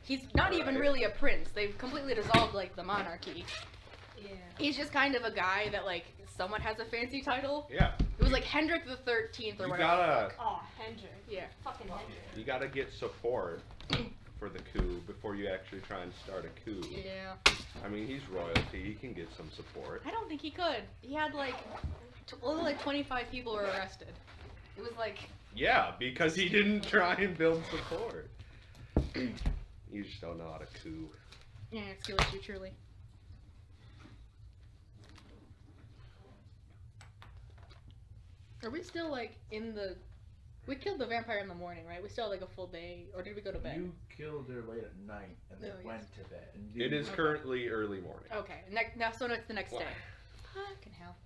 he's not even really a prince. They've completely dissolved, like, the monarchy. Yeah. He's just kind of a guy that, like, someone has a fancy title. Yeah. It was like Hendrik the 13th or You whatever. gotta, Oh, Hendrik. Yeah. Fucking Hendrik. you gotta get support for the coup before you actually try and start a coup. Yeah. I mean, he's royalty. He can get some support. I don't think he could. He had, like, only like 25 people were arrested. It was like... Yeah, because he didn't try and build support. You just don't know how to coup. Yeah, skill issue, truly. Are we still, like, in the... We killed the vampire in the morning, right? We still had, like, a full day, or did we go to bed? You killed her late at night and then Oh, yes. went to bed. And It is Okay. currently early morning. Okay, now so it's the next What? day. Fucking hell.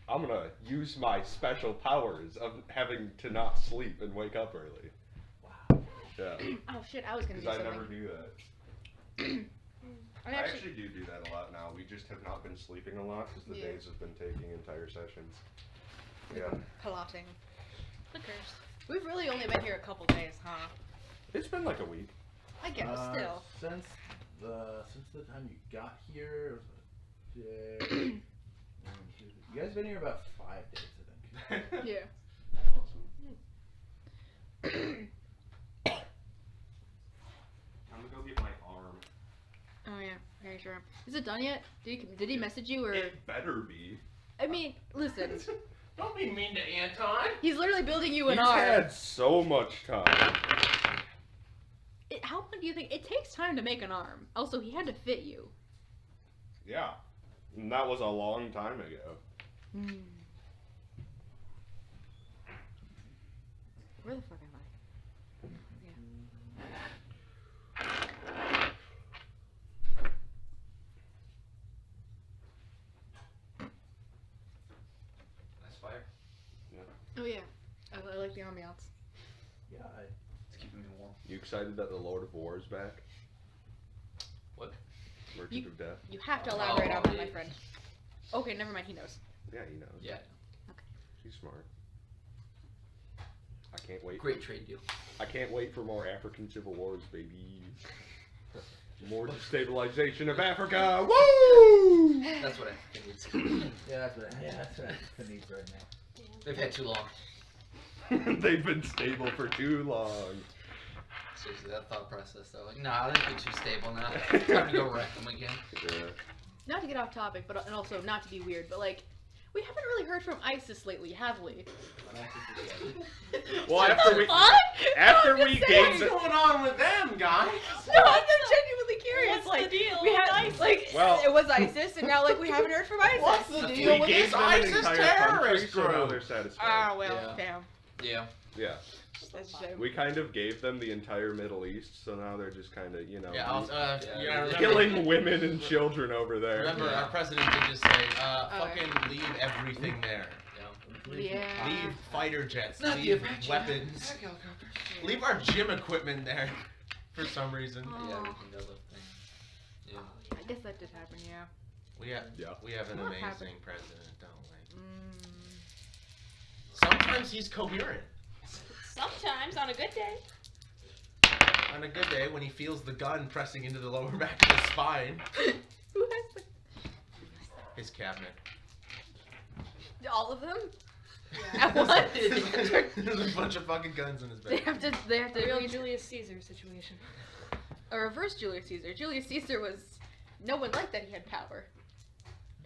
I'm gonna use my special powers of having to not sleep and wake up early. Wow. Yeah. Oh shit, I was gonna do Because I something. never do that. I I actually... actually do that a lot now. We just have not been sleeping a lot because the Yeah. days have been taking entire sessions. Yeah. Piloting. Clickers. We've really only been here a couple days, huh? It's been like a week. I guess, still. Since the time you got here, it was a day. You guys been here about 5 days, I think. Yeah. I'm gonna go get my arm. Oh yeah, very sure. Is it done yet? Did he message you or? It better be. I mean, listen. Don't be mean to Anton. He's literally building you an He's arm. had so much time. How long do you think it takes time to make an arm? Also, he had to fit you. Yeah. And that was a long time ago. Where the fuck am I? That's fire. Oh yeah, I like the ambiance. Yeah, It's keeping me warm. You excited that the Lord of War is back? What? Merchant of Death? You have to elaborate on that, my yeah. friend. Okay, never mind. He knows. Yeah, he knows. Yeah. He's smart. I can't wait. Great trade deal. I can't wait for more African civil wars, baby. More destabilization of Africa. Woo! That's what I needs. that's what I need right now. They've had too long. They've been stable for too long. Seriously, that thought process though. Like, nah, they've been too stable now. Time to go wreck them again. Yeah. Not to get off topic, but and also not to be weird, but like, we haven't really heard from ISIS lately, have we? Well, after we What? after No, I'm we just gave saying. the, going on with them, guys? No, I'm just genuinely curious. What's like, the deal we with had ISIS? like, Well- it was ISIS, and now like we haven't heard from ISIS. What's the we deal with gave this them an ISIS entire country, terrorist so now group? they're satisfied. Ah, well, Yeah. damn. Yeah. Yeah. That's a shame. We kind of gave them the entire Middle East, so now they're just kind of, you know, Yeah, remember, killing women and children over there. remember our president did just say, fucking leave everything there. Yeah. Leave fighter jets, Not the leave Apache. weapons, leave our gym equipment there for some reason. Oh. Yeah, we can go look thing. Yeah. I guess that did happen, yeah. We have Yeah. we have an What amazing happened? president, don't we? Mm. Sometimes he's coherent. Sometimes on a good day. On a good day, when he feels the gun pressing into the lower back of his spine, Who has the... his cabinet. All of them? Yeah. At once? There's a bunch of fucking guns in his They bed. have to Real reach Julius Caesar situation. a reverse Julius Caesar. Julius Caesar was... No one liked that he had power.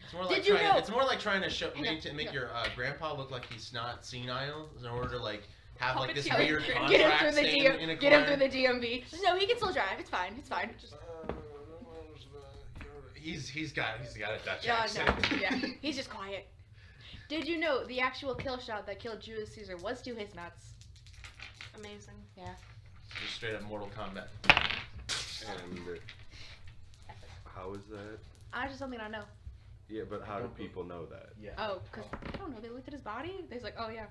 It's more Did like you trying. know- It's more like trying to show Hang on, make no. your grandpa look like he's not senile in order to like have like this Puppeteer. weird Get him contract through the staying in a Get him corner. through the DMV. No, he can still drive. It's fine. It's fine. He's got a Dutch Yeah, accent. no. Yeah. He's just quiet. Did you know the actual kill shot that killed Julius Caesar was to his nuts? Amazing. Just straight up Mortal Kombat. And how is that? Just something I know. Yeah, but how do people know that? Yeah. Oh, because I don't know. They looked at his body. They're like, oh yeah.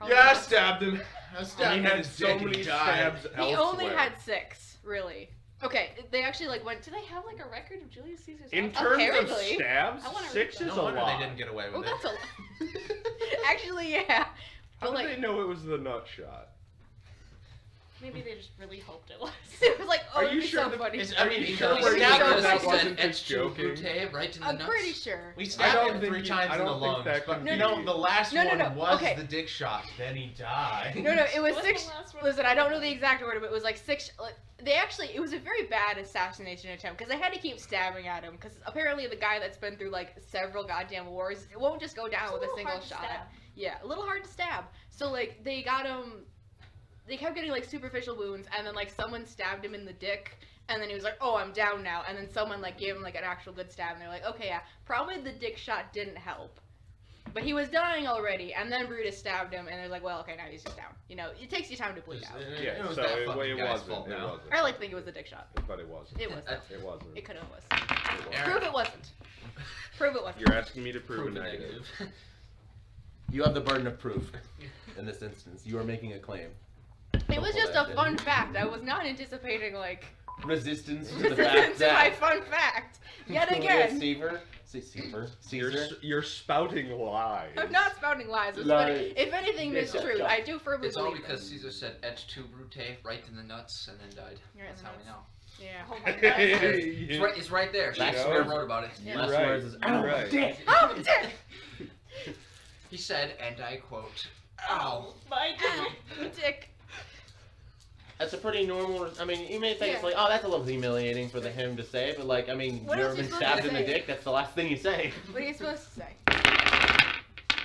Yeah, I nuts. stabbed him. I stabbed He him. had in his so dick and many died. stabs He only elsewhere. had 6, really. Okay, they actually like went. Do they have like a record of Julius Caesar's In life? terms of Apparently. stabs, I wanna read 6 that. is No a wonder lot. they didn't get away Oh, with it. that's a lot. Actually, yeah. How But did like, they know it was the nut shot? Maybe they just really hoped it was. It was like, oh, Are it'd you be sure so that- funny. I mean, you because sure we we're stabbed not him that that wasn't wasn't just joking? right in the I'm nuts. pretty sure. We I stabbed don't him think 3 you- times I in the don't think lungs, that but can No, you no, know, no. the last No, one no, was okay. the dick shot. Then he died. No, it was What's 6. the last one? Listen, I don't know the exact order, but it was like 6. Like, it was a very bad assassination attempt because they had to keep stabbing at him because apparently the guy that's been through like several goddamn wars, it won't just go down with a single shot. Yeah, a little hard to stab. So like they got him. They kept getting like superficial wounds, and then like someone stabbed him in the dick, and then he was like, "Oh, I'm down now." And then someone like gave him like an actual good stab, and they're like, "Okay, yeah, probably the dick shot didn't help." But he was dying already, and then Brutus stabbed him, and they're like, "Well, okay, now he's just down." You know, it takes you time to bleed out. Yeah, it was so that it fucking guy's wasn't. fault It now. wasn't. I like to think it was the dick shot. But it wasn't. It was. It wasn't. It could have was. It wasn't. Prove it wasn't. Prove it wasn't. You're asking me to prove a negative. You have the burden of proof in this instance. You are making a claim. It was just a fun fact. I was not anticipating like Resistance to the fact resistance to my that fun fact. Yet Julius again. Caesar. You're spouting lies. I'm not spouting lies. It's Lies. funny. If anything, mistruth. I do firmly It's all believe because them. Caesar said et tu brute right in the nuts and then died. You're in That's the how we nuts. know. Yeah. Oh my god. It's right there. You Shakespeare know? wrote about it. Yeah. Last Right. words is You're "Ow, right. dick." Oh, dick! He said, and I quote, Ow. My dick. Dick. That's a pretty normal. I mean, you may think it's Yeah. like, oh, that's a little humiliating for him to say, but like, I mean, What you else ever you been supposed stabbed to in the say? dick? That's the last thing you say. What are you supposed to say?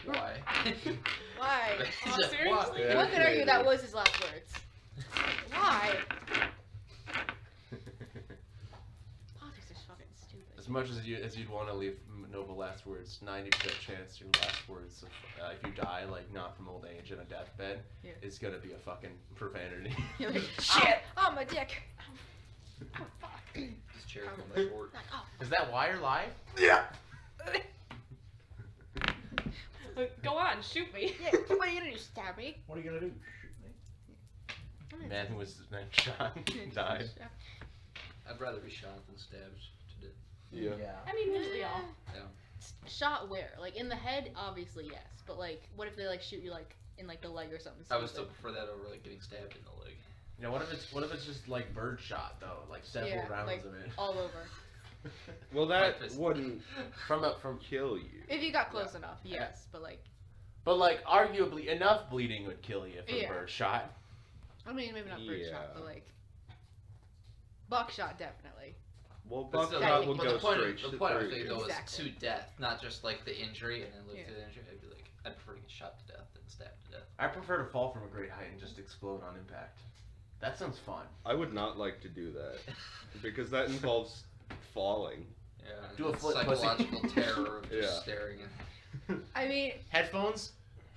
why? Why? Oh, He said, seriously? "Why?" Yeah. One could argue that was his last words. Why? Politics is fucking stupid. As much as you'd want to leave noble last words, 90% chance your last words, if you die like not from old age in a deathbed, Yeah. is gonna be a fucking profanity. You're like, shit! Oh, my dick! Oh, fuck. This chair from the fort. Like, oh, Is that why you're live? Yeah. Go on, shoot me. yeah, what are you gonna do? Stab me? What are you gonna do? Shoot me? Man who was then shot died. I'd rather be shot than stabbed to death. Yeah. I mean, usually all. Shot where? Like in the head, obviously yes. But like, what if they like shoot you like in like the leg or something? I would still stupid? prefer that over like getting stabbed in the leg. You know, what if it's just like bird shot though, like several Yeah, rounds like- of it. all over. Well, that Breakfast. wouldn't from kill you. If you got close enough, yes. But like, But like arguably enough bleeding would kill you from Yeah. bird shot. I mean, maybe not bird shot, Yeah. but like, buckshot definitely. Well, But still, buckshot buckshot would but go the point, straight the point I was through saying you. though is Exactly. to death, not just like the injury and then live Yeah. through the injury. I'd be like, I'd prefer to get shot to death than stabbed to death. I prefer to fall from a great height and just explode on impact. That sounds fun. I would not like to do that because that involves falling. Yeah. Do a and flip pussy. psychological terror of just Yeah. staring at. I mean, Headphones,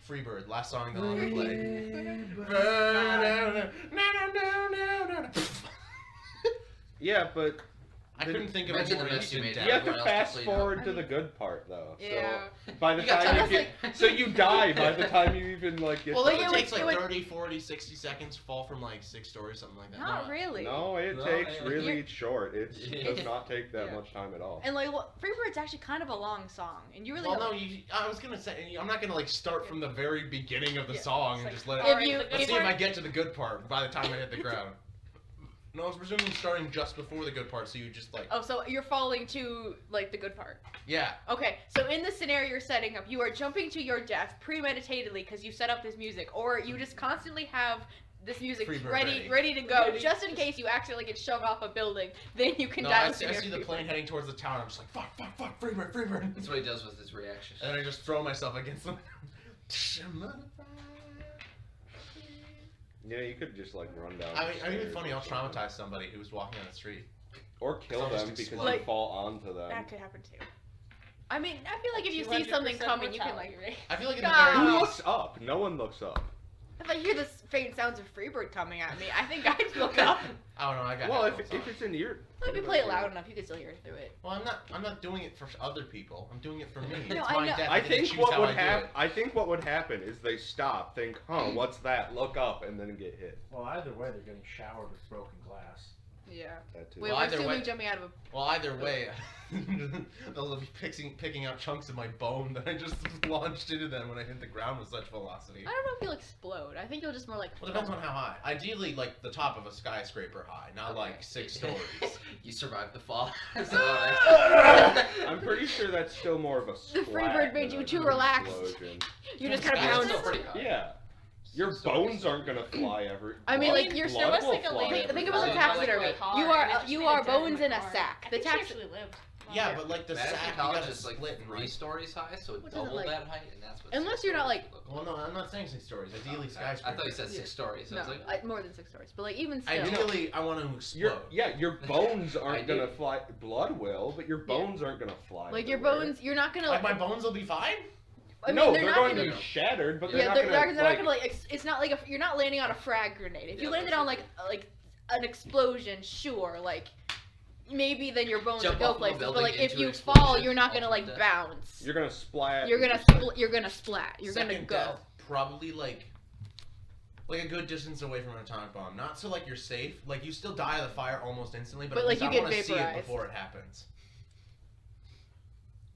Freebird, last song they'll ever play. Yeah, but I couldn't think of Mention a more the mess you instant made. death. you have to Everyone else fast to clean forward up. to the good part though. yeah. So by the You got time time. you get, so you die by the time you even like get. Well, to it the- takes like it would- 30, 40, 60 seconds to fall from like 6 stories, something like that. Not really. No, it No, takes yeah. really You're- short. It Yeah. does not take that Yeah. much time at all. And like, well, Freebird's actually kind of a long song, and you really. Well, don't- no, I was gonna say I'm not gonna like start from the very beginning of the Yeah. song and It's just like, let If it. alright, you- the good Let's see if part- I get to the good part by the time I hit the ground. No, I was presuming starting just before the good part, so you just like. Oh, so you're falling to like the good part. Yeah. Okay, so in the scenario you're setting up, you are jumping to your death premeditatedly because you set up this music, or you just constantly have this music Freebird ready ready. to go, Ready. just in case you accidentally get shoved off a building. Then you can No, die I with see, I your see the Freebird. plane heading towards the tower. I'm just like fuck, Freebird. That's what he does with his reaction. And then I just throw myself against them. Yeah, you could just like run down. I mean, the it'd be stairs funny. or I'll something. traumatize somebody who's walking on the street. Or kill Someone them just because explode. you Like- fall onto them. That could happen too. I mean, I feel like if you see 200% something coming, you can like. mortality rate. I feel like in the God. very Who least, looks up? No one looks up. If I hear the faint sounds of Freebird coming at me, I think I'd look up. I don't know. I got. Well, if headphones on. it's in ear. Well, if you play it loud enough, you can still hear it through it. Well, I'm not doing it for other people. I'm doing it for me. No, it's I my know. death. I get to think choose what how would I do happen. it. I think what would happen is they stop, think, "Huh, what's that?" Look up, and then get hit. Well, either way, they're getting showered with broken glass. Yeah. That too. Wait, Well, we're either assuming way- jumping out of a. Well, either way, They'll be picking out chunks of my bone that I just launched into them when I hit the ground with such velocity. I don't know if you'll explode. I think you'll just more like. Well, it depends on how high. Ideally, like the top of a skyscraper high, not Okay. like 6 stories. You survived the fall. I'm pretty sure that's still more of a The splat Freebird made than you a too relaxed. explosion. You just kind of It's bounce. still pretty high. Yeah. Your bones aren't gonna fly every. I mean, blood- like, you're- blood there was will like a fly lady. Think everywhere. about the taxidermy. You are you are bones in a sack. The I think she tax. actually lived. Yeah, but like the Madison sack, you College gotta is like split and 3 stories high, so What does it double like- that height, and that's what. Unless 6 you're not, stories like- look Well, no, I'm not saying 6 stories. Ideally, Okay. skyscraper. I thought you said 6 stories. I No, was like, more than 6 stories. But like even still. Ideally, I want to explode. Your bones aren't I do. gonna fly. Blood will, but your bones aren't gonna fly. Like your everywhere. bones, you're not gonna. Like my bones will be fine. I mean, No, they're, they're not going gonna. to be shattered, but Yeah, they're they're not gonna like. It's not like you're not landing on a frag grenade. If you Yeah, landed that's on like an explosion, sure, like maybe then your bones Jump would go off of a places. But building like if into you an fall, explosion, you're not gonna fall like from death. bounce. You're gonna splat. You're gonna splat. You're Second gonna go. death, probably like a good distance away from an atomic bomb. Not so like you're safe. Like you still die of the fire almost instantly, but, But, at like, least you I get want to see it vaporized. before it happens.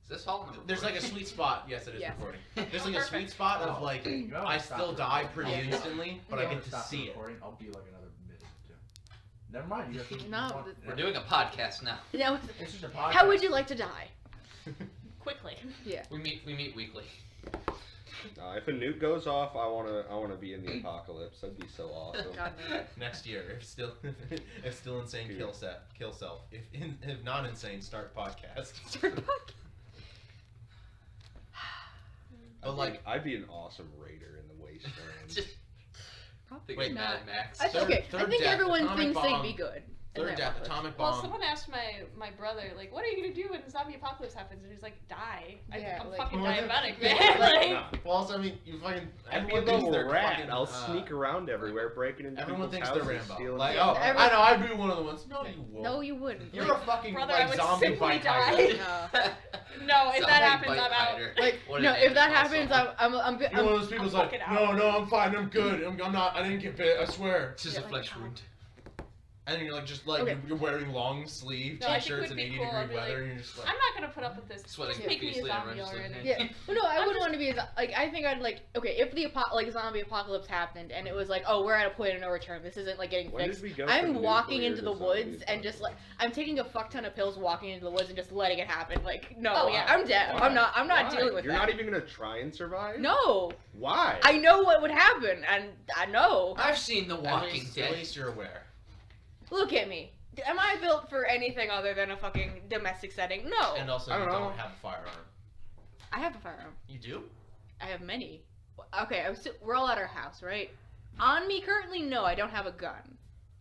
is this hall number There's 4? like a sweet spot. Yes, it is Yes. recording. There's like a sweet spot of like You know, I stop still the die recording. pretty Yeah. instantly, but Yeah. I get to Stop the see it. recording, I'll be like another minute or two. Never mind. You have to. No, want- We're doing a podcast now. Now, It's just a podcast. how would you like to die? Quickly. We meet weekly. If a nuke goes off, I wanna be in the apocalypse. That'd be so awesome. God, no. Next year, if still insane, kill self. If not insane, start podcast. But like, I'd be an awesome raider in the wasteland. Just Probably think not. Mad Max. I, okay, I third think death, everyone atomic thinks bomb. they'd be good. in third that death, apocalypse. atomic Well, bomb. someone asked my brother, like, what are you gonna do when the zombie apocalypse happens? And he's like, die. Yeah, I'm like- fucking Well, diabetic, yeah, man. like- Like, Well, also, I mean, you fucking I'd be a everyone thinks little they're rat. fucking, I'll sneak around everywhere, breaking into Everyone people's thinks they're houses, Rambo. stealing Like, stuff. oh, Every- I know, I'd be one of the ones. No, you won't. No, you wouldn't. You're Like, a fucking Brother, like I would zombie simply bike die. hider. no, if that happens, Bite I'm out. biter. like What no, an if that animal happens, also. I'm You're one of those people who's like, fucking no, out. no, I'm fine, I'm good, I'm not, I didn't get bit, I swear. It's just Yeah, a like, flesh wound. And you're like, just like, Okay. you're wearing long sleeve No, I think t-shirts would in be 80 cool. I'd degree be weather, like, and you're just like, I'm not gonna put up with this. Sweating Just make me a profusely, zombie I'm already. Yeah. Well, no, I I'm wouldn't just- want to be like. I think I'd like. Okay, if the zombie apocalypse happened and it was like, oh, we're at a point of no return. This isn't like getting When fixed. did we go I'm from walking nuclear into to the zombie woods and just like apocalypse? I'm taking a fuck ton of pills, walking into the woods and just letting it happen. Like, no, Oh, yeah. I'm dead. Why? I'm not Why? dealing with You're that. not even gonna try and survive. No, Why? I know what would happen, and I know. I've seen The at Walking least, Dead. at least you're aware. Look at me. Am I built for anything other than a fucking domestic setting? No. And also, I you don't know. don't have a firearm. I have a firearm. You do? I have many. Okay, we're all at our house, right? On me currently, no, I don't have a gun.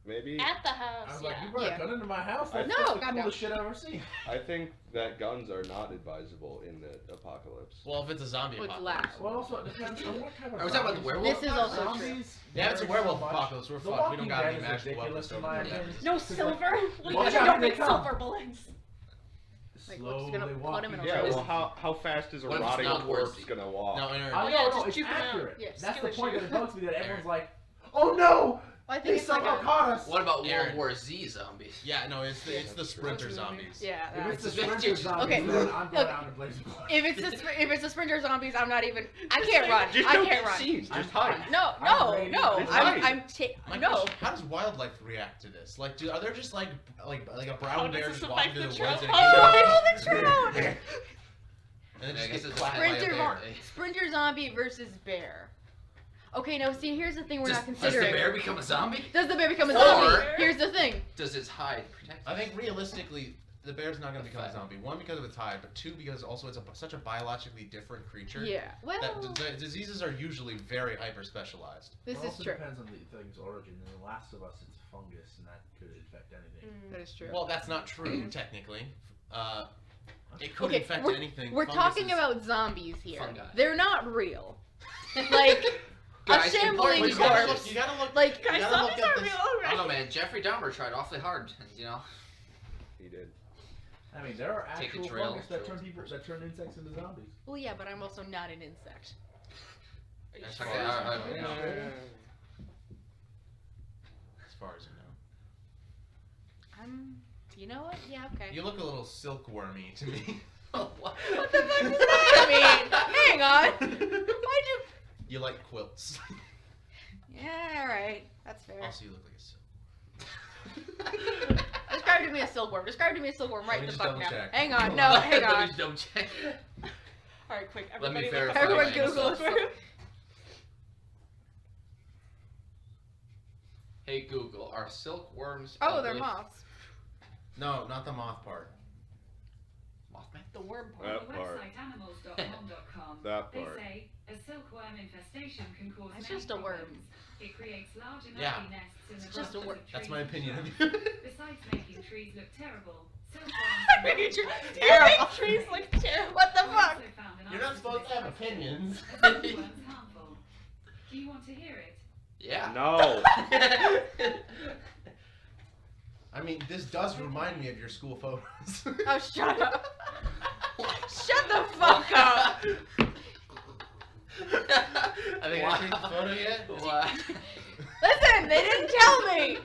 Maybe. At the I house, was yeah. like, you brought Yeah. a gun into my house? I- That's No, the goddamn. coolest shit I've ever seen. I think that guns are not advisable in the apocalypse. Well, if it's a zombie Well, it's apocalypse. loud. Well, also, it depends on what type of Are we talking about the zombies. werewolf? This is also true. Zombies Yeah, if it's a vary werewolf so much. apocalypse, we're The fucked. We Walking don't got Dead any is magical ridiculous weapons. in Don't my do opinion. that. No silver. We Watch don't out, they make come. silver bullets. Like, we're just Slowly gonna put walking him in a Yeah, row. well, how fast is a What if it's rotting not corpse worthy? gonna walk? No, Aaron. I yeah, know, just no, it's juke 'em out. accurate. Yeah, That's the skewer point shoot. that it bugs me that everyone's like, oh no! I think They it's like somehow a, caught us! What about Aaron. World War Z zombies? Yeah, no, it's the That's sprinter true. zombies. yeah. If that- it's the It's a sprinter vintage- zombies, Okay, then I'm going okay. out and blazing blood. if it's the sprinter zombies, I'm not even. I can't run. Just I don't can't get run. seen. I'm Just hide. fine. No, I'm no, ready. no. It's I'm fine. My no. question, how does wildlife react to this? Like, are there just like a How brown does bear this just walking affect through the the woods trout? and Oh, it the trout! and then I just guess gets it's clapped a by a Sprinter, bear? sprinter zombie versus bear. Okay, now see, here's the thing we're Does, not does the considering. bear become a zombie? Does the bear become a Or- zombie? Here's the thing. Does his hide protect? I think realistically, the bear's not going to become a Fact. zombie. One, because of its hide, but two, because also it's such a biologically different creature. Yeah. Well, That diseases are usually very hyper specialized. this It is also true. depends on the thing's origin. In The Last of Us, it's fungus, and that could infect anything. That is true. Well, that's not true technically. It could Okay, infect we're- anything. We're Fungus talking is- about zombies here. Fungi. They're not real. Like Guys, a shambling You gotta corpse. look. You gotta look. Like, you Guys, gotta look zombies at are this. real, I don't right? know, man. Jeffrey Dahmer tried awfully hard, you know. He did. I mean, there are Take a actual drill, fungus that drill turn it. people that turn insects into zombies. well, yeah, but I'm also not an insect. That's okay, I don't know. As far as you know. I'm You know what? Yeah, okay. You look a little silkwormy to me. Oh, what? What the fuck does that mean? Hang on. Why'd you? You like quilts. Yeah, alright. That's fair. Also, you look like a silk. Describe to me a silkworm. Describe to me a silkworm right Let me the just fuck double now. check. Hang on. No, hang Let me on. just double check. All right, quick. Let me Everybody look verify up Everyone myself. Google it. Hey Google, are silkworms? Oh, they're ugly? moths. No, not the moth part. Mothman? the worm part. That On the part. website animals.com.com, That they part. say a silkworm infestation can cause It's many just a worm. problems. It creates large and Yeah. ugly nests in the It's just a branches worm. of That's trees my and opinion of shrubs. you. Besides making trees look terrible, Making silkworms trees can terrible. Trees look terrible. What the also fuck? found in You're not items supposed to have besides opinions. a silkworm's harmful. Do you want to hear it? Yeah. No. I mean, this does remind me of your school photos. Oh, shut up. Shut the fuck up. I think I took the photo yet. Wow. Listen, they didn't tell me.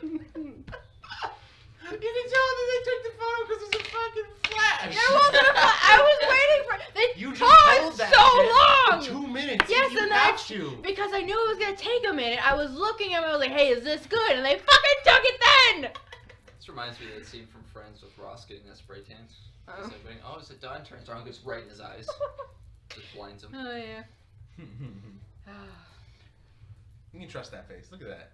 You can tell that they took the photo because it's a fucking flash. There wasn't a I was waiting for. They You just held paused that so shit long. for 2 minutes. Yes, you and have to. Because I knew it was gonna take a minute. I was looking at them. I was like, "Hey, is this good?" And they fucking took it then. This reminds me of that scene from Friends with Ross getting that spray tan. Oh. He's like, oh, is it done? Turns around, goes right in his eyes. Just blinds him. Oh yeah. You can trust that face. Look at that.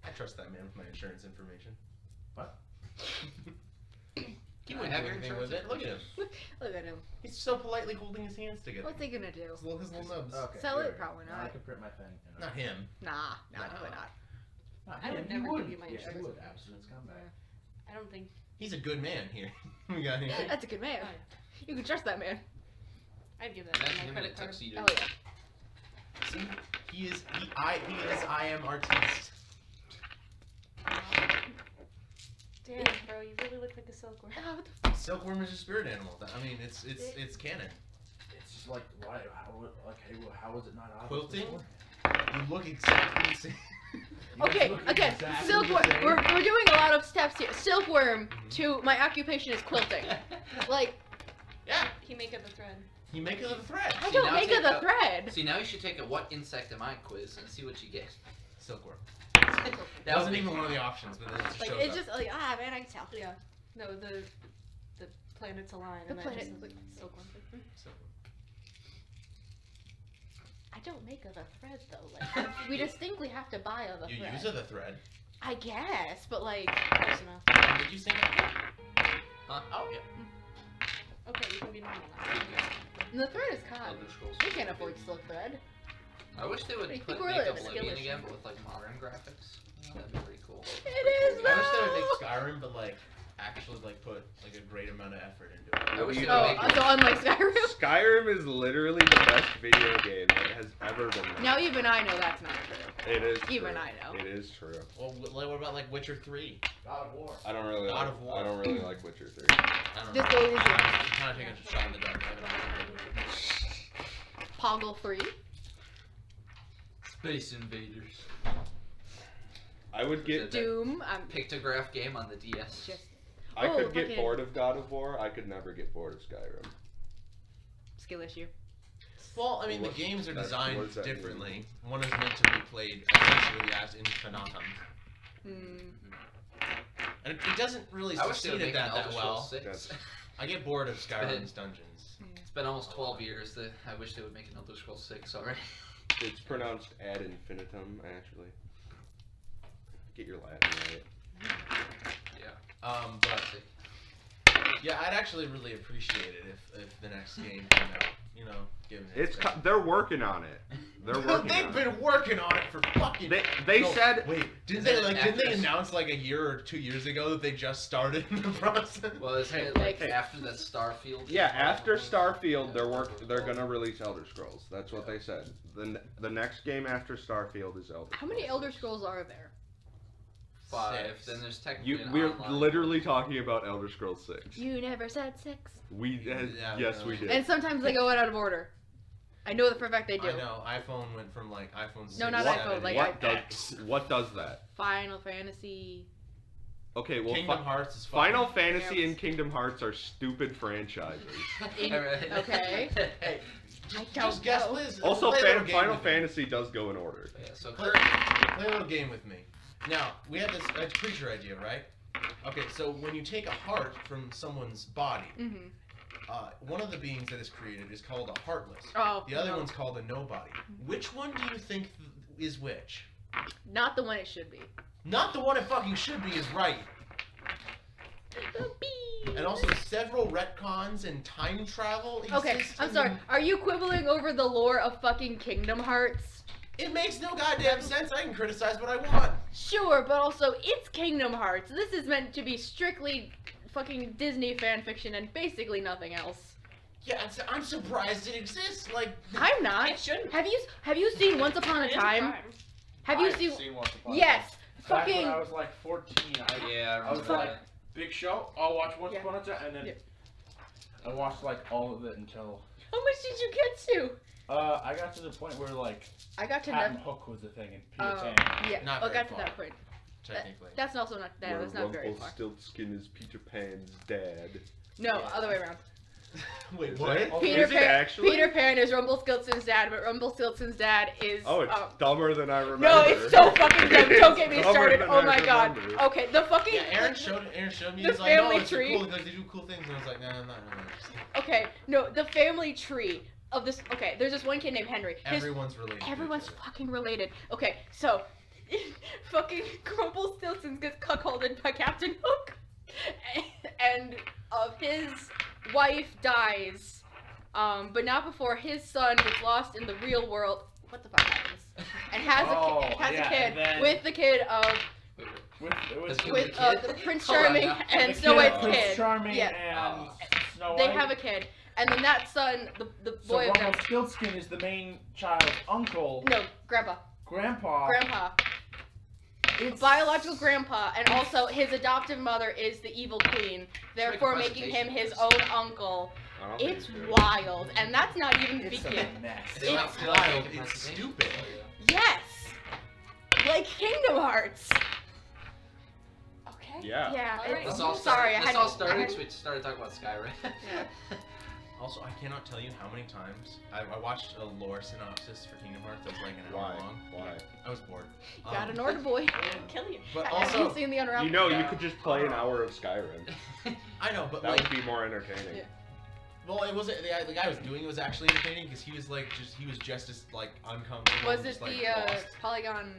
I trust that man with my insurance information. What? He Can I wouldn't have do your anything insurance with it. Look at him. Look at him. He's so politely holding his hands together. What's he gonna do? His little nubs. Okay. Sell it? here. Probably Now I not. can print my thing. You know. Not him. Nah, No. definitely not. Not I would him, never he give you my Yeah, insurance he would. information. Absolute scumbag. I don't think. He's a good man here. We got him. That's a good man. Oh, You can trust that man. I'd give that Imagine to him my in a credit card. tuxedo. Oh yeah. See, he is I am artiste. Damn, bro, you really look like a silkworm. Oh, what the fuck? Silkworm is a spirit animal. I mean, it's canon. It's just like why? How is it not obvious? Quilting? beforehand? You look exactly the same. You guys Okay, look again, exactly silkworm. the same. We're doing a lot of steps here. Silkworm to my occupation is quilting. Like, Yeah, He make it the thread. you make it a thread. I See, don't now make take it a a- thread. See, now you should take a what insect am I quiz and see what you get. Silkworm. That That wasn't would be even one of the options, but then it just Like, shows it's up. just like, man, I can tell. Yeah. No, the planets align. The and planet- That just looks silkworm. Silkworm. I don't make other thread though. Like, we distinctly have to buy other You thread. use the thread. I guess, but like, Close enough. Did you say that? Huh? Oh yeah. Okay, you can be normal now. the thread is cotton. Elder Scrolls. We can't afford silk thread. I wish they would I think put we're make living a skill Oblivion issue. again, but with like modern graphics. That'd be pretty cool. It is I wish they would though. make Skyrim, but like actually like put like a great amount of effort into it. I wish they would Oh, make so unlike Skyrim. Skyrim is literally the best video game that has ever been made. Now even I know that's not true. It is. Even true. I know. It is true. Well, what about like Witcher 3? God of War. I don't really. God like, of War. I don't really like Witcher 3. I don't Just know. go easy. I'm kind of taking a shot in the dark. I haven't actually Poggle free. Space Invaders. I would get. Doom. I'm Pictograph game on the DS. just I Oh, could get fucking- bored of God of War. I could never get bored of Skyrim. skill issue. Well, I mean, What- the games are what designed does that mean? differently. One is meant to be played essentially as infinitum. Hmm. And it doesn't really I wish they succeed would at make an that Elder that Scrolls well. 6. I get bored of Skyrim's dungeons. It's been almost 12 years that I wish they would make an Elder Scrolls 6 already. It's pronounced ad infinitum, actually. Get your Latin right. But yeah, I'd actually really appreciate it if the next game came out. You know, given They're working on it. They're working They've on been it. working on it for fucking. They No, said Wait, didn't Is they it didn't they after- announce like a year or 2 years ago that they just started the process? Was it like after that Starfield? yeah, after Starfield they're gonna release Elder Scrolls. That's what they said. The next game after Starfield is Elder. How many Elder Scrolls are there? 5. 6. Then there's technically an We're online. literally talking about Elder Scrolls 6. You never said 6. Yes, we did. And sometimes they go out of order. I know that for a fact they do. I know iPhone went from like iPhone 6. No, not What- iPhone, like what does that? Final Fantasy. Okay, well, Kingdom Hearts is Final fucking- Fantasy and Kingdom Hearts are stupid franchises. Alright. Okay. Hey, I don't Just guess, know. Liz. Also, play a little game Final with me. Fantasy does go in order. yeah, so Play, Kurt, play a little game with me. Now, we had this creature idea, right? Okay, so when you take a heart from someone's body, Mhm. one of the beings that is created is called a heartless. Oh. The other no. one's called a nobody. Which one do you think is which? Not the one it should be. Not the one it fucking should be is right. And also several retcons and time travel Okay, exist I'm in sorry. the- Are you quibbling over the lore of fucking Kingdom Hearts? It makes no goddamn sense. I can criticize what I want. Sure, but also it's Kingdom Hearts. This is meant to be strictly fucking Disney fanfiction and basically nothing else. Yeah, I'm surprised it exists. Like, I'm not. It shouldn't. Have you seen Once Upon a It is Time? crime. Have you I've seen? Once Upon a Yes. Time. Back Fucking. when I was like 14, yeah, I I was remember like, that. big show. I'll watch Once Yeah. Upon a Time, and then Yeah. I watched like all of it until How much did you get to? I got to the point where like I got to Captain never. Hook was the thing in Oh, Peter Pan. yeah. Not I very got to far. that point. technically. That's also not. Where That's not very far. Rumpelstiltskin is Peter Pan's dad. No, Yeah. other way around. Wait, Is what? that- Oh, Peter is it Pan. actually? Peter Pan is Rumpelstiltskin's dad, but Rumpelstiltskin's dad is. Oh, it's dumber than I remember. No, it's so fucking dumb. Don't get me It's dumber started. than Oh I my god. remember. Okay, the fucking. Yeah, Aaron showed me. The He's like, no, family it's tree. cool. Like, they do cool things, and I was like, nah, I'm not really interested. Okay, no, the family tree of this. Okay, there's this one kid named Henry. Everyone's related. to Everyone's each other. fucking related. Okay, so fucking Rumpelstiltskin gets cuckolded by Captain Hook, and his wife dies, but not before his son gets lost in the real world. What the fuck happens? And has Oh, a yeah, kid and then- with the kid of Wait, With That's cool. with The the kid? Prince Hold on Charming now. and the Snow White's Prince kid. Charming Yeah. and Snow White. They have a kid, and then that son, the So boy of them. Rumpelstiltskin is the main child's uncle, No, grandpa. grandpa. Grandpa. It's Biological grandpa, and also his adoptive mother is the evil queen, therefore Make a making him presentation his of own this. uncle. I don't think It's good. wild, and that's not even It's a begin. mess. They like- It's they like wild, making it's presentation. stupid. Yes! Like Kingdom Hearts. Okay. Yeah. Yeah, Alright. it's, This all sorry, I started, had this all to- started I had- because we started talking about Skyrim. Yeah. Also, I cannot tell you how many times I watched a lore synopsis for Kingdom Hearts that was like an hour Why? long. Why? I was bored. Got an order, boy. It'll kill you. But Have also, you seen the Unravel? You know, you Yeah. could just play an hour of Skyrim. I know, but That like, would be more entertaining. Yeah. well, it wasn't the guy was doing it was actually entertaining because he was just as like uncomfortable. Was it just, like, the lost. Polygon?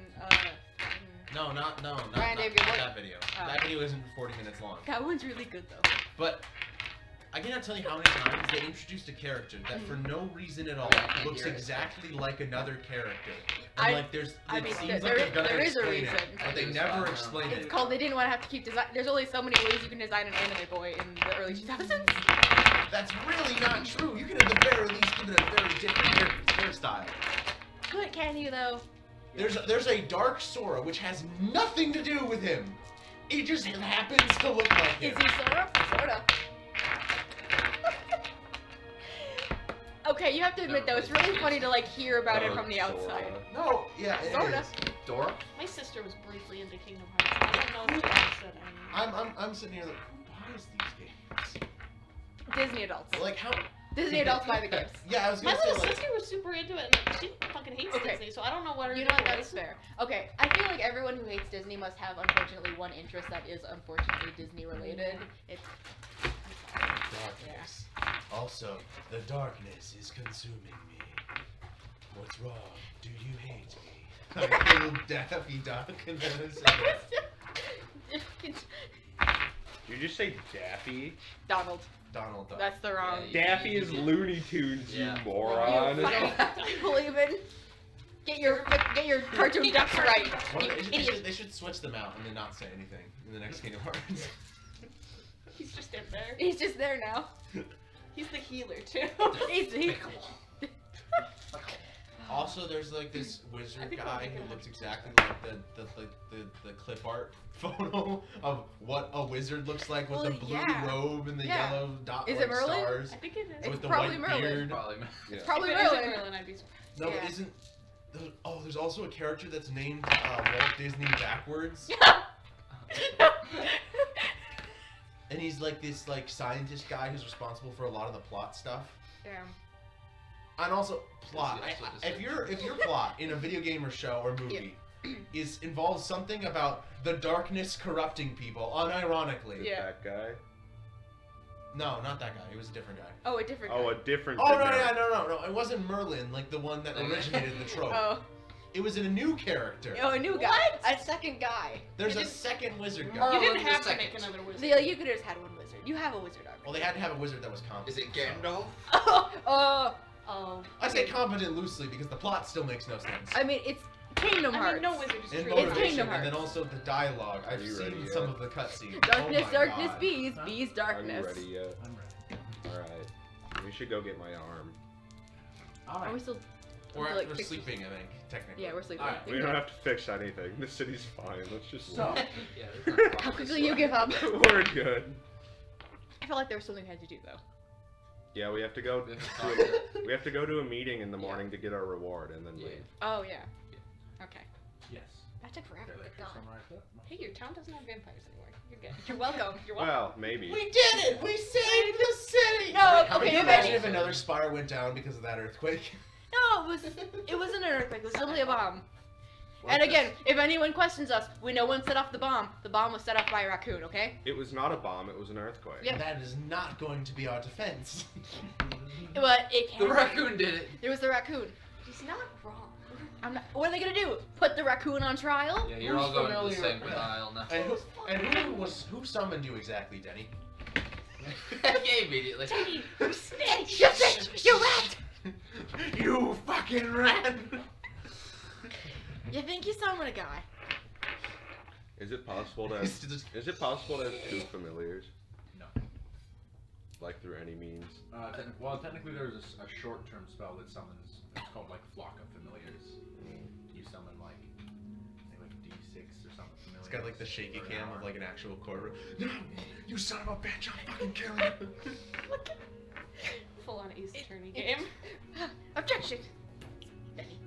No, not Ryan David not Wood? that video. Oh. That video isn't 40 minutes long. That one's really good though. But I cannot tell you how many times they introduced a character that for no reason at all can't looks hear it. exactly like another character. And I- like it I mean, seems there like is- they're gonna there is a explain it, reason. but they It's never fun, yeah. explain It's it. called. They didn't want to have to keep design. There's only so many ways you can design an anime boy in the early 2000s. That's really not true. You can at the very least give it a very different hairstyle. Good, can you though? There's a dark Sora which has nothing to do with him. He just happens to look like Is him. he Sora? Sorta. Okay, you have to admit though, it's really funny to like hear about it from the outside. No, yeah, it Sorta. is. Dora? My sister was briefly into Kingdom Hearts. I don't know if that's that I'm sitting here like, who buys these games? Disney adults. Like how? Disney adults buy the games. Yeah, I was My gonna say little like. sister was super into it, and she fucking hates Okay. Disney, so I don't know what her You know what? deal That's is. fair. Okay, I feel like everyone who hates Disney must have unfortunately one interest that is unfortunately Disney related. It's. Darkness. Also, the darkness is consuming me. What's wrong? Do you hate me? I killed Daffy Duck and then I said It's Did you just say Daffy? Donald. Donald Duck. That's the wrong. Yeah, Daffy is Looney Tunes, Yeah. you moron. You fucking believe it? Get your cartoon ducks right. Well, You idiot. they should switch them out and then not say anything in the next Kingdom Hearts. He's just in there. He's just there now. He's the healer too. Easy. Also, there's like this I wizard think guy we're who gonna looks have to- exactly like the clip art photo of what a wizard looks like with Well, the blue yeah. robe and the Yeah. yellow dot Is it like Merlin? stars I think it is. It's with the probably white Merlin. beard. Probably. Yeah. Probably if it isn't Merlin. Merlin, I'd be surprised. No, Yeah. it isn't. There's also a character that's named Walt Disney backwards. and he's like this like scientist guy who's responsible for a lot of the plot stuff. Damn. And also plot. Is he also If your plot in a video game or show or movie involves something about the darkness corrupting people, unironically. Yeah. That guy. No, not that guy. He was a different guy. Oh, a different guy. Oh, a different. Oh no, guy. yeah, no. It wasn't Merlin, like the one that originated the trope. Oh. It was a new character. Oh, a new guy. A second guy. There's You a didn't- second wizard You guy. didn't the have to second. make another wizard. You could have just had one wizard. You have a wizard already. Well, they had to have a wizard that was competent. Is it Gandalf? Oh. Oh. I say competent loosely because the plot still makes no sense. I mean, it's Kingdom I Hearts. mean, no wizard is And true. It's motivation, Kingdom and then Hearts. also the dialogue. Are I've you seen ready some yet? of the cutscenes. Darkness, Oh my darkness, God. bees, Huh? bees, Are darkness. you ready yet? I'm ready. All right. We should go get my arm. Are we still? We're, like, we're fixing- sleeping, I think, technically. Yeah, we're sleeping. Alright. We don't have to fix anything. The city's fine. Let's just. So, Yeah. there's not How properly quickly you give up? We're good. I felt like there was something I had to do though. Yeah, we have to go. We have to To talk a, we have to go to a meeting in the morning to get our reward, and then Yeah. leave. Oh yeah. Okay. yes. That took forever. Okay, Good so God. summarize that. Hey, your town doesn't have vampires anymore. You're good. You're welcome. You're welcome. Well, maybe. We did it! We saved the city! No, How okay, Can you imagine- imagine if another spire went down because of that earthquake? No, it wasn't an earthquake. It was simply a bomb. What And if again, if anyone questions us, we know one set off the bomb. The bomb was set off by a raccoon. Okay. It was not a bomb. It was an earthquake. Yep. That is not going to be our defense. But it The can. raccoon did it. There was the raccoon. He's not wrong. I'm not. What are they gonna do? Put the raccoon on trial? Yeah, you're Who's all going to the familiar- same aisle now. And who summoned you exactly, Denny? Yeah, immediately. Denny, you snitch! You snitch! You rat! You fucking rat! You think you summoned a guy? Is it possible to? Have, is it possible to have two familiars? No. Like through any means? Technically there's a short-term spell that summons, it's called like Flock of Familiars. You summon like, I think like D6 or something familiar. It's got like the shaky cam of like an actual courtroom. No! You son of a bitch, I'll fucking kill you! Full on Ace Attorney game. Objection! Denny.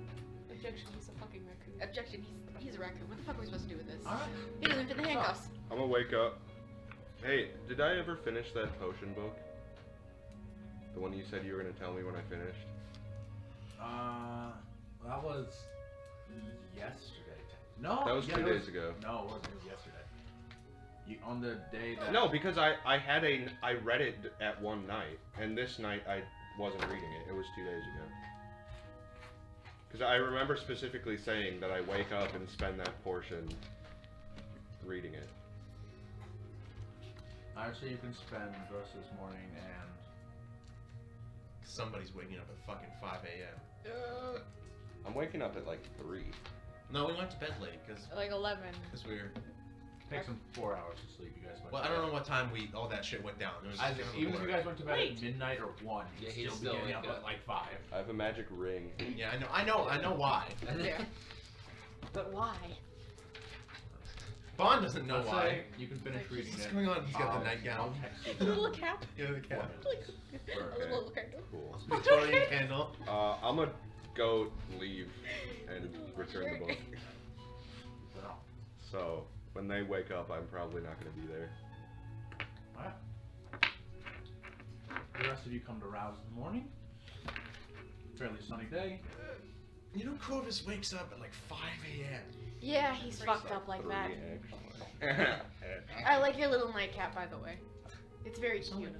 Objection, he's a fucking raccoon. Objection. He's a raccoon. What the fuck are we supposed to do with this? Alright. He doesn't fit the handcuffs. I'm gonna wake up. Hey, did I ever finish that potion book? The one you said you were gonna tell me when I finished? That was yesterday. No, That was yeah, 2 it days ago. No, it wasn't. It was yesterday. On the day that. No, because I read it at one night, and this night I wasn't reading it. It was 2 days ago. Because I remember specifically saying that I wake up and spend that portion reading it. Actually, you can spend the rest of this morning and. Somebody's waking up at fucking 5 a.m. I'm waking up at like 3. No, we went to bed late because Like 11. we were. Take some 4 hours of sleep. You guys went. Well, to I don't bed. know what time all that shit went down. It was I, just even if you guys went to bed Wait. at midnight or 1, Yeah, you'd he's still still be getting up waking up. at like 5. I have a magic ring. Yeah, I know why. There. But why? Bond doesn't know Let's why. say you can finish reading What's it. going on? He's got I'll- the nightgown. I'll text you The little down. cap. Yeah, the cap. Okay. A little candle. Cool. Victorian candle. I'm gonna go leave and return the book. No. So when they wake up, I'm probably not gonna be there. Alright. The rest of you come to Rouse in the morning. Fairly sunny day. You know, Clovis wakes up at like 5 a.m. Yeah, he's fucked up like that. 3, actually. I like your little nightcap, by the way. It's very cute.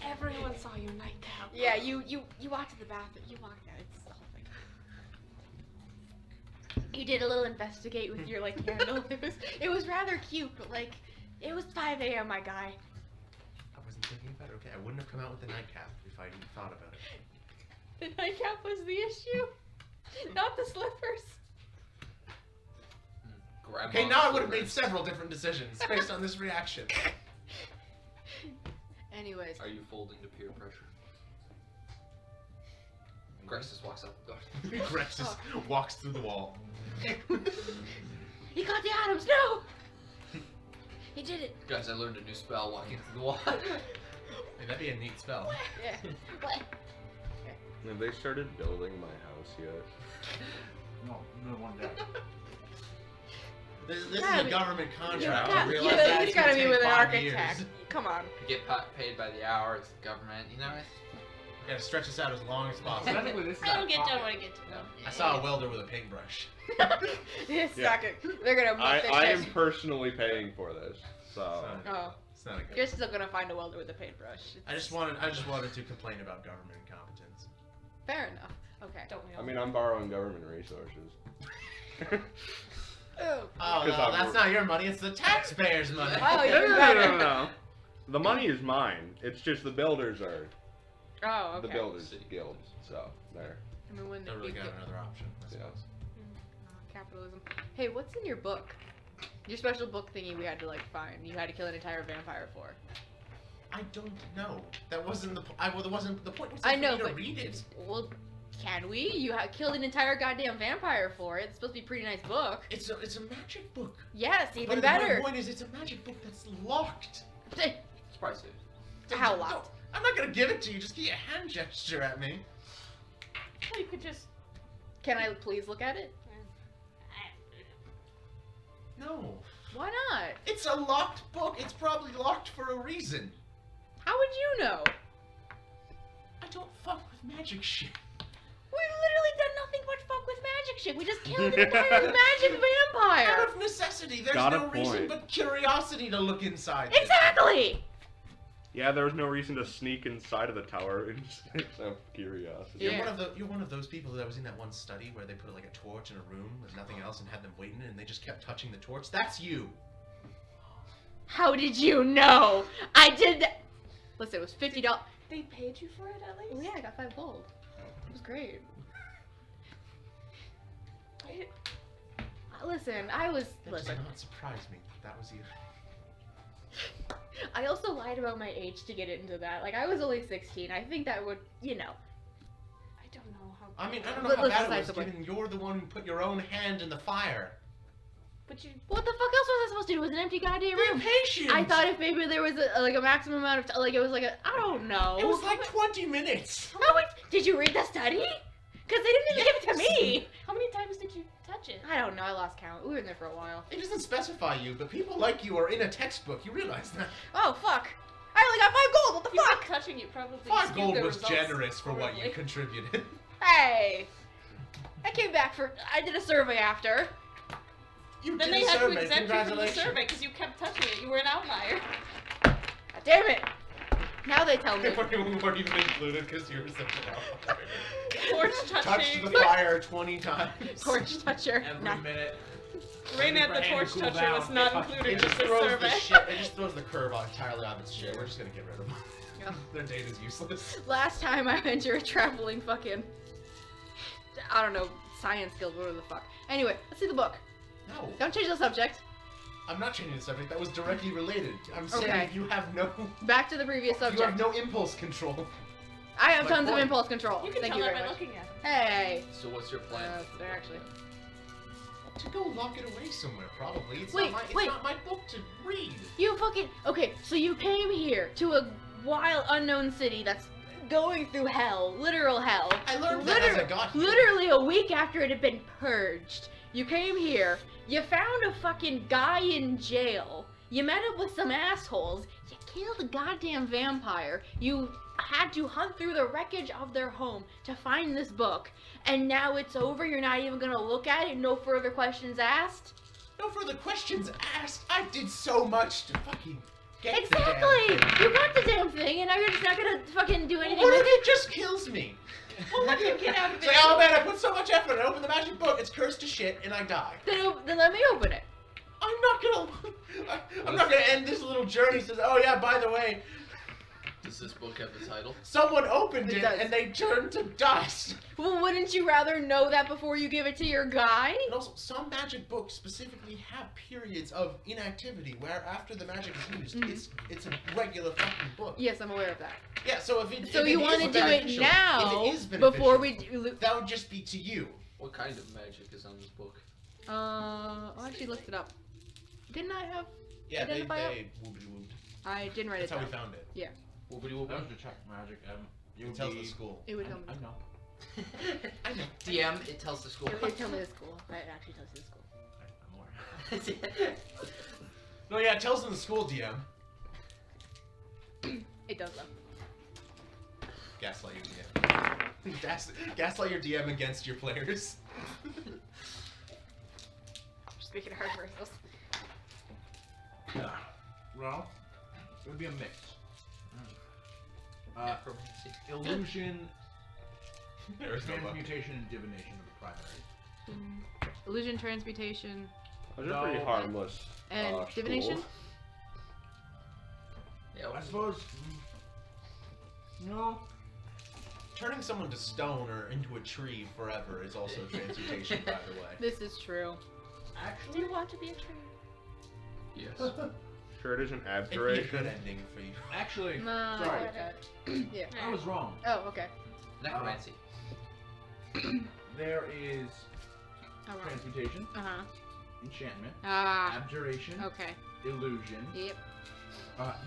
Everyone saw your nightcap. Yeah, you walked to the bathroom. You walked out. It's the whole thing. You did a little investigate with your like candle. It was rather cute, but like it was 5 a.m. my guy. I wasn't thinking about it. Okay, I wouldn't have come out with the nightcap if I thought about it. The nightcap was the issue, not the slippers. Grandma Okay, now I would have made slippers. several different decisions based on this reaction. Anyways, Are you folding to peer pressure? Grace just walks out the door. Grex just walks through the wall. he got the atoms. No, he did it. Guys, I learned a new spell walking through the wall. Hey, that'd be a neat spell. Yeah. What? Have they started building my house yet? No, no one day. This Gotta is a be- government contract. Yeah, I realize that it's it's gotta gonna be take with an 5 architect. years. Come on. You get paid by the hour. It's the government. You know. We gotta stretch this out as long as possible. Technically, this is I don't out get of done pocket. when I get to know. I saw a welder with a paintbrush. It's Yeah. not good. They're gonna I muck I this am shit. personally paying for this, so. Oh, It's not a good. you're still gonna find a welder with a paintbrush. I just wanted to complain about government incompetence. Fair enough. Okay. Don't we all? I mean, I'm borrowing government resources. Oh. Oh, 'Cause no, I'm- that's not your money. It's the taxpayers' money. Oh, No, you're no, better. no, no, no. The money is mine. It's just the builders are Oh, okay. the builders guild. So there. I mean, when Don't really got another option, I Yeah. suppose. capitalism. Hey, what's in your book? Your special book thingy we had to like find. You had to kill an entire vampire for. I don't know. That wasn't the. Well, wasn't the point. Was I for know, me to but read it. Well, can we? You killed an entire goddamn vampire for it. It's supposed to be a pretty nice book. It's a magic book. Yes, even But better. the point is, it's a magic book that's locked. It's probably safe. How Don't- locked? I'm not gonna give it to you. Just give a hand gesture at me. Well, you could just. Can I please look at it? No. Why not? It's a locked book. It's probably locked for a reason. How would you know? I don't fuck with magic shit. We've literally done nothing but fuck with magic shit. We just killed an entire magic vampire. Out of necessity. There's Got a no reason point. but curiosity to look inside. this. Exactly. Yeah, there was no reason to sneak inside of the tower except curiosity. You're Yeah. you're one of those people that was in that one study where they put like a torch in a room with nothing else and had them waiting and they just kept touching the torch. That's you. How did you know? I did that. Listen, it was $50. They paid you for it at least? Oh yeah, I got 5 gold. It was great. Listen, I was. That Listen, does not surprise me. That was you. I also lied about my age to get into that. Like, I was only 16. I think that would, you know. I don't know how. I mean, I don't know Let- how let's bad decide it was, somewhere. given you're the one who put your own hand in the fire. But you. What the fuck else was I supposed to do? It was an empty goddamn Be room. patient. I thought if maybe there was a maximum amount of like it was like a I don't know. it was like 20 minutes. How much did you read the study? Because they didn't even give it to me. How many times did you touch it? I don't know. I lost count. We were in there for a while. It doesn't specify you, but people like you are in a textbook. You realize that? Oh fuck! I only got 5 gold. What the People fuck? touching you probably. 5 skewed gold the was results generous for what you horribly. contributed. Hey, I came back for. I did a survey after. You Then did they a had to survey. exempt you from the Congratulations. survey because you kept touching it. You were an outlier. God damn it! Now they tell me. We weren't even included because you were such an outlier. Torch Touched touching. the fire 20 times. Torch toucher. Every Not- minute. Rain at the Hand torch cool toucher down. was not Fuck. included It in just the throws the survey. shit. It just throws the curve entirely on its shit. We're just gonna get rid of them. Yeah. Their data's useless. Last time I went to a traveling fucking. I don't know, science guild, whatever the fuck. Anyway, let's see the book. No, Don't change the subject. I'm not changing the subject. That was directly related. I'm saying Okay. you have no. Back to the previous You have subject. no impulse control. I have My tons of point. impulse control. You can Thank tell you that very by much. looking at him. Hey. So what's your plan? They're actually. To go lock it away somewhere, probably. It's Wait, not wait. not my book to read. You fucking. Okay, so you came here to a wild, unknown city that's going through hell. Literal hell. I learned that as I got here. Literally a week after it had been purged. You came here. You found a fucking guy in jail. You met up with some assholes. You killed a goddamn vampire. You had to hunt through the wreckage of their home to find this book. And now it's over. You're not even gonna look at it. No further questions asked. No further questions asked. I did so much to fucking get Exactly. the damn thing. You got the damn thing, and now you're just not gonna fucking do anything What with if it. it just kills me? Well, let him get out of It's it. like, oh man, I put so much effort. I open the magic book. It's cursed to shit, and I die. Then let me open it. I'm not gonna. I'm not gonna end this little journey. Says, oh yeah, by the way, Does this book have the title? someone opened It it does. and they turned to dust. Well, wouldn't you rather know that before you give it to your guy? And also, some magic books specifically have periods of inactivity where after the magic is used, Mhm. it's a regular fucking book. Yes, I'm aware of that. Yeah, so if it So if you it want to is do it beneficial- now if it is before we beneficial, do. that would just be to you. What kind of magic is on this book? I actually looked it up. Didn't I have? Yeah, they Identify whoopity whooped. I didn't write That's it how down. we found it. Woobity I whoop. have to check magic. You It would tells be... the school. It would tell me. I know. I know. DM, it tells the school. It would tell me the school. It actually tells you the school. I'm aware. No, yeah, it tells them the school DM. It does though. Gaslight your DM. Gaslight your DM against your players. Just making it hard for ourselves. Well, it would be a mix. Necromancy. Illusion, There's no book. transmutation, and divination are the primaries. Illusion, transmutation, Those are pretty No. harmless. and divination. schools. Yeah, I suppose. No. Turning someone to stone or into a tree forever is also transmutation, by the way. This is true. Do Actually. you want to be a tree? yes. Sure, it is an It'd be a abjuration. good ending for you. Actually. No. Sorry. Yeah. I was wrong. Oh, okay. Necromancy. There is Oh, wrong. transmutation, Uh huh. enchantment, Ah. abjuration, Okay. illusion, Yep.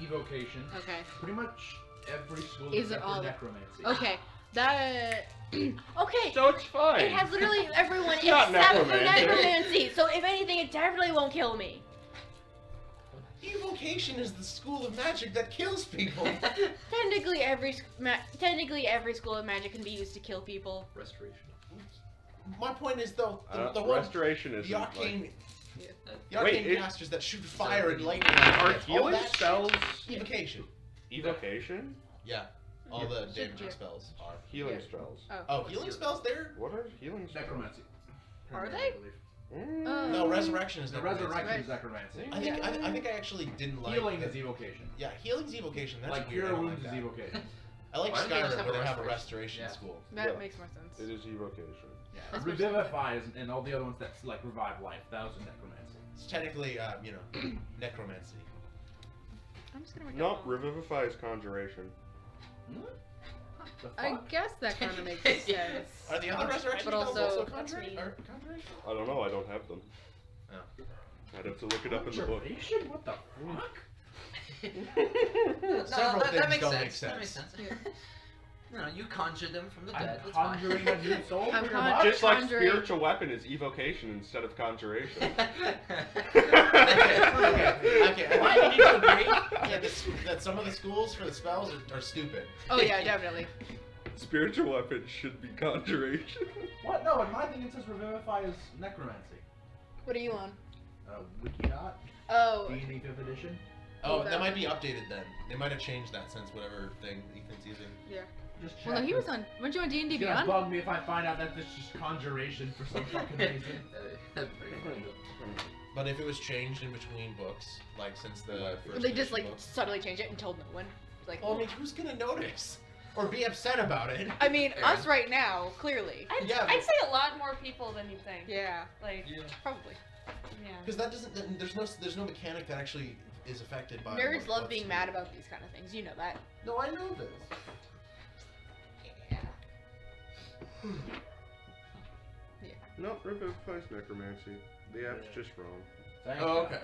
evocation. Okay. Pretty much every school Is it except all- for necromancy. Okay. That. Okay. So it's fine. It has literally everyone It's not except for necromancy. necromancy. So if anything, it definitely won't kill me. Evocation is the school of magic that kills people. Technically, every school of magic can be used to kill people. Restoration. My point is though, Uh, the one, restoration is the arcane, Yeah. the arcane Wait, casters that shoot fire and lightning. Are all healing that spells shit, evocation. evocation? Yeah, all the Should damaging you? spells are. Healing Yeah. spells. Oh, healing spells there? What are healing spells? Necromancy. Are Primarily, they? I believe. Mm. No, resurrection is The necromancy. resurrection is Right. necromancy. I think I think I actually didn't like Healing that. is evocation. Yeah, healing's evocation. That's Like weird. I cure don't wounds like is that. evocation. I like Why don't they just Skyrim have where a they have a restoration? restoration Yeah. school. That Yeah. makes more sense. It is evocation. Yeah. That's Revivify and all the other ones that's like revive life. That was a necromancy. It's technically, necromancy. I'm just gonna. No, revivify is conjuration. The I fuck? guess that kind of makes Yeah. sense. Are the other resurrection But spells also- also conjuration? Or conjuration? I don't know. I don't have them. Oh. I'd have to look it up in the book. Conjuration? What the fuck? No, Several that things makes don't sense. make That makes sense. sense. You know, you conjure them from the I'm dead. That's fine. conjuring a new soul I'm for your con- body? Just like Conjuring. spiritual weapon is evocation instead of conjuration. Okay, I think you need to agree Yeah. that some of the schools for the spells are stupid. Oh yeah, definitely. Spiritual weapon should be conjuration. What? No, in my thing it says revivify is necromancy. What are you on? Wikidot, Oh. D&D 5th edition. Oh, that that might be updated then. They might have changed that since whatever thing Ethan's using. Just check. Well, no, he was on. Weren't you on D&D It's gonna Beyond? bug me if I find out that this is conjuration for some fucking reason. That'd be pretty funny. But if it was changed in between books, like since the first They just edition like books, suddenly changed it and told no one. Like, well, I mean, who's gonna notice or be upset about it? I mean, Aaron. us right now, clearly. Yeah, I'd but- say a lot more people than you think. Yeah, Like, Yeah. probably. yeah. Because that doesn't. There's no mechanic that actually is affected by. Nerds what- love what's- being mad about these kind of things. You know that. No, I know this. Yeah. No, revivifies necromancy. The app's just wrong. Thank Oh, you. okay.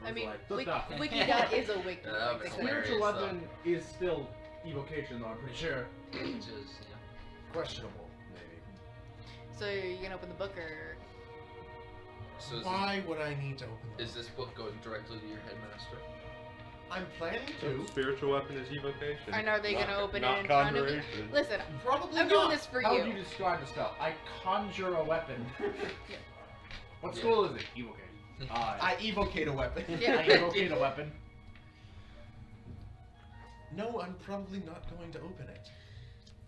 I mean, like, what the- Wikidot is a wiki. Yeah, like, but they hilarious. said. Spiritual weapon is still evocation, though, I'm pretty sure. Which is, yeah. Questionable, maybe. So you're gonna open the book or? So is Why would I need to open this, is this book going directly to your headmaster? I'm planning So to. spiritual weapon is evocation. And are they Not- gonna open it not in front of you? conjuration. Listen, Probably I'm not. doing this for How you. would you describe the spell? I conjure a weapon. What Yeah. school is it? Evocation. I evocate a weapon. Yeah. I evocate a weapon. No, I'm probably not going to open it.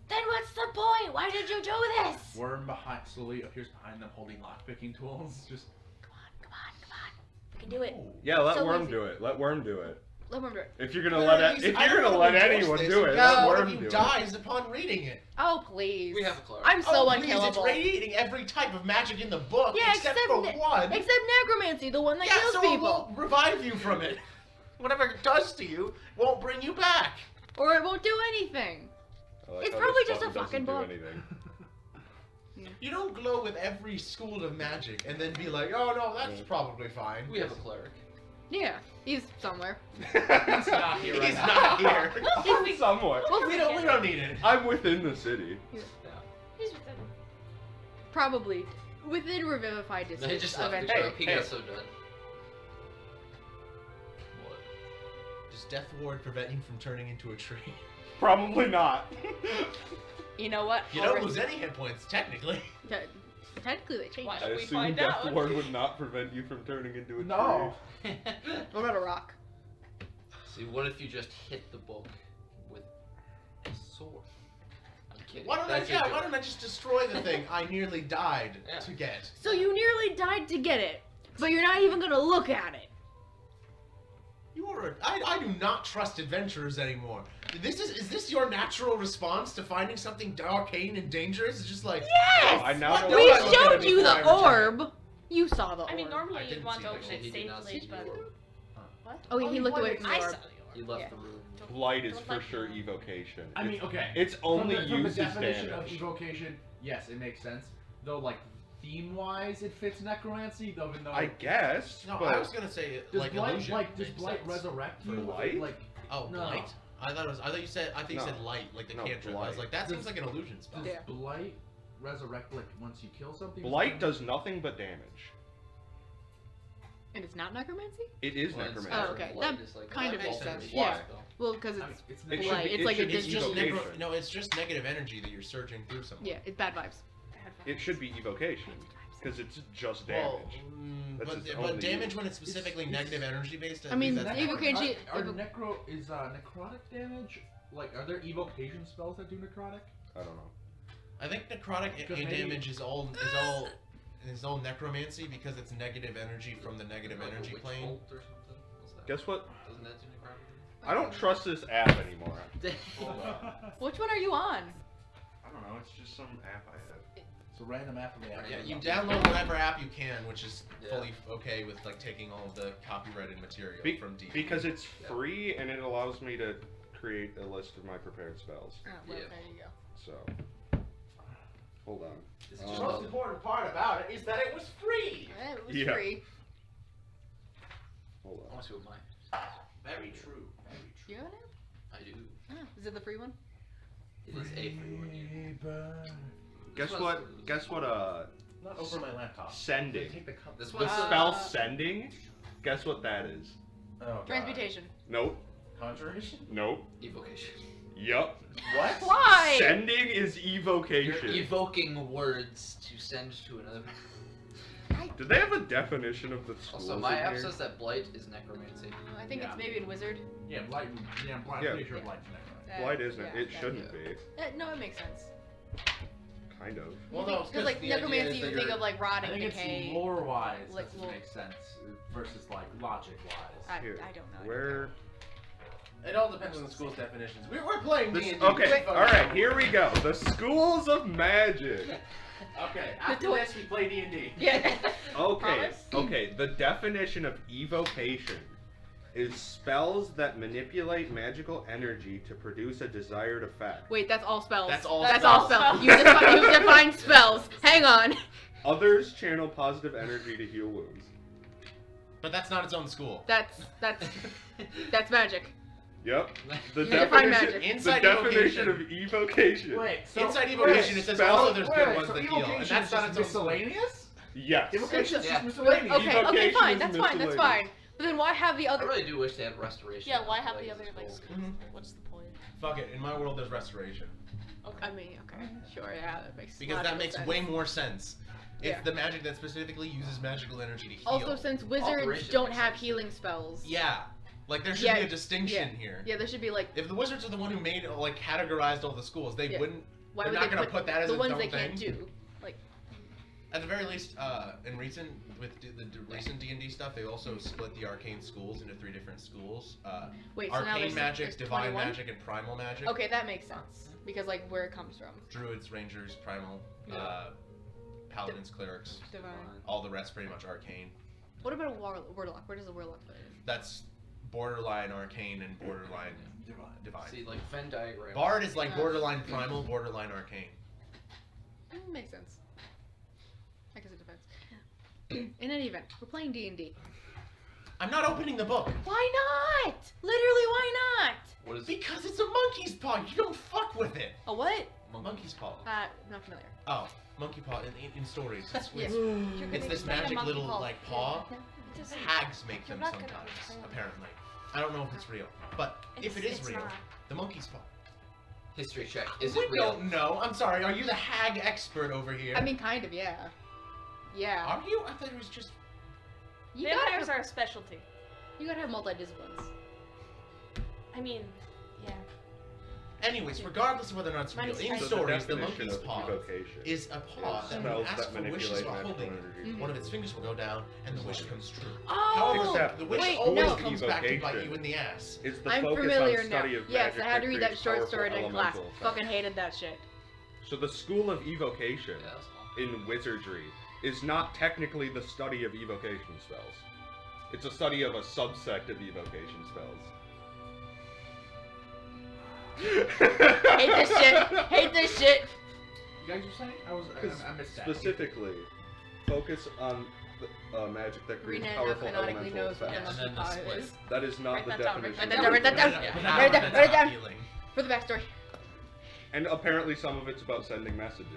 Then what's the point? Why did you do this? Worm slowly appears behind them holding lockpicking tools. Just Come on. We can do it. Oh. Yeah, let So Worm easy. do it. Let Worm do it. Let me do it. If you're gonna Well, let at least if I you're don't gonna wanna let endorse anyone this do it, because let one Worm of you do it. dies upon reading it. Oh please. We have a clerk. I'm so Oh, please, unkillable. it's radiating every type of magic in the book Yeah, except except for ne- one. Except necromancy, the one that yeah, kills so people. it won't revive you from it. Whatever it does to you won't bring you back. Or it won't do anything. I like It's how probably this just a button fucking doesn't do book. anything. You don't glow with every school of magic and then be like, oh no, that's probably fine. We have a cleric. Yeah, he's somewhere. he's not here right He's now. not here. I'm somewhere. Well, we don't need it. I'm within the city. He's within. probably Within revivified They distance just of left the entry. group. He Hey. got so done. What? Does Death Ward prevent you from turning into a tree? Probably not. You know what? You I'll don't risk lose any hit points, technically. it. Technically, they changed. Why? I We assume find Death out. Ward would not prevent you from turning into a No. What about a rock? See, what if you just hit the book with a sword? I'm kidding. Why That's a joke. don't I just destroy the thing I nearly died Yeah. to get? So you nearly died to get it, but you're not even gonna look at it. I do not trust adventurers anymore. Is this your natural response to finding something arcane and dangerous? It's just like Yes! I now What? know We No, I looked at showed it you before I the returned. orb. You saw the orb. I mean, I normally didn't you'd want see to that. open Actually, it he did not safely, see but the orb. what? Oh, he looked away went- from the I orb. saw the orb. He left Yeah. the room. Blight is Don't for like sure that. evocation. I mean, okay. It's only from the used as definition damage. of evocation, yes, it makes sense. Though, like, theme-wise, it fits necromancy, though, even though... I guess, no. but I was gonna say Does like Blight, illusion. like, does makes Blight sense. resurrect For you? light? Like, Oh, No. blight. I thought you said light, like the No, cantrip. I was blight. like, that seems Does- like an illusion spell. does Yeah. Blight resurrect, like, once you kill something? or Blight something? does nothing but damage. And it's not necromancy? It is Well, it's necromancy. Oh, okay. Blight That is like kind a of makes alternate sense. spell. Why? Well, because I mean, it's it's It negative. should Blight. be- It's it like should a be It's just evocation. no, it's just negative energy that you're surging through someone. yeah, it's bad vibes. It should be evocation because it's just Well, damage. That's its but only damage use. when it's specifically It's- negative energy based. I mean, that's the not- evocation- Are necrotic damage? Like, are there evocation spells that do necrotic? I don't know. I think necrotic Because maybe- damage is all necromancy because it's negative energy from the negative Like a energy witch plane. bolt or something? What's that? Guess what? Doesn't that do I don't trust this app anymore. necrotic? Which one are you on? I don't know. It's just some app I have. It's a random app from the app. Yeah, Yeah, you not- download whatever app you can, which is Yeah. fully okay with like taking all of the copyrighted material Be- from D. because it's Yeah. free and it allows me to create a list of my prepared spells. Oh, well, Yeah. there you go. So, hold on. This is Um, just the most important part about it is that it was free. It was Yeah. free. Hold I on. want to see what mine. Very true. Very You have an app? I do. Oh, is it the free one? It is a free one. Yeah. Guess This what? one's- Guess what? Not over my laptop. Sending. Take the cup. This The one's spell sending. Guess what that is? Oh, Transmutation. Nope. Conjuration? Nope. evocation. Yup. What? Why? Sending is You're evocation. evoking words to send to another. Did they have a definition of the schools Also, my in app here? says that blight is necromancy. I think Yeah. it's maybe in Wizard. Yeah, Blight. Yeah, Blight. Yeah. I'm pretty sure Blight's necromancy. Blight isn't it? Yeah, It that- shouldn't yeah. be. No, it makes sense. Kind of. Well, no, Because like the idea necromancy, is you that think you're- of like I rotting, think decay. it's lore-wise like, doesn't make sense versus like logic-wise. Here. I don't know. Where? It all depends on the school's definitions. We're playing This, D&D. okay. All right. Here we go. The schools of magic. Okay. After this, we play D&D. Yeah. Okay. Promise? Okay. The definition of evocation is spells that manipulate magical energy to produce a desired effect. Wait, that's all spells. That's all That's spells. all spells. You defined spells. Hang on. Others channel positive energy to heal wounds. But that's not its own school. That's magic. Yep. The You define magic. the Inside definition evocation. of evocation. Wait, so Inside evocation, it says spell- also there's good wait, ones so that heal, and evocation that's is not just its own miscellaneous. Yes. Evocation is Yeah. just miscellaneous. Okay, okay, Evocation fine. is That's fine. That's miscellaneous. fine. But then why have the I other? really do wish they had restoration. Yeah, why as, have like, the as other a like goal. schools? What's the point? Fuck it. In my world, there's restoration. I mean, okay, sure, yeah, that makes. Because that logical makes sense. way more sense. If Yeah. the magic that specifically uses magical energy to heal. Also, since wizards Alteration don't makes have sense. healing spells. Yeah. Like, there should Yeah, be a distinction here. Yeah, there should be like. If the wizards are the one who made, like, categorized all the schools, they Yeah. wouldn't. Why They're would not they gonna put that as the its ones own they can't thing. do? At the very least, in recent recent D&D stuff, they also split the arcane schools into 3 different schools: Wait, so now arcane there's, magic, there's divine 21? magic, and primal magic. Okay, that makes sense because like where it comes from. Druids, rangers, primal, Yeah. paladins, clerics. Divine. All the rest pretty much arcane. What about a warlock? Where does a warlock fit in? That's borderline arcane and borderline divine. See, like Venn diagram. Bard is like Yeah. borderline primal, borderline arcane. Makes sense. I guess it depends. In any event, we're playing D&D. I'm not opening the book Why not? Literally, why not? What is? because it's a monkey's paw. You don't fuck with it. A what? Monkey's paw. Not familiar. Oh, monkey paw in stories. Yeah. It's this magic little like paw. Just- Hags make You're them not gonna sometimes, understand. apparently. I don't know if it's real, but if it is It's real, not. the monkey's paw. History check. Is we it real? don't know. I'm sorry. Are you the hag expert over here? I mean, kind of, yeah. Yeah. are you? I thought it was just. You gotta Vampires have, are a specialty. you gotta have multi-disciplines. I mean, yeah. Anyways, regardless of whether or not it's real, Mine's in right. So stories, the definition monkey's of paw evocation is a paw is that when you spells ask that for wishes manipulate while magical holding energy. one of its fingers will go down and the wish comes true. Oh! However, Except the wish wait, always no. comes back to bite Evocation. you in the ass. Is the I'm focus familiar on now. study of Yes, magic I had to that read that creates short powerful story in class. elemental effects. Fucking hated that shit. So the school of evocation Yeah, that's long. in wizardry is not technically the study of evocation spells. It's a study of a subsect of evocation spells. Hate this shit. Hate this shit. You guys were saying? I missed that. Specifically, focus on the, magic that creates Rena powerful phonetically elemental knows what the effects. And then the monkey paw split. is. That is not Write the that down, definition. write that down, write that down. Yeah, Write it down, that's write it down. appealing. For the backstory. And apparently some of it's about sending messages.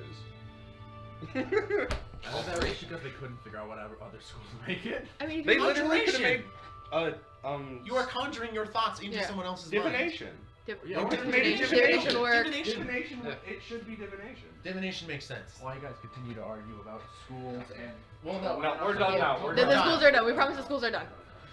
I thought that was because they couldn't figure out what other schools make it. I mean, if They you're literally could have made Conjuration. You are conjuring your thoughts into Yeah. someone else's mind. divination. Yeah, Don't why just did make it divination- divination work. Divination. Divination. Yeah. It should be divination. Divination makes sense. Why you guys continue to argue about schools and... Well, no, No, we're done now. We're The done. schools are done. We promise the schools are done.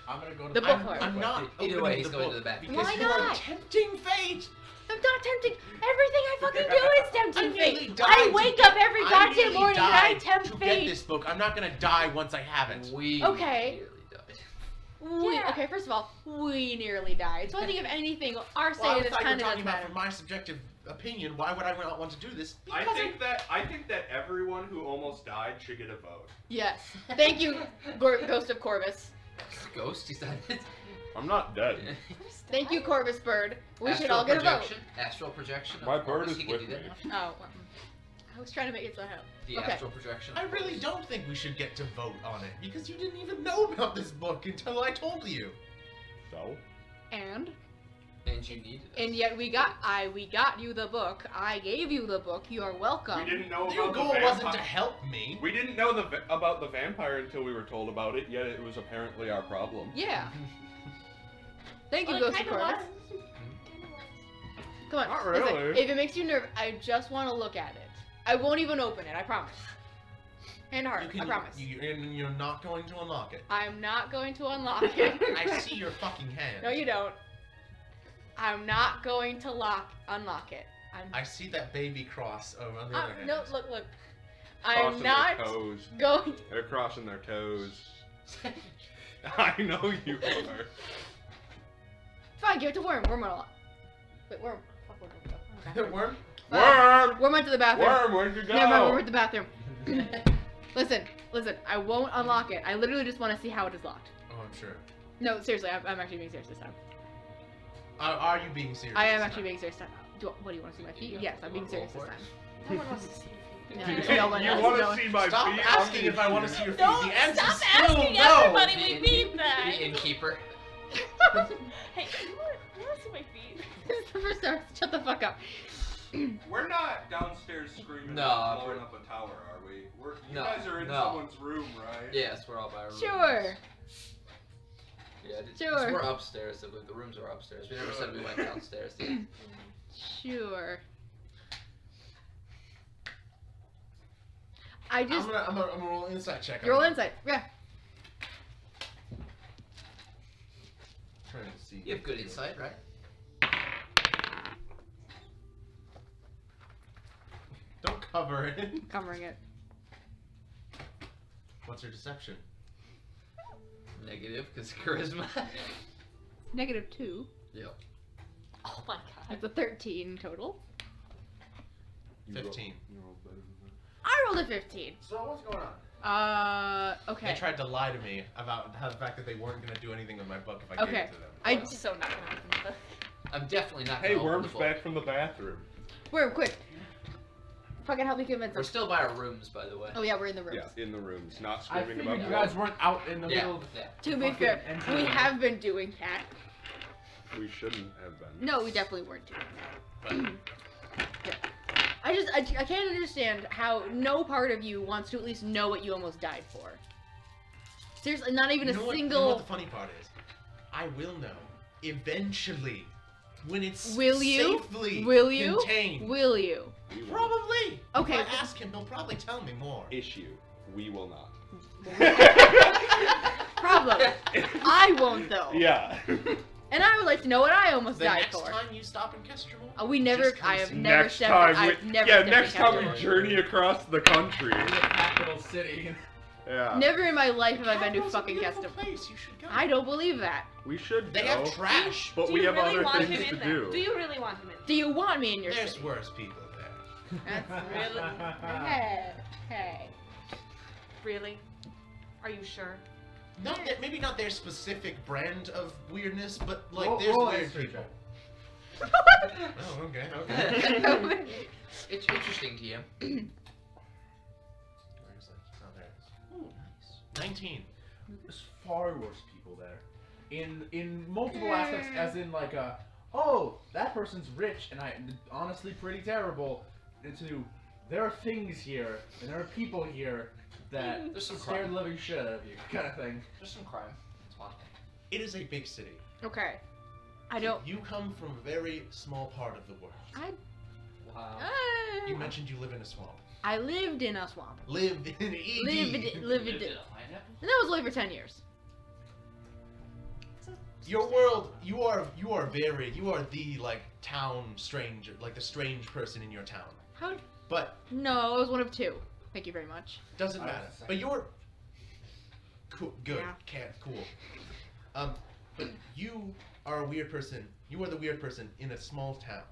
I'm gonna go to The book part. I'm not Either opening way, he's the going book to the bathroom. because Why you are not? tempting fate. I'm not tempting. Everything I fucking do is I tempting nearly fate. died I to wake get- up every I goddamn nearly morning and I died tempt to fate. get this book. I'm not gonna die once I have it. We Okay. nearly died. Yeah. Okay, first of all, we nearly died. So I think if anything, our Well, I saying this thought you were kind of talking doesn't about matter. from my subjective opinion. Why would I not want to do this? I Because think that everyone who almost died should get a vote. Yes. Thank you, Ghost of Corvus. Ghost, is that it? I'm not dead. Thank you, Corvus Bird. We should Astral all get a vote. projection. Astral projection. My of course, bird is he can with do that. me. Oh, I was trying to make it so help. The Okay. astral projection. I really don't think we should get to vote on it because you didn't even know about this book until I told you. So? And And you needed us. and yet we got you the book. I gave you the book. You are welcome. We didn't know Your about goal the wasn't to vampire. help me. We didn't know about the vampire until we were told about it, yet it was apparently our problem. Yeah. Thank you, Well, it Ghost of kinda Corvus. was. Come on. Not listen, really. if it makes you nervous, I just want to look at it. I won't even open it. I promise. Hand heart. I promise. You're not going to unlock it. I'm not going to unlock it. I see your fucking hand. No, you don't. I'm not going to unlock it. I see that baby cross on the other hand. No, look. Crossing I'm not their toes. going. They're crossing their toes. I know you are. Fine, give it to Worm. Worm will unlock. Wait, Worm. Fuck Worm. Worm? Worm! Worm went to the bathroom. Worm, where'd you go? Never mind, Worm went to the bathroom. Listen. I won't unlock it. I literally just want to see how it is locked. Oh, I'm sure. No, seriously, I'm actually being serious this time. Are you being serious? I am this actually time? being serious this time. What do you want to see my feet? Yes, I'm being Go serious for this it. time. No one wants to see you. No, You no one else. want No to one- see my Stop feet? asking if I want to see your feet. Don't the answer's stop still asking no. everybody. We The need inn- that. The innkeeper. Hey, you want to see my feet? This is the first time. Shut the fuck up. We're not downstairs screaming No, about blowing we're- up a tower, are we? You No, guys are in no. someone's room, right? Yes, we're all by our rooms. Sure. Yeah, it's- Sure. We're upstairs. The rooms are upstairs. We never said we went downstairs. Sure. I just. I'm gonna roll an insight check. Roll on it. insight. Yeah. Trying to see. You have good insight, right? Don't cover it. Covering it. What's your deception? Negative, because charisma. -2. Yep. Oh my god. That's a 13 total. You roll- 15. you roll better than that. I rolled a 15. So what's going on? Okay. They tried to lie to me about how the fact that they weren't gonna do anything with my book if I Okay. gave it to them. I It's so not gonna happen. I'm definitely not Hey, gonna open Worm's the book. back from the bathroom. Worm, quick. Fucking help me convince We're them. still by our rooms, by the way. Oh yeah, we're in the rooms. Yeah, in the rooms, not I screaming figured about you blowing- guys weren't out in the Yeah, middle of yeah. To be fucking fair, entering we the- have been doing that. We shouldn't have been. No, we definitely weren't doing that. But I can't understand how no part of you wants to at least know what you almost died for. Seriously, not even You a know what- single. You know what the funny part is? I will know eventually when it's Will you? safely Will you? contained. Will you? We will. Probably. Okay. If I ask him, he'll probably tell me more. Issue. We will not. Problem. I won't though. Yeah. And I would like to know what I almost The died next for. time you stop in Kestrel, We never. Just I have come never next stepped. time I've we, never. yeah, stepped next in time we Castro. journey across the country. In the capital city. Yeah. Never in my life have I been to Capital's a fucking beautiful Castro. place. You should go. I don't believe that. We should They go, have trash. but Do we you have really other want things him to in there? do. Do you really want him in Do you want me in your There's city? worse people there. That's really. Hey. Hey. Really? Are you sure? Not that, maybe not their specific brand of weirdness, but like Roll- there's roll a weird history people. check. Oh, okay. It's interesting, TM. Where is it? Oh, there it is. Ooh, nice. 19. There's far worse people there. In multiple aspects, as in like oh, that person's rich and honestly pretty terrible. Into there are things here and there are people here that There's some scare the crime. living shit out of you, kind of thing. There's some crime. It's fine. It is a big city. Okay. I don't. You come from a very small part of the world. Wow. You mentioned you live in a swamp. I lived in a swamp. Lived in ED. Lived. And that was only for 10 years. Your world, you are the like town stranger, like the strange person in your town. How? But No, I was one of two. Thank you very much. doesn't I matter. was the But you're cool, good, Yeah. cool. But you are a weird person. You are the weird person in a small town.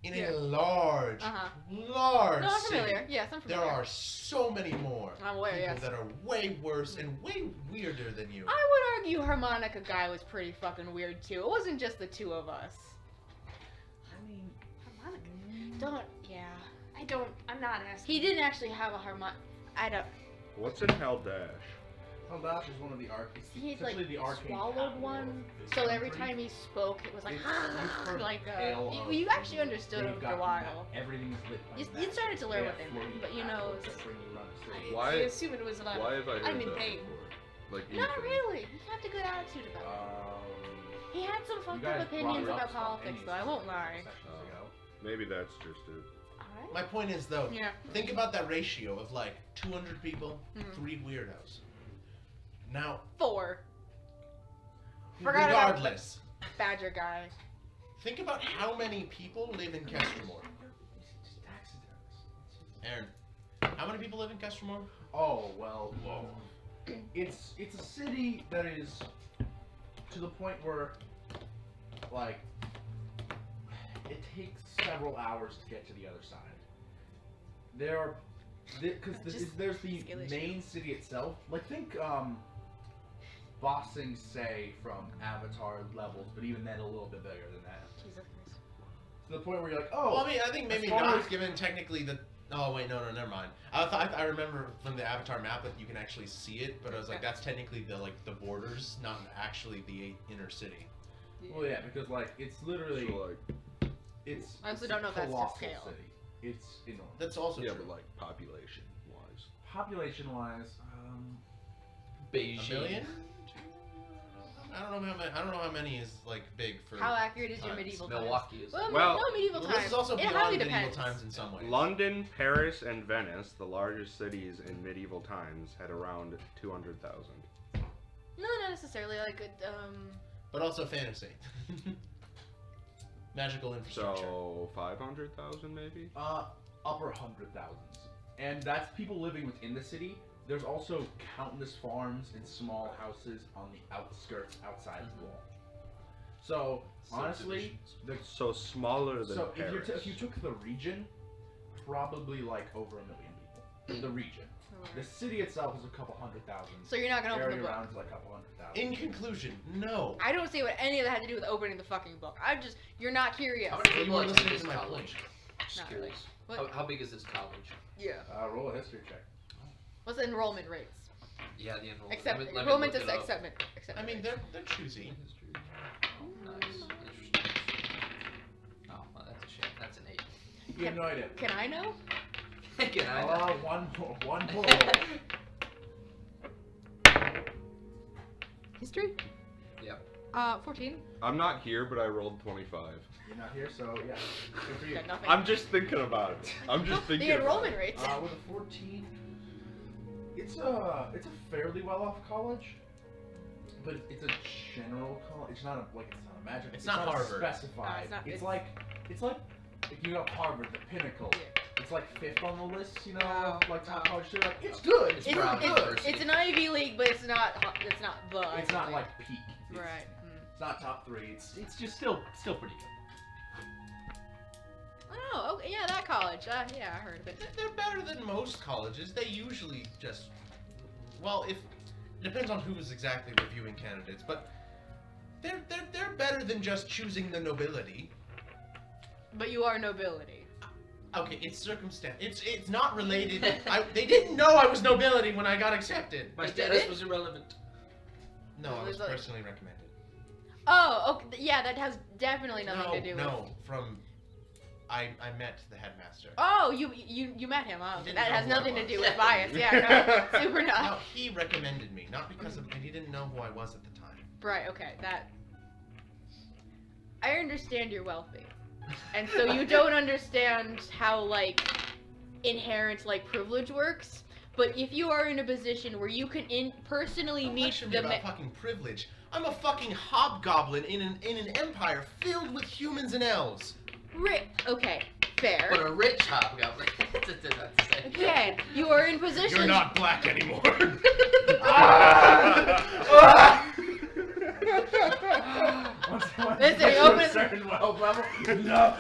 In Yeah. a large, Uh-huh. large No, I'm city. familiar. Yes, I'm There familiar. are so many more I'm aware, people yes. that are way worse and way weirder than you. I would argue Harmonica guy was pretty fucking weird too. It wasn't just the two of us. I mean, Don't. Yeah. I'm not asking. He didn't actually have a harmon. I don't. What's in Haldash? Haldash is one of the it's He's like essentially the arcane swallowed capital one, of this so every country. time he spoke, it was like It's super like pale you, of you actually understood they've him for got a while. Everything is lit by You magic. started to learn They what they have meant, floating but you know, platforms it's- that bring you around the city. Why- I assume it was a lot. Why have I heard I'm in that pain. before? Like Not Ethan. really. He had a good attitude about it. He had some you fucked guys up opinions brought it about up some politics, pennies though. I won't some lie. sessions ago. Maybe that's just it. Alright. My point is though, Yeah. think about that ratio of like 200 people, Mhm. 3 weirdos. Now, 4. Forgot about regardless, Badger guy. think about how many people live in Kestromore. Aaron, how many people live in Kestromore? Oh well, it's a city that is to the point where like it takes several hours to get to the other side. There are because Just there's the skill issue. main city itself. Like think Bossing Say from Avatar levels, but even then a little bit bigger than that. Jesus Christ. To the point where you're like, oh, Well, I mean, I think maybe as far not, as- given technically the. Oh wait, no, never mind. I remember from the Avatar map that you can actually see it, but I was like, that's technically the borders, not actually the inner city. well, yeah, because like it's literally So like, it's. I also it's don't know if that's to colossal scale. City. It's enormous. That's also yeah, true. but like population wise. Population wise, A Beijing. million? I don't know how many is like big for. How accurate is your times. medieval times? Milwaukee is. Well, Well, no medieval Well, times. this is also it beyond highly medieval depends. times in some ways. London, Paris, and Venice, the largest cities in medieval times, had around 200,000. No, not necessarily. Like, But also fantasy. Magical infrastructure. So 500,000 maybe. upper 100,000s, and that's people living within the city. There's also countless farms and small houses on the outskirts outside the wall. So honestly, So smaller than so Paris. if you took the region, probably like over 1 million people. The region. The city itself is a couple 100,000. so you're not gonna open the Area book. around is like a couple 100,000. In conclusion, no. I don't see what any of that had to do with opening the fucking book. You're not curious. How many You people were attend listening this to my college? point. Just Not curious. really. What? How big is this college? Yeah. Roll a history check. What's the enrollment rates? Yeah, the enrollment. Except Let me enrollment look is it up. acceptment. I mean, they're choosy. History. Oh, nice. Interesting. Oh, well, that's a shame. That's an 8. You have no idea. Can I know? Can I? One pull. History? Yep. 14. I'm not here, but I rolled 25. You're not here, so yeah. Good for you. Got nothing. I'm just thinking about it. I'm just thinking The about enrollment it. rates. With a 14, it's a fairly well-off college, but it's a general college. It's not a magic. It's not Harvard. Specified. No, it's it's not- like if you got Harvard, the pinnacle. Yeah. It's like 5th on the list, you know, No, like top no. college too. Like, it's good. It's It's, Brown it's, University. it's an Ivy League, but it's not the. It's not Ivy like peak. It's, League. Right. It's not top 3. It's just still pretty good. Oh, okay, yeah, that college. Yeah, I heard of it. They're better than most colleges. They usually just, well, if it depends on who is exactly reviewing candidates, but they're better than just choosing the nobility. But you are nobility. Okay, it's circumstance. It's not related. They didn't know I was nobility when I got accepted. My Did status it? was irrelevant. No, I was There's a- personally recommended. Oh, okay, yeah, that has definitely nothing No, to do with. no, I met the headmaster. Oh, you met him. Oh, He didn't that know has who I nothing to was. do with bias. Yeah, no, super No, not. he recommended me, not because of, and he didn't know who I was at the time. Right. Okay. That. I understand you're wealthy, and so you don't understand how inherent privilege works. But if you are in a position where you can personally Don't meet lecture me the about fucking privilege. I'm a fucking hobgoblin in an empire filled with humans and elves. Okay, fair. But a rich hobgoblin. That's to say. Again, you are in position. You're not black anymore. Listen, you open it- certain wealth level. No.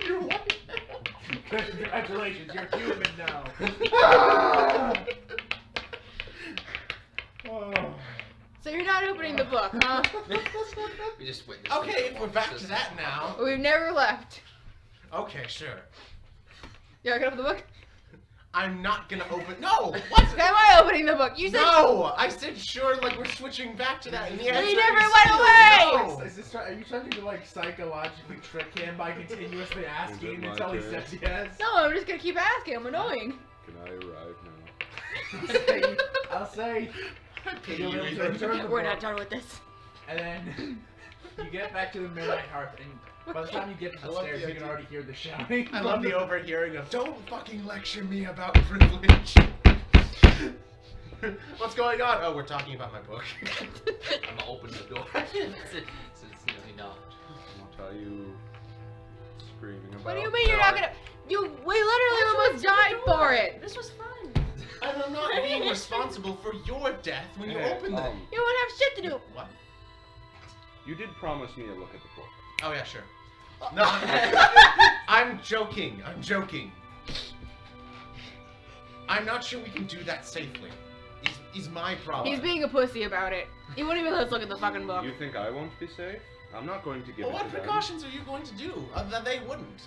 You're white. Congratulations, you're human now. So you're not opening the book, huh? We just witnessed. Okay, if we're back to that now. We've never left. Okay, sure. You want to open the book? I'm not gonna open. No. What? Am I opening the book? You said. No. I said sure. Like we're switching back to that. And the We answer never is went still away! no. Are you trying to psychologically trick him by continuously asking my until he turn? says yes? No, I'm just gonna keep asking. I'm annoying. Can I arrive now? I'll say. I pity You'll you, be able to Ethan. return the We're book, not done with this. and then you get back to the Midnight Hearth, and by the time you get to I the love stairs, the you can idea. already hear the shouting. I love the overhearing of "Don't fucking lecture me about privilege." What's going on? Oh, we're talking about my book. I'm gonna open the door. Since nearly not. I'll tell you screaming about. What do you mean you're not gonna? We literally almost died for it. This was fun. And I'm not being responsible for your death when you Hey, open them. You won't have shit to do. What? You did promise me a look at the book. Oh yeah, sure. No, I'm joking. I'm joking. I'm not sure we can do that safely. Is my problem. He's being a pussy about it. He won't even let us look at the fucking book. You think I won't be safe? I'm not going to give Well, it what to them. precautions are you going to do that they wouldn't?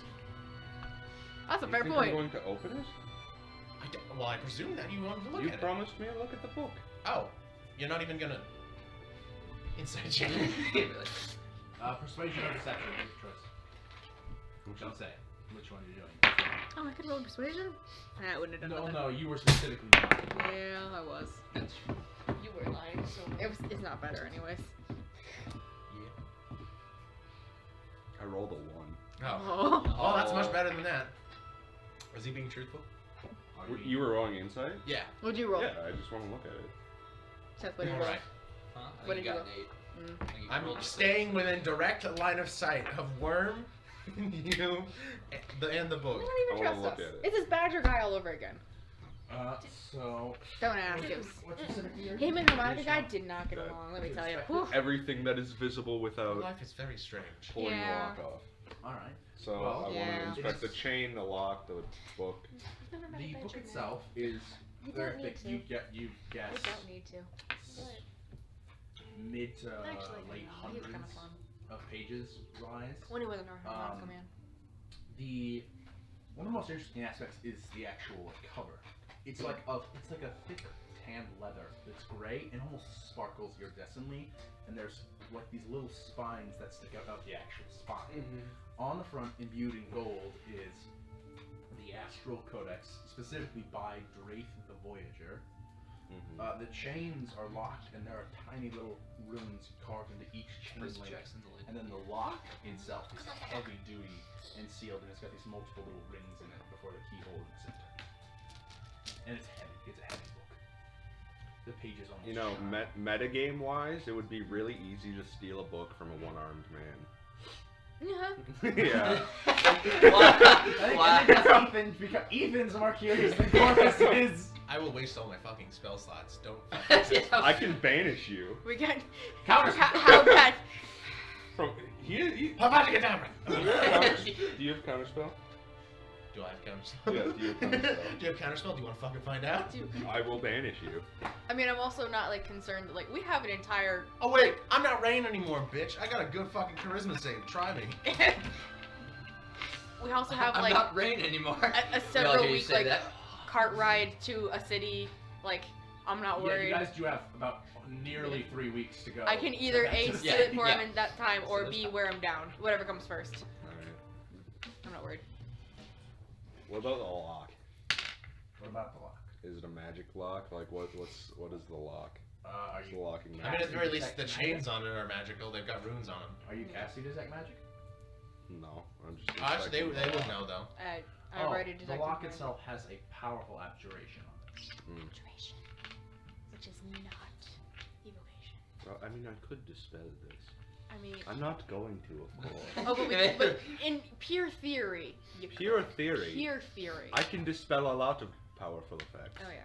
That's a You fair think point. I'm going to open it? Well, I presume that you wanted to look You at promised me a look at the book. it. Oh, you're not even gonna. Inside check. Persuasion or deception, take your choice. Don't say which one you're doing. Oh, I could roll persuasion. I wouldn't have done No, nothing. no, you were specifically lying. Yeah, I was. You were lying so much. It's not better, anyways. I rolled a 1. Oh. Oh. Oh, that's much better than that. Was he being truthful? You were rolling insight? Yeah. What'd you roll? Yeah, I just want to look at it. Seth, what did you roll? Alright. Huh? I What think did you got an 8. Mm. I think you I'm rolled a staying 6. within direct line of sight of Worm, you, and the You book. don't even I wanna trust us. look at it. It's this Badger guy all over again. So. Don't ask him. What's specifically your Him and Harmonica guy did not get Good. along, let me tell you. Expect Whew. Everything that is visible without Life is very strange. pulling Yeah. the lock off. Alright. So Well, I want yeah. to inspect the It's- chain, the lock, the book. The book itself is You very don't need thick. to. You guess You don't need to. mid to Actually, late he was hundreds kind of fun. of pages rise. When he wasn't our harmonica man. The one of the most interesting aspects is the actual cover. It's like a thick tanned leather that's gray and almost sparkles iridescently, and there's like these little spines that stick out of the actual spine. On the front, imbued in gold, is the Astral Codex, specifically by Draith the Voyager. The chains are locked, and there are tiny little runes carved into each chain Percy link. Jackson, the And then the lock itself is heavy duty and sealed, and it's got these multiple little rings in it before the keyhole in the center. And it's heavy. It's a heavy book. The pages almost. You know, shine. metagame wise, it would be really easy to steal a book from a one-armed man. Yeah. I think that's Ethan, because Ethan's more curious than Corvus is. I will waste all my fucking spell slots. Don't. I can banish you. We can. Counter- How bad? From he Pavadikadabra! Do you have counterspell? Do I have counterspell? Yeah, do you have counterspell? Do you have counterspell? Do you want to fucking find out? I will banish you. I mean, I'm also not like concerned. Like, we have an entire. Oh wait, I'm not Rain anymore, bitch. I got a good fucking charisma save. Try me. We also have I'm like not Rain anymore. a We all several hear you week say like that. cart ride to a city. Like, I'm not Yeah, worried. you guys do have about nearly 3 weeks to go. I can either So A, that's steal just- it for yeah. him in that time, or So that's B, fine. wear him down. Whatever comes first. Alright. I'm not worried. What about the lock? What about the lock? Is it a magic lock? Like what is the lock? Are What's the you locking I mean, magic? at the very least, the Detect chains on it are magical. They've got runes on them. Are you casting detect magic? No, I'm just Actually, they inspecting the would lock. know though. I already detected. the lock mine. itself has a powerful abjuration on it. Abjuration, which is not evocation. Well, I mean, I could dispel this. I mean, I'm not going to, of course. oh, but in pure theory, you could. Pure theory. Pure theory. I can dispel a lot of powerful effects. Oh yeah.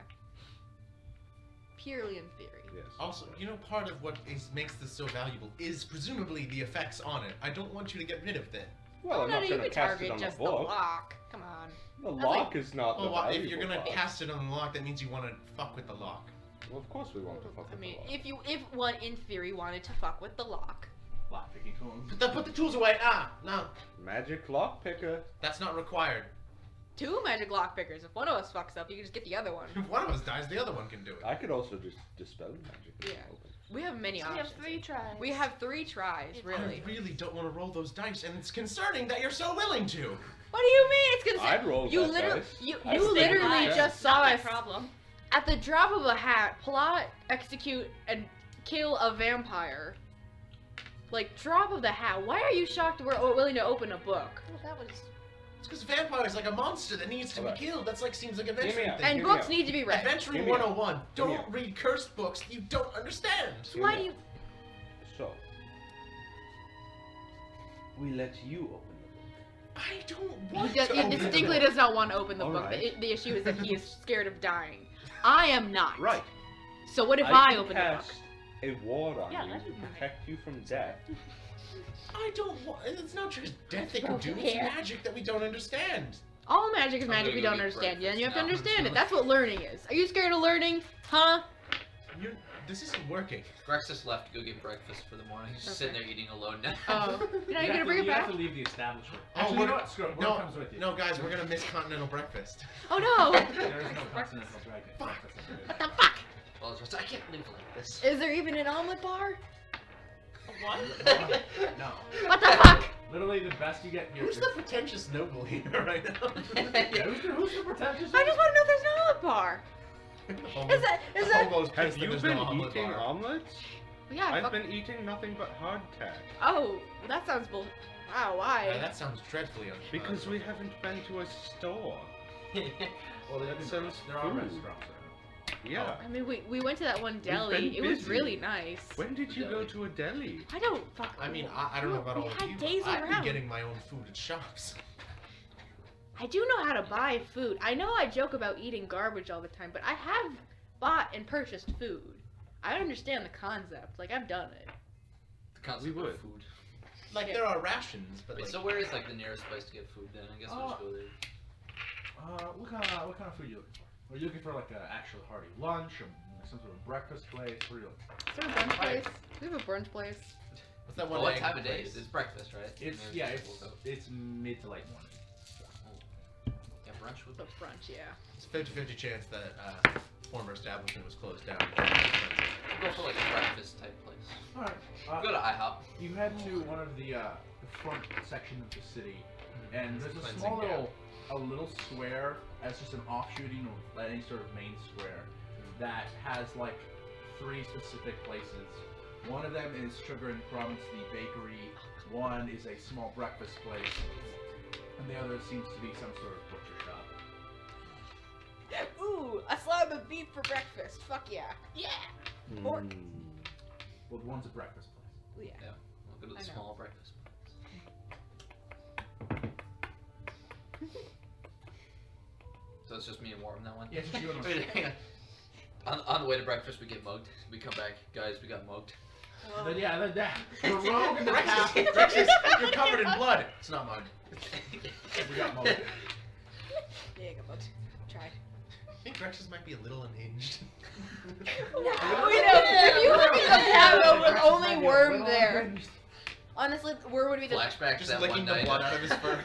Purely in theory. Yes. Also, you know, part of what makes this so valuable is presumably the effects on it. I don't want you to get rid of them. Well, I'm no, not you going to could cast target it on just the the book. lock. Come on. The That's lock is not the Well, if valuable you're gonna part. cast it on the lock, that means you want to fuck with the lock. Well, of course we want to fuck I with mean, the lock. if one in theory wanted to fuck with the lock, Lock picking tools. Put the tools away. No, Magic lock picker. that's not required. 2 magic lock pickers. If one of us fucks up, you can just get the other one. If one of us dies, the other one can do it. I could also just dispel magic. if Yeah. open. We have many So we options. have 3 tries. We have 3 tries, really. I really don't want to roll those dice, and it's concerning that you're so willing to. What do you mean? It's because I'd roll you that literally, dice. you I'd you stick literally with that. just saw Not my us problem. at the drop of a hat plot, execute, and kill a vampire. Like, drop of the hat. Why are you shocked we're willing to open a book? Well, that was. It's because vampire is like a monster that needs to be Okay. killed. That's like seems like me adventuring out. thing. And Hear me books out. need to be read. Adventuring Hear me out. 101. Hear me Don't out. read cursed books you don't understand. Hear Why me do you? out. So, we let you open the book. I don't He, want does, to he open distinctly the does not want to open the book. Alright. The issue is that he is scared of dying. I am not. Right. So what if I can open the book? cast a ward on Yeah, you that'd to be fine. protect you from death. I don't want. It's not just death they can do. It's Yeah. magic that we don't understand. All magic is I'm magic gonna we go don't get understand. Yeah, and you have to breakfast now. understand it. That's what learning is. Are you scared of learning? Huh? This isn't working. Rexus left to go get breakfast for the morning. He's just sitting there eating alone now. Oh. You're not gonna bring it You back? have to leave the establishment. Oh, Actually, you we're- know what? Screw it. Word No, comes with you. no, guys, we're gonna miss continental breakfast. Oh no! There is no continental dragon. Fuck. What the fuck? Well, I can't leave like this. Is there even an omelet bar? What? No. What the fuck? Literally, the best you get here. Who's the pretentious noble here right now? Who's the pretentious? I just want to know if there's an omelet bar. Is that? Hobo's Have pissed that you there's been no omelet eating bar. omelets? Yeah. I've Fuck. been eating nothing but hardtack. Oh, that sounds bull. Wow. Why? That sounds dreadfully unfun. Because we haven't been to a store. Well, there Sells are food. restaurants around. Yeah. I mean, we went to that one been deli. It was busy. really nice. When did you go to a deli? I don't fuck. I mean, I don't know about We all of had you. days I've been around. getting my own food at shops. I do know how to buy food. I know I joke about eating garbage all the time, but I have bought and purchased food. I understand the concept. Like, I've done it. The concept We would. of food. Like, Yeah. there are rations, but Wait, like... so where is like the nearest place to get food then? I guess we'll just go there. What kind of food are you looking for? Are you looking for like an actual hearty lunch or some sort of breakfast place? What are you looking for? Is there a brunch place? We have a brunch place. What's that Well, one what egg time of day place? is it? It's breakfast, right? It's mid to late morning. Yeah, brunch would The brunch, yeah. It's a 50-50 chance that former establishment was closed down. Go for like a breakfast type place. Alright. Go to IHOP. You head to one of the front section of the city, and there's a Cleansing small down. little square as just an offshooting of any sort of main square that has like 3 specific places. One of them is Sugar and Crumbs, the bakery. One is a small breakfast place, and the other seems to be some sort of butcher shop. Ooh, a slab of beef for breakfast. Fuck yeah. Yeah. Pork. Well, the one's a breakfast place. Yeah. We'll go to I the know. small breakfast place. So it's just me and Warren that one? Yeah, it's just you and Wait, hang on. On the way to breakfast, we get mugged. We come back, guys, we got mugged. Then, yeah, then that. The rogue and the half. Breakfast, you're covered in blood. It's not mud. We got most. Yeah, got mugged. Tried. I think breakfast might be a little unhinged. We know. If you look at the tableau with only Worm there. Honestly, Worm would be the. Flashback to Just that licking one the night. blood out of his fur.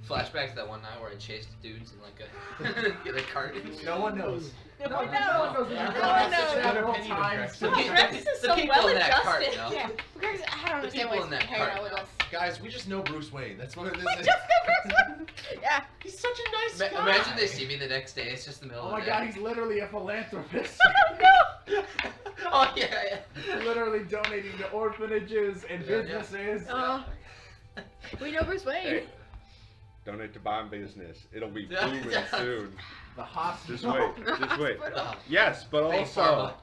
Flashback to that one night where I chased dudes in like a in a cart. No one knows. No, No, no. no one knows. Everyone No, has such no. a Several opinion of times. breakfast. The Breakfast is the so people well in that cart, adjusted. no? Yeah, because I don't understand people why in that he's hanging cart out with now. us. Guys, we just know Bruce Wayne. That's what this We is. just know Bruce. Yeah. He's such a nice guy. Imagine they see me the next day. It's just the middle Oh of my the god, day. he's literally a philanthropist. Oh yeah. Literally donating to orphanages and Yeah, yeah. businesses. We know Bruce Wayne. Hey, donate to bomb business. It'll be Yeah. booming soon. The hospital. Just wait. Just wait. Uh, Yes, but Big also,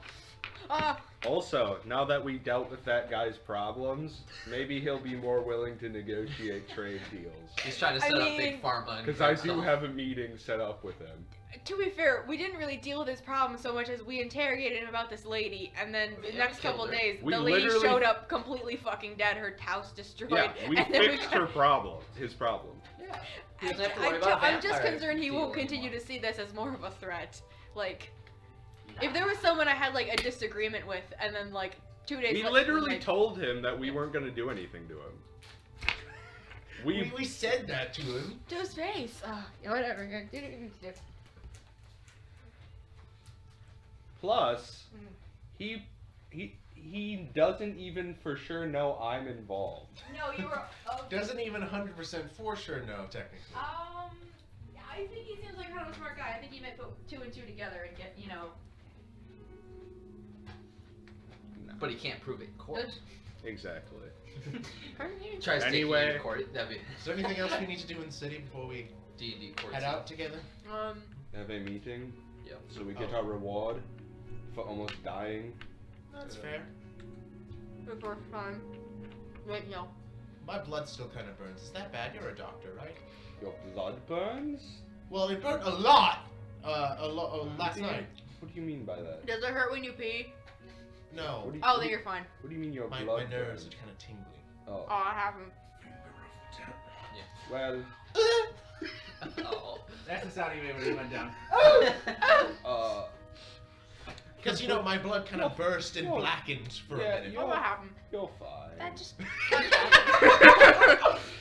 pharma. also, now that we dealt with that guy's problems, maybe he'll be more willing to negotiate trade deals. He's trying to I set up mean- big pharma. Because I do have a meeting set up with him. To be fair, we didn't really deal with his problem so much as we interrogated him about this lady, and then the Yeah, we next killed couple her. days, We the lady literally- showed up completely fucking dead, her house destroyed. Yeah, we and then fixed her problem. His problem. Yeah. He doesn't have to worry about I'm just vampire concerned he deal won't continue anymore. to see this as more of a threat. Like, if there was someone I had like a disagreement with, and then like 2 days We later, literally like, told him that we weren't going to do anything to him. We said that to him. to his face. Whatever. Do what you need to do. Plus, he doesn't even for sure know I'm involved. No, you were. Doesn't even 100% for sure know, technically. I think he seems like kind of a smart guy. I think he might put 2 and 2 together and get, you know. But he can't prove it in court. Exactly. Tries to Anyway. take you to court. That'd be Is there anything else we need to do in the city before we D&D court. head out together? Have a meeting Yep. so we get Oh. our reward for almost dying. That's fair. Before fun. Wait, no. My blood still kind of burns. Is that bad? You're a doctor, right? Your blood burns? Well, it burned a lot. Last night. What do you mean by that? Does it hurt when you pee? No. What do you, Oh, what then do you're fine. What do you mean your My blood nerves burns? are kind of tingling. Oh, Oh, I haven't. well, Oh. That's the sound he made when he went down. Because, you know, my blood kind of burst and Whoa. blackened for Yeah, a minute. you- Oh, what happened? you're fine. That just.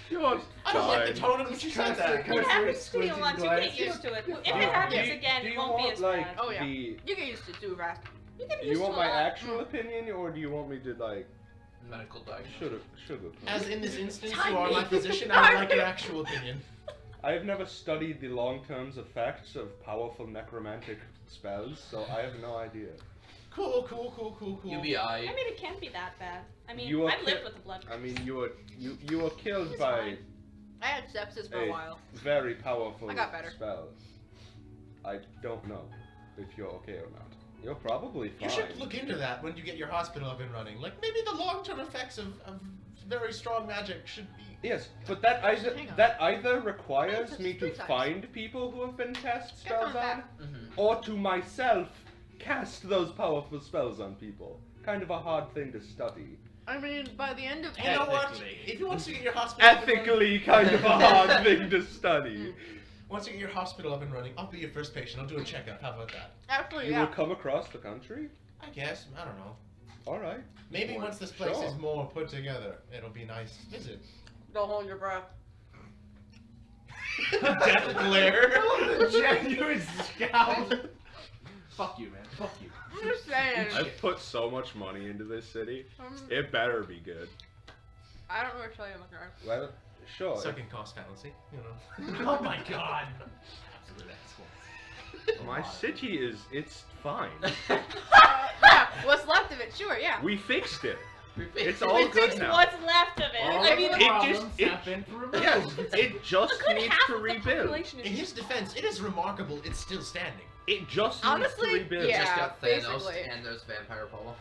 You're I don't like fine. the tone in which you said that. It happens pretty a lot. You get used to it. If it happens again, do it you won't be want, as like, bad. Oh, yeah. the, You get used to it too fast. You get do used you want to a my lot. actual opinion, or do you want me to, like, Medical diagnosis. sugar? As in this instance, Timing. you are my physician. I would like your actual opinion. I have never studied the long-term effects of powerful necromantic spells, so I have no idea. Cool. UBI. I mean, it can't be that bad. I mean, You are I've lived ki- with the blood. I mean, you were killed It's by fine. I had sepsis for a Hey. while. very powerful I got better. spells. I don't know if you're okay or not. You're probably fine. You should look into that when you get your hospital up and running. Like, maybe the long-term effects of very strong magic should be... Yes, but that Hang on. either requires It's me to 3 times. find people who have been cast Get on spells on, back. Mm-hmm. or to myself cast those powerful spells on people. Kind of a hard thing to study. I mean, by the end of You know what? Ethically. If you want to get your hospital up and running, Ethically, kind of a hard thing to study. once you get your hospital up and running, I'll be your first patient. I'll do a checkup. How about that? Actually, You yeah. will come across the country? I guess. I don't know. Alright. Maybe Sure. once this place Sure. is more put together, it'll be a nice visit. Don't hold your breath. Death glare. The genuine scowl. Fuck you, man. Fuck you. I'm just saying. I've put so much money into this city. Um, It better be good. I don't know what to tell you, McGrath. Well, sure. Second cost fallacy, you know. Oh my god. Absolute excellence. My city it's fine. Yeah, what's left of it? Sure, yeah. We fixed it. We It's fixed all We good fixed now. what's left of it. All I of mean, the it problems just- it- have been removed. Yes, it just A good needs half to of the rebuild. population is In his defense, it is remarkable it's still standing. It just Honestly, needs to rebuild. yeah. just got Thanos basically. and there's vampire problem.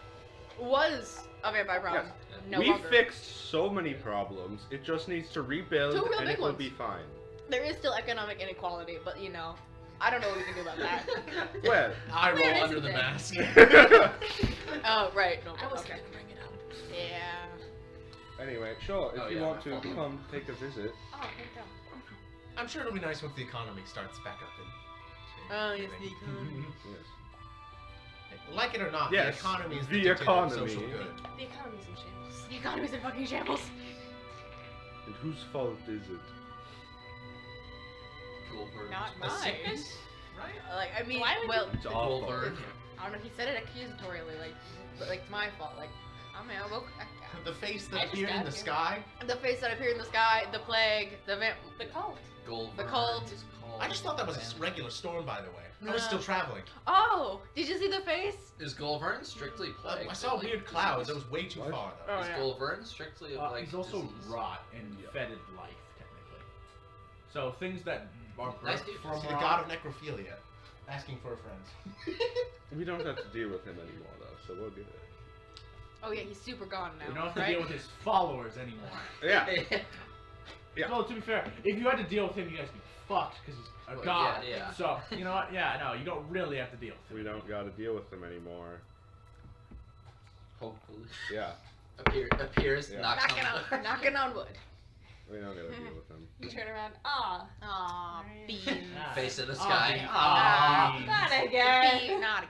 Was a vampire problem. No we longer. fixed so many problems. It just needs to rebuild, Two real and big it will ones. be fine. There is still economic inequality, but you know, I don't know what we can do about that. Well, I Where roll is under it the then? mask. Oh, right. No, I was okay. gonna bring it up. Yeah. anyway, sure. If Oh, you yeah, want to my fault. come take a visit. Oh, thank God. I'm sure it'll be nice once the economy starts back up and. Oh, yes, the economy. Yes. Like it or not, Yes, the economy is the dictator of economy. social good. The economy's in shambles. The economy's in fucking shambles. And whose fault is it? Goldberg. Not A mine. sickness, right? Like, I mean, Why would well, It's awful. Goldberg. I don't know. He said it accusatorily, like, but like it's my fault. Like, I mean, The face I that just appeared in got the you. sky. the face that appeared in the sky, the plague, the The cult. Goldberg The cult. is called. I just thought that was a regular storm, by the way. I was still traveling. Oh, did you see the face? Is Goldvern strictly plague? I saw like, weird clouds. It disease? was way too What? far, though. Oh, Is yeah. Goldvern strictly of like He's also disease? rot and Yeah. fetid life, technically. So things that are Nice birthed dude. from See, the rot- god of necrophilia. Asking for a friend. We don't have to deal with him anymore, though, so we're good. Oh yeah, he's super gone now. We don't have to right? deal with his followers anymore. Yeah. Yeah. Well, to be fair, if you had to deal with him, you guys would be fucked because he's a Well, god. yeah, yeah. So you know what? Yeah, no, you don't really have to deal with We him. don't gotta deal with him anymore. Hopefully. Yeah, Appears, Yeah. knocks knocking on on, knocking on wood. we don't gotta deal with him. You turn around. Ah. Aw, Right. beans. Ah. Face in the Oh, sky. beans. Ah. Beans. Not again. Bean, not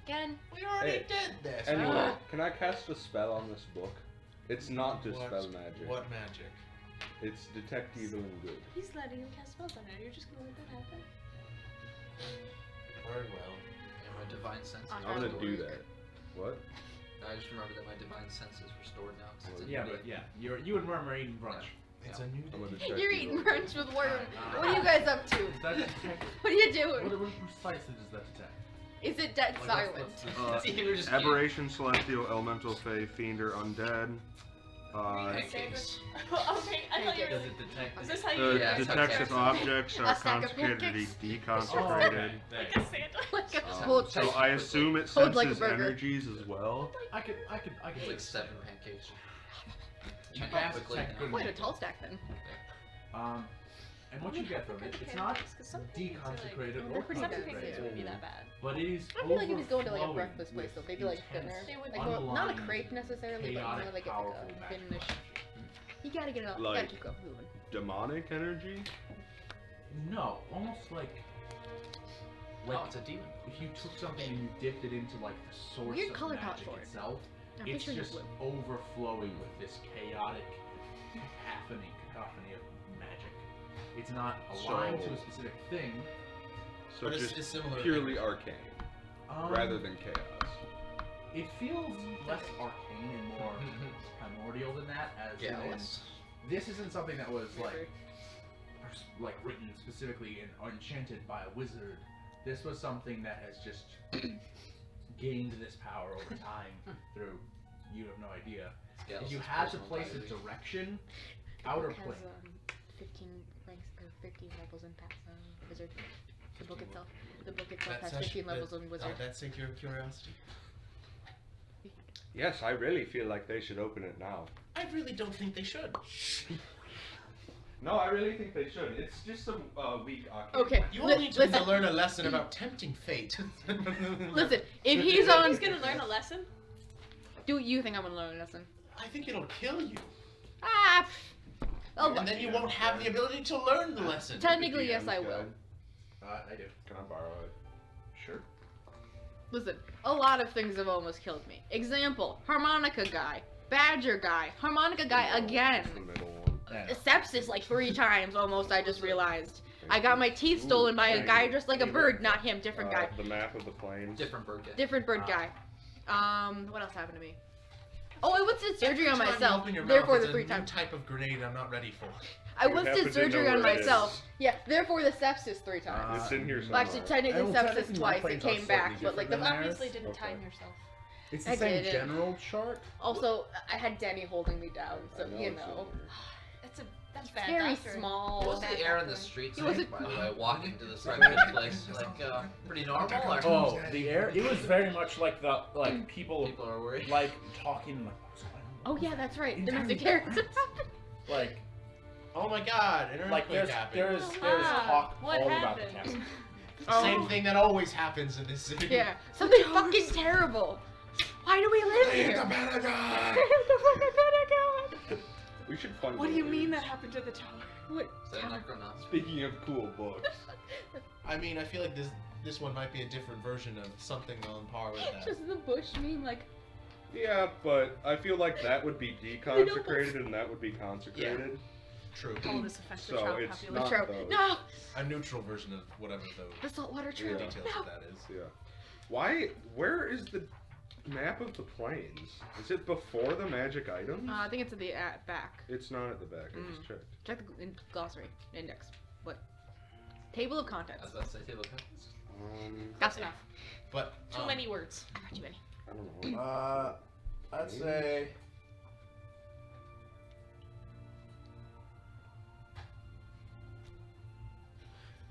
again. We already Hey. did this. Anyway, can I cast a spell on this book? It's not What- dispel magic. What magic? It's detect evil and good. He's letting him cast spells on it. You're just gonna let that happen. Very well. And my divine sense is I'm I'm gonna restored. do that. What? I just remember that my divine sense is restored now. 'cause it's a Yeah, new but day. yeah, you and Murmur are eating brunch. It's Yeah. a new I'm gonna day. detect You're evil eating and good. brunch with worm. Ah. What are you guys up to? Does that detect? What are you doing? What precisely does that detect? Is it dead Like, silent? what's the- It's either just Aberration, celestial, elemental, fey, fiend, or undead. pancakes. Okay, I thought you Does were. it detect? Is this how you? Yeah, it's detects okay. if objects A are stack of consecrated or pancakes? deconsecrated. Like a Santa. Like a Um, hold so I assume it Hold like a senses burger. energies as well. I could. It's like 7 pancakes. You Check cast out quickly detect now. good Quite a magic. tall stack then. And what you get from it, it's not deconsecrated They're or pretty Some good. pancakes consecrated, wouldn't be that bad. but it is I feel like you just go into like a overflowing breakfast place, with though. Maybe like intense, dinner. They would- Like, well, not a underlying, crepe necessarily, but you know, chaotic, like powerful a magic. finish. You gotta get it up. You Like- gotta keep going moving. Demonic energy? No, almost like Oh, it's a demon. if you took something and you dipped it into like the source Weird of color palette magic for it. itself, I'm pretty it's sure you just would. overflowing with this chaotic cacophony of magic. It's not aligned So- to a specific thing. So But just it's similar. purely arcane, rather Um, than chaos. It feels less arcane and more primordial than that, as Yeah, in, let's- this isn't something that was Maybe. like written specifically and enchanted by a wizard. This was something that has just gained this power over time through you have no idea. Scales If you is had to personal place a diary. direction, The outer book has, plane. 15 ranks or 15 levels in wizard. The book itself. The book itself That's has 15 levels in wizard. Did that sink your curiosity? Yes, I really feel like they should open it now. I really don't think they should. No, I really think they should. It's just a weak arcane. Okay. You all need to listen. learn a lesson about tempting fate. Listen. If he's on, He's gonna learn a lesson. do you think I'm gonna learn a lesson? I think it'll kill you. Ah. Oh, And then you won't have the ability to learn the lesson. technically, yes, DM's I will. guide. I do. Can I borrow it? Sure. Listen, a lot of things have almost killed me. Example: harmonica guy, badger guy, harmonica guy again. It's the middle one. Sepsis like 3 times almost. I just realized. I got my teeth Ooh, stolen by a thank guy you. dressed like a Thank bird, you. not him, different guy. The map of the plains. Different bird guy. Different bird guy. What else happened to me? Oh, I once did surgery on Every time you myself. open your Therefore, mouth, the it's three a times. new type of grenade I'm not ready for. I You once happen did to know surgery on where it myself. is. Yeah, therefore the sepsis 3 times. It's in here Well, somewhere. actually, technically Well, sepsis technically, my twice. It planes are came back, slightly but like the different than Obviously didn't Okay. time yourself. It's I the same did it. general chart. also I had Danny holding me down, so I know you it's in know. here. That's bad. Very doctor. small. What's Bad the air in the doctor. streets It like, wasn't- by the way, walking to this private place? Like, pretty normal, or Oh, the air. It was very much like people people are worried? like talking like. "What's going on?" Oh yeah, that's right. In Domestic tiny terrorism. parts. Like Oh my god, an like earthquake there's happened. talk what all about the happened? town. Oh. Same thing that always happens in this city. Yeah, something fucking terrible. Why do we live Leave here? the Pentagon! The fucking Pentagon. We should find. What do you mean that movies. happened to the tower? What? Is that Necronomicon? Speaking of cool books. I mean, I feel like this one might be a different version of something on par with that. Just the bush meme, like. Yeah, but I feel like that would be deconsecrated and that would be consecrated. True. Oh, this affects the So child it's population. not Trout. those. No, A neutral version of whatever the saltwater trout. Yeah. details No. of that is. Yeah. Why? Where is the map of the plains? Is it before the magic items? I think it's at the back. It's not at the back. I just checked. Check the glossary index. What? Table of contents. I was about to say table of contents. That's enough. But Too many words. I got too many. I don't know. I'd say.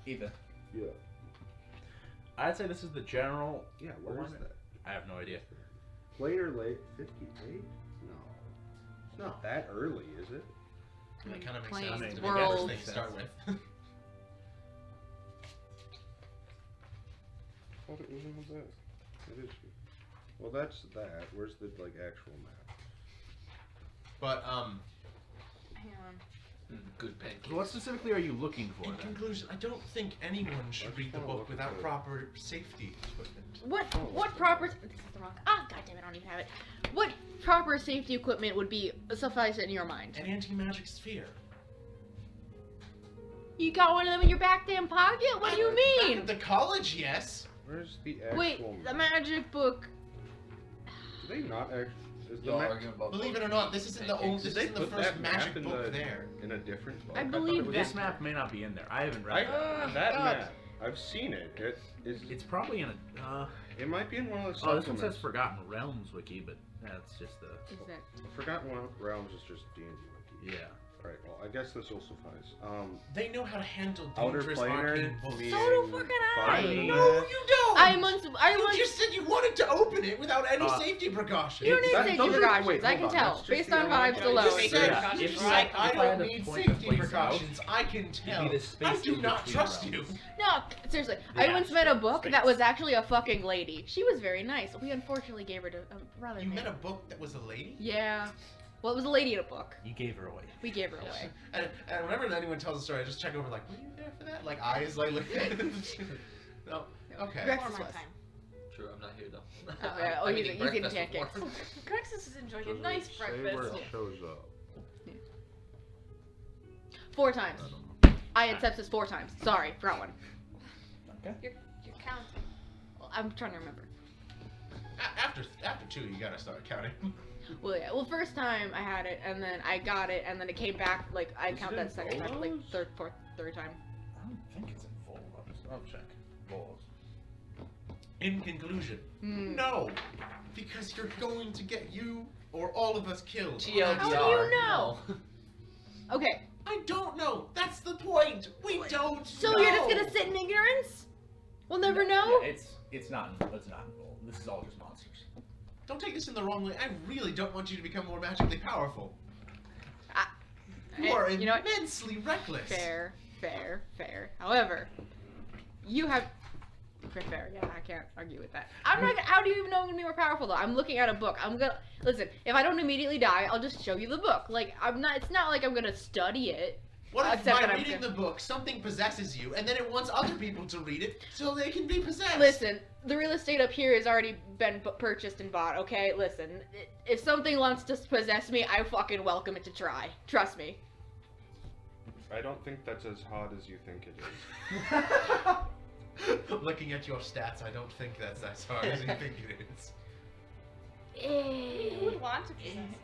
Ethan. Yeah. I'd say this is the general. Yeah. Where is that? I have no idea. Late or late? 58? No. It's not that early, is it? That kind of makes Plains, sense to be the world. first thing to start with. I thought it was in that. It is. Well, that's that. Where's the like actual map? But Hang on. Good pancakes. What specifically are you looking for in then? conclusion, I don't think anyone should Let's read the follow book up without with it. proper safety equipment. What proper? This is the wrong. Ah, goddamn it! I don't even have it. What proper safety equipment would be suffice in your mind? An anti-magic sphere. You got one of them in your back damn pocket? What do you Back mean? at the college, yes. Where's the actual Wait, the map? magic book. Do they not actually? Is the Y'all map? arguing about Believe it books or not, and this isn't the pancakes. only. Did This they isn't the put first that map magic in book the there. in a different book? I thought believe it was- This map may not be in there. I haven't read I, that. that God. map. I've seen it. It is. It's probably in a. It might be in one of the Oh, this one supplements. says Forgotten Realms wiki, but that's just the. Is that? Forgotten Realms is just D&D wiki. Yeah. Alright, well, I guess this will suffice. They know how to handle Outer dangerous Planar arcane books. being So do fucking I. fine. No, you don't. I You once. just said you wanted to open it without any safety precautions. You don't need That- safety those are- precautions. wait, I hold can on, tell that's just based the on online vibes guide. alone. You just said, Yeah, you if just I- said, if I I don't had to need point the safety place precautions. I can tell. the space I do in not between trust realms. you. No, seriously. The I once met a actual book space. that was actually a fucking lady. She was very nice. We unfortunately gave her to rather. You met man. a book that was a lady? Yeah. Well, it was a lady in a book. You gave her away. We gave her away. And whenever anyone tells a story, I just check over like, were you there for that? Like eyes like no. Okay. Rex- Before my was. time. True, I'm not here though. Oh, yeah. Oh, I'm he's eating eating breakfast pancakes. before. Grexus is enjoying a Does nice it say where breakfast. it shows up? 4 times. I don't know. I had sepsis 4 times. Sorry, forgot one. You're counting. Well, I'm trying to remember. After 2, you gotta start counting. Well, yeah. Well, first time I had it, and then I got it, and then it came back. Like I Is count it that in second time, like Volos? third time. I don't think it's in full. I'll check. Volos. In conclusion, Hmm. no, because you're going to get you or all of us killed. TLDR. How do you know? no. Okay, I don't know. That's the point. We don't. so know. you're just gonna sit in ignorance? We'll never know. Yeah, it's not in full. This is all just monsters. Don't take this in the wrong way. I really don't want you to become more magically powerful. You Hey, are you know what? immensely reckless. Fair. However, you have. Fair. Yeah, I can't argue with that. I'm not. How do you even know I'm gonna be more powerful though? I'm looking at a book. I'm gonna listen. If I don't immediately die, I'll just show you the book. Like I'm not. It's not like I'm gonna study it. What if Except by that I'm reading good. the book, something possesses you, and then it wants other people to read it so they can be possessed? Listen, the real estate up here has already been purchased and bought. Okay, listen. If something wants to possess me, I fucking welcome it to try. Trust me. I don't think that's as hard as you think it is. Looking at your stats, I don't think that's as hard as you think it is. I mean, who would want to possess him?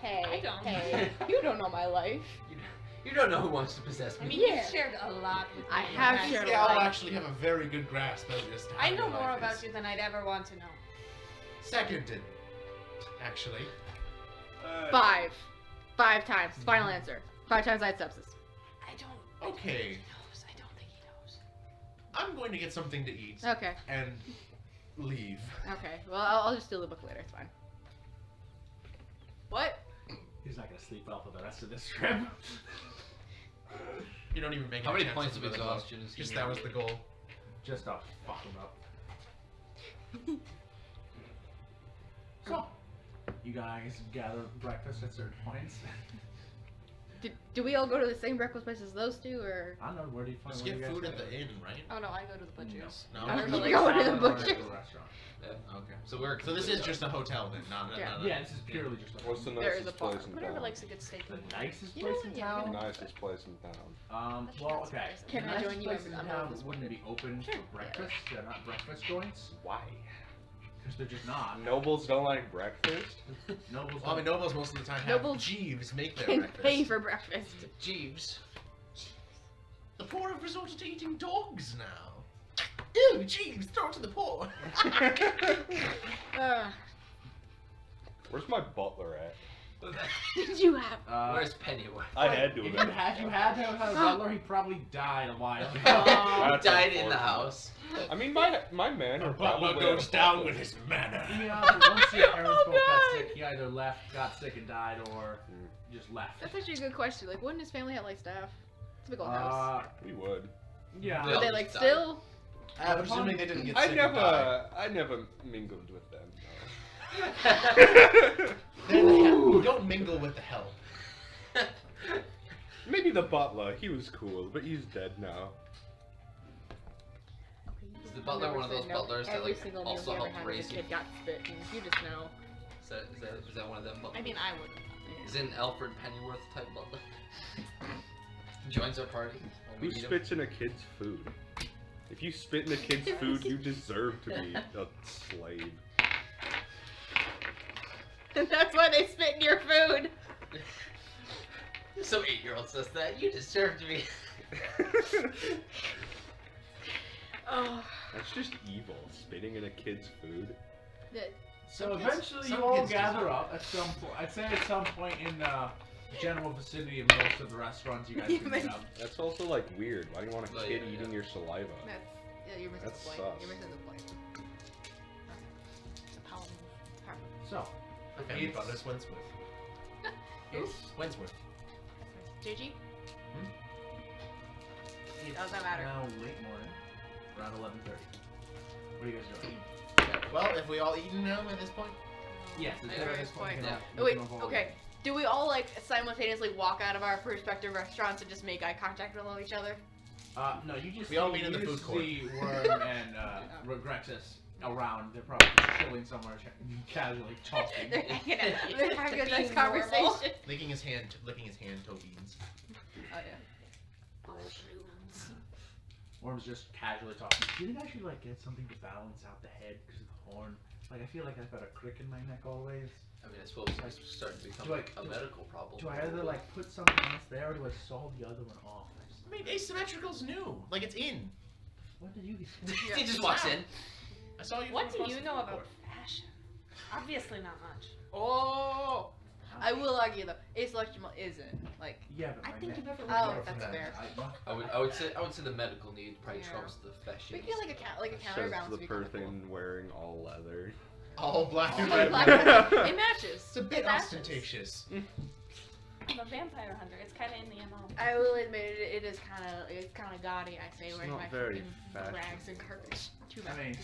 Hey, don't. hey, you don't know my life. You don't know who wants to possess I me. mean, Yeah. you've shared a lot with me. I in the have past. shared They a all lot. actually have a very good grasp of this. I know more about you than I'd ever want to know. Seconded, actually. 5 times. Final answer. 5 times I had sepsis. I don't. Okay, He knows. I don't think he knows. I'm going to get something to eat Okay. and leave. Okay. Well, I'll just steal the book later. It's fine. What? He's not gonna sleep well for the rest of this trip. You don't even make How any many points of chances with it, exhaustion is he Just near? that was the goal. Just to fuck him up. So, you guys gather breakfast at certain points. Do we all go to the same breakfast place as those two, or? I don't know, where do you find Just where get you guys food at go? the inn, right? Oh no, I go to the butcher's. No. I No. don't Or know. like Go to the salad. Or butcher. to a restaurant. Yeah, okay. So we're So this is just a hotel then, not Yeah. not Yeah, this is purely just a What's the There is nicest a bar. place in Whatever town? likes a good steak. the nicest You know place what, in yeah, town. Nicest place in town. That's Well, not okay. surprising. Can the I nicest join you places in in on town this wouldn't be open Sure. for breakfast. They're not breakfast joints. Why? Because they're just not. Nobles don't like breakfast? Nobles. Well, I mean, don't- Nobles most of the time have Nobles Jeeves make their Can breakfast. pay for breakfast. Jeeves. The poor have resorted to eating dogs now. Ew, Jeeves, throw it to the poor. Where's my butler at? Did you have? Where's Pennyworth? I had to If have you had to have had a butler, he probably died a while ago. That's Died in the unfortunate. house. I mean, my man The would butler probably goes have a down butler. with his manner. Yeah, but once your parents Oh, both got God. sick, he either left, got sick and died, or just left. That's actually a good question. Like, wouldn't his family have like staff? It's a big old house. We would. Yeah. They Would they all like just still? I'm assuming they didn't get I sick and die. never mingled with them. They're the hell. You don't mingle with the hell. Maybe the butler. He was cool, but he's dead now. Is the butler one of those butlers that Every like single meal also he ever helped had as raise a you? kid got spit, and you just know. Is that one of them butlers? I mean, I wouldn't. Is it an Alfred Pennyworth type butler? Joins our party when we Who need him. spits in a kid's food? If you spit in a kid's food, you deserve to be a slave. And that's why they spit in your food. Some 8-year-old says that. You deserve to be. Oh. That's just evil. Spitting in a kid's food. So Some kids- eventually some you all kids gather deserve up at some point. I'd say at some point in the general vicinity of most of the restaurants you guys Yeah, can but- get up. That's also like weird. Why do you want a Oh, kid yeah, eating yeah. your saliva? Yeah, you're missing That the point. sucks. You're missing the point. It's a power move. So, My family It's- brother's Wentworth. it's Wentworth. JG? it's Doesn't matter. now late morning, around 11:30. What are you guys doing? Well, if we all eaten now at this point, Yes, At it's at this this point. point. Yeah. Oh, wait, okay. Do we all like simultaneously walk out of our respective restaurants and just make eye contact with each other? No, you just We all see, meet in the you food just court. see Worm and Regrexus around. They're probably just chilling somewhere, casually talking. They're hanging out. Used They're to having a being nice normal. conversation. licking his hand, toe beans. Oh yeah. Worm's just casually talking. Do you think I should like get something to balance out the head because of the horn? Like I feel like I've got a crick in my neck always. I mean, I suppose it's starting to become Do I- like a medical problem. Do I either like put something else there or do I saw the other one off? I mean, asymmetrical's new. Like it's in. What did you get? he just walks in. I saw you. What from do you across know the about court. fashion? Obviously not much. Oh. I will argue though, asymmetrical isn't like. Yeah, but I my think neck. you've ever Oh, looked that's at fair. I would say the medical need probably Yeah. trumps the fashion. We feel like a Says counterbalance the would be kind of cool. person wearing all leather. All black and All red. black ribbon. and red. It matches. It's a bit It matches. ostentatious. I'm a vampire hunter. It's kind of in the MO. I will admit it is kind of gaudy. I say It's wearing not my very fucking rags fashionable. and garbage. Too I much. mean,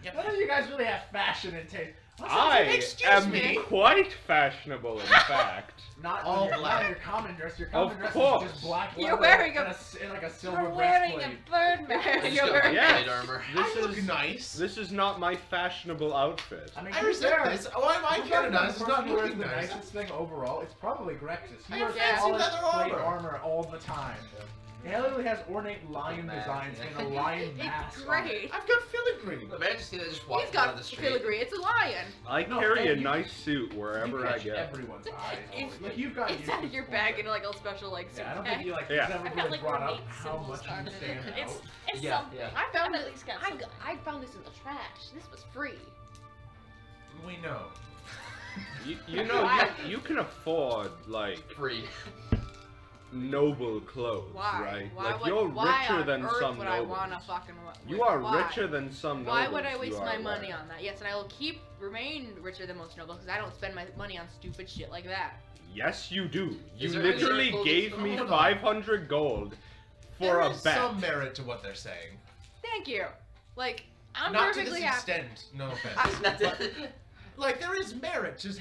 None of you guys really have fashion and taste. I Excuse am me? quite fashionable, in fact. Not All your, black. Not your common dress. Your Of common dress course. is just black You're leather wearing a- and like a silver You're wearing breastplate. a bird mask. He's You're got wearing. Yeah. plate armor. This I look is nice. this is not my fashionable outfit. I mean, I to be respect fair, this. Why am I if you're canonized? It's the not person who wears looking the nice. nicest thing overall. It's probably Grexus. I He have wears fancy polished leather plate armor. armor all the time. He literally has ornate lion mask. designs and a lion mask. It's on it. great. I've got filigree. The man just see that just He's walking got down the street. filigree. It's a lion. I No, carry a and you- nice suit You wherever I catch go. everyone's eyes. It's- Like you've got It's used out to of your this bag bullshit. in like a special like Yeah, I don't think you like Yeah. ever I've got really like brought up ornate how symbols much you carved in stand it. out. It's Yeah. something. Yeah. I found I've it. at least got I, something. I found this in the trash. This was free. We know. You know, you can afford, like, Free. noble clothes, Why? right? Why Like, would, you're why richer on than earth some would nobles. I wanna fucking? You are why? richer than some Why nobles. would I you waste are my money aware. on that? Yes, and I will remain richer than most nobles because I don't spend my money on stupid shit like that. Yes, you do. You Is there literally any clothes gave store? me Hold on. 500 gold for There a is bet. some merit to what they're saying. Thank you. Like I'm Not to perfectly this happy. extent. No offense. That's But, it. like there is merit to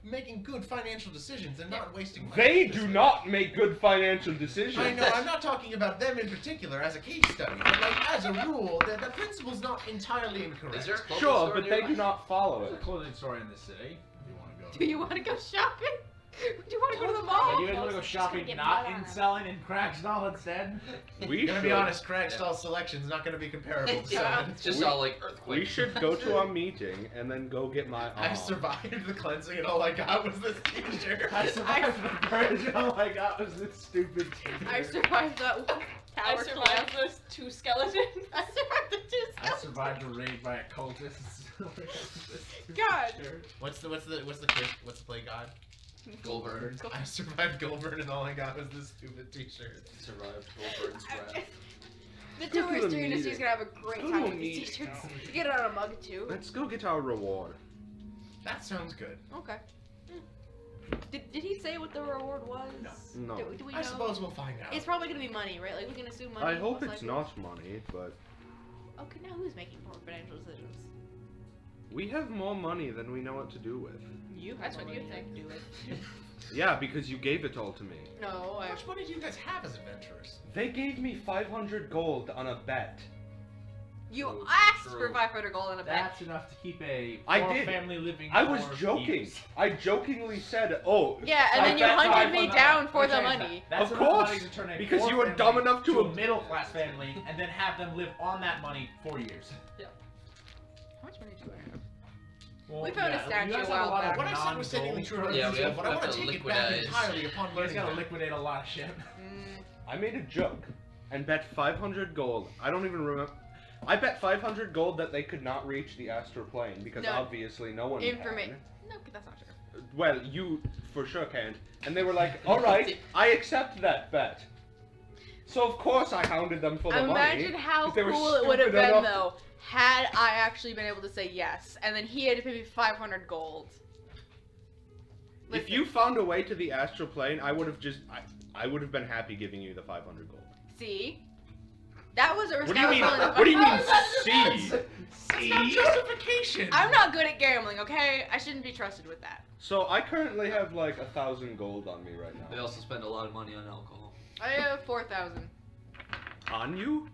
making good financial decisions and not wasting money. They this do way. not make good financial decisions. I know, I'm not talking about them in particular as a case study, but like as a rule, the principle's not entirely incorrect. Is there a clothing Sure, store but they nearby? do not follow There's a it. clothing store in this city. If you want to go. Do you want to go shopping? Do you want to go to the Yeah, mall? you guys want to go Just gonna shopping, get not mud on in it. selling in Cragsnall instead? We I'm gonna be should. honest, Cragstall's selection's not gonna be comparable to Yeah, someone. it's just We- all like earthquake. We should go to a meeting and then go get my. I survived the cleansing and all I got was this t-shirt. I survived the purge. All I got was this stupid I t-shirt. survived that one I tower survived collapse. those two skeletons. I survived the two I skeletons. survived a raid by a cultist. God. What's the play god? Goldberg. I survived Goldberg and all I got was this stupid t-shirt. Survived Goldberg's wrath. The Go to tourist the industry is meeting. gonna have a great Go to time a with these meeting. t-shirts. You get it on a mug too. Let's go get our reward. That sounds good. Okay. Did he say what the reward was? No. Do we know? I suppose we'll find out. It's probably gonna be money, right? Like we can assume money. I hope most it's likely. not money, but Okay, now who's making more financial decisions? we have more money than we know what to do with. You. That's what you think. Do it. Yeah, because you gave it all to me. No, How I. much money do you guys have as adventurers? They gave me 500 gold on a bet. You True, asked true. for 500 gold in a bet. That's enough to keep a I poor did. family living. I was for joking. keeps. I jokingly said, "Oh, Yeah, and I then you bet hunted me 500 down for Let me the tell you money. that. That's Of enough course, money to turn a because poor you were family dumb enough to- a middle class family and then have them live on that money for years. How much money do I have? Well, We found a yeah, statue you guys a have while lot of back. What I said was technically true about Yeah, this we one, but I have want to to take it back liquidize. entirely upon You guys learning gotta that. liquidate a lot of shit. Mm, I made a joke and bet 500 gold. I don't even remember. I bet 500 gold that they could not reach the astral plane because No. obviously no one Information. can. No, that's not true. Well, you for sure can't. And they were like, "All right, I accept that bet." So of course I hounded them for the Imagine money. how 'cause they were cool it would have stupid been enough to- though, had I actually been able to say yes, and then he had to pay me 500 gold. If Listen, you found a way to the astral plane, I would have just I would have been happy giving you the 500 gold. see, that was a risk What do you I was mean? willing to What do you fuck- mean see? That's not justification. I'm not good at gambling, okay? I shouldn't be trusted with that. So I currently have like 1,000 gold on me right They now. also spend a lot of money on alcohol. I have 4,000. On you?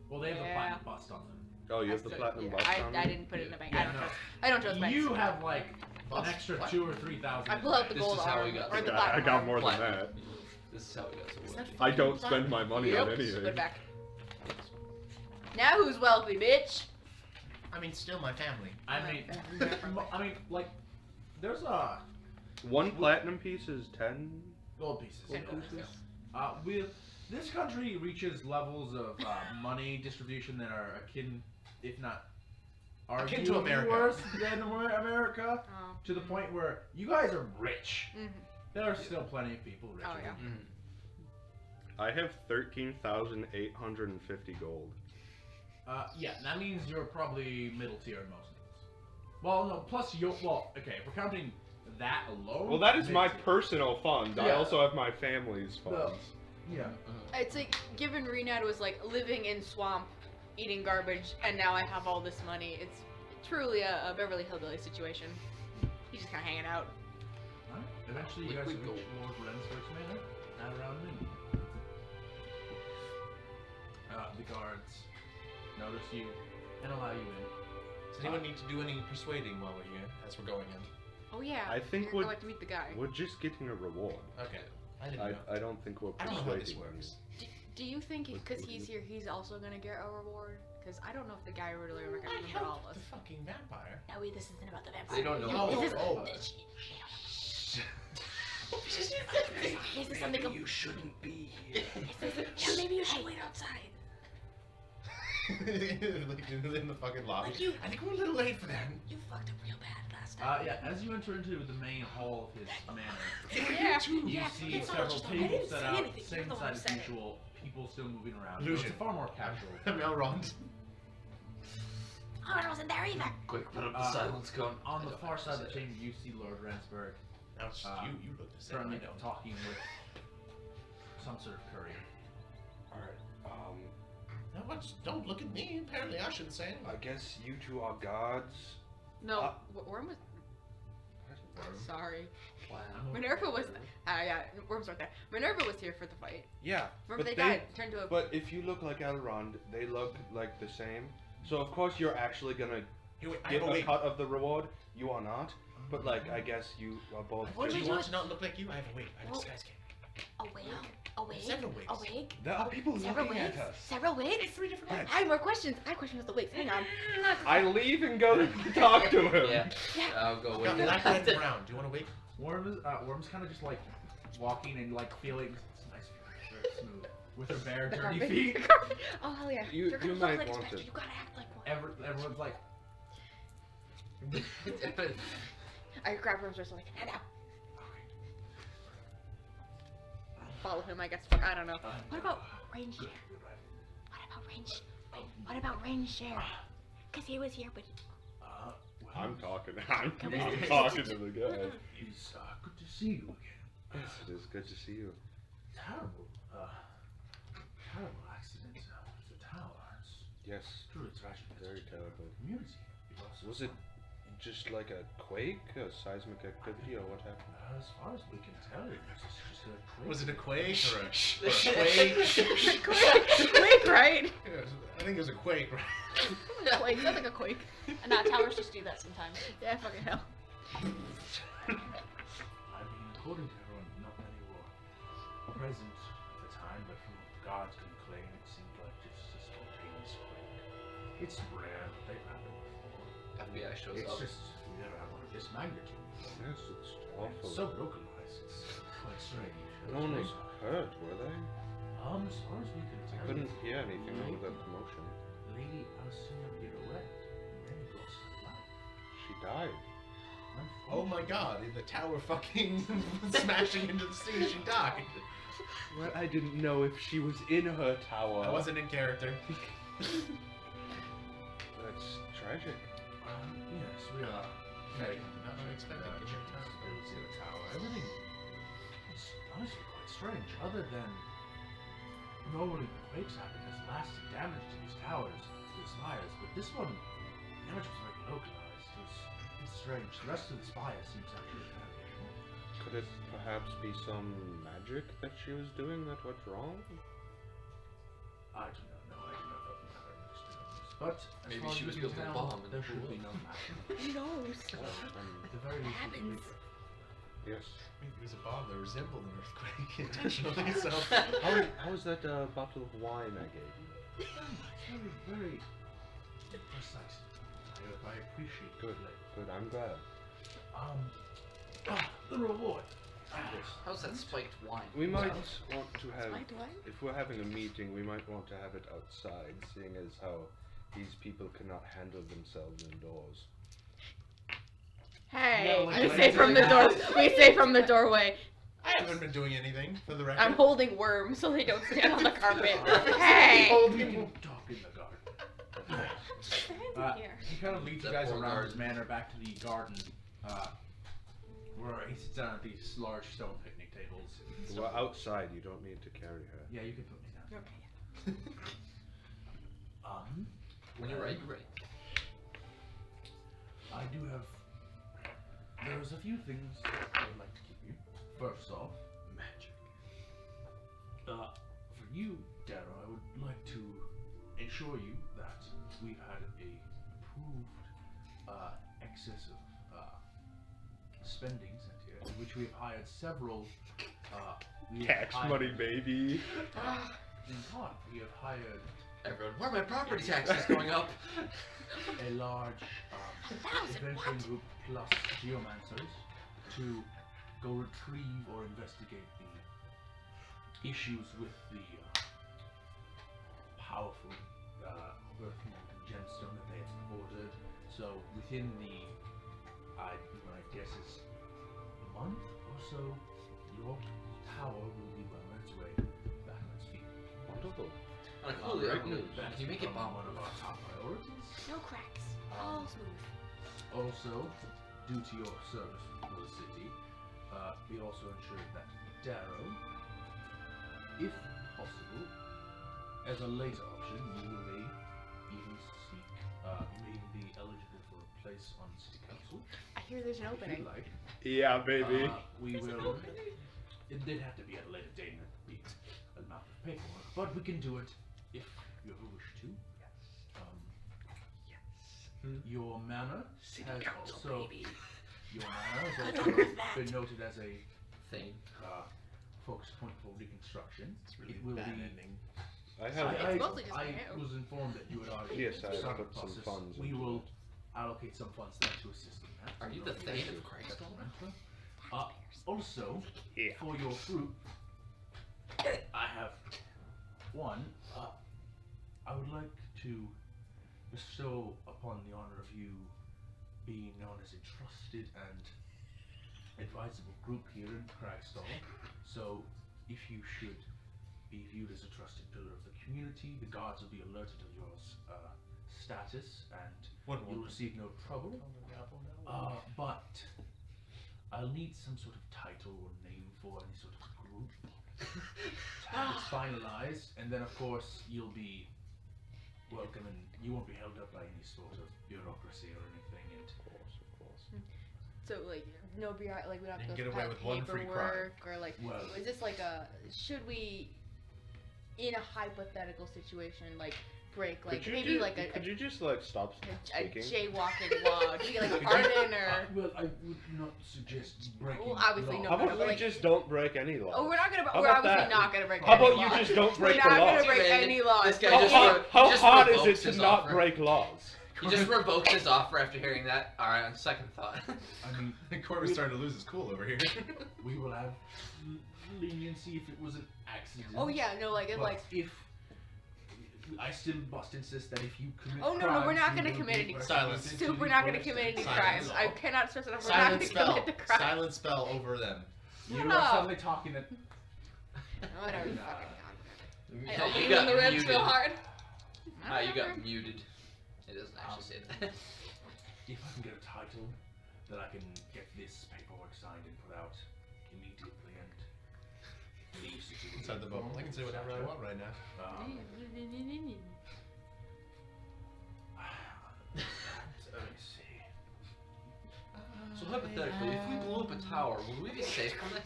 Well, they have the Yeah. platinum bust on them. Oh, you I have the still- platinum yeah, bust on I you? didn't put it in the bank. Yeah, I don't no. trust. I don't trust banks. You have like Plus, an extra what? 2,000 or 3,000. I pull out the This gold is how we arm got or to the that. I platinum got arm. more than that. Platinum. This is how we got so Isn't lucky. that I don't spend my money Yep, on put anything. it back. Now who's wealthy, bitch? I mean, still my family. I mean, like, there's a One platinum piece is 10 gold pieces. Gold pieces. With this country reaches levels of money distribution that are akin, if not Akin to arguably America. worse than America, Oh. to the point where you guys are rich. Mhm. There are still plenty of people richer. Oh, yeah. than you. I have 13,850 gold. Yeah, that means you're probably middle tier in most things. Well, no, plus okay, if we're counting that alone. Well, that is my mid-tier. personal funds. I Yeah. also have my family's funds. Yeah. It's like given Renad was like living in swamp eating garbage, and now I have all this money. It's truly a Beverly Hillbilly situation. He's just kind of hanging out. Alright. Eventually, you guys Liquid reach Lord Rensburg's manor at around noon. The guards notice you and allow you in. Does anyone need to do any persuading while we're here, as we're going in? Oh yeah. I think you're we're- going to meet the guy. We're just getting a reward. Okay. I didn't know. I don't think we're I don't know how this persuading works. Do you think What because would he's you- here, he's also gonna get a reward? Because I don't know if the guy would really I remember all helped of the us. fucking vampire. No, this isn't about the vampire. They don't know. Oh, This is, oh. this is something. You shouldn't be here. Yeah, maybe you should wait outside. Like in the fucking lobby. Like you- I think we're a little late for that. You fucked up real bad last time. Yeah, as you enter into the main hall of his manor, Yeah. you Yeah, see it's not several just- I didn't tables say set out, anything, you're same the one side who as said it. usual, people still moving around. Illusion. It's far more casual. Elrond. Oh, I wasn't there either. Quick, put up the Uh, silence cone. On I the don't far have to side of the say it. chamber, you see Lord Rensburg Now it's just you look the same. currently I don't. talking with some sort of courier. Alright, Now what? Don't look at me. Apparently I shouldn't say anything. I guess you two are guards. No, Worm was. Sorry. Wow. Minerva was. Yeah, Worm's right there. Minerva was here for the fight. Yeah, Remember but they died. Turned to a. But if you look like Elrond, they look like the same. So of course you're actually gonna Here, wait, get I'm a awake. cut of the reward. You are not. But like, I guess you are both. What do Would you you want do to not look like you? I have a wig. I have a Well- disguise kit. A wig. Several wigs. A wig. There are people Several looking wigs. at us. Several wigs. 3 different Yes. wigs. I have more questions. I have questions with the wigs. Hang on. I leave and go talk to him. Yeah, Yeah. I'll go I've with got it. black, red, and brown. Do you want a wig? Worm's kind of just like walking and like feeling it's nice, very smooth, with her bare The dirty carpet. feet. Oh hell yeah. You- You're gonna you look might like a want spectre. it. You gotta act like one. Everyone's like, I grab Worm's wrist like, head out. Follow him, I guess. Fuck, I don't know. What about range share? What about range share? Cause he was here, but well, I'm talking. I'm we- talking to the guy. It's good to see you again. Yes, it is good to see you. Terrible, terrible accident with the tower. It's Yes, truly tragic. very terrible. Community. Because Was it just like a quake, a seismic activity, or what happened? As far as we can tell, it was just a quake. Was it a quake or a Quake. Quake, right? I think it was a quake, right? Quake, sounds like a quake. Nah, towers just do that sometimes. Yeah, fucking hell. I mean, according to everyone, not many were present at the time, but from what guards can claim, it seemed like just a spontaneous quake. It's rare, but they've happened before. FBI shows It's up. just, we never had one of this magnitude. Yes, it's It's awful. so localized, it's quite strange. No one was hurt, were they? As far as we can I tell, couldn't hear anything over the commotion. Lady Alcina Pirouette then lost her life. She died. Oh my god, in the tower fucking smashing into the sea, she died. Well, I didn't know if she was in her tower. I wasn't in character. That's tragic. Yes, we are. Very not unexpected. Still see the tower. Everything is honestly quite strange. Other than normally the quakes happen, there's lasting damage to these towers, to the spires, but this one, damage was very localized. It's strange. The rest of the spire seems actually very Could it perhaps be some magic that she was doing that went wrong? I do not know. I do not know the matter of experience. But as Maybe far as she we was can building a tell, bomb in the there should pool. be no magic. Who knows? At the very least, happens. Yes. Maybe it was a bomb that resembled an earthquake intentionally, so. How was that bottle of wine I gave you? It's very, very precise. I appreciate Good. it. Good, I'm glad. The reward. How's that spiked wine? We might want to have, Spiked wine? if we're having a meeting, we might want to have it outside, seeing as how these people cannot handle themselves indoors. Hey, Yeah, like we when say it's from the like door. that. We say from the doorway. I haven't been doing anything, for the record. I'm holding worms so they don't stand on the carpet. Hey. We can talk in the garden. He kind of leads you That guys poor around garden. his manor back to the garden, where he sits down at these large stone picnic tables. We're outside, you don't need to carry her. Yeah, you can put me down. Okay. When you're ready, you're ready. I do have. There's a few things I would like to give you. First off, Magic. for you, Darrow, I would like to ensure you that we've had a approved excess of spendings at here, in which we have hired several. We have Tax money, hired- baby. In part, we have hired Everyone, why are my property taxes going up? a large adventuring group plus geomancers to go retrieve or investigate the issues with the powerful earth-molten gemstone that they have ordered. So within my guess is a month or so, your tower will be well on its way back on its feet. Wonderful. On a cool note, That can you has make it become bomb? one of our top priorities. No cracks. All smooth. Also, due to your service for the city, we also ensured that Darrow, if possible, as a later option, you may even seek, may be eligible for a place on city council. I hear there's an If opening. you'd like. Yeah, baby. We will. It did have to be at a later date and it'd be a amount of paperwork, but we can do it if you ever wish to. Your manor has also your manor has also been noted as a Thing. focus point for reconstruction. It's really It will bad be. ending. I have. It's mostly just I my hair. was informed that you had already Yes, I started put the some process. funds We into will it. allocate some funds there to assist in that. Are you the Thane of Craigsdale? Also, Yeah. for your fruit, I have one. I would like to bestow upon the honor of you being known as a trusted and advisable group here in Cragstall. So, if you should be viewed as a trusted pillar of the community, the guards will be alerted of your status, and you'll receive no trouble. But I'll need some sort of title or name for any sort of group to have this finalized, and then of course you'll be welcome, and you won't be held up by any sort of bureaucracy or anything. And Of course. So like no BI, like we don't have You to can go get away cut with one free paperwork or like Well- is this like a should we in a hypothetical situation like break like Could you maybe ju- like could you just like stop a speaking? jaywalking law? Do you like a pardon or? well, I would not suggest breaking. Well, obviously law. no, How no, about but we like, just don't break any laws? oh, we're not gonna. How We're about obviously that? not gonna break. How any about you laws. just don't break We're the not laws? gonna break Man, any laws. this guy How, just hard, re- how just hard is revokes it to his not offer. break laws? He just revoked his offer after hearing that. All right, on second thought. I mean, Corver's starting to lose his cool over here. we will have leniency if it was an accident. Oh yeah, no, like it But like. if I still must insist that if you commit Oh no, no, we're crimes, not you gonna will commit be any crimes. Silence. recommended Soup, to we're the not gonna forest commit and any Silence. crimes. I law. cannot stress enough. We're not Silent gonna spell. commit the crime. Silent spell over them. You Shut are up. suddenly talking at Whatever. Nah. fucking Yeah, Opening you got the ribs muted. real hard. Ah, you got muted. It doesn't actually say that. if I can get a title that I can get this paperwork signed and put out immediately and leave city. Inside the bubble. I can say whatever I want right now. Let me see. So hypothetically, if we blew up a tower, would we be safe from this?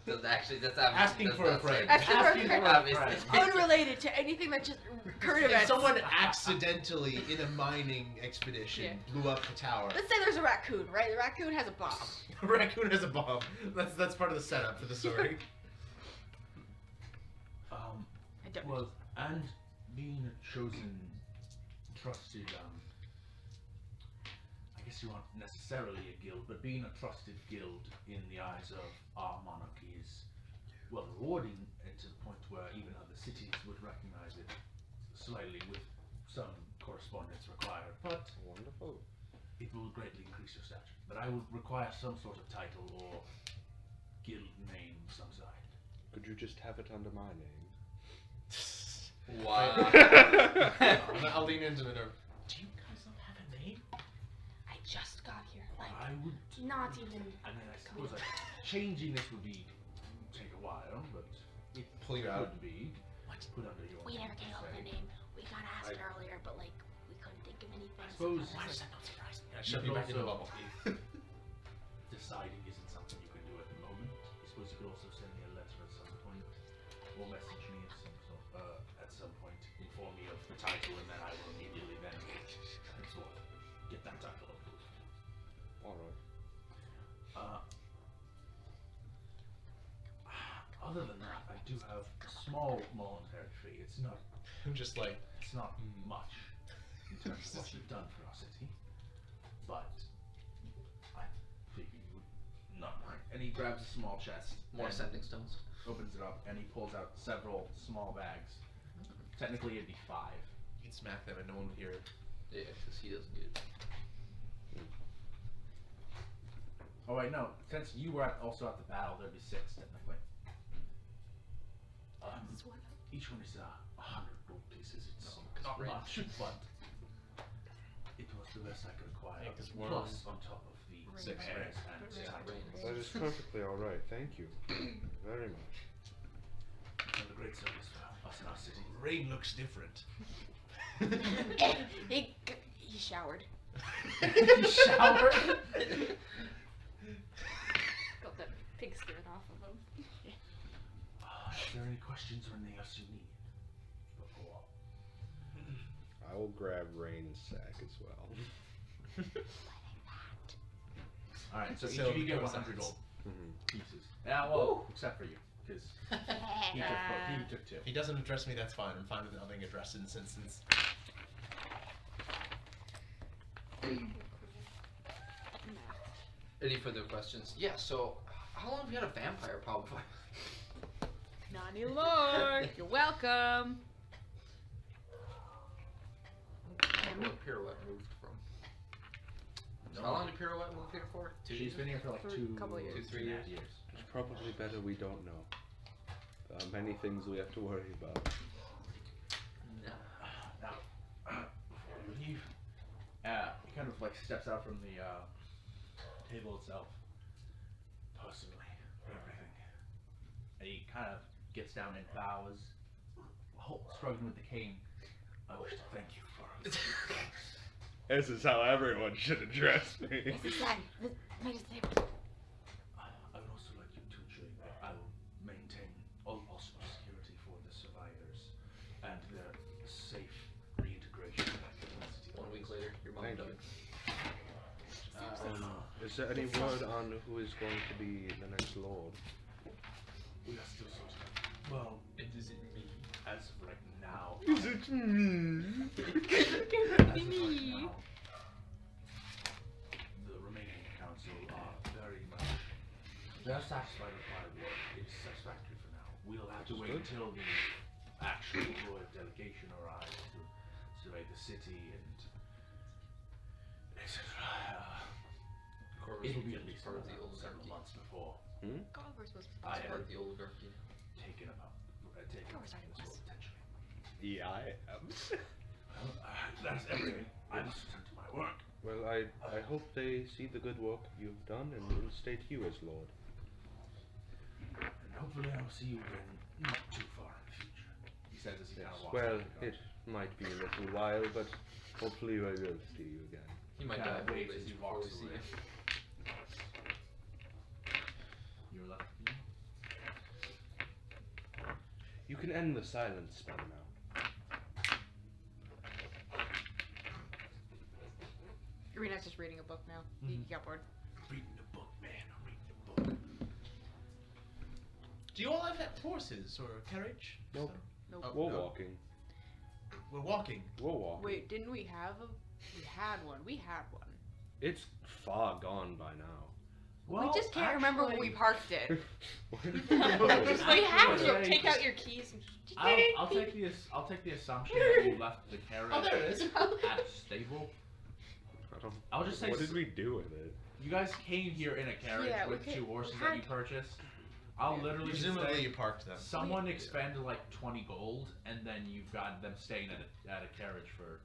That's Asking that's for a not friend. safe. Asking for a friend. Obviously. Unrelated to anything that just current If events. someone accidentally in a mining expedition blew up the tower, Let's say there's a raccoon, right? The raccoon has a bomb. a raccoon has a bomb. That's part of the setup for the story. I don't. Well, and being a chosen, trusted, I guess you aren't necessarily a guild, but being a trusted guild in the eyes of our monarchy is, well, rewarding and to the point where even other cities would recognize it slightly with some correspondence required, but Wonderful. it will greatly increase your stature. But I would require some sort of title or guild name of some side. Could you just have it under my name? Wow. I'll lean into it. Do you guys not have a name? I just got here. Like, I would, not even. I mean, I suppose changing this would take a while, but it Pull you out. could be put under your We never came up with a say. name. We trying to ask earlier, but like we couldn't think of anything. I suppose. Why does that not surprise me? I You shove you could back in the also- bubble. Deciding isn't something you can do at the moment. I suppose you could also send me a letter at some point, or message me at some point, inform me of the title, and then I will immediately then sort of get that title up. Alright. Other than that, I do have a small monetary fee. It's not I'm just like, much in terms of what you've done for our city, but I figure you would not mind. And he grabs a small chest, More and sending stones. opens it up, and he pulls out several small bags. Technically, it'd be 5. you can smack them and no one would hear it. Yeah, because he doesn't get it. Oh wait, no. Since you were also at the battle, there'd be 6 technically. Each one is 100 gold pieces. It's not right. much, but it was the best I could acquire. Yeah, 'cause Plus, on top of the Six spares and Yeah, titles. That is perfectly alright, thank you. Very much. Done a great service for us in our city. Rain looks different. He showered. He showered. Got that pig skin off of him. Is there any questions or anything else you need? Before. I will grab Rain's sack as well. Alright, so each So of you get becomes 100 100 gold Mhm. pieces. Yeah, well, except for you, because he took 2. If he doesn't address me, that's fine. I'm fine with not being addressed in this instance. Any further questions? Yeah, so how long have you had a vampire problem? Not anymore. You're welcome. Where Pirouette moved from. How long did Pirouette move here for? 2 She's years? been here for like For a 2, couple of years. 2-3 years. It's probably better we don't know. There are many things we have to worry about. No. Now, before you leave, he kind of like steps out from the table itself. Personally, everything. And he kind of gets down and bows, struggling with the cane. I wish to thank you for it. This is how everyone should address me. This is sad. I would also like you to ensure that I will maintain all possible security for the survivors and their safe reintegration back into the city. 1 week later, your mom Thank died. Is there any word on who is going to be the next lord? We are still sort of, well, It isn't me. as of right now. Is it me? As of right now, the remaining council are very much. They're satisfied with my work. It's satisfactory for now. We'll have to Which is wait good. until the actual royal delegation arrives to survey the city and etc. Corvus It'll be was at least part of the several oligarchy. months before Converse was I Part have of the oligarchy. taken Course I this was. role potentially. Yeah, I am. Well, that's everything. I must return to my work. Well, I hope they see the good work you've done and reinstate you as lord. And hopefully I'll see you again not too far in the future. He says as he kind of walks Well, out the it garden. might be a little while, but hopefully I will see you again. He might Yeah, die of old waves as age he before we walks see away. him. You're left. You can end the silence spell now. Rena's just reading a book now. He got bored. Reading the book, man. I'm reading the book. Do you all have horses or carriage? Nope. Nope. Oh, We're no. walking. We're walking. We're walking. Wait, didn't we have a? We had one. We had one. It's far gone by now. We just can't remember when we parked it. No. We have to. Actually, Take out your keys and I'll take the assumption that you left the carriage Oh, there it is. at a stable. I don't. I'll just say What did we do with it? you guys came here in a carriage Yeah, we with 2 horses we that you had- purchased. I'll literally just Presumably say you parked them. someone expended like 20 gold, and then you've got them staying at a carriage for.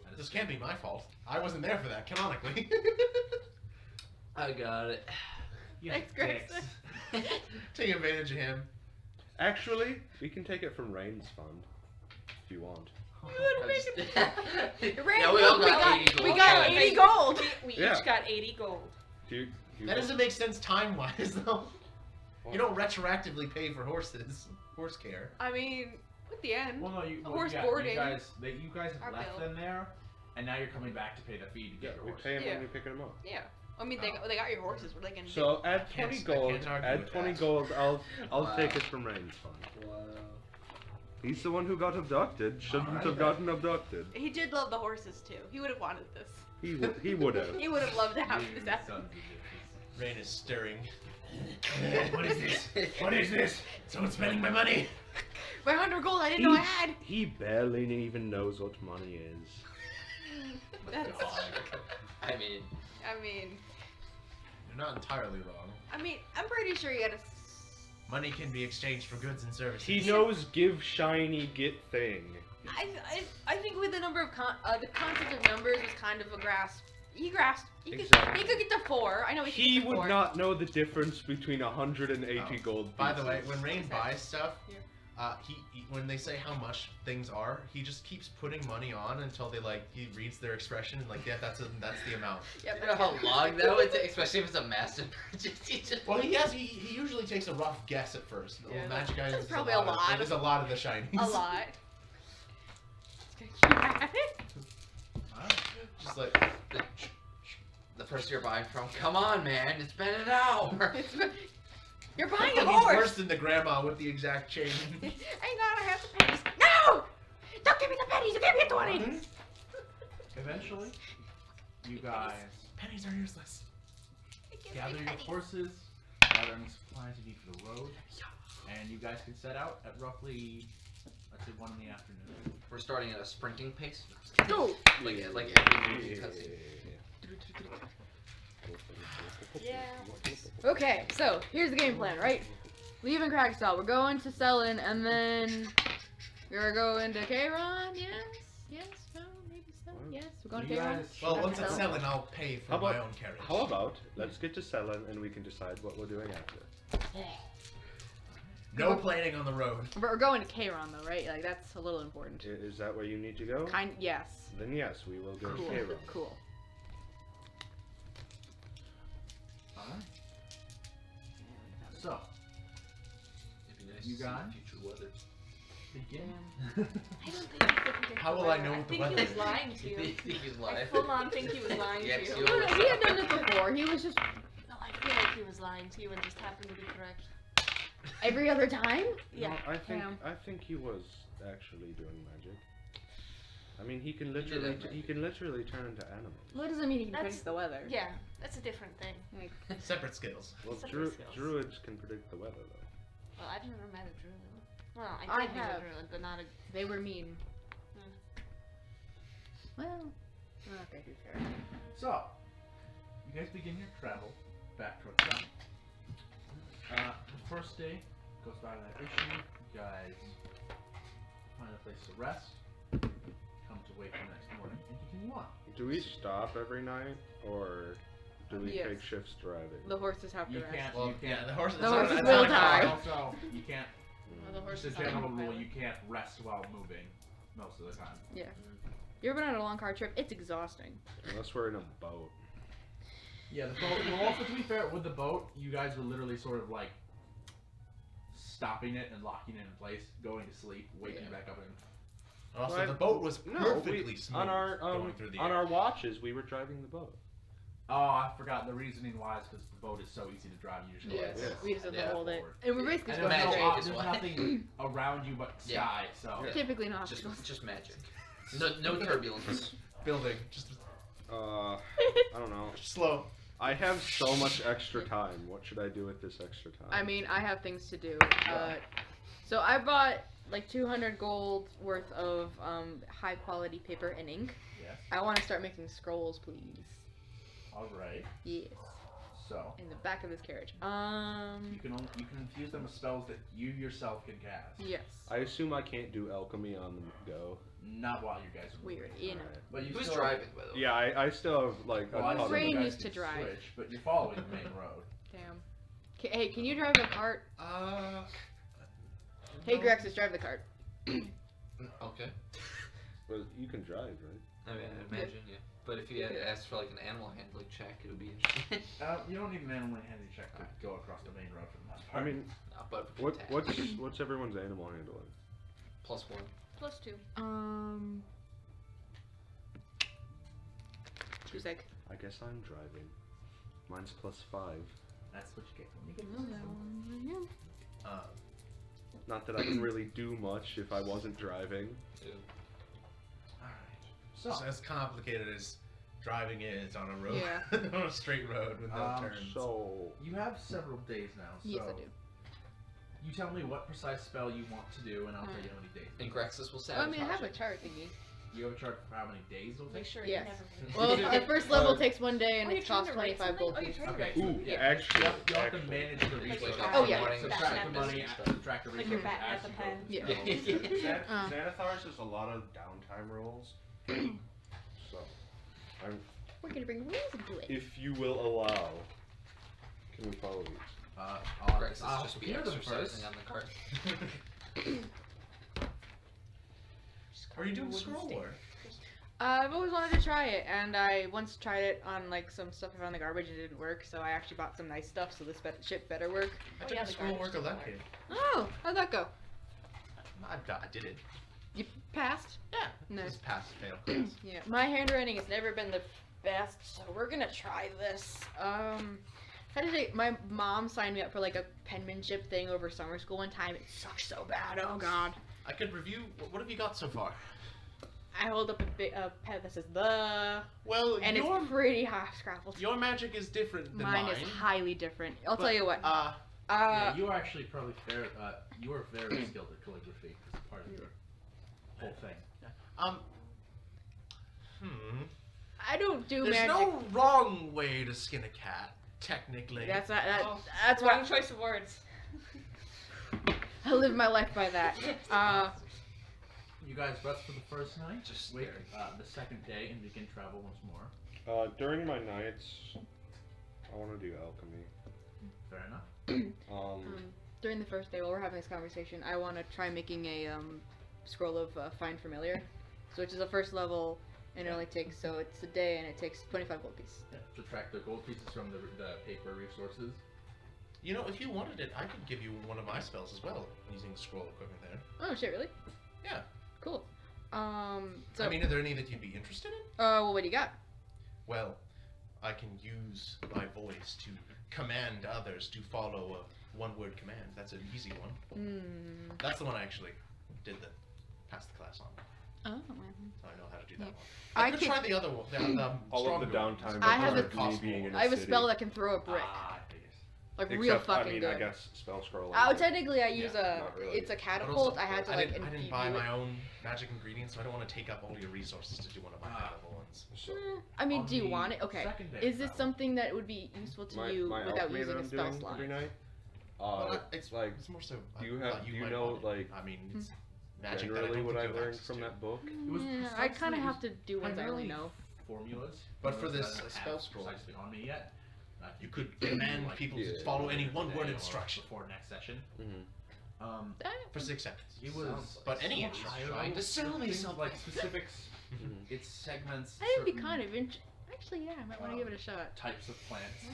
at a This stable. can't be my fault. I wasn't there for that, canonically. I got it. You Thanks, Grace. dicks. Taking advantage of him. Actually, we can take it from Rain's fund if you want. Yeah, we all got 80 gold. We got 80 gold. We Yeah. each got 80 gold. Do you That doesn't make sense time-wise, though. You don't retroactively pay for horses. Horse care. I mean, at the end. Well, no, you, well, Horse yeah, boarding. you guys have Our left bill. them there, and now you're coming back to pay the fee to Yeah, get your we horse. pay them Yeah. when we pick them up. Yeah. I mean, they got your horses. What are they gonna do? So add I can't- 20 I gold. can't argue Add with 20 that. gold. I'll Wow. take it from Rain's fund. Wow. He's the one who got abducted. Shouldn't Alright, have then. gotten abducted. He did love the horses too. He would have wanted this. He would have. He would have loved to have You this happen. sons of bitches. Rain is stirring. What is this? What is this? Someone's spending my money. My 100 gold I didn't know I had. He barely even knows what money is. That's, I mean, You're not entirely wrong. I'm pretty sure he had a. Money can be exchanged for goods and services. He knows give shiny get thing. I think with the number of the concept of numbers was kind of a grasp. He grasped. He could get to 4. I know he could He get to 4. would not know the difference between 180 Oh. gold. By the way, pieces. when Rain buys stuff, Yeah. he when they say how much things are, he just keeps putting money on until he reads their expression and that's the amount. Yep, you know how long that would take, especially if it's a massive purchase. He just Well, he usually takes a rough guess at first. Yeah, Magic that's items is probably a lot. There's a lot of the shinies. a lot. It's gonna keep at it. Just like the person you're buying from. Come on, man, it's been an hour. You're buying a he's horse. worse than the grandma with the exact chain. Hang on, I have the pennies. No! Don't give me the pennies. You gave me a 20. Eventually, you guys Pennies are useless. gather your horses, gather any supplies you need for the road, and you guys can set out at roughly, I'd say 1 in the afternoon. We're starting at a sprinting pace. Go. Like every movie cutscene. Yeah. Okay, so here's the game plan, right? Leaving Cragstall, we're going to Selin, and then we're going to Kayron. Yes, no, maybe so. Yes, we're going to You Kayron. guys- Well, once it's Selin. selling, I'll pay for How my about- own carriage. How about let's get to Selin and we can decide what we're doing after. No planning on the road. We're going to Kayron though, right? Like that's a little important. Is that where you need to go? Yes. Then yes, we will go Cool. to Kayron. Cool. Alright. So, It'd be nice You to see got it? future weather. begin. I don't think he could predict How the will I weather. know I what the think weather he was is? lying to You you. think he's I lying? full on think he was lying Yeah, to see you. what No, no, he had done this before. He was just No, I feel like he was lying to you and just happened to be correct. every other time. Yeah. No, Yeah. I think he was actually doing magic. I mean, he can did literally have he can literally turn into animals. Well, it doesn't mean he can That's- predict the weather. Yeah, that's a different thing. Like, Separate skills. Well, Separate skills. druids can predict the weather though. Well, I've never met a druid. Well, I I did meet have. a druid, but not a. they were mean. Hmm. Well, okay, who's fair? So, you guys begin your travel back towards town. The first day goes by without issue. You guys find a place to rest, come to wake the next morning, and continue on. Do we stop every night or do we Yes. take shifts driving? The horses have to You rest. can't. Well, you yeah, can't. the horses. The it's not- horses it's will not a car. die. Also, you can't. Well, the Just horses a have general to rule, pilot. you can't rest while moving most of the time. You ever been on a long car trip? It's exhausting. Unless we're in a boat. Yeah, the boat. Well, also to be fair, with the boat, you guys were literally sort of like stopping it and locking it in place, going to sleep, waking Yeah. back up, and Also, Well, the boat was No, perfectly smooth on our going through the on air. our watches we were driving the boat. oh, I forgot the reasoning why is because the boat is so easy to drive. You just go Yes. like this. We just have to Yeah. hold it. Forward. And we're basically And supposed there's, to magic no, is there's why. nothing around you but Yeah. sky, so Yeah. typically not Just obstacles. just magic. No turbulence. Building just I don't know. slow. I have so much extra time. What should I do with this extra time? I mean, I have things to do. So I bought like 200 gold worth of high quality paper and ink. yes. I want to start making scrolls, please. All right. Yes. So In the back of this carriage. you can infuse them with spells that you yourself can cast. Yes. I assume I can't do alchemy on the go. Not while you guys are Weird, moving. you know. Alright. But you Who's still, driving, by the way? Yeah, I still have like Well, a I ton of- Rain assume you guys used to can drive. switch, but you're following the main road. Damn. Hey, can you drive the cart? Uh. Hey, no. Grexus, drive the cart. Okay. Well, you can drive, right? I mean, I imagine, yeah. But if you had asked for like an animal handling check, it would be interesting. You don't need an animal handling check to go across the main road for the most I part. mean, But what's everyone's animal handling? +1. +2. Cusack. I guess I'm driving. Mine's +5. That's what you get when you get this one. Not that I can really do much if I wasn't driving. Ew. So as complicated as driving is on a road, Yeah. on a straight road with no turns. So You have several days now, so Yes, I do. you tell me what precise spell you want to do, and I'll tell you how many days. And Grexus will Well, I sabotage mean, I have a it. chart thingy. You have a chart for how many days it'll Make take? sure Yes. you never. Well, the first level takes 1 day, and Oh, you're it trying costs to write 25 gold something? Oh, pieces. you're trying Okay. to write ooh, something. actually, You have to manage the resources. Oh, yeah. Subtract the money, subtract the Like resources. you're batting at as the you pen. go. Yeah. Xanathar's has a lot of downtime rules. So, We're gonna bring rules into it. if you will allow, can we follow these? Grexus I'll just be hear them exercising first. on the cart. Are you doing scroll work? I've always wanted to try it, and I once tried it on like some stuff I found in the garbage and it didn't work, so I actually bought some nice stuff so this shit better work. I Oh, took yeah, a the scroll garbage work doesn't elective. Oh, how'd that go? I did it. You passed? Yeah. Nice. Just pass fail class. Yeah, my handwriting has never been the best, so we're gonna try this. How did it? My mom signed me up for like a penmanship thing over summer school one time. It sucked so bad. Oh god. I could review. What have you got so far? I hold up a pen that says the, Well, and your it's pretty half scrabbled. your magic is different than Mine is highly different. I'll tell you what. Yeah, you are actually probably fair. You are very skilled at calligraphy as part of your whole thing. I don't do There's magic. no wrong way to skin a cat, technically. That's not. Oh, That's Wrong what choice of words. I live my life by that. You guys rest for the first night. Just wait staring. the second day and begin travel once more. During my nights, I want to do alchemy. Fair enough. During the first day, while we're having this conversation, I want to try making a scroll of Find Familiar, so which is a first level, and it only takes it's a day, and it takes 25 gold pieces. Yeah, subtract the gold pieces from the paper resources. You know, if you wanted it, I could give you one of my spells as well, using scroll equipment there. Oh shit, really? Yeah. Cool. So I mean, are there any that you'd be interested in? well, what do you got? Well, I can use my voice to command others to follow a one-word command. That's an easy one. That's the one I actually did pass the class on. Oh. I know how to do that one. I I could can- try the other one. All of the stronger one. downtime. I have required a- me being in I have a city. spell that can throw a brick, like real Except, fucking I mean, good. I guess spell scroll. Oh, technically, I use not really. it's a But catapult. also, I had to I like didn't imbue buy it. my own magic ingredients, so I don't want to take up all your resources to do one of my high-level ones. So, I mean, On do you the want it? Okay. second day Is of this travel. something that would be useful to my, you my without alchemy using that a I'm spell doing slot? every night. Well, it's like, it's more so. do you I have- thought do you might know, want it. like, I mean, it's magic that I generally don't what think I you have learned access from to. that book. It was I kind of precisely- have to do ones I already primarily know. Formulas. But for formulas this that I don't spell have scroll, precisely on me yet. you could command people to Yeah. follow any later one-word today or instruction before next session. Mm-hmm. for 6 seconds. It was But any so high trying to sell me things something. like specifics. Mhm. It segments. I'd be certain kind of actually, yeah, I might want to give it a shot. types of plants.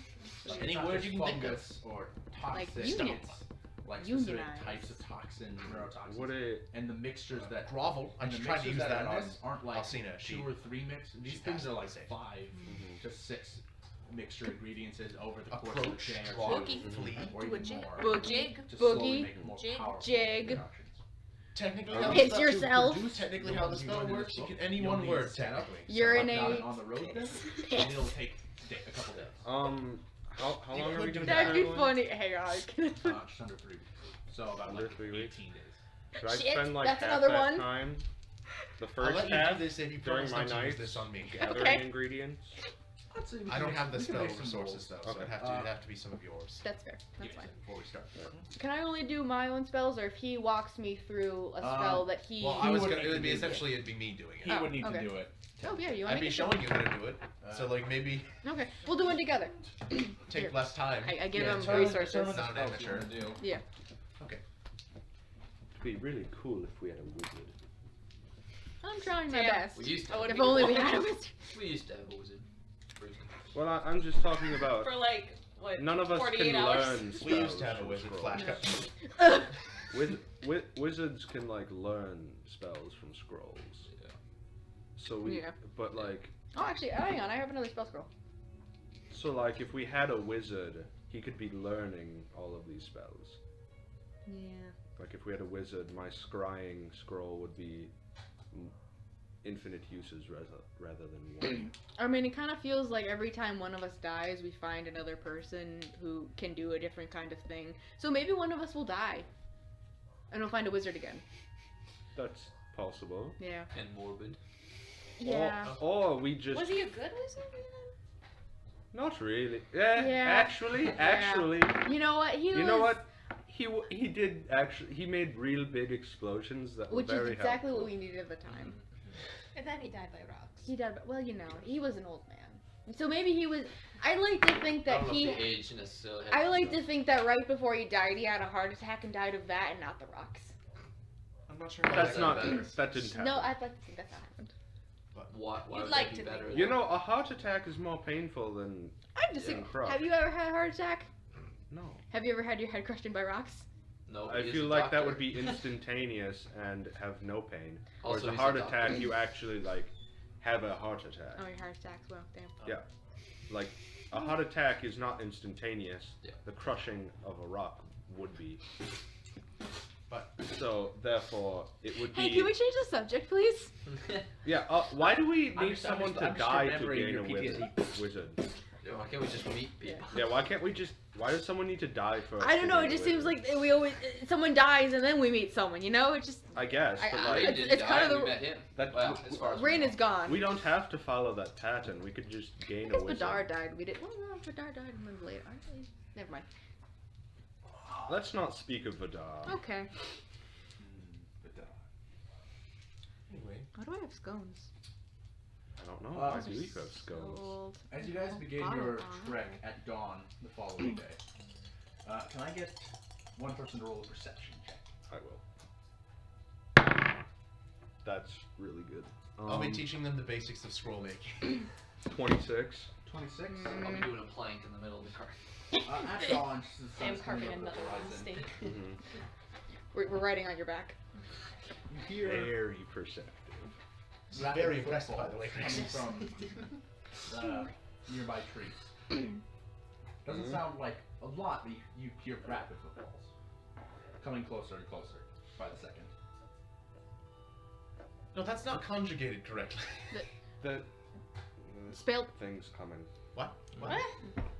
Just Like, any it's not word just you can think of. fungus or Like toxic. unions. It's like specific Unionize. types of toxins, neurotoxins, Would it? and the mixtures that Grovel. I and the just tried to mixtures use that are in on this aren't like Alcina. She 2 or 3 mixes. These she things passed are it like the same. 5 to 6 mixture ingredients over the course of a approach, day or draw, two, flee. or Do a even jig. more. Boogie, To slowly boogie, make more jig, powerful jig. concoctions. Technically, Piss how the Piss spell- yourself. Technically, The how the ones you spell learned in works, this you book. can any You'll one need word setup. technically. Urinate. On the road then, Piss. and it'll take a couple days. How You long are could we do doing? That'd be traveling? funny. Hang on. Just under 3 weeks. So about Under like 3 18 weeks? days. Should I Shit, spend like that's half another that one. time? The I'll first let you half do this if you during promise my not to use nights this on me. gathering Okay. ingredients. I'd say we I can don't make have the some- we spell can make some resources though, rolls. so it'd have to, Okay. it'd have to be some of yours. That's fair. That's Yes, fine. before we start. Can I only do my own spells, or if he walks me through a spell that he? Well, He I was would gonna. need It to would be do essentially it'd be me doing He it. would need okay. to do it. Oh yeah, you want I'd be showing you how to do it. So like maybe Okay, we'll do one together. take Here. less time. I give Yeah, him determine- resources. determine the Not an spells you amateur. wanna do. Yeah. It'd be really cool if we had a wizard. I'm trying my Damn. best. We used to. If only we had a wizard. We used to have a wizard. Well, I'm just talking about. For like, what, None of us 48 can hours? learn spells. We used to have a from wizard. scrolls. Flashback. Wizards can like learn spells from scrolls. Yeah. So we, Yeah. but like, Oh, actually, hang on. I have another spell scroll. so like, if we had a wizard, he could be learning all of these spells. Yeah. Like if we had a wizard, my scrying scroll would be infinite uses rather than one. I mean, it kind of feels like every time one of us dies, we find another person who can do a different kind of thing. So maybe one of us will die, and we'll find a wizard again. That's possible. Yeah. And morbid. Yeah. Or we just Was he a good wizard? not really. Yeah. Actually. You know what? He You was. know what? He did actually. He made real big explosions that were Which is very exactly helpful. what we needed at the time. And then he died by rocks. He died. Well, you know, he was an old man. So maybe he was. I like to think I that don't know he. if the age necessarily. I like to think that right before he died, he had a heart attack and died of that, and not the rocks. I'm not sure. how That's that not. better. That didn't happen. No, I'd like to think that's not happened. Why You'd would like that be to better? think. You know, a heart attack is more painful than. I'm just. Yeah, crop. Have you ever had a heart attack? No. Have you ever had your head crushed in by rocks? No, I he is feel a like that doctor. would be instantaneous and have no pain. Also, Whereas a he's heart a doctor. attack, you actually like have a heart attack. Oh, your heart attacks. Well, damn. Like a heart attack is not instantaneous. Yeah. The crushing of a rock would be. But So therefore, it would Hey, be. can we change the subject, please? Yeah. Why do we I'm need just- someone I'm to just die to remembering gain your a PTSD. wizard? Yeah, why can't we just meet people? Yeah. Why can't we just? Why does someone need to die for? I don't know. It just seems like we always someone dies and then we meet someone. You know, it just I guess, but I- like Rain it's- didn't it's die, kind of we the- met him. that. Well, as far as Rain we is gone. We don't have to follow that pattern. We could just gain I a guess wizard. Vidar died. We did. Well, no, Vidar died a month later. Aren't they? Never mind. Let's not speak of Vidar. Okay. anyway, Why do I have scones? I don't know. Uh, Why do you have scones? Sold. As you guys begin your trek at dawn the following day, can I get one person to roll a perception check? I will. That's really good. I'll be teaching them the basics of scroll making. 26. 26. I'll be doing a plank in the middle of the car. At dawn, just as the Sam sun's carving coming over the another one horizon, steak. Mm-hmm. We're riding on your back. you hear Very perceptive. rapid Very impressed, by the way, footfalls coming from the nearby trees. Doesn't sound like a lot, but you hear rapid footfalls coming closer and closer by the second. No, that's not conjugated correctly. The Spelled. thing's coming. What? What?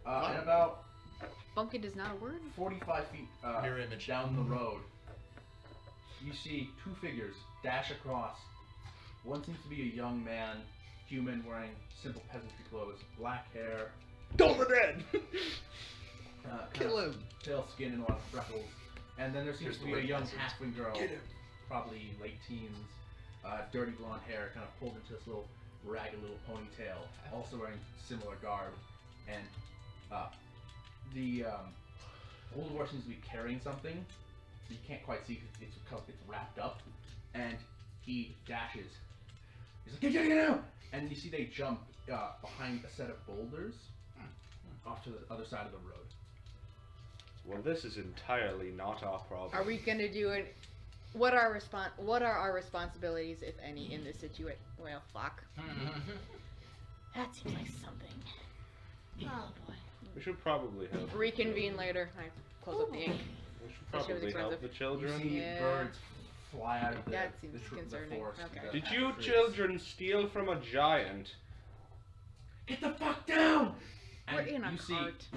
And about Bumpkin is not a word. 45 feet Mirror image. down the road, you see two figures dash across. One seems to be a young man, human, wearing simple peasantry clothes, black hair, Double dead! Kill him. Pale skin and a lot of freckles. And then there seems Here's to the be a white young peasant. halfling girl, Get him. probably late teens, dirty blonde hair, kind of pulled into this little ragged little ponytail, also wearing similar garb. And the old dwarf seems to be carrying something. You can't quite see because it's wrapped up. And he dashes. He's like, get out! And you see they jump behind a set of boulders off to the other side of the road. Well, this is entirely not our problem. Are we gonna do it? What are our responsibilities, if any, in this situation? Well, fuck. That seems like something. Oh boy. We should probably help. Reconvene later. I close up the ink. We should That shit was probably help the expensive. children. You see Yeah. birds fly out of the, That seems the concerning. forest. Okay. Did you children steal from a giant? Get the fuck down! We're And in a you see, cart.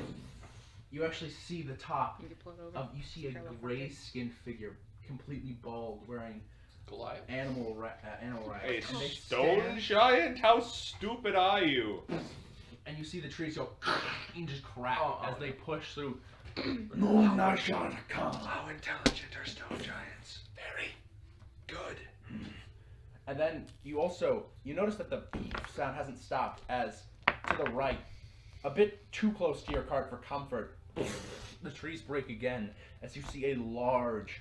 you actually see the top You can pull it over. of, you see a Careful. gray-skinned figure, completely bald, wearing Goliath. animal rags. A And they stone stand, giant? How stupid are you? and you see the trees go and just crack Oh, as oh. they push through. How intelligent are stone giants? Very good. And then you notice that the sound hasn't stopped as to the right, a bit too close to your cart for comfort, the trees break again as you see a large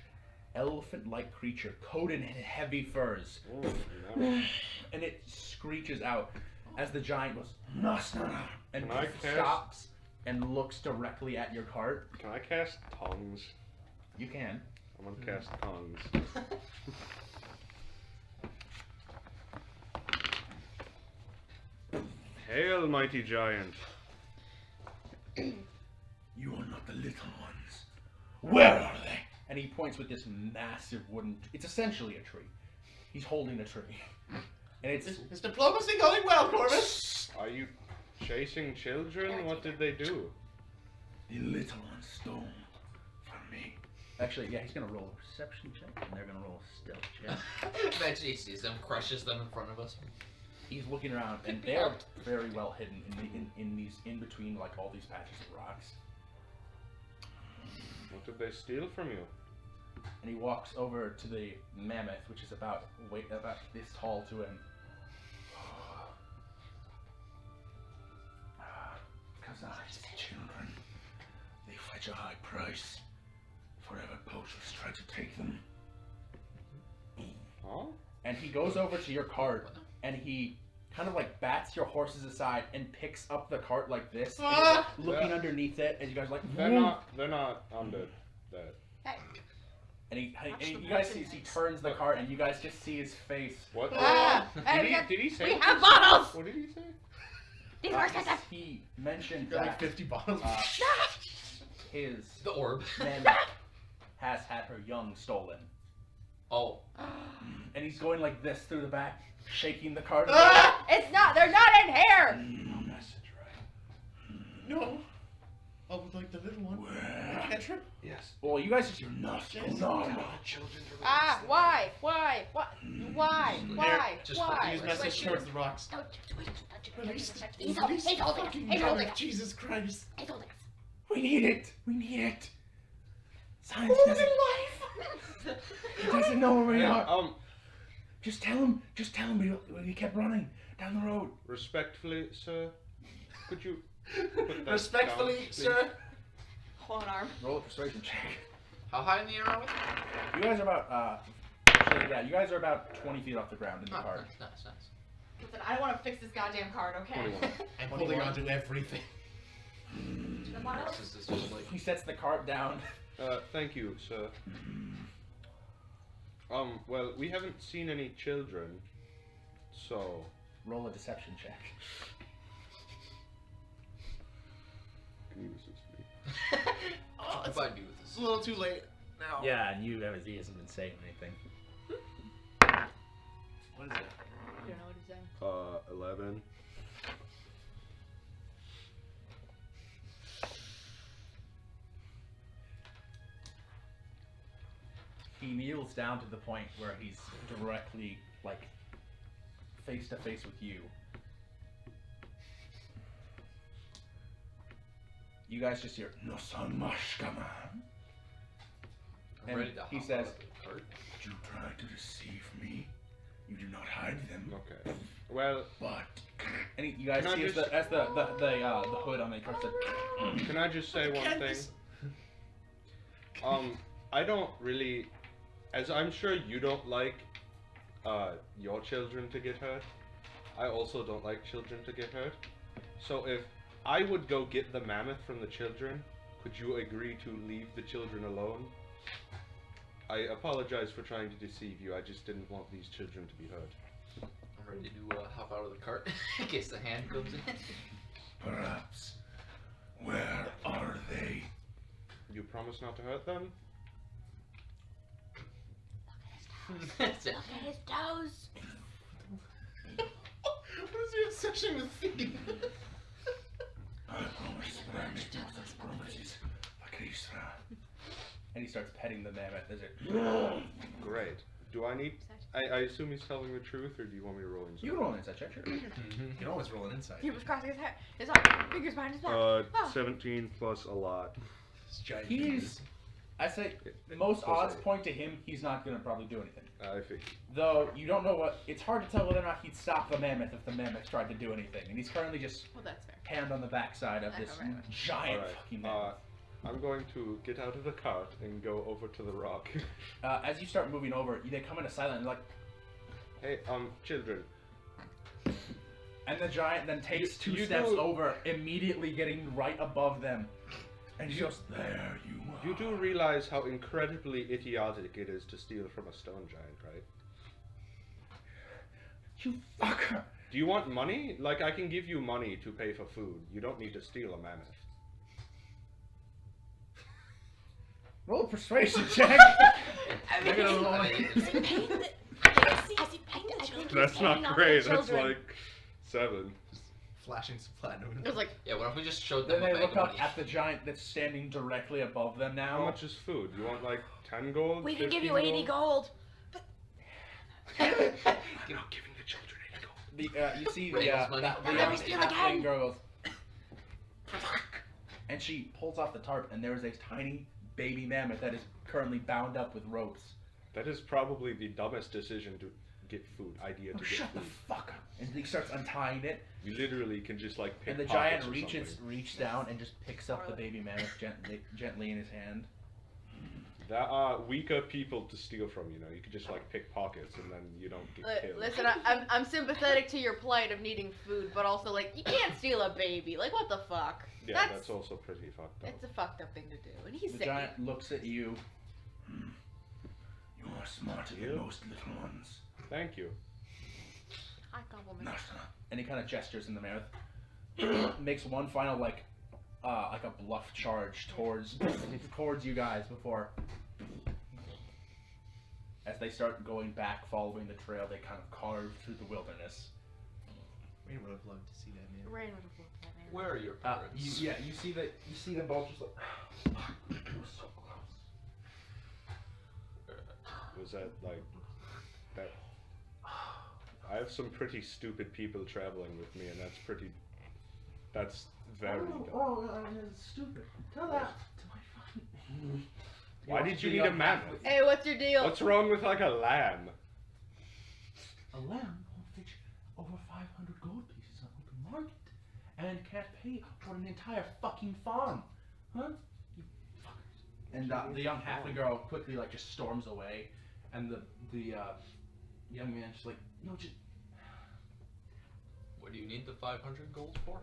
elephant-like creature coated in heavy furs. Oh, no. And it screeches out as the giant goes, "Nasnara," and Can I cast- stops and looks directly at your cart. Can I cast tongues? You can. I'm gonna cast tongues. Hail, mighty giant. You are not the little ones. Where are they? And he points with this massive wooden. It's essentially a tree. He's holding a tree, and it's. Is diplomacy going well, Corvus? Are you chasing children? What did they do? The little ones stole from me. Actually, yeah, he's gonna roll a perception check, and they're gonna roll a stealth check. Imagine he sees them, crushes them in front of us. He's looking around, and they're very well hidden in these in between like all these patches of rocks. What did they steal from you? And he walks over to the mammoth, which is about this tall to him. Kazai's children, they fetch a high price. Forever poachers try to take them. Huh? And he goes over to your cart, and he kind of like bats your horses aside and picks up the cart like this, and is looking Yeah. underneath it, and you guys are like, They're "Whoa." not under that. And you guys see he turns the cart, and you guys just see his face. What? Ah, Did he say? we have bottles! What did he say? These are expensive. He mentioned Got like that 50 bottles. his The orb. mammoth has had her young stolen. Oh. And he's going like this through the back, shaking the cart. It's not. They're not in here. No message, right? No. Oh, like the little one. Where? Cantrip? Yes. Well, you guys just hear no. Ah, why? Why? What? Why? Why? Just Why? Use message towards the rocks. No, wait, Release the He's release the holding it. fucking He's holding mammoth, it. Jesus Christ. He's holding us. We need it. We need it. Science doesn't. He doesn't know where we are. Just tell him. Just tell him. We kept running down the road. Respectfully, sir, could you put that Respectfully, down, please? sir. Hold on, arm. Roll a persuasion check. How high in the air are we? You guys are about. Actually, yeah, you guys are about 20 feet off the ground in the Oh, cart. nice. Listen, I don't want to fix this goddamn card, okay? 21. I'm holding on to everything. The bottles? This is just like He sets the cart down. Thank you, sir. Well, we haven't seen any children, so Roll a deception check. can you assist me? Oh, what it's do I do with It's this? a little too late now. Yeah, and he hasn't been saying anything. What is it? I don't know what he's saying. 11. He kneels down to the point where he's directly, like, face to face with you. You guys just hear, "No son mashkama." I'm And ready to he hop says, out of the cart. "You try to deceive me. You do not hide them, Okay. Well, but..." And you guys Can I see as just- the hood on the car said, can I just say one thing? Can't- I don't really, as I'm sure you don't like, your children to get hurt. I also don't like children to get hurt. So if I would go get the mammoth from the children, could you agree to leave the children alone? I apologize for trying to deceive you. I just didn't want these children to be hurt. I'm ready to hop out of the cart in case the hand comes in. "Perhaps. Where are they?" You promise not to hurt them? That's it. Look at his toes. What is your obsession with feet? "I promise, but I make no such promises. Vakrisra." And he starts petting the mammoth as it... Great. Do I need... I assume he's telling the truth, or do you want me to roll inside? You can roll an inside check, sure. You can always roll an insight. He was crossing his arm, fingers behind his back. Oh. 17 plus a lot. This giant He's... fingers. I say, most Plus odds eight. point to him, he's not going to probably do anything. I figured. Though, you don't know what... It's hard to tell whether or not he'd stop the mammoth if the mammoth tried to do anything. And he's currently just Well, that's fair. hand on the backside of I this know, right. giant Alright, fucking mammoth. I'm going to get out of the cart and go over to the rock. As you start moving over, they come into silent and like, Hey, children. and the giant then takes two You steps do- over, immediately getting right above them. And she goes, there you are. You do realize how incredibly idiotic it is to steal from a stone giant, right? You fucker. Do you want money? Like, I can give you money to pay for food. You don't need to steal a mammoth. Roll a persuasion check. I You're gonna roll I like- mean, That's not great. That's like 7. Flashing some platinum. It was like, yeah, what if we just showed Then them a they bag look of up money? at the giant that's standing directly above them now. How much is food? You want like 10 gold? we can give 15 you 80 gold. You're not giving the children 80 gold. You see Raven's money. the Let me steal halfling again. girl goes, and she pulls off the tarp, and there is a tiny baby mammoth that is currently bound up with ropes. That is probably the dumbest decision to get food. Idea to Oh, get shut the food. fuck up! And he starts untying it, You literally can just like pick and the pockets giant or something. reaches down and just picks up the baby mammoth gently in his hand. There are weaker people to steal from, you know. You can just like pick pockets and then you don't get killed. Listen, I'm sympathetic to your plight of needing food, but also like you can't steal a baby. Like what the fuck? Yeah, that's also pretty fucked up. It's a fucked up thing to do. And he's The saying, giant looks at you. You are smarter than most little ones. Thank you. I compliment. And he kind of gestures in the mammoth. Makes one final like a bluff charge towards you guys before, as they start going back, following the trail they kind of carved through the wilderness. We would have loved to see that, man. Rain would have looked at me. Where are your parents? You see them both just like. It was so close. Was that like that? I have some pretty stupid people traveling with me, and that's very dumb. It's stupid. Tell that to my fucking. Why did you need a mammoth? Hey, what's your deal? What's wrong with like a lamb? A lamb won't fetch over 500 gold pieces on open market, and can't pay for an entire fucking farm, huh? You fuckers. And the young halfling girl quickly like just storms away, and the young man's just like, no, just What do you need the 500 gold for?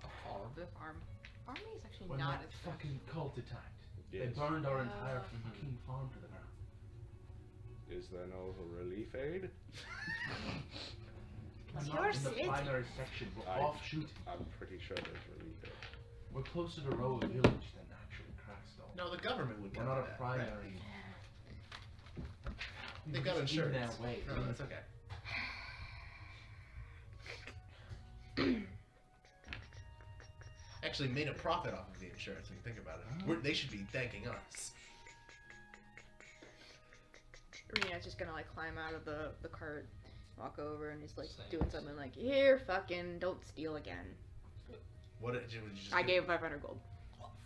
A farm. The farm. Farming is actually when not that as fucking cult attacked, they Yes. burned our entire Oh. fucking farm to the ground. Is there no relief aid? I'm It's not your in the city. primary section. We're I- offshoot. I'm pretty sure there's relief aid. We're closer to Roe Village than actually Crackstone. No, the government would We're cover not a that, primary. They got Just in insurance. that way. No, that's okay. Actually made a profit off of the insurance when you think about it. They should be thanking us. Rena's just gonna like climb out of the cart, walk over, and he's like Thanks. doing something like, here, fucking, don't steal again. What did you just I do? gave 500 gold.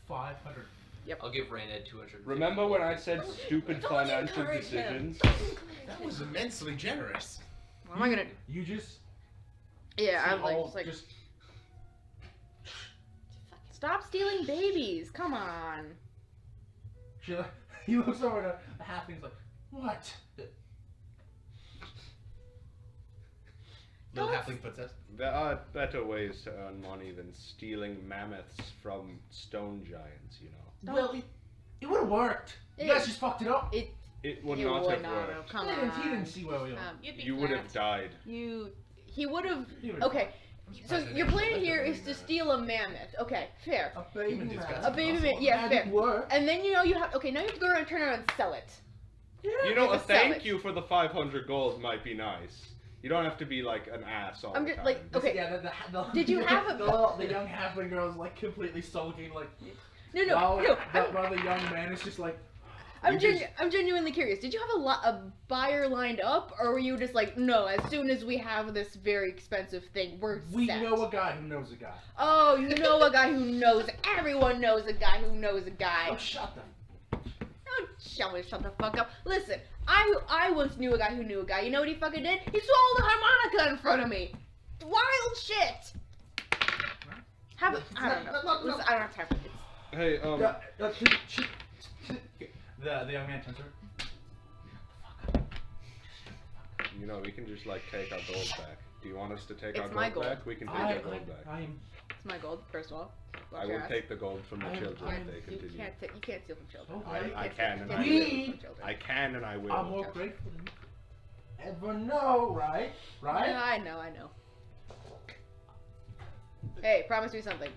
500. I'll give Rained 200. Remember when I said stupid Don't financial encourage him. decisions? That was immensely generous. What am I gonna? You just Yeah, see I'm like, all just like, just stop stealing babies. Come on. he looks over to the halfling's like, what? Little Don't- halfling puts that. There are better ways to earn money than stealing mammoths from stone giants, you know. Well, it would have worked. You guys just fucked it up. It It would it not would have not worked. have. Come he on. didn't see where we were. You would have died. He would have. He would've- Okay. So your plan here is to steal a mammoth. Okay, fair. A baby Human man. disguise. A baby Awesome. man. Yeah, Magic fair. word. And then you know you have. Okay, now you have to go around and turn around and sell it. You know, a Just sell thank it. you for the 500 gold might be nice. You don't have to be like an ass all I'm the just time. like, okay. Yeah, Did you have a- the young halfling girl's like completely sulking, like No, while, no. while the young man is just like, I'm You just- I'm genuinely curious. Did you have a buyer lined up, or were you just like, no? As soon as we have this very expensive thing, we're we set. know a guy who knows a guy. Oh, you know a guy who knows. Everyone knows a guy who knows a guy. Oh, shut the. Oh, shut the fuck up. Listen, I once knew a guy who knew a guy. You know what he fucking did? He swallowed a harmonica in front of me. Wild shit. I don't know. Listen, I don't have time for this. Hey, The young man turns her. you know, we can just like take our gold back. Do you want us to take It's our my gold gold. back? We can take our gold back. It's my gold, first of all. Watch I your will ass. take the gold from the children if they You continue. can't steal from children. Okay. You I can't can steal- and you I can't will. steal from children. I can and I will. I'm more grateful than you ever know, right? Right? Yeah, I know. Hey, promise me something.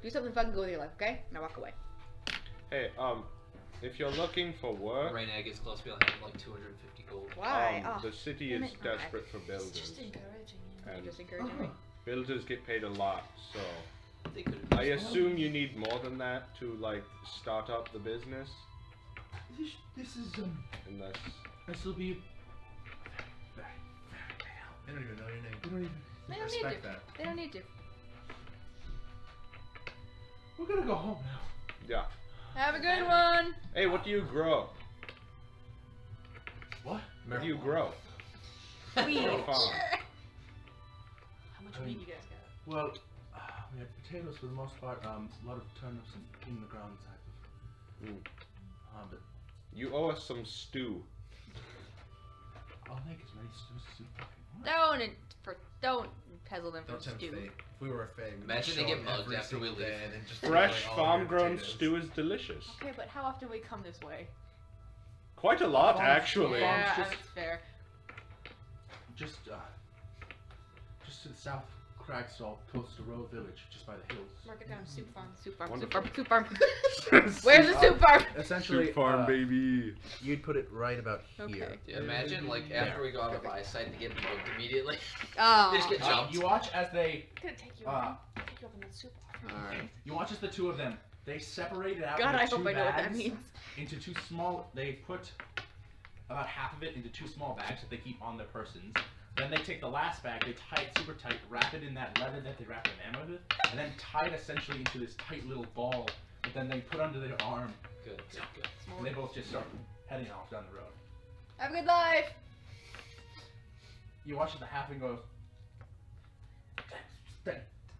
Do something fucking good with your life, okay? Now walk away. Hey, if you're looking for work, Right now gets close to being able to have like 250 gold. Why? Oh, the city damn is it. Okay. desperate for It's builders, just encouraging you. you're and just encouraging me. builders get paid a lot. So They could I assume you need more than that to like start up the business, This is unless. this will be. They don't even know your name. We don't even. They don't need Respect to. that. They don't need to. We're gonna go home now. Yeah. Have a good one. Hey, what do you grow? What? What do you grow? Weed. Your farm. How much I weed mean- you guys got? Well, we had potatoes for the most part. A lot of turnips and in the ground type of. Mm. But You owe us some stew. I'll make as many stews as you fucking want. Don't pezzle them for Don't tempt stew. fate. If we were a fae, we'd Imagine show they get up mugged every after we single leave. day and then just Fresh destroy all farm your grown potatoes. stew is delicious. Okay, but how often we come this way? Quite a lot, Farms- actually. farms Yeah, just- that's fair. Just to the south, Cragstall, close to Row Village, just by the hills. Mark it down. Soup farm. Soup farm, soup Wonderful. farm, soup farm. Where's the soup farm? Essentially, Soup farm, baby. you'd put it right about Okay. Yeah, imagine like after we go out of eyesight to get mugged immediately. Oh. They just get jumped. You watch as they, Gonna take you Uh, take you up in that soup farm. Alright. you watch as the two of them, they separate it out God, into I hope two I know what that bags, means. into two small. They put about half of it into two small bags that they keep on their persons. Then they take the last bag, they tie it super tight, wrap it in that leather that they wrap the ammo with, and then tie it essentially into this tight little ball that then they put under their arm, Good, good, good. and they both just start heading off down the road. Have a good life. You watch as the halfling goes,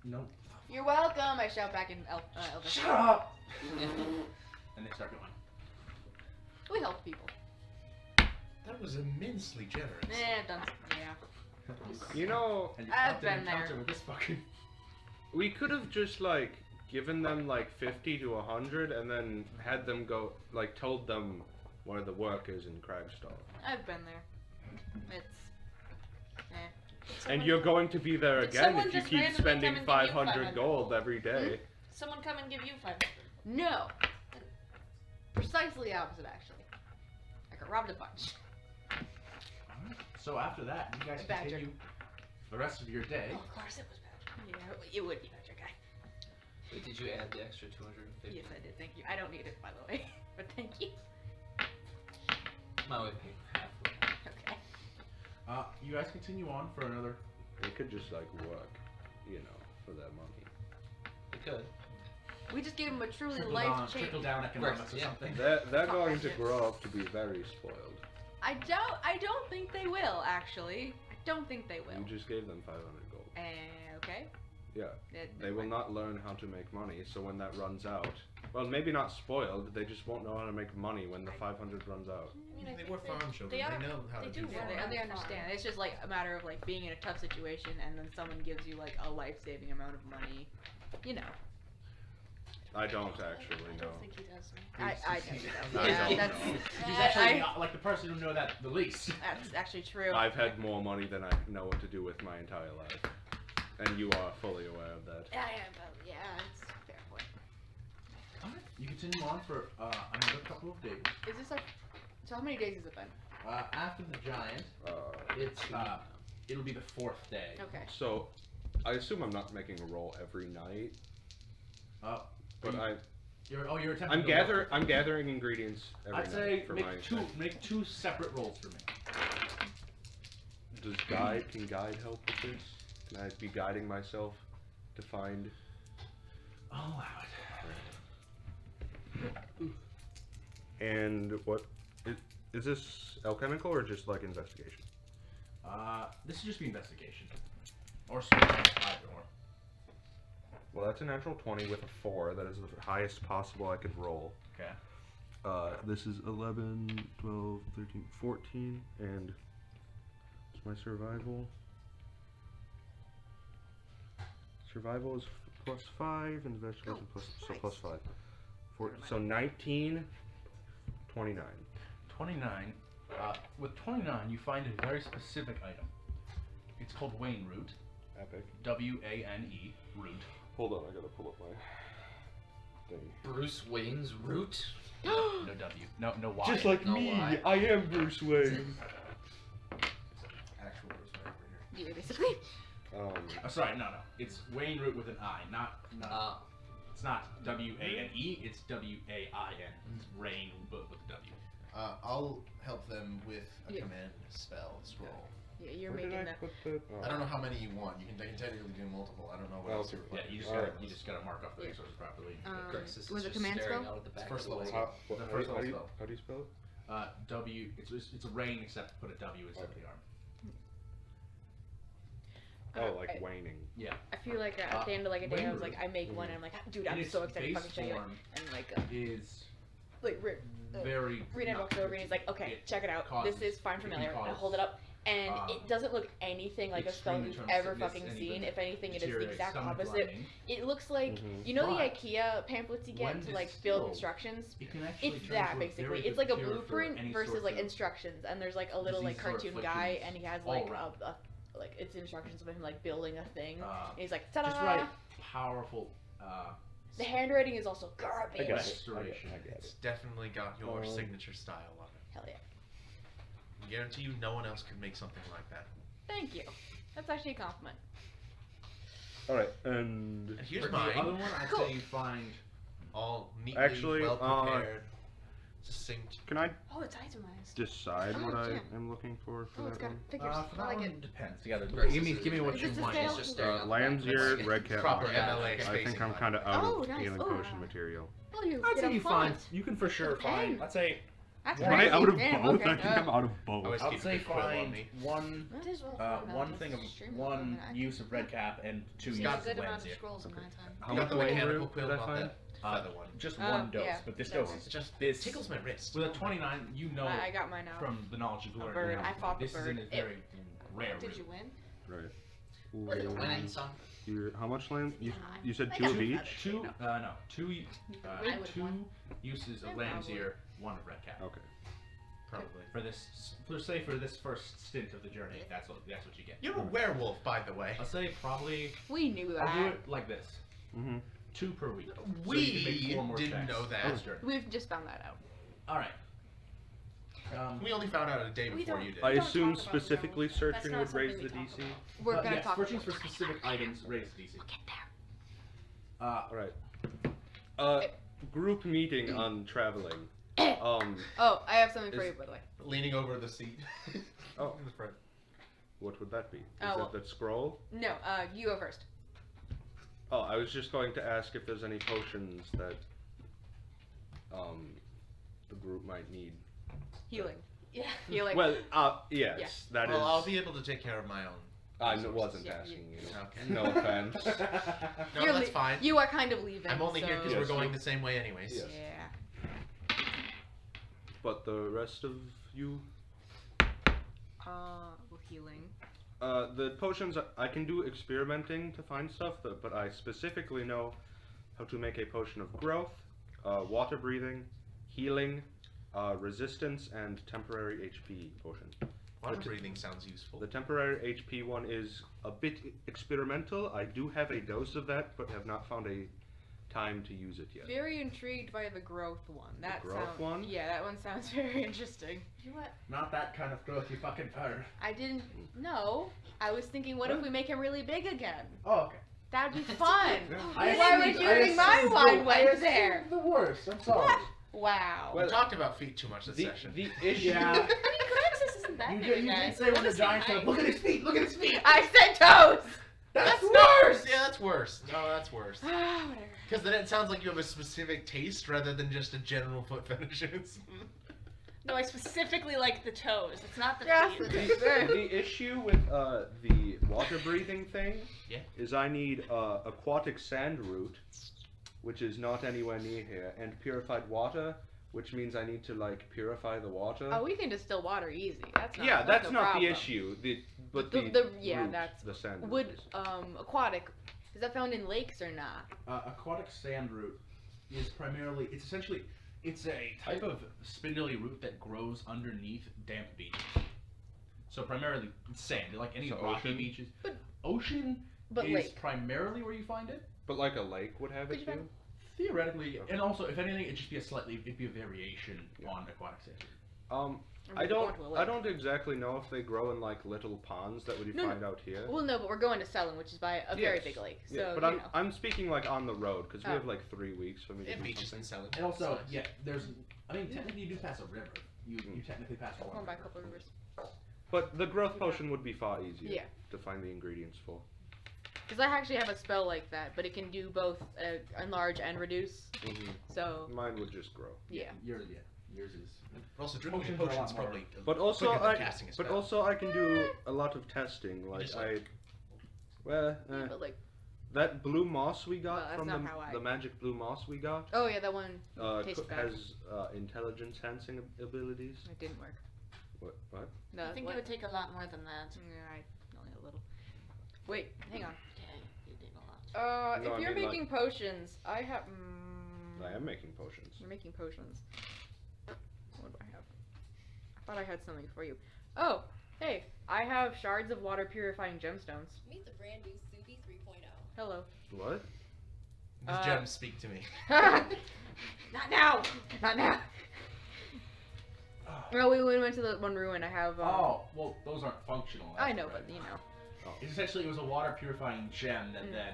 no, You're welcome. I shout back in Elvish. shut up! And they start going. We help people. That was immensely generous. I've done. Yeah. You know, And you I've have to been there. encounter with this fucking. we could have just like given them like 50 to 100 and then had them go, like told them where the work is in Cragstall. I've been there. It's. And you're going to be there Did again someone if you just keep randomly spending come and give you 500 500 gold gold? every day. Someone come and give you 5. No. Precisely the opposite, actually. I got robbed a bunch. Alright. So after that, you guys Badger. continue the rest of your day. Oh, of course it was bad. Yeah, it would be Badger Guy. Wait, did you add the extra 250? Yes, I did. Thank you. I don't need it, by the way, but thank you. My way paid half. Okay. You guys continue on for another. They could just like work, you know, for their money. We could. We just gave him a truly Trickle life-changing. down economics or yeah. something. They're Fuck going to budgets. grow up to be very spoiled. I don't think they will. Actually, I don't think they will. You just gave them 500 gold. Okay. Yeah. It- They will not learn how to make money, so when that runs out, well, maybe not spoiled, they just won't know how to make money when the 500 runs out. I mean, I They think were farm children. They, are, They know how they to do do work. farm. Yeah, they understand. It's just like a matter of like being in a tough situation, and then someone gives you like a life-saving amount of money. You know. I don't actually I know. don't think he does. I I yeah, don't that's know. He's I- actually I- not like the person who know that the least. that's actually true. I've had more money than I know what to do with my entire life. And you are fully aware of that. Yeah, but yeah, it's a fair point. Alright. You continue on for another couple of days. Is this like? So how many days has it been? After the giant, It's it'll be the 4th day. Okay. so I assume I'm not making a roll every night, Uh, but you're attempting. I'm to look. I'm gathering ingredients every I'd night say for make my two separate rolls for me. Can guide help with this? Can I be guiding myself to find? I'll allow it. And what is this alchemical or just like investigation? This is just be investigation. Or search, either or. Well, that's a natural 20 with a 4. That is the highest possible I could roll. Okay. This is 11, 12, 13, 14, and what's my survival? Survival is +5, and vegetables are +5. So 19, 29. 29. With 29, you find a very specific item. It's called Wayne root. Epic. W-A-N-E root. Hold on, I gotta pull up my thing. Bruce Wayne's root. No W. No Y. Just like No, me, why? I am Bruce Wayne. Actual Bruce Wayne over here. Yeah, basically. Sorry, no. It's Wayne root with an I, not. It's not W-A-N-E. It's W-A-I-N. It's rain, but with a W. I'll help them with a Yeah. command spell scroll. Yeah, you're Where did making I that. put the? Oh. I don't know how many you want. They can technically do multiple. I don't know what else you're Yeah, you just Alright. gotta mark off the Yeah. resources properly. Crisis is was it just command staring spell? out at the back First of the level wagon. The first how, level do you, spell. how do you spell it? W. It's a rain except put a W instead of the arm. Oh, like I- waning. Yeah. I feel like at the end of like a day, I was like, I make one, and I'm like, dude, I'm Its so excited to base fucking show you it. form And like, is Rena very. walks over and he's like, okay, It check it out. causes- This is fine it can familiar. And I cause, hold it up, and it doesn't look anything like a spell extreme you've internal ever sickness fucking and seen. even If anything, it is the deteriorate exact stomach opposite. lining. It looks like, Mhm. you know the But IKEA pamphlets you get when to like build distilled, instructions? It can actually It's turn that to a basically. very It's good like a cure for blueprint any versus sort like of instructions, and there's like a little like disease or cartoon guy, afflictions and he has all like around. like it's instructions of him like building a thing. Uh, And he's like, ta-da! just right, powerful. The handwriting is also garbage. I got it. Restoration. I get It's it. definitely got your Um, signature style on it. Hell yeah. I guarantee you no one else could make something like that. Thank you. That's actually a compliment. All right, and And here's For the other mine, one, I'd Cool. say you find. all neatly, Actually, well prepared, succinct. can I Oh, it's itemized. decide Oh, what I yeah. am looking for Oh, that it's got one? figures. For I that like one, it. depends. Together. Right, Give me what Is you this a want. scale? He's just staring out the back. Landseer, Red Cat. Proper Lodge. MLA I spacing think I'm line. kind of out Oh, of nice. healing Oh. potion material. Oh, you I'd get say a you font. find. You can for sure A find. pen. I'd say. That's Am I crazy. out of Damn, both? okay. I think I'm out of both. Always I'd keep say a quill on find me. one. Might as well find out. One That's thing of extremely one relevant. I use can- of red cap and two It's uses got of a good amount of Landseer. scrolls in my time. How You much got the Wayne mechanical root quill, did I not find? the other one. Just one dose, yeah, but this that dose one. is It just this. tickles my wrist. With a 29, you know I got mine out. from the knowledge you've A learned. bird. now, I fought the this is bird. in a very rare Did root. you win? Right. What are you winning, son? How much land? You said I two got of it. each? Two, no, two, I would two won. uses of Yeah, Landseer, one of red cap. Okay. Probably. For this, let's say for this first stint of the journey, that's what you get. You're a werewolf, by the way. I'll say probably. We knew I'll do that. it like this: Mm-hmm. 2 per week. So We you can make 4 more didn't checks know that. on this journey. We've just found that out. All right. We only found out a day We before don't- you did. I don't assume talk about specifically That's searching not would raise the something we talk DC. about. We're gonna yes, talk searching about for specific items raise DC. We'll get there. Alright. Group meeting on traveling. Oh, I have something for Is- you, by the way. Leaning over the seat. Oh. In the front. What would that be? Is Oh, well- it that scroll? No, you go first. Oh, I was just going to ask if there's any potions that the group might need. Healing. Yeah. Healing. Well, yes, that is. Well, I'll be able to take care of my own. I resources. wasn't Yeah, asking you. Okay. No offense. No, You're that's le- fine. You are kind of leaving. I'm only here because Yes, we're going you- the same way anyways. Yes. Yeah. But the rest of you, Healing. the potions I can do experimenting to find stuff, but I specifically know how to make a potion of growth, water breathing, healing, resistance, and temporary HP potion. Water The t- breathing sounds useful. The temporary HP one is a bit experimental. I do have a dose of that, but have not found a time to use it yet. Very intrigued by the growth one. That growth sounds. one? Yeah, that one sounds very interesting. You what? Not that kind of growth, you fucking pervert. I didn't know. I was thinking, what if we make him really big again? Oh, okay. That'd be fun. I Why assumed- would you I think my assumed wine the- went I assumed there? The worst. I'm sorry. Wow. We talked about feet too much this The, session. the issue. Yeah. I mean, Craxus isn't that You big, did, you guys. did say when the We're same giant said, height. "Look at his feet! Look at his feet!" I said toes. That's worse. Yeah, that's worse. No, that's worse. Ah, whatever. Because then it sounds like you have a specific taste rather than just a general foot fetishes. No, I specifically like the toes. It's not the Yes, feet. it's very- The issue with the water breathing thing Yeah. is I need aquatic sand root, which is not anywhere near here, and purified water, which means I need to like purify the water. Oh, we can distill water easy. That's not. yeah, that's no not problem. the issue. But The- the, the- yeah, root, that's- the sand root Would is. aquatic? Is that found in lakes or not? Aquatic sand root is primarily, it's a type of spindly root that grows underneath damp beaches. So primarily sand, like any So rocky ocean? beaches. But- Ocean But is lake. primarily where you find it. But like a lake would have Would it you too. find- Theoretically, Okay. and also, if anything, it'd be a variation on aquatic sand root. Or I we could go don't. into a I lake. don't exactly know if they grow in like little ponds that would you No, no. find out here. Well, no, but we're going to Selin, which is by a very Yes. big lake. So Yeah, but you know. I'm speaking like on the road because we Oh. have like 3 weeks for me to And do beaches something. and selling. And also, Nice. yeah, technically you do pass a river. You technically pass one Going by a river. couple of rivers. But the growth potion would be far easier Yeah. to find the ingredients for. Because I actually have a spell like that, but it can do both enlarge and reduce. So Mine would just grow. yeah. Yours is. But also, drinking Potions are a lot potions more- probably. But also quicker than I casting a but spell. also I can do a lot of testing. Like just, I like- well Yeah, but like, that blue moss we got Well, that's from not how I- the magic blue moss we got oh yeah, that one tastes bad. has intelligence enhancing abilities. It didn't work. What? No, I think what? it would take a lot more than that. Yeah, only a little. Wait, hang on. Yeah, you need a lot. No, If I you're mean, like- making potions, I have. I am making potions. You're making potions. What do I have? I thought I had something for you. Oh, hey, I have shards of water purifying gemstones. Meet the brand new Subi 3.0. Hello. What? The gems speak to me. Not now. Not now. Well, we went to the one ruin. I have. Oh, well, those aren't functional. I know, right? but you know. Essentially, it was a water purifying gem that then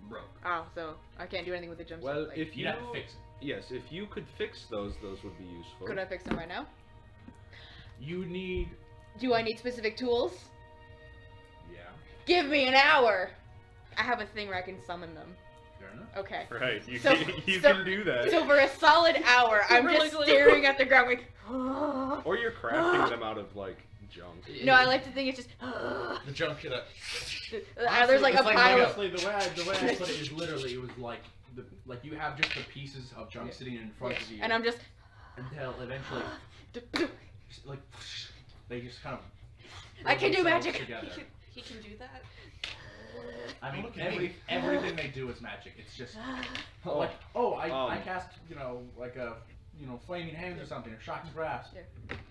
broke. Oh, so I can't do anything with the gemstones. Well, like, if You'd you have to fix it. yes, if you could fix those would be useful. could I fix them right now? You need. Do I need specific tools? Yeah, Give me an hour. I have a thing where I can summon them. fair enough. Okay. Right, you, So- you so- can do that. So for a solid hour, I'm Really just glue. staring at the ground like. Or you're crafting them out of like junk. No, I like to think it's just. The junk hit up. There's like it's a like pile Lego. of. Honestly, the way I put it is literally, it was like you have just the pieces of junk sitting in front of you, And I'm just. until eventually, just, like, they just kind of. I can do themselves magic. Together. He can do that. I mean, Look at me. everything they do is magic. It's just Oh, like, I um, cast, like a, flaming hands or something, or shocking grasp.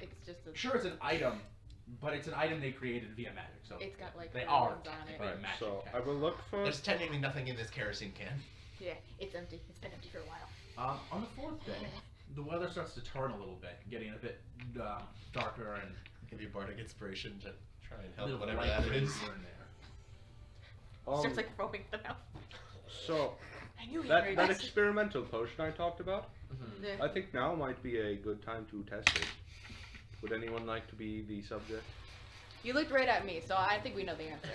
It's just a. Sure, it's an item, but it's an item they created via magic. So It's got like. they runes are on it. technically Alright, magic. so I cast. will look for. There's technically nothing in this kerosene can. Yeah, it's empty. It's been empty for a while. On the fourth day, the weather starts to turn a little bit, getting a bit darker and Give you bardic inspiration to try and a help little whatever light that breeze is. here and there. Starts like foaming at the mouth. So I knew he that heard that this. experimental potion I talked about, Mm-hmm. Yeah. I think now might be a good time to test it. Would anyone like to be the subject? You looked right at me, so I think we know the answer.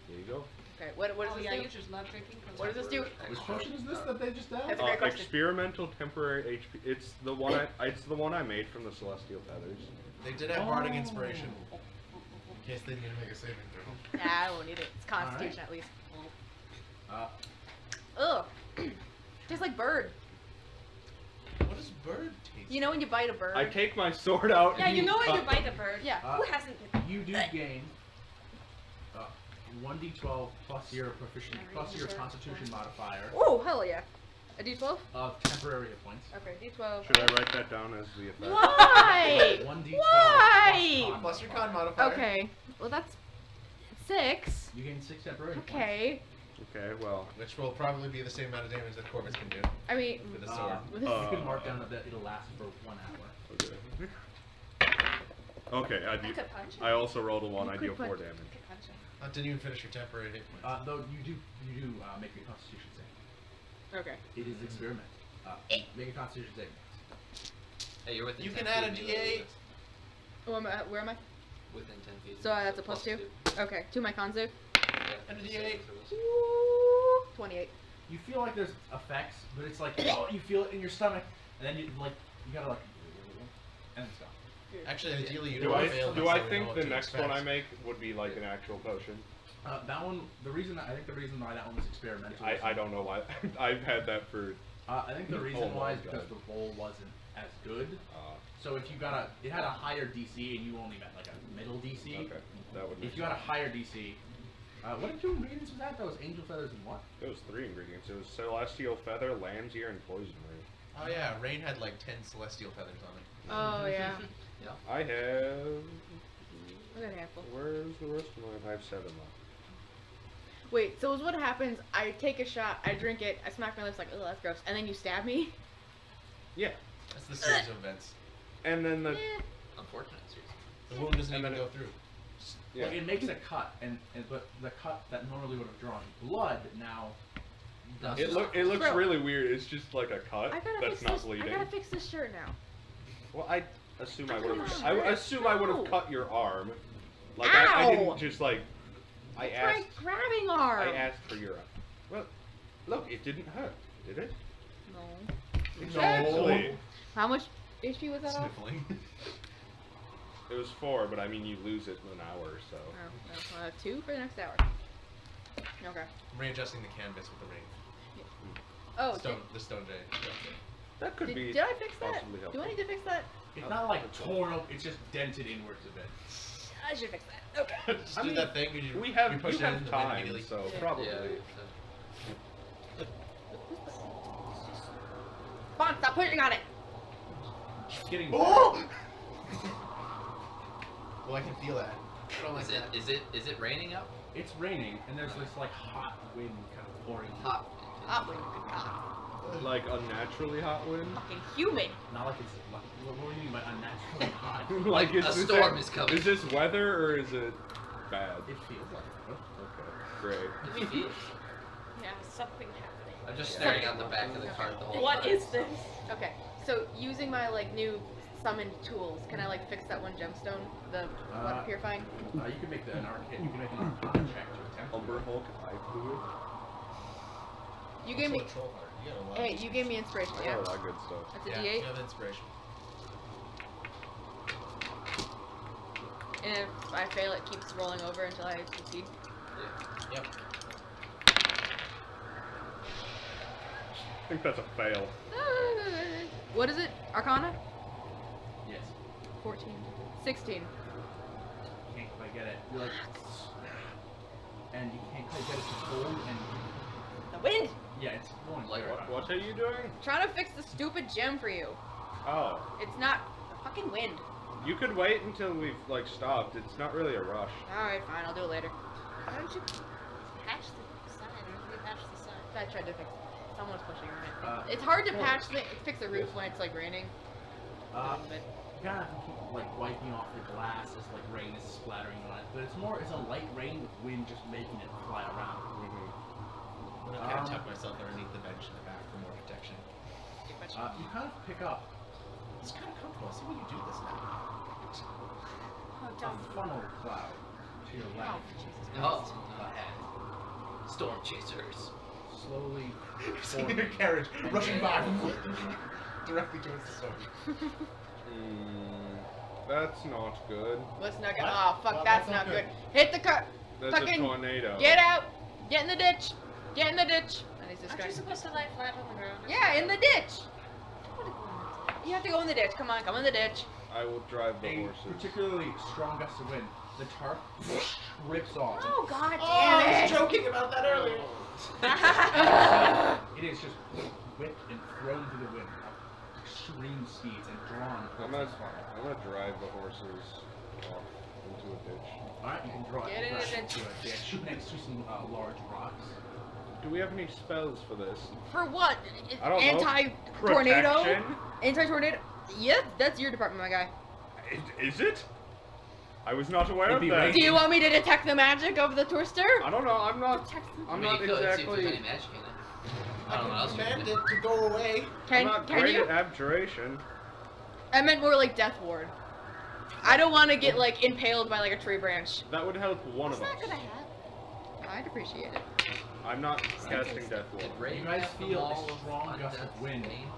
There you go. Okay, what does Oh this yeah, do? you just love drinking. What does this do? Which potion is this that they just had? That's a great question. Experimental temporary HP. It's the one I made from the celestial feathers. They did have bardic Oh. inspiration. In case they need to make a saving throw. Nah, I won't need it. It's Constitution at least. Uh, Ugh. Tastes like bird. What does bird taste? You know when you bite a bird? I take my sword out. Yeah, and you know when you cut bite them. a bird. Yeah. Who hasn't been? you do gain 1d12 plus your Constitution modifier Oh, hell yeah. A D12? of temporary hit points. Okay, D12. Should I write that down as the effect? Why? 1d12 Why? plus con Plus your con modifier. modifier. Okay, well that's 6. You gain 6 temporary hit Okay. Okay, well. Which will probably be the same amount of damage that Corvus can do I mean, with a points. sword. with this- You can mark down that it'll last for 1 hour. Okay. Okay, I could punch him. I also rolled a 1. I You deal could 4 punch- damage. I could punch him. Didn't even finish your temporary hit points. Though you do make your Constitution save. okay. It is experiment. Make a Constitution save. Hey, you're within You 10 can add feet a immediately D8. with- Where am I? Within 10 feet. So that's a plus 2? Okay, 2 my Konzu. Yeah. And a D8. Ooh, 28. You feel like there's effects, but it's like you feel it in your stomach, and then you gotta and it's gone. Actually, ideally, you Do don't I fail. do so I we know think what the to next expect. one I make would be like an actual potion? That one, the reason why that one was experimental. I don't know why. I've had that for. I think the reason Oh why my is because God. the roll wasn't as good. Uh, So if you got it had a higher DC and you only met like a middle DC. okay, that would. If you had a higher DC, what did 2 ingredients was that? That was angel feathers and what? It was 3 ingredients. It was celestial feather, lamb's ear, and poison root. Oh yeah, Rain had like 10 celestial feathers on it. Oh yeah. I have. I got a handful. Where's the rest of mine? I have 7 left. Wait, so is what happens? I take a shot, I drink it, I smack my lips like, oh, that's gross, and then you stab me? Yeah, That's the series of events. and then the. Eh. Unfortunate series. The wound doesn't And even then go through. Yeah. Like, it makes a cut, but the cut that normally would have drawn blood now. It looks Bro. really weird. It's just like a cut I gotta that's fix not this. bleeding. I gotta fix this shirt now. Well, I assume I I would got have. my I shirt. assume I would have No. cut your arm. Like I Ow! didn't just like. I It's asked. my grabbing arm. I asked for your. Well, look, it didn't hurt, did it? No. Exactly. How much HP was that off? Sniffling. It was 4, but I mean you lose it in an hour, so. Oh, 2 for the next hour. Okay. I'm readjusting the canvas with the rain. Oh, The stone day. That could be. did I fix that? possibly Do helpful. I need to fix that? It's not like torn up. It's just dented inwards a bit. I should fix that. Okay. Just I do mean, that thing where you We have you push you it have in and then time, immediately. so Yeah. probably. Yeah. Bon, stop pushing on it. It's getting. Oh! Well, I can feel that. I don't like Is it that. is it raining out? It's raining and there's this like hot wind kind of pouring. Hot. Oh, God. Like unnaturally hot wind. Fucking humid. Not like it's like what do you mean by unnaturally hot? Like A is this storm is coming. Is this weather or is it bad? It feels like it. Okay, great. It feels. Yeah, something happening. I'm just staring out the back of the cart the whole What time. is this? Okay, so using my like new summoned tools, can I like fix that one gemstone, the water purifying? You can make an arcana check to attempt. Umber Hulk eye fluid. You gave me. Also a troll heart. You got a lot Hey, of you gave me inspiration, I yeah. got a lot of good stuff. That's a Yeah, D8. you have inspiration. And if I fail, it keeps rolling over until I succeed. Yep. I think that's a fail. What is it? Arcana? Yes. 14. 16. You can't quite get it. You're like, and you can't quite get it to hold, and The wind! yeah, it's going Like very What are you doing? Trying to fix the stupid gem for you. Oh, It's not the fucking wind. you could wait until we've like stopped. It's not really a rush. Alright, fine, I'll do it later. Why don't you patch the side? Or we patch the side? I tried to fix it. Someone's pushing on it. Uh, It's hard to well- fix a roof when it's like raining. But But you kind of have to keep like wiping off the glass as like rain is splattering on it. But it's a light rain with wind just making it fly around. I'm gonna kind of tuck myself underneath the bench in the back for more protection. You kind of pick up It's kind of comfortable. See when you do this now. Oh, a don't. funnel cloud to your Oh, left. Jesus. Oh, ahead. Storm chasers. Slowly See your carriage rushing by directly towards the storm. That's not good. let's not get. What? Oh, fuck, Well, that's that's not not good. good. Hit the car. That's a Fucking tornado. Get out. Get in the ditch. Get in the ditch. And he's just Aren't you going. supposed to lie flat on the ground? Yeah, in the ditch. I wanna go in the ditch. You have to go in the ditch. Come on, come in the ditch. I will drive the a horses. particularly strong gust of wind. The tarp rips off. Oh, god I damn was it. joking about that earlier. It is just whipped and thrown to the wind at extreme speeds and drawn I'm towards gonna, this fire. I'm gonna drive the horses off into a ditch. Alright, you can draw Get in right the into a ditch next to some large rocks. Do we have any spells for this? For what? I don't know. Anti-tornado? Protection? Anti-tornado? Yeah, that's your department, my guy. Is it? I was not aware It'd of be that. Do you want me to detect the magic of the twister? I don't know. I'm not. I I'm mean, not you could see if there's exactly. any magic in it. I don't know what else you command can it do. to go away. I'm Can not can great you? at abjuration. I meant more like death ward. I don't want to get like impaled by like a tree branch. That would help one What's of us. that gonna happen? I'd appreciate it. I'm not casting death ward. Did Ray You guys have the feel a Mall of strong gust of Undeath wind. Bane?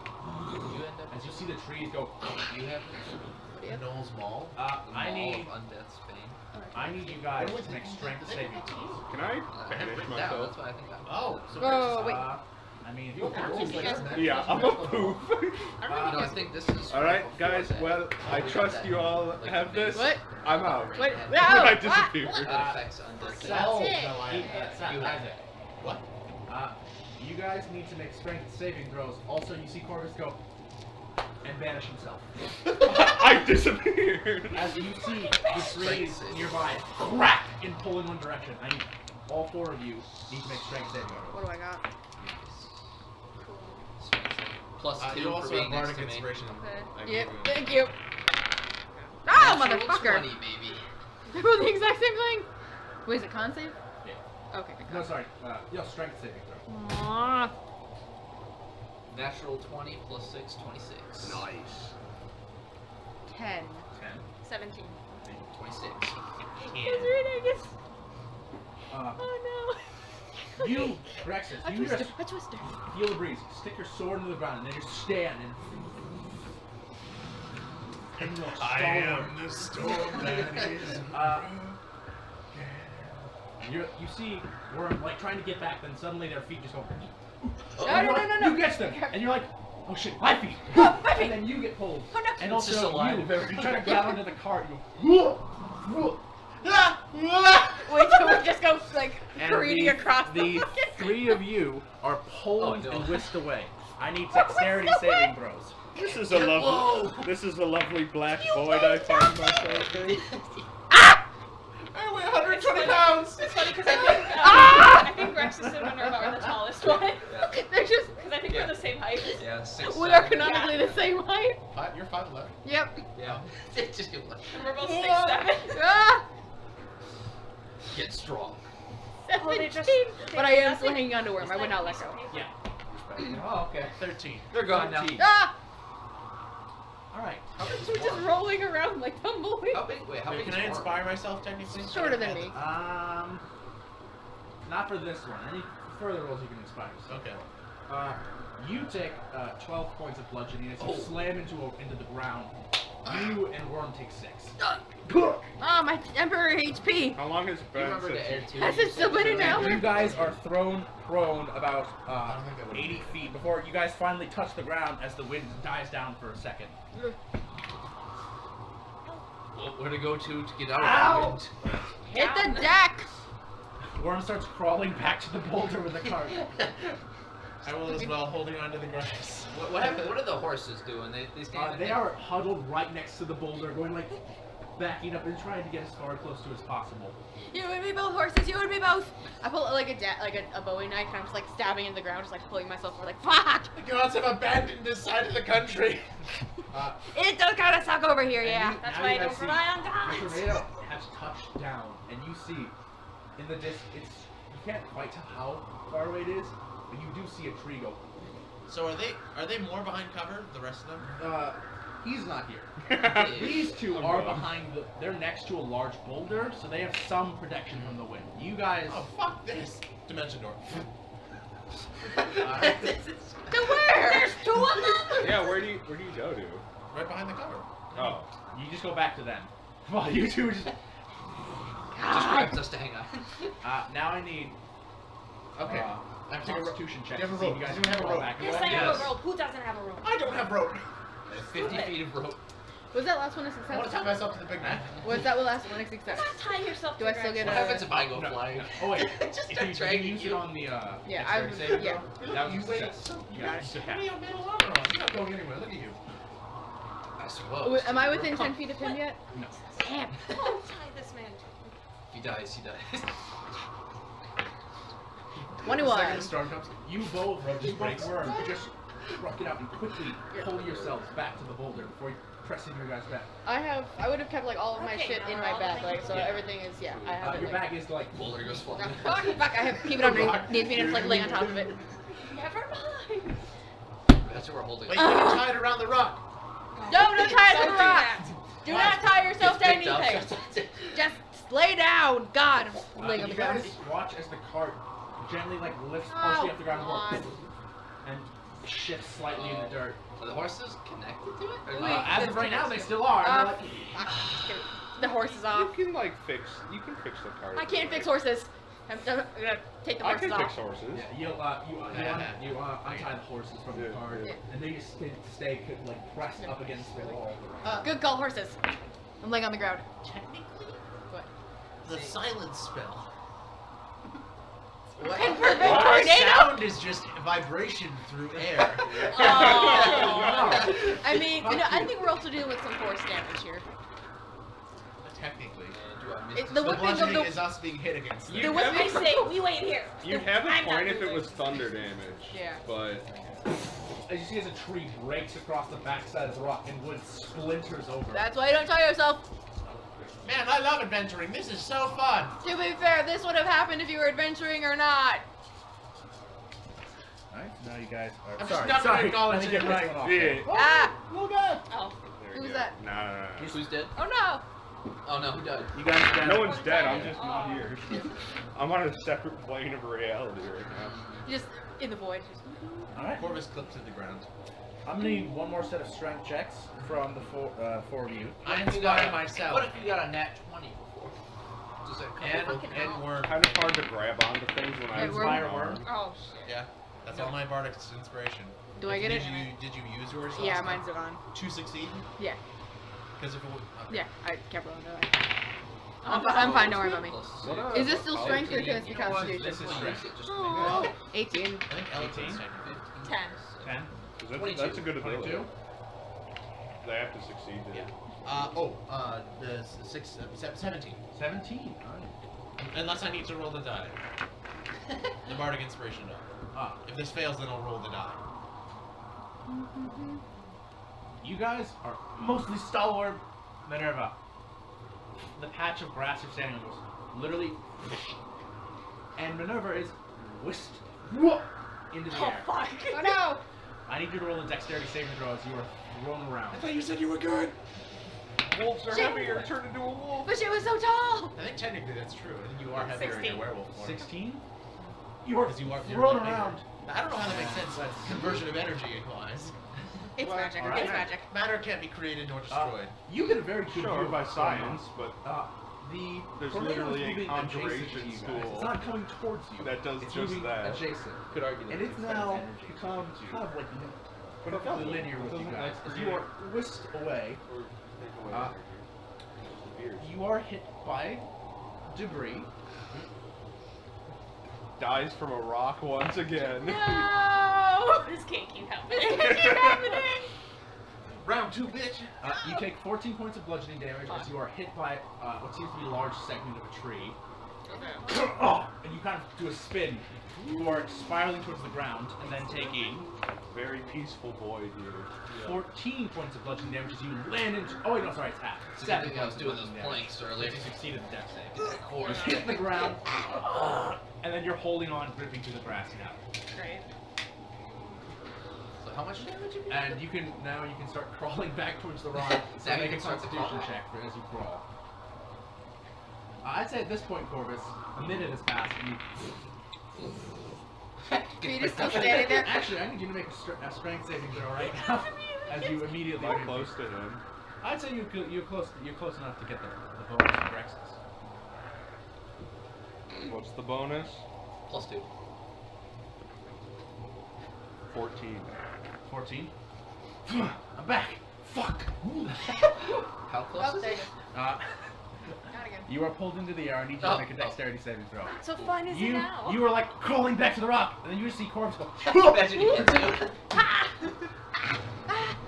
Did you end as you see the trees go. You have Noel's Mall. The I Mall need of Undeath's Bane. I need you guys to make strength saving throws. Can I I have it banish written down. myself? That's why I think I'm. Oh, so Oh, wait. I mean, Yeah, I'm a poof. I think this is. Alright, before guys, that. well, I What trust that you all like have the this. What? I'm out. Wait, no! I What? disappeared. That affects Undeath. That's Oh, it. no, I have You that. Isaac. What? You guys need to make strength saving throws. Also, you see Corvus go and vanish himself. I disappeared. As you see the Strength trees saving. nearby crack and pull in one direction. I need all 4 of you need to make strength saving throws. What do I got? Plus 2 You for also being have next bardic to me. inspiration. I Yep, gave you. thank you. Oh, Natural motherfucker! 20, baby. They're both the exact same thing. Wait, is it con save? Yeah. Okay, good. No, sorry. Strength saving throw. Aww. Natural 20 plus 6, 26. Nice. 10. 17. 26. It's ridiculous. Oh You, Rexus, no. A you twister. just A twister. feel the breeze. Stick your sword into the ground, and then just stand and you look stalwart. the storm that is. You see Worm like trying to get back, then suddenly their feet just go. No, and no, you're no, like- no, no. You catch them, and you're like, oh shit, my feet! Oh, my feet. And then you get pulled. Oh no. And It's just also alive. you try to grab onto the cart. You go. Wait till we just go like And careening across the fucking- 3 of you are pulled Oh, no. and whisked away. I need dexterity saving throws. This is a lovely. This is a lovely black void I find myself in. I weigh 120 pounds. It's funny because I think Rex and Minerva are the tallest one. Yeah. They're just. Because I think Yeah. we're the same height. Yeah, 6. We are canonically the same height. You're 5'11". Yep. Yeah. Just get left. And we're both 6'7". Ah! Get strong. Oh, they 17. just- But I am nothing- still hanging on to worm. I would not let go. Yeah. Oh, okay. 13. They're gone now. 13. Ah! Alright. We're just rolling around like tumbleweed. How big? Wait, how big Can is I Worm? inspire myself technically? Shorter than me. Not for this one. Any further rolls you can inspire yourself. Okay. You take 12 points of bludgeoning as you Oh. slam into the ground. You and Worm take 6. Oh, my Emperor HP. How long has it You been remember since the air too? Has it still been an hour? You guys are thrown prone about I don't think that would 80 feet before you guys finally touch the ground as the wind dies down for a second. Where to go to get out Ow! of the wind? Hit the deck. Worm starts crawling back to the boulder with the cart. I will as well, holding onto the grass. What happened? What are the horses doing? They stand. They are huddled right next to the boulder, going like backing up and trying to get as far close to as possible. You and me both, horses. You and me both. I pull like a Bowie knife, and I'm just like stabbing in the ground, just like pulling myself over, like fuck. The gods have abandoned this side of the country. It does kind of suck over here, And yeah. you- That's now why you I guys don't see rely on the gods. tornado has touched down, and you see in the you can't quite tell how far away it is, but you do see a tree go. So are they more behind cover? The rest of them? He's not here. These two are behind they're next to a large boulder, so they have some protection from the wind. You guys. Oh fuck this! Dimension door. To where? There's 2 of them. Yeah, where do you go to? Right behind the cover. Oh. You just go back to them. While you two just. Just grabs us to hang on. Now I need. Okay. I have to take a Constitution check. You have to a see if rope. you guys You can have a crawl rope. back. Yes, I Yes. have a rope. Who doesn't have a rope? I don't have rope. 50 feet of rope. Was that last one a I want success? to tie myself to the big man. Was that the last one a success? Tie yourself Do to I still get What a- happens if I go No, flying? no. Oh wait. Just if start you dragging use you. it on the Yeah, dexterity saving yeah. throw, that was a You wait. success. You Got got it. it. Give me a metal armor on. You're not going anywhere. Look at you. I suppose. Am I within 10 feet of him yet? No. Damn. Oh, tie this man. If he dies, he dies. 21. The second storm comes. You both breaks. were just struck it out and quickly pull yourselves back to the boulder before pressing your guys back. I would have kept like all of my Okay, shit now in we're my all bag, the like so Yeah. everything is I have it. Your Like, bag is like Boulder goes flying. fuck, I have keep it underneath me and it's like laying on top of it. Never mind. That's what we're holding. Wait, you can tie it around the rock. No, don't tie it to Don't the do rock. that. Do not tie yourself to Gets picked up. anything. Just lay down. God, I'm laying on the you ground. guys watch as the cart gently like lifts Oh, partially off the ground God. and shift slightly in the dirt. Are the horses connected to it? Or Wait, not? As of right now, they still are. and they're The horse is off. You can like fix. You can fix the car. I can't fix horses. I'm gonna take the I horses can off. fix horses. yeah, you untie the horses from the Yeah, cart, yeah. and they just stay like pressed up against the wall. Good call, horses. I'm laying on the ground. Technically, What? the silence spell. Can prevent What? tornado? Sound is just vibration through air. Oh. I mean, you know, I think we're also dealing with some force damage here. Technically. Do I miss It- the the The one thing of bludgeoning the- is us being hit against You The them. one have thing a- say we wait here. You'd have a I'm not point if it moving. was thunder damage. Yeah. But As you see, as a tree breaks across the backside of the rock and wood splinters over. That's why you don't tell yourself. Man, I love adventuring. This is so fun. To be fair, this would have happened if you were adventuring or not. Alright, now you guys are. I'm just not gonna acknowledge Let me it. get this one off. Yeah. Oh, Ah! look at Oh, there Who you was go. that? Nah. Who's dead? oh no. Oh no, who died? you guys are No one's dead. I'm just not here. I'm on a separate plane of reality right now. You just in the void. Just, Alright, Corvus clipped to the ground. I'm gonna need one more set of strength checks from the four of you. I What if you inspired got- myself. What if you got a nat 20 before? Does that count? And worm. Kind of hard to grab onto things when I Hey, was worm. Fire worm. oh shit. Yeah, that's all my Bardic's inspiration. Do I get did it? You, did you use yours? Yeah, last mine's time? gone. To succeed? Yeah. Because if it would. Okay. Yeah, I kept rolling that. I'm fine. Don't worry about me. What up? Is this still Oh, strength or okay. can it be You know what? Constitution? This is Well, strength. use it just to Oh, make it. 18. I think Eloquence 18? technically. 10. 10. That's a good ability. 22. They have to succeed. Yeah. The 17. 17. Alright. Unless I need to roll the die. The Bardic Inspiration die. Ah, If this fails, then I'll roll the die. you guys are mostly stalwart Minerva. The patch of grass you're standing on goes literally, and Minerva is whisked into the Oh air. fuck. Oh no. I need you to roll a dexterity saving throw as you are thrown around. thought you said you were good. Wolves are Shit. heavier. Turn into a wolf. But she was so tall. I think technically that's true. I think you are heavier in 16. your werewolf form. 16. You are Because you are thrown bigger. around. I don't know how that makes sense. That's conversion of energy wise. It's Well, magic. alright. It's magic. Matter can't be created nor destroyed. You get a very good Sure, view by science, but The There's tornado literally is a moving conjuration adjacent to you guys. school It's not coming towards you. that does it's just moving that. adjacent. Could argue that And it's spent now energy become towards you. kind of like But it perfectly doesn't. linear It with you doesn't guys. As actually you are whisked away, Or take away Uh, energy. you are hit by debris. Dies from a rock once again. No. This can't keep happening. It can't keep happening. Round 2, bitch. You take 14 points of bludgeoning damage as you are hit by what seems to be a large segment of a tree. And you kind of do a spin. You are spiraling towards the ground and then taking Very peaceful boy here. 14 points of bludgeoning damage as you land into. Oh wait, no, sorry, it's half. It's a good 7 thing I was points of doing those bludgeoning damage. planks earlier. You succeeded the death save. Get that cord. You hit the ground, and then you're holding on, gripping to the grass now. Great. So how much damage have you And you can start crawling back towards the rock. Now you make a can start to Constitution crawl. check for as you crawl. I'd say at this point, Corvus, a minute has passed, and you Pete is still standing there. actually I need you to make a strength saving throw right now, as you immediately. Am I close to him? I'd say you're close enough to get the bonus of Rexus. What's the bonus? +2. 14. 14. I'm back. Fuck. How close Oh, is there you it? go. Uh, Not again. you are pulled into the air. I need you Oh, to make a dexterity saving throw. So fun is it You now? you were like crawling back to the rock, and then you just see Corvus go. Imagine you hit you.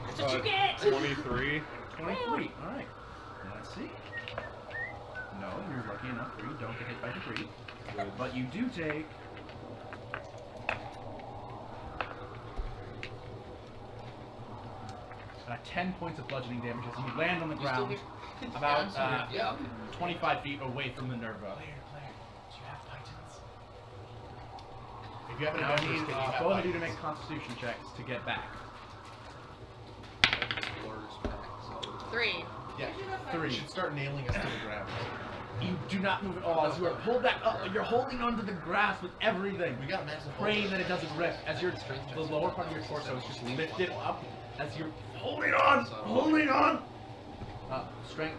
That's what you get. 23. 23. Alright. Let's see. No, you're lucky enough where you don't get hit by debris. But you do take. Uh, 10 points of bludgeoning damage as you land on the You still ground here? about Yeah. 25 feet away from the Nerva. Claire, do you have Titans? If you have an Now I adventurous need kit, you have both of you to Titans. make Constitution checks to get back. Orders back, so. 3. Yeah, Three. You should start nailing us to the ground. You do not move at all as you are pulled back up, and you're holding onto the grass with everything. We got massive. Praying that it doesn't rip as your the lower part of your torso is just lifted up as you're holding on, holding on. Strength,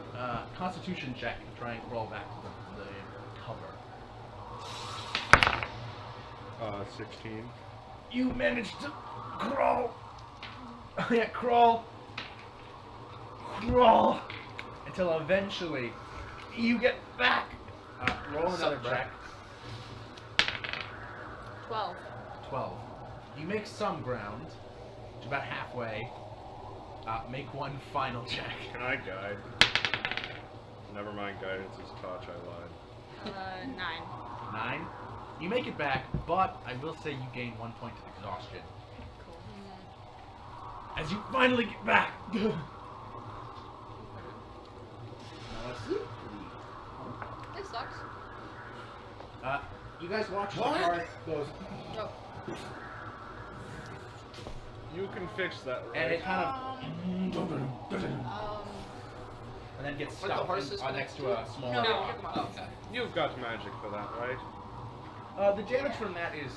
Constitution check to try and crawl back to the cover. 16. You managed to crawl. Yeah, crawl until eventually you get back. Roll another check. 12. 12. You make some ground, to about halfway. Make one final check. Can I guide? Never mind, guidance is touch, I lied. 9. 9. You make it back, but I will say you gain 1 point of exhaustion. Cool. As you finally get back. Now let's see. This sucks. You guys watch What? the car goes, Oh. You can fix that, right? and it kind of, and then gets Wait, the stuck horses next to a small No, rock. pick 'em up. Okay. You've got magic for that, right? The damage from that is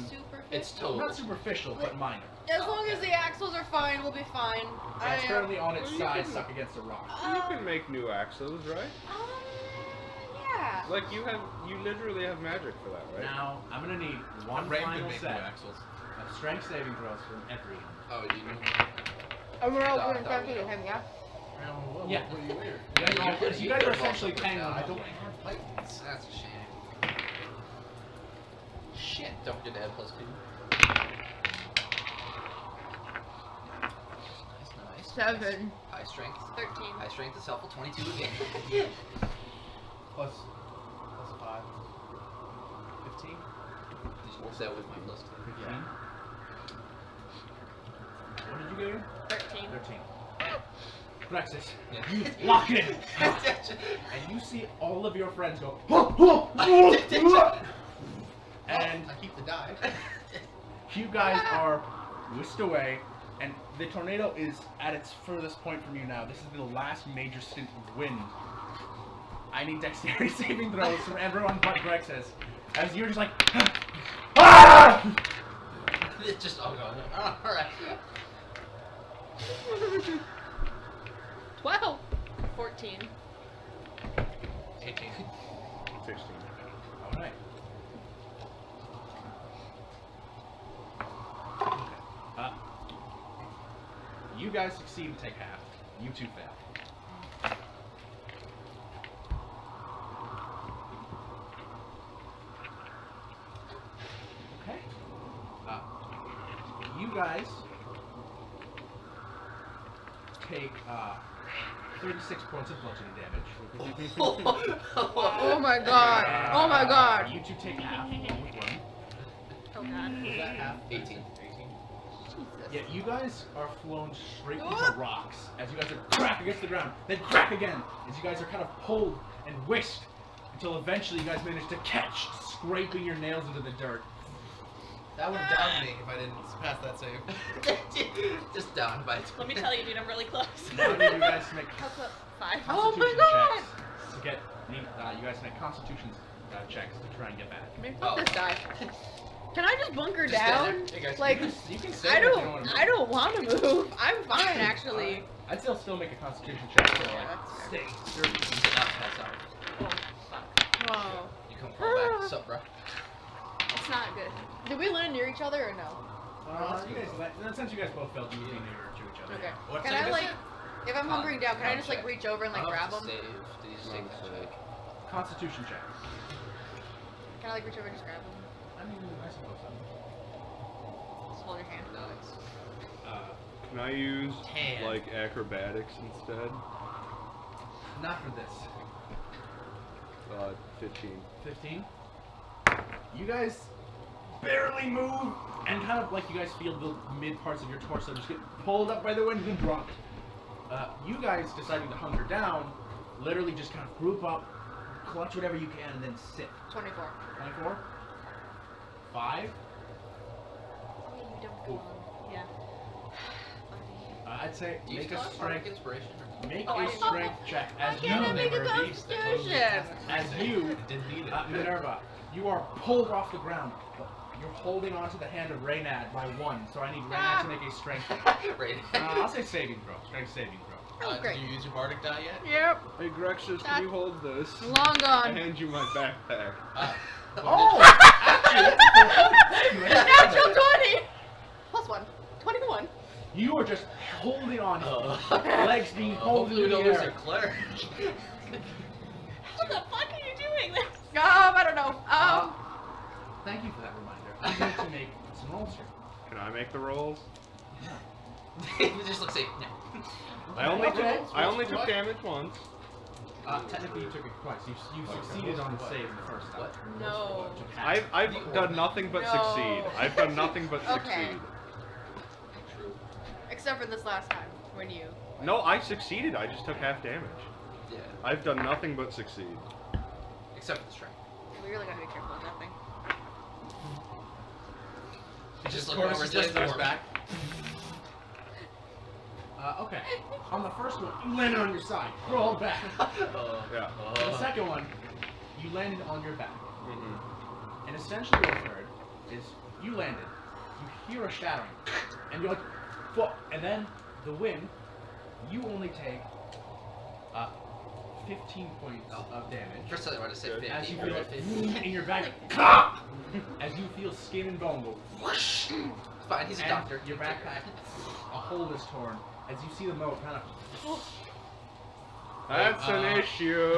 Superficial. It's total. not superficial, but minor. As long as the axles are fine, we'll be fine. And it's currently on its Well, you side, can- stuck against a rock. You can make new axles, right? Yeah. Like you literally have magic for that, right? Now, I'm gonna need one Ram final could make new set axles. of strength saving throws from everyone. Oh, you know. And we're all That- going that back would to go. him, yeah? Yeah. What are you weird? You guys are essentially paying them. I don't have lightnings. That's a shame. Shit. Don't forget to add +2. Nice. 7. High strength. 13. High strength is helpful. 22 again. Plus 5. 15. Just works out with my +2. 15. What did you get again? 13. 13. Brexis. Yeah. You lock in. And you see all of your friends go, and I keep the die. you guys are whisked away, and the tornado is at its furthest point from you now. This is the last major stint of wind. I need dexterity saving throws from everyone but Brexis, as you're just like, ah! It's just all gone. Alright. 12. 14. 18. 16. Alright. You guys succeed and take half. You two fail. Okay. You guys take 36 points of bludgeoning damage. Oh my god. Oh my god. You two take half. With one. Oh god. Was that half? 18. Yeah, you guys are flown straight into rocks as you guys are crack against the ground, then crack again as you guys are kind of pulled and whisked until eventually you guys manage to catch, scraping your nails into the dirt. That would down me if I didn't pass that save. Just down by Let me tell you, dude, I'm really close. Now I need you guys to make How close? 5. constitution Oh my god. checks to get. You guys make constitution checks to try and get back. Maybe fuck this die. Can I just bunker Just stand down? there. Hey guys. Like, You can say I if you don't want to. I don't want to move. I'm fine actually. I'd still make a constitution check to Yeah, like that's stay You sturdy. did not pass out. Oh fuck. Whoa. You come crawl back. Sup, bro? It's not good. Did we land near each other or no? You guys, since you guys both failed, you would be nearer to each other. Okay. What Can save I is like, it? if I'm hunkering down, can I just like check. reach over and like grab them? Save. Did you just take that check? Constitution check. Can I like reach over and just grab them? I mean, I suppose so. Just hold your hand. Nice. Can I use 10. like acrobatics instead? Not for this. 15. 15. You guys barely move, and kind of like you guys feel the mid parts of your torso just get pulled up by the wind and dropped. You guys deciding to hunker down, literally just kind of group up, clutch whatever you can, and then sit. 24. 24. 5. You don't go on. Yeah. I'd I'd say Do you make still a have bardic strength. inspiration? Make Oh, I a don't. strength check as Why can't I you, make a They were beasts, they totally constitution? as you, Didn't need it. Minerva, you are pulled off the ground. But you're holding onto the hand of Reynad by 1, so I need Reynad to make a strength. Right. I'll say saving throw. Strength saving throw. Oh, great. Did you use your bardic die yet? Yep. Hey, Grexus, can you hold this? Long I gone. hand you my backpack. Oh! Natural 20! Plus 1. 21. You are just holding on, legs being pulled Hopefully we into don't the lose air. our Claire. How the fuck are you doing this? I don't know. Thank you for that reminder. I'm going to make some rolls here. Can I make the rolls? It just looks like no. I only Okay. took damage once. Technically, you took it twice. You succeeded on the save the first time. What? No. Took half. I've done nothing but No. succeed. I've done nothing but Okay. succeed. True. Except for this last time, when you... No, I succeeded. I just took half damage. Yeah. I've done nothing but succeed. Except for the strength. We really gotta be careful with that thing. Just look Corvus over just just goes orb. back. Okay. On the first one, you landed on your side. Roll back. Yeah. On the second one, you landed on your back. Mm-hmm. And essentially what occurred is you landed, you hear a shattering, and you're like, fuck. And then the wind, you only take 15 points of damage. First I wanted to say Good. 50. As you but feel it 50. in your back, as you feel skin and bone go whoosh, It's fine, he's a and doctor. your backpack, a hole is torn. As you see the moat kind of That's an issue.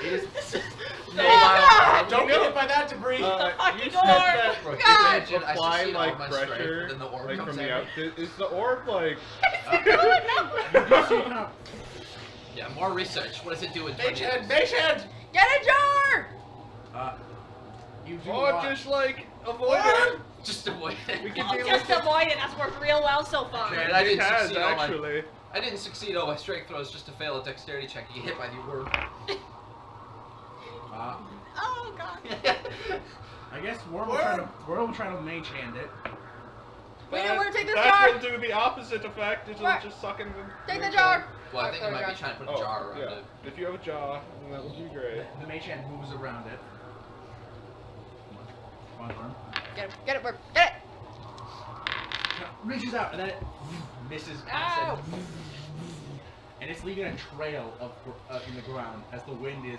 it is Don't get hit by that debris. You fucking said orb. that Bro, God. imagine I apply succeed all like my strength, pressure, then the orb like comes from at the me. out. Is the orb like? you do see kind of Yeah, more research. What does it do with Mage head, 20? mage head! Get a jar! you do Oh, watch. just like avoid it. Just avoid it. We can Oh, deal just with it. avoid it. That's worked real well so far. Okay. I didn't It has succeed on my- actually. I didn't succeed all my strength throws just to fail a dexterity check. You get hit by the orb. Oh god. I guess Worm will try to mage hand it. We don't want to take this That jar! will do the opposite effect. It'll What? just suck in the. Take the jar! Well, I think Oh, I might jar. be trying to put a Oh, jar around yeah. it. If you have a jar, then that would be great. The mage hand moves around it. Come on, Worm. Get it, Burp. Get it! Reaches out and then it misses past it. And it's leaving a trail of in the ground as the wind is.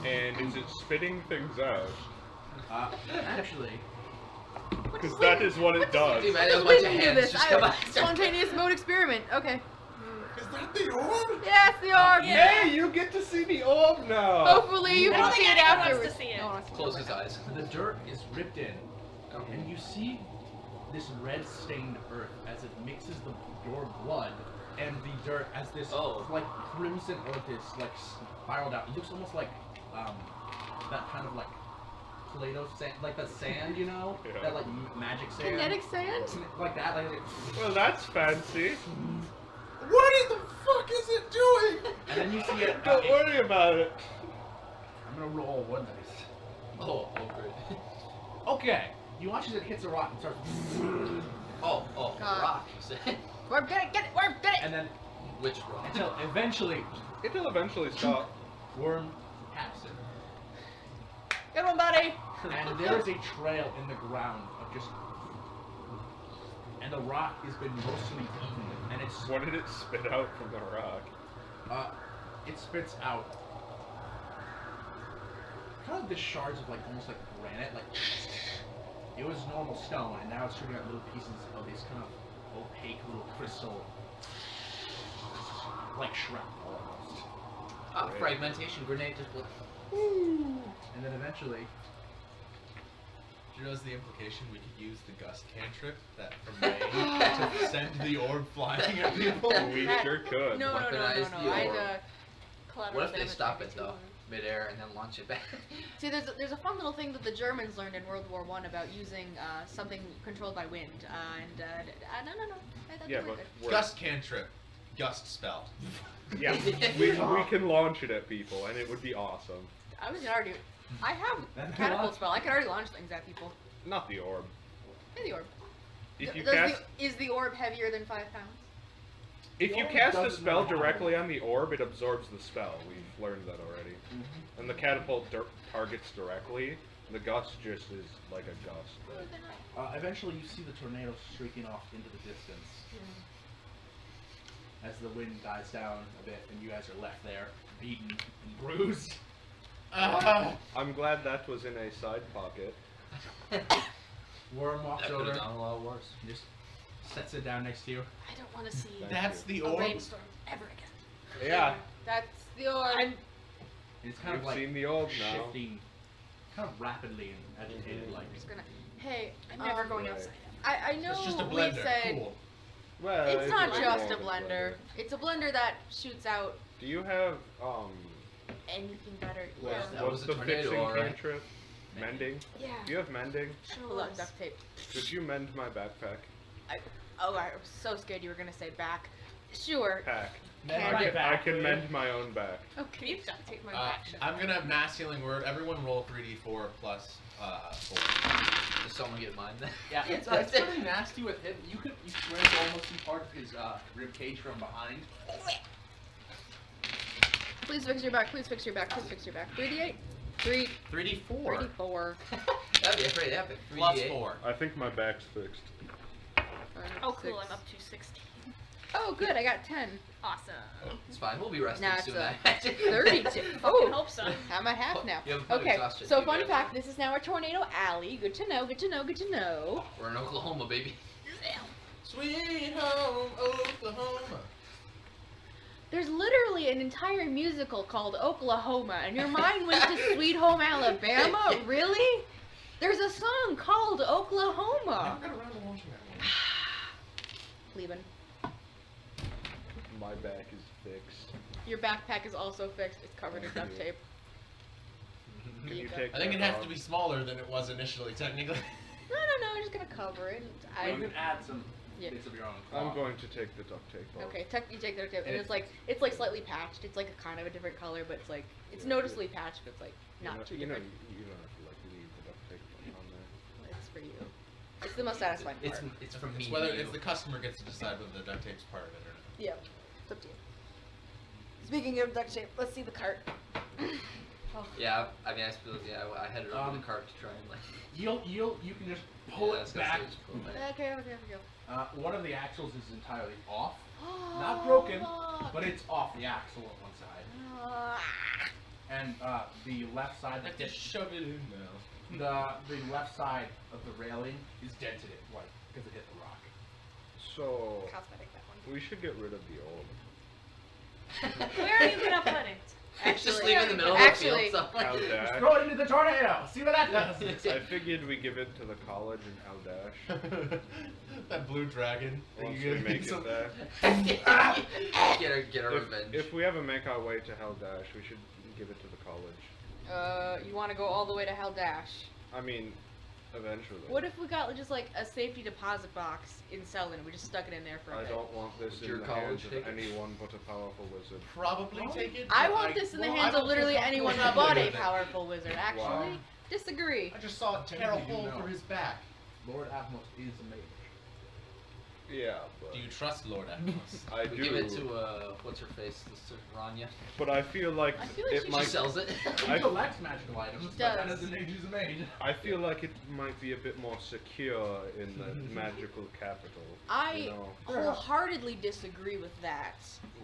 And is it spitting things out? Actually, Because that is what it does. Dude, man, How a does bunch of wind do hands this? just come out. Spontaneous mode experiment. Okay. Is that the orb? Yes, the orb! Hey, you get to see the orb now. Hopefully you I can don't see think it anyone wants afterwards. to see it. No one wants to Close see his it. eyes. the dirt is ripped in, and you see this red-stained earth as it mixes your blood and the dirt as this like crimson earth is like spiraled out. It looks almost like that kind of like Play-Doh sand, like the sand, you know, Yeah. that like magic sand. Kinetic sand? Like that, like. Well, that's fancy. What in the fuck is it doing? And then you see it. Don't worry about it. I'm gonna roll one dice. Oh, great. Okay. You watch as it hits a rock and starts. Oh, God. rock, you said. Worm, get it! Worm, get it! And then Which rock? until eventually It'll eventually stop. Worm taps it. Good one, buddy! And there is a trail in the ground of just. And the rock has been mostly eaten. And it's. What did it spit out from the rock? It spits out. Kind of the shards of like almost like granite. Like. It was normal stone, and now it's shooting out little pieces of this kind of opaque little crystal. Like shrapnel almost. Ah, fragmentation grenade just blew. And then eventually. Do you know the implication we could use the gust cantrip that from May to send the orb flying at people? We sure could. No. Weaponize the I had orb. collateral What if they damage stop damage it though, too. midair, and then launch it back? See, there's a fun little thing that the Germans learned in World War I about using something controlled by wind. No. That's Yeah, really but good. we're, Gust cantrip. Gust spell. yeah, we can launch it at people, and it would be awesome. I was gonna already. I have Then catapult launch- spell. I can already launch things at people. Not the orb. Hey, the orb. You if you Does cast is the orb heavier than 5 pounds? if The you orb cast a doesn't spell really have directly it. on the orb, it absorbs the spell. We've learned that already. Mm-hmm. And the catapult targets directly. The gust just is like a gust. Eventually, you see the tornado streaking off into the distance. As the wind dies down a bit, and you guys are left there, beaten and bruised. I'm glad that was in a side pocket. Worm walks That could over, have gone a lot worse. and just sets it down next to you. I don't want to see Thank That's you. the a orb. rainstorm ever again. Yeah, That's the orb. It's kind you've of like seen the orb now. shifting, kind of rapidly and agitated, like. I'm just gonna. Hey, I'm never going right. outside. I know It's just a we blender. said Cool. Well, it's not a just a normal blender. It's a blender that shoots out Do you have anything better. what's, Yeah. That what's was a the tornado, fixing alright. cantrip? Mending. Yeah. Do you have mending? Pull out duct tape. Could you mend my backpack? Oh, I was so scared you were gonna say back. Sure. Pack. Mend Can my I back, can will mend you? my own back. Can you duct tape my Uh, back shut? I'm gonna have mass healing word. Everyone roll 3d4 plus 4. Does someone get mine then? Yeah, it's pretty nasty with him. You could almost see part of his rib cage from behind. Please fix your back. Please fix your back. Please fix your back. 3d8. 3. 3d4 3d4. That'd be pretty epic. plus 3d8. 4. I think my back's fixed. Oh, cool. I'm up to 16. Oh, good. I got 10. Awesome. It's fine. We'll be resting Nah, it's soon. a I imagine. 32. Fucking Oh, hope so. I'm at half now. You have a foot Okay, exhaustion so too, fun right? fact, this is now a tornado alley. Good to know, good to know, good to know. We're in Oklahoma, baby. Sweet home Oklahoma. There's literally an entire musical called Oklahoma, and your mind went to Sweet Home Alabama? Really? There's a song called Oklahoma. Never got around to watching that one. Leaving. My back is fixed. Your backpack is also fixed. It's covered in duct tape. Can You you go. take I think that it has off? to be smaller than it was initially, technically. No, I'm just gonna cover it. You can add some Yeah. bits of your own. I'm cloth. going to take the duct tape off. Okay, you take the duct tape, and And it's like slightly patched. It's like a kind of a different color, but it's like it's Yeah, noticeably patched, but it's like You not know- too you know, different. you don't have to like leave the duct tape on there. It's for you. It's the most satisfying It's part. it's from me. It's whether to you. it's the customer gets to decide whether the duct tape's part of it or not. Yeah, it's up to you. Speaking of duct tape, let's see the cart. Yeah, I mean, I suppose, yeah, I had it over Um, the cart to try and like. You can just pull yeah, I it was gonna back. say just pull it back. Okay, here we go. One of the axles is entirely off, Oh, Not broken, look. but it's off the axle on one side, Ah. and the left side, I just shove it in now. the left side of the railing is dented it, like because it hit the rock. So Cosmetic, that one. we should get rid of the orb. Where are you gonna put it? Just leave it in the middle of the actually- field somewhere. How Just dash? throw it into the tornado. See what that does. I figured we give it to the college in Aldash. That blue dragon. that Once you we get make some- it there. get our revenge. If we ever make our way to Heldash, we should give it to the college. You want to go all the way to Hell Dash? I mean, eventually. What if we got just like a safety deposit box in Selden? We just stuck it in there for a I bit. don't want this Your in the college hands of take it? anyone but a powerful wizard. Probably take it. I but want this in the well, I hands don't of literally feel anyone who comfortable bought a with it. powerful wizard. Actually, Wow. disagree. I just saw a tear a Technically, you hole know. through his back. Lord Atmos is a mage. Yeah, but Do you trust Lord Atmos? I We do. give it to what's her face, this Rania. But I feel like I feel like it she might. She sells it. I- He collects magical items, He but that does. doesn't mean he's a mage. I feel like it might be a bit more secure in the magical capital. I You know wholeheartedly disagree with that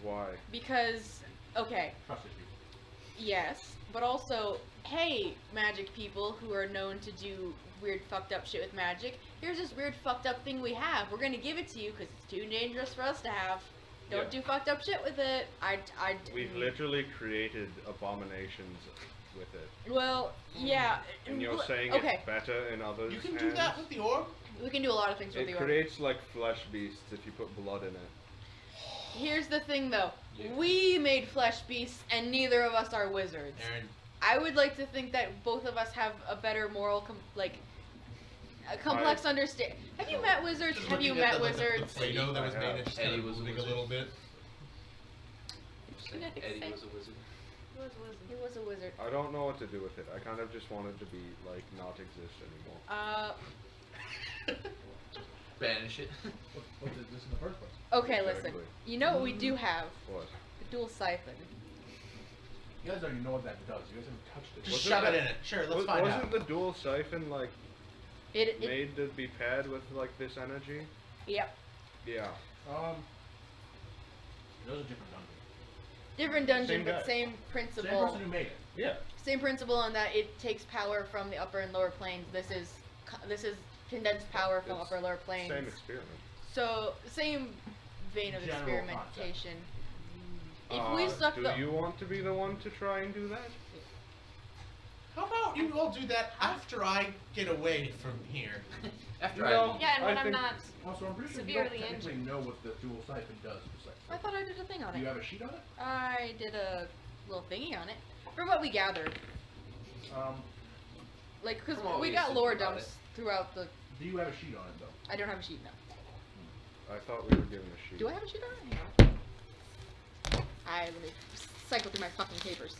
why? because, okay, Trust issue. yes, but also, hey, magic people who are known to do weird fucked up shit with magic, here's this weird fucked up thing we have. We're gonna give it to you because it's too dangerous for us to have. Don't Yeah. do fucked up shit with it. We've literally created abominations with it. Well, yeah. And you're saying okay, it's better in others' You can hands? do that with the orb? we can do a lot of things with It the orb. creates like flesh beasts if you put blood in it. Here's the thing, though. Yeah. We made flesh beasts, and neither of us are wizards. Aaron, I would like to think that both of us have a better moral, a complex understanding. Have you met wizards? just Have you looking at met the wizards? Play-Doh that was I made have. it just Eddie kind of was a moving a wizard. little bit. Saying Eddie was a wizard. He was a wizard. I don't know what to do with it. I kind of just want it to be like not exist anymore. Banish it. What did this in the first place? Okay, listen. Exactly. You know what we do have? What? The dual siphon. You guys don't even know what that does. You guys haven't touched it. Just Wasn't shove it that- in it. Sure, let's find Wasn't out. the dual siphon like It made to be paired with like this energy? yep. Yeah. Those are different dungeons. Different dungeon, Same but guy. same Same principle. person who made it. Yeah. Same principle in that it takes power from the upper and lower planes. This is condensed power from It's upper and lower planes. Same experiment. So same vein of General experimentation. If we suck do the you want to be the one to try and do that? How about you all do that after I get away from here? After No. Yeah, and when I I'm think- not. Also, I'm pretty sure you Severely don't technically know what the dual siphon does. I thought I did a thing on Do you it. have a sheet on it? I did a little thingy on it. From what we gathered, like, because From what we we got assumed lore about dumps throughout the. Do you have a sheet on it though? I don't have a sheet now. I thought we were given a sheet. Do I have a sheet on it? Hang on. Let me cycle through my fucking papers.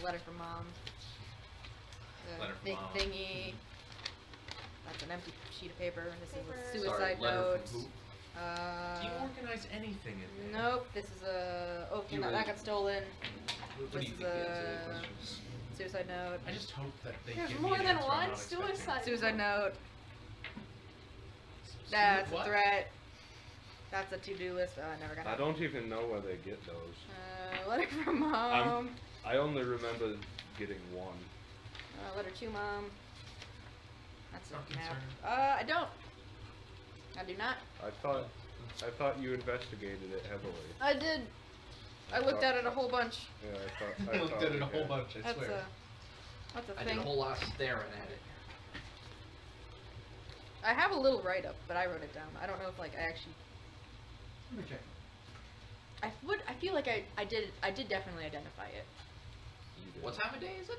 Letter from mom. The Letter from big mom. thingy. That's an empty sheet of paper. This Paper. is a Sorry, suicide letter note. from who? Do you organize anything in there? Nope. This is a. Oh, You that really- got stolen. What do This you is think the answer to the a question is? suicide note. I just hope that they There's give more me an than answer I'm one not expecting. suicide. Suicide note. Su- That's a what? threat. That's a to-do list. Oh, I never got. I don't even know where they get those. Letter from mom. I only remember getting one. Letter to mom. That's Not a map. concerned. I don't. I do not. I thought you investigated it heavily. I did. I looked at it a whole bunch. Yeah, I I looked thought at it you a whole had. bunch, I That's swear. that's a I thing. did a whole lot of staring at it. I have a little write up, but I wrote it down. I don't know if like I actually. Let me check. I feel like I did definitely identify it. You did. What time of day is it?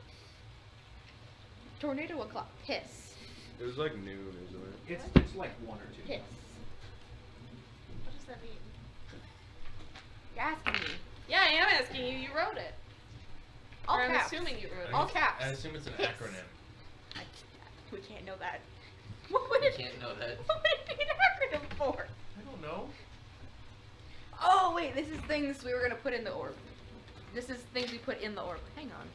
Tornado o'clock. Piss. It was like noon, isn't it? It's like 1 or 2. Piss. What does that mean? You're asking me. Yeah, I am asking you. You wrote it. All Or I'm caps. assuming you wrote it. All caps. I assume it's an Yes. acronym. We can't know that. What would You it? can't know that. What would it be an acronym for? I don't know. Oh wait, this is things we were gonna put in the orb. This is things we put in the orb. Hang on.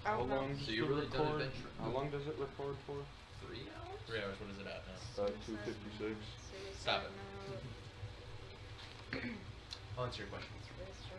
I How don't know. long does So you it really done record? adventure? How long does it record for? 3 hours? 3 hours, what is it at now? 2:56. Stop it. Suicide I'll answer your question. note, Twister.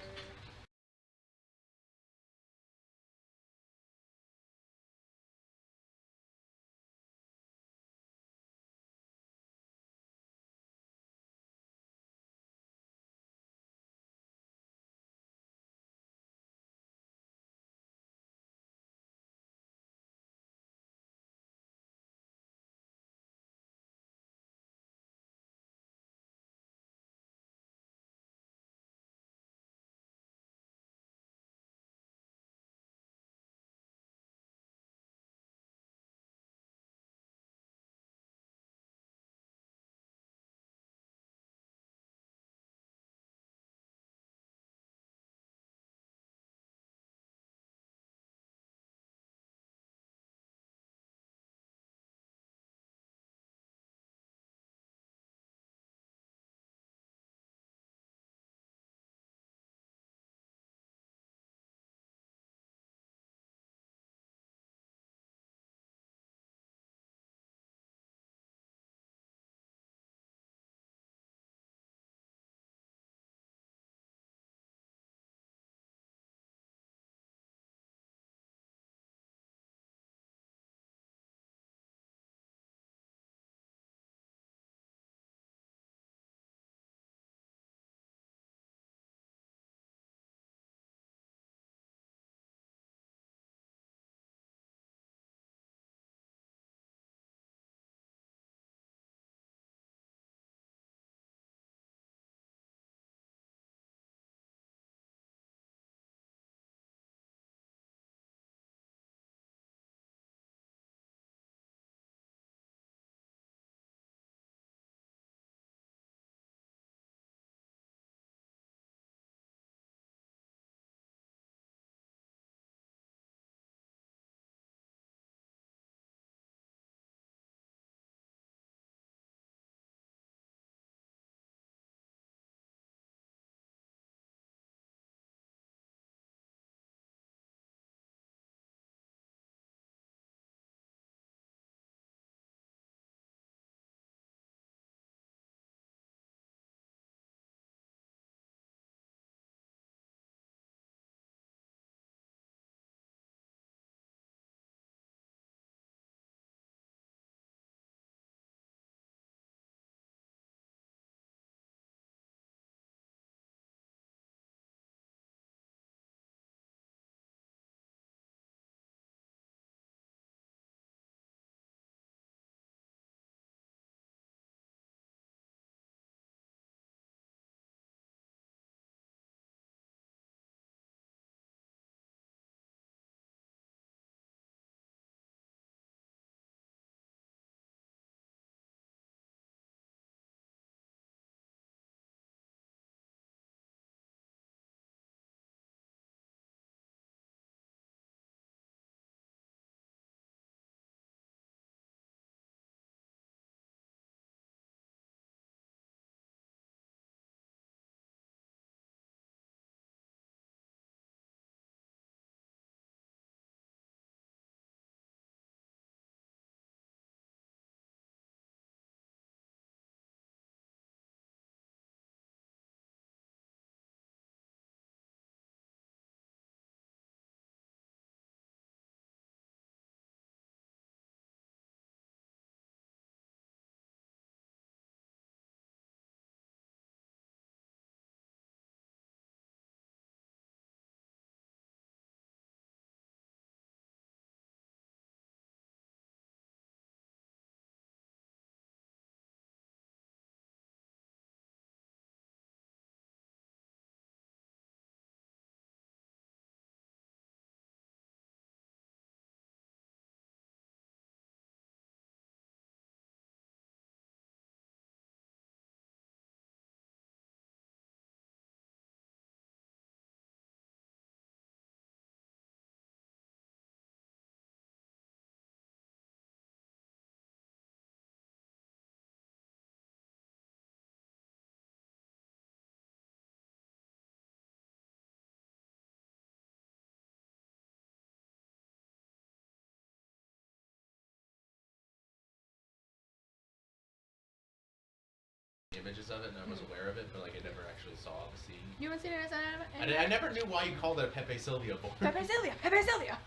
images of it and I was aware of it, but like I never actually saw the scene. You haven't seen it as an I never knew why you called it a Pepe Sylvia board. Pepe Sylvia! Pepe Sylvia!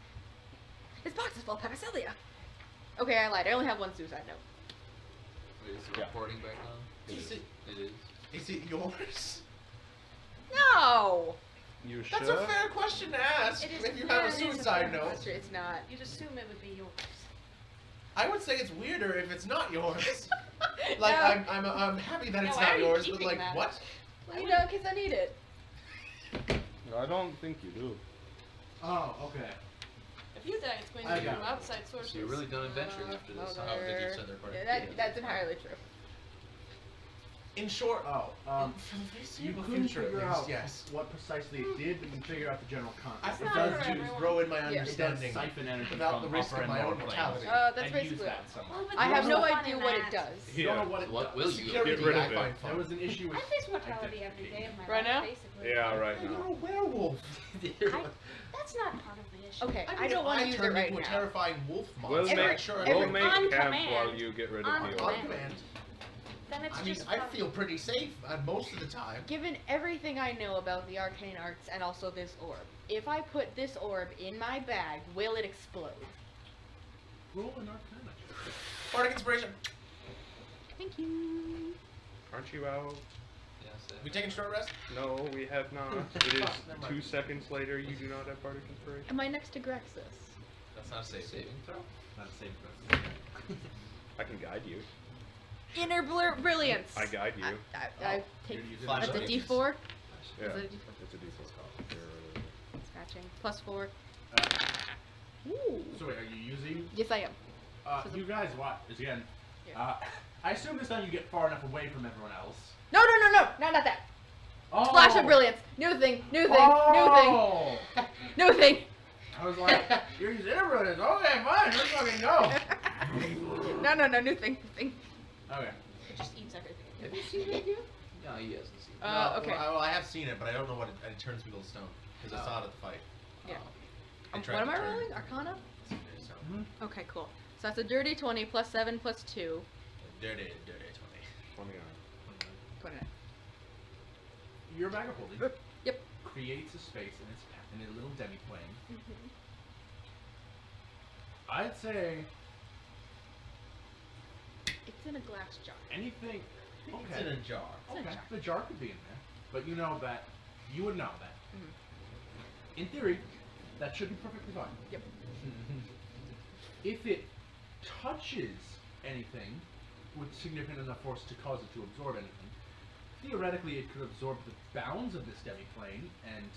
This box is full of Pepe Sylvia! Okay, I lied. I only have one suicide note. Wait, is it recording back on? Is it, It is. is it yours? No! You sure? That's a fair question to ask. It is- If you yeah, have it a is a suicide fair note, That's true, it's not. You'd assume it would be yours. I would say it's weirder if it's not yours. Like No. I'm happy that Yeah, it's why not are you yours, but keeping like that? what? Well, you know, in case I need it. I don't think you do. Oh, okay. If you die, it's going I to be got from it. outside sources. So you're really done adventuring after this. well, How did Or- each other part? Yeah, that's entirely true. In short, Oh, for the you foreseeable couldn't future at figure least, out yes. what precisely it did, but you can figure out the general I concept. It's it not does for to everyone. grow in my Yeah. It does understanding siphon energy without from the risk upper of and my lower own planes mortality. That's and use basically that it. somehow. Oh, but I have there's no fun idea in what that. it does. You don't know what it What does. will you? Security, rid of I it. find fun. There was an issue with I face mortality every day of my Right life, now? basically. Yeah, right You're now. a werewolf. That's not part of the issue. Okay, mean, I don't if want I to use it turned right into a now. terrifying wolf We'll monster. Every- make, sure every- we'll make on camp command. while you get rid of On the on orb. command. Then it's I mean, just I fun. feel pretty safe most of the time. Given everything I know about the arcane arts and also this orb, if I put this orb in my bag, will it explode? Roll an arcana. Bardic inspiration. Thank you. Aren't you out? Yes. We taking a short rest? No, we have not. It is Never mind. 2 seconds later. You do not have Bardic Inspiration. Am I next to Grexus? That's not a save. Saving throw. Not the same person. I can guide you. Inner brilliance. I guide you. I take. You're using Flash That's a of D4. Yeah, Is it a D4? it's a D4. Get rid of it. Scratching. +4. Uh, Ooh. so wait, are you using? Yes, I am. So the- You guys watch is again. Yeah. I assume this time you get far enough away from everyone else. No, not that. Oh. Flash of brilliance. New thing. Oh. New thing. I was like, you're using brilliance. Okay, fine. Let's fucking go. No, new thing. Okay. It just eats everything. Have you seen that yet? No, he hasn't seen it. No, Okay. Well, I have seen it, but I don't know what it turns people to stone because I saw it at the fight. Yeah. They What tried am to I turn rolling? Arcana? it to stone. Okay, cool. So that's a dirty 20 +7 +2. Dirty 20. 29. 29. Your bag of holding. Yep. Creates a space in a little demi-plane. I'd say It's in a glass jar. anything. It's in a jar. It's in a Okay, jar. the jar could be in there, but you know that you would know that. Mhm. In theory, that should be perfectly fine. Yep. If it touches anything with significant enough force to cause it to absorb anything, theoretically it could absorb the bounds of this demi-plane, and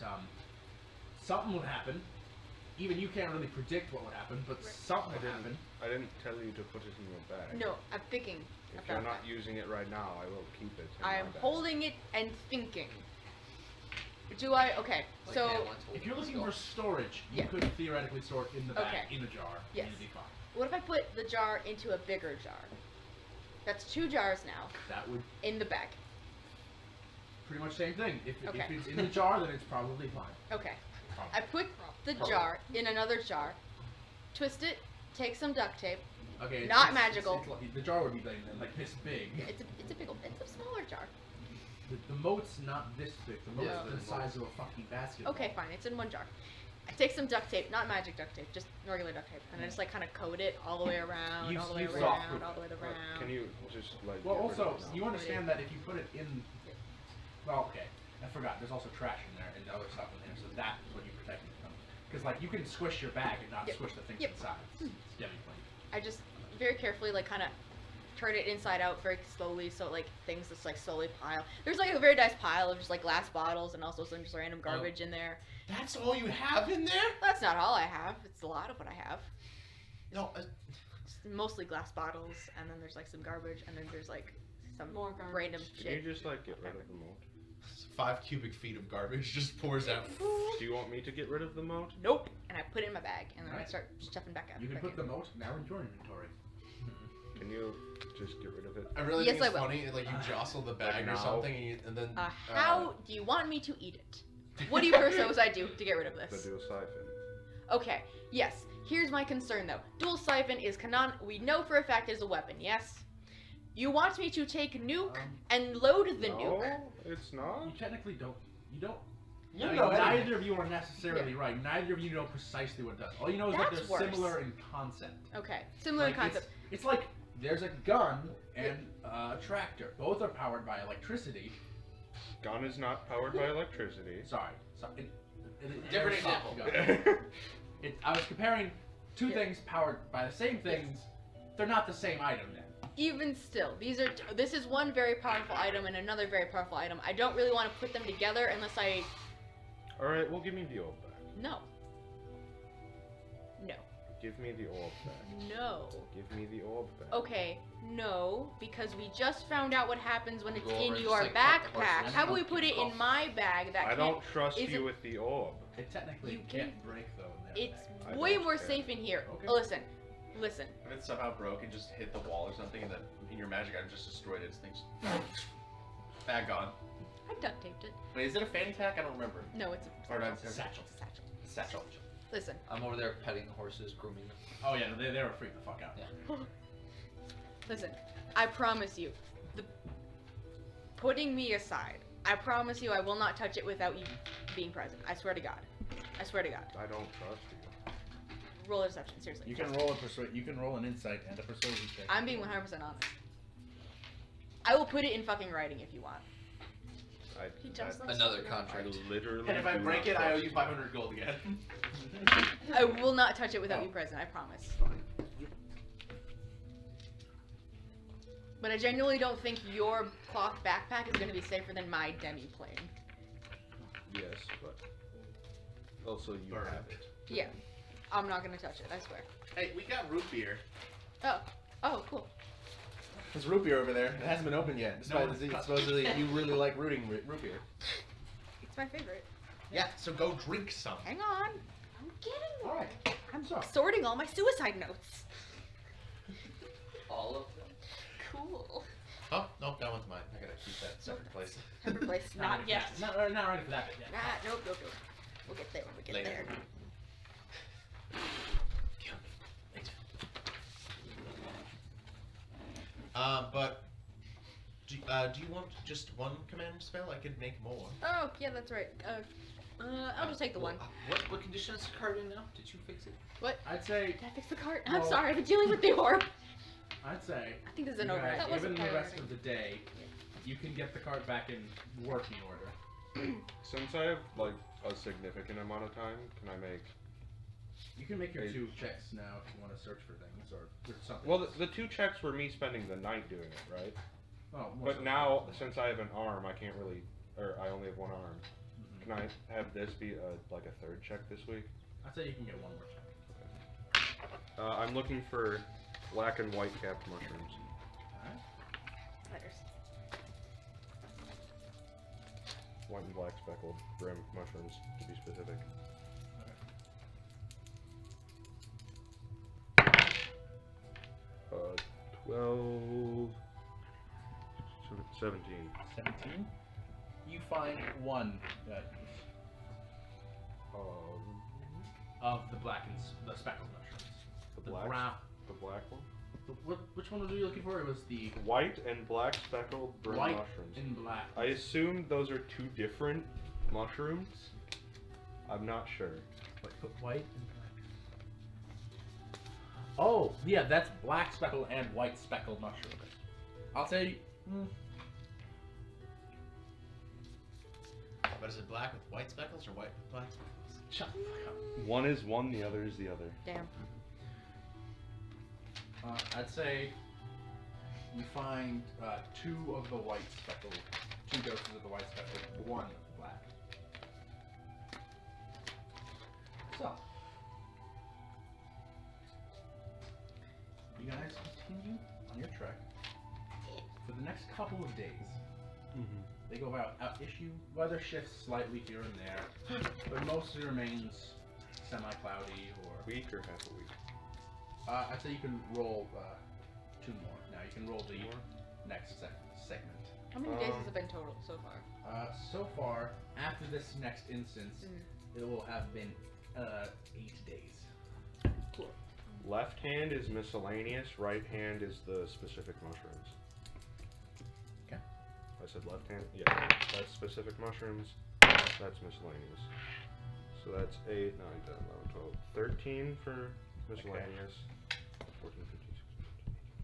something would happen. Even you can't really predict what would happen, but something would happen. I didn't tell you to put it in your bag. No, I'm thinking. If about you're not that. using it right now, I will keep it. In I my am bag. holding it and thinking. Do I? Okay, Like so Hannah once told If you're me, looking let's for go. storage, you Yeah. could theoretically store it in the bag, Okay. in a jar, Yes. and it'd be fine. what if I put the jar into a bigger jar? That's 2 jars now That would in the bag. pretty much same thing. If Okay. it's in the jar, then it's probably fine. Okay, Probably. I put the Probably. jar in another jar, twist it, take some duct tape. Okay, Not magical. like, the jar would be like this big. It's a big, it's a smaller jar. The moat's not this big. The moat's Yeah, the the size of a fucking basketball. Okay, fine, it's in one jar. I take some duct tape, not magic duct tape, just regular duct tape, and I just like kind of coat it all the way around, You- all the way you around, soft-proof all the way But around. Can you just like? Well, get rid also, of it now? you understand that if you put it in, well, okay, I forgot. There's also trash in there and other stuff in there, so that's what you protect it from. Because like you can squish your bag and not Yep. squish the things Yep. inside. It's demi-plane. I just very carefully like kind of turn it inside out very slowly, so like things just like slowly pile. There's like a very nice pile of just like glass bottles and also some just random garbage in there. That's all you have in there? That's not all I have. It's a lot of what I have. No. It's mostly glass bottles, and then there's like some garbage, and then there's like some More garbage. random Can shit. you just like get rid of the moat? 5 cubic feet of garbage just pours out. Do you want me to get rid of the moat? Nope. And I put it in my bag, and then I Right. start stuffing back out. You can back put in. the moat now in your inventory. Can you just get rid of it? I really Yes, think it's I will. funny, like you jostle the bag or now? something, and then. How do you want me to eat it? What do you propose I do to get rid of The this? dual siphon. Okay, yes. Here's my concern though. Dual siphon is we know for a fact is a weapon, yes? You want me to take nuke and load the no, nuke? it's not. You technically don't. You don't. You I mean, know anything. neither of you are necessarily right. Neither of you know precisely what it does. All you know is that That's they're worse. similar in concept. Okay, similar Like, concept. It's like there's a gun and a tractor. Both are powered by electricity. Gun is not powered by electricity. Sorry. Different example. I was comparing two things powered by the same things. They're not the same item then. Even still, this is one very powerful item and another very powerful item. I don't really want to put them together unless I. All right, well, give me the orb back. No. No. Give me the orb back. No. Give me the orb back. Okay, no, because we just found out what happens when it's Go over in and your just, like, cut the backpack. horses How about we and put it off. in my bag that I can't. don't trust is you it- with the orb. It technically You can't can- break though. In their It's bag. I way don't more care. safe in here. Okay. Listen. Listen. If it somehow broke and just hit the wall or something, and then in your magic item just destroyed it, things. Bag gone. I duct taped it. Wait, is it a fanny pack? I don't remember. No, it's a Or not, It's a satchel. It's a satchel. Satchel. Listen. I'm over there petting the horses, grooming them. Oh yeah, they were freaked the fuck out. Yeah. Listen. I promise you. Putting me aside, I promise you I will not touch it without you being present. I swear to God. I swear to God. I don't trust you. Roll a deception, seriously. You can roll a persuade. You can roll an insight and a persuasion check. I'm being 100% honest. I will put it in fucking writing if you want. He just I, likes Another to- I contract. literally. And if I do break not it, I owe trust you 500 gold again. I will not touch it without you present, I promise. But I genuinely don't think your cloth backpack is going to be safer than my demi-plane. Yes, but also you Burn. have it. Yeah. I'm not going to touch it, I swear. Hey, we got root beer. Oh, cool. There's root beer over there. It hasn't been opened yet. Despite one's the, touched supposedly you really like root beer. It's my favorite. Yeah, so go drink some. Hang on. I'm getting All right. I'm So. sorting all my suicide notes. All of them. Cool. Oh, no, that one's mine. I gotta keep that separate place. Separate place. Not ready yet. for that. Not ready for that bit yet. Nope. We'll get there when we get Later. there. But do you want just one command spell? I could make more. Oh, yeah, that's right. I'll just take the one. What condition is the card in now? Did you fix it? I'd say. Did I fix the cart? I'm Well- sorry, I've been dealing with the orb. I'd say. I think this is an you override. guys, That was given a the rest priority. of the day, you can get the cart back in working order. Since I have like a significant amount of time, can I make? You can make your Hey. 2 checks now if you want to search for things or something. Well, else. the 2 checks were me spending the night doing it, right? Oh, most But of now, them. since I have an arm, I can't really, or I only have one arm. Mhm. Can I have this be like a 3rd check this week? I'd say you can get one more check. I'm looking for black and white capped mushrooms. Alright. Letters. White and black speckled brim mushrooms, to be specific. 12, 17. 17. You find one of the the speckled mushrooms. The black, brown. the black one. Which one were you looking for? It was the White and black speckled brim white mushrooms. and black. I assume those are 2 different mushrooms. I'm not sure. Wait, put white and black. Oh, yeah, that's black speckled and white speckled mushrooms. I'll say. But is it black with white speckles or white with black speckles? Shut the fuck up. One is one, the other is the other. Damn. I'd say you find 2 of the white speckled, 2 doses of the white speckled, 1 of the black. So, you guys continue on your trek for the next couple of days. They go out issue. Weather shifts slightly here and there, but mostly remains semi-cloudy or. Week or half a week? I'd say you can roll 2 more. Now you can roll the next segment. How many days has it been total so far? So far, after this next instance, it will have been 8 days. Left hand is miscellaneous, right hand is the specific mushrooms. I said left hand. Yeah, that's specific mushrooms. That's miscellaneous. So that's 8, 9, 10, 11, 12, 13 for miscellaneous. 14, 15,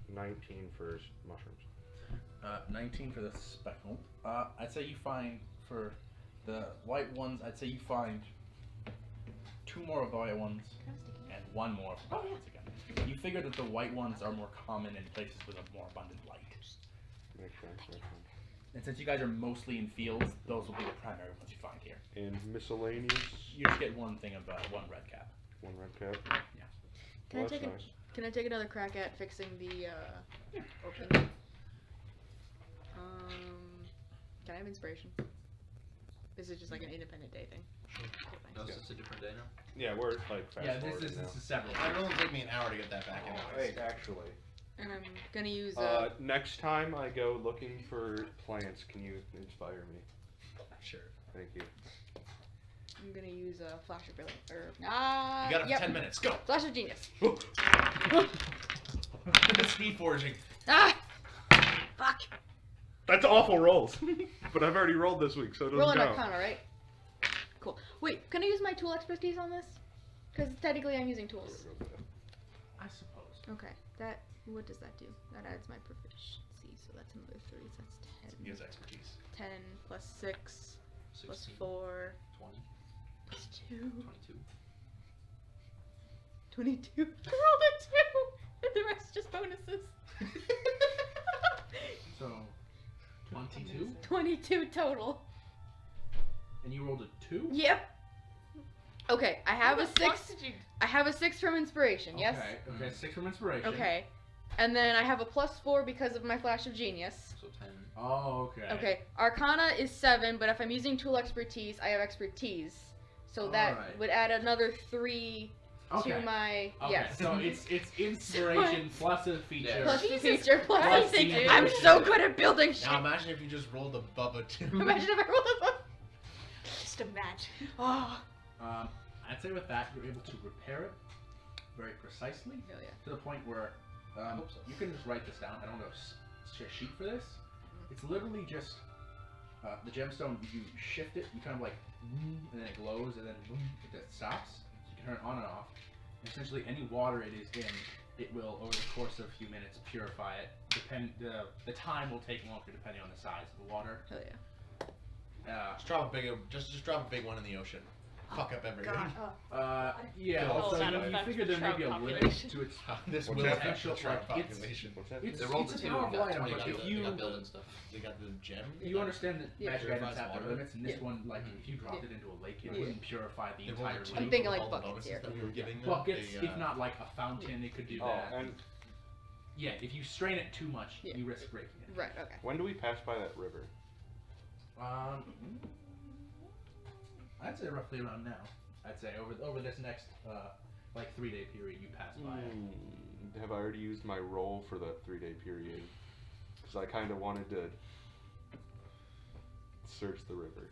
16, 19 for mushrooms. 19 for the speckle. I'd say you find for the white ones. I'd say you find 2 more of the white ones and 1 more of the black ones again. You figure that the white ones are more common in places with a more abundant light. Makes sense. And since you guys are mostly in fields, those will be the primary ones you find here. And miscellaneous. You just get 1 thing of 1 red cap. 1 red cap. Yeah. Can Well, I take that's a- nice. Can I take another crack at fixing the opening? Can I have inspiration? Is it just like an independent day thing? Cool, No, thanks. it's just a different day now. Yeah, we're like fast Yeah, forwarding this now. is several. It will take me an hour to get that back anyways. Wait, actually. And I'm gonna use Next time I go looking for plants, can you inspire me? Sure. Thank you. I'm gonna use a flash of brilliant or You got it for yep. 10 minutes. Go. Flash of genius. Speed foraging. Ah! Fuck. That's awful rolls. But I've already rolled this week, so it doesn't Roll an count. arcana, right? Cool. Wait, can I use my tool expertise on this? Because technically I'm using tools. I suppose. Okay. What does that do? That adds my proficiency, so that's another 3, so that's 10. He has expertise. 10 plus 6 plus 16, 4 20, plus 2. 22. 22. I rolled a 2! And the rest just bonuses. So, 22? 22 total. And you rolled a 2? Yep. Okay, I have a What the fuck 6. did you- I have a 6 from inspiration, yes? Okay, 6 from inspiration. Okay. And then I have a plus 4 because of my flash of genius. So 10. Oh, okay. Okay. Arcana is 7, but if I'm using tool expertise, I have expertise. So that Alright. would add another 3 Okay. to my Okay, yes. so it's inspiration plus a feature. Yeah. Plus the Jesus feature plus Christ, the thing. dude. I'm so good at building shit. Now imagine if you just rolled above a 2. Imagine if I rolled a Just imagine. Oh. I'd say with that, you're able to repair it very precisely Hell yeah. to the point where hope so. you can just write this down. I don't know a sheet for this. It's literally just the gemstone. You shift it, you kind of like, and then it glows, and then it stops. You can turn it on and off. And essentially, any water it is in, it will, over the course of a few minutes, purify it. The time will take longer depending on the size of the water. Hell yeah. Just drop a big one in the ocean. Fuck up everything. Yeah. Oh, Also, that'll you affect figure there may trout be a limit population. to its. This What's will that? affect the Potential, trout like, it's- population. What's that? It's, They rolled it's the a 2 and powerful got item, 22. but if They you got building stuff. They got the gem. you understand that Yeah. magic items Purifies have their water. limits, and this Yeah. one, like, if you dropped it into a lake, it Yeah. wouldn't purify the They rolled entire a 2 I'm lake. thinking with like all the buckets bonuses here. that we were giving them. Buckets, They, if not like a fountain, it could do Oh, that. and Yeah, if you strain it too much, Yeah. you risk breaking it. Right. Okay. when do we pass by that river? I'd say roughly around now. I'd say over this next like 3-day period, you pass by it. Have I already used my roll for the 3-day period? Because I kind of wanted to search the river.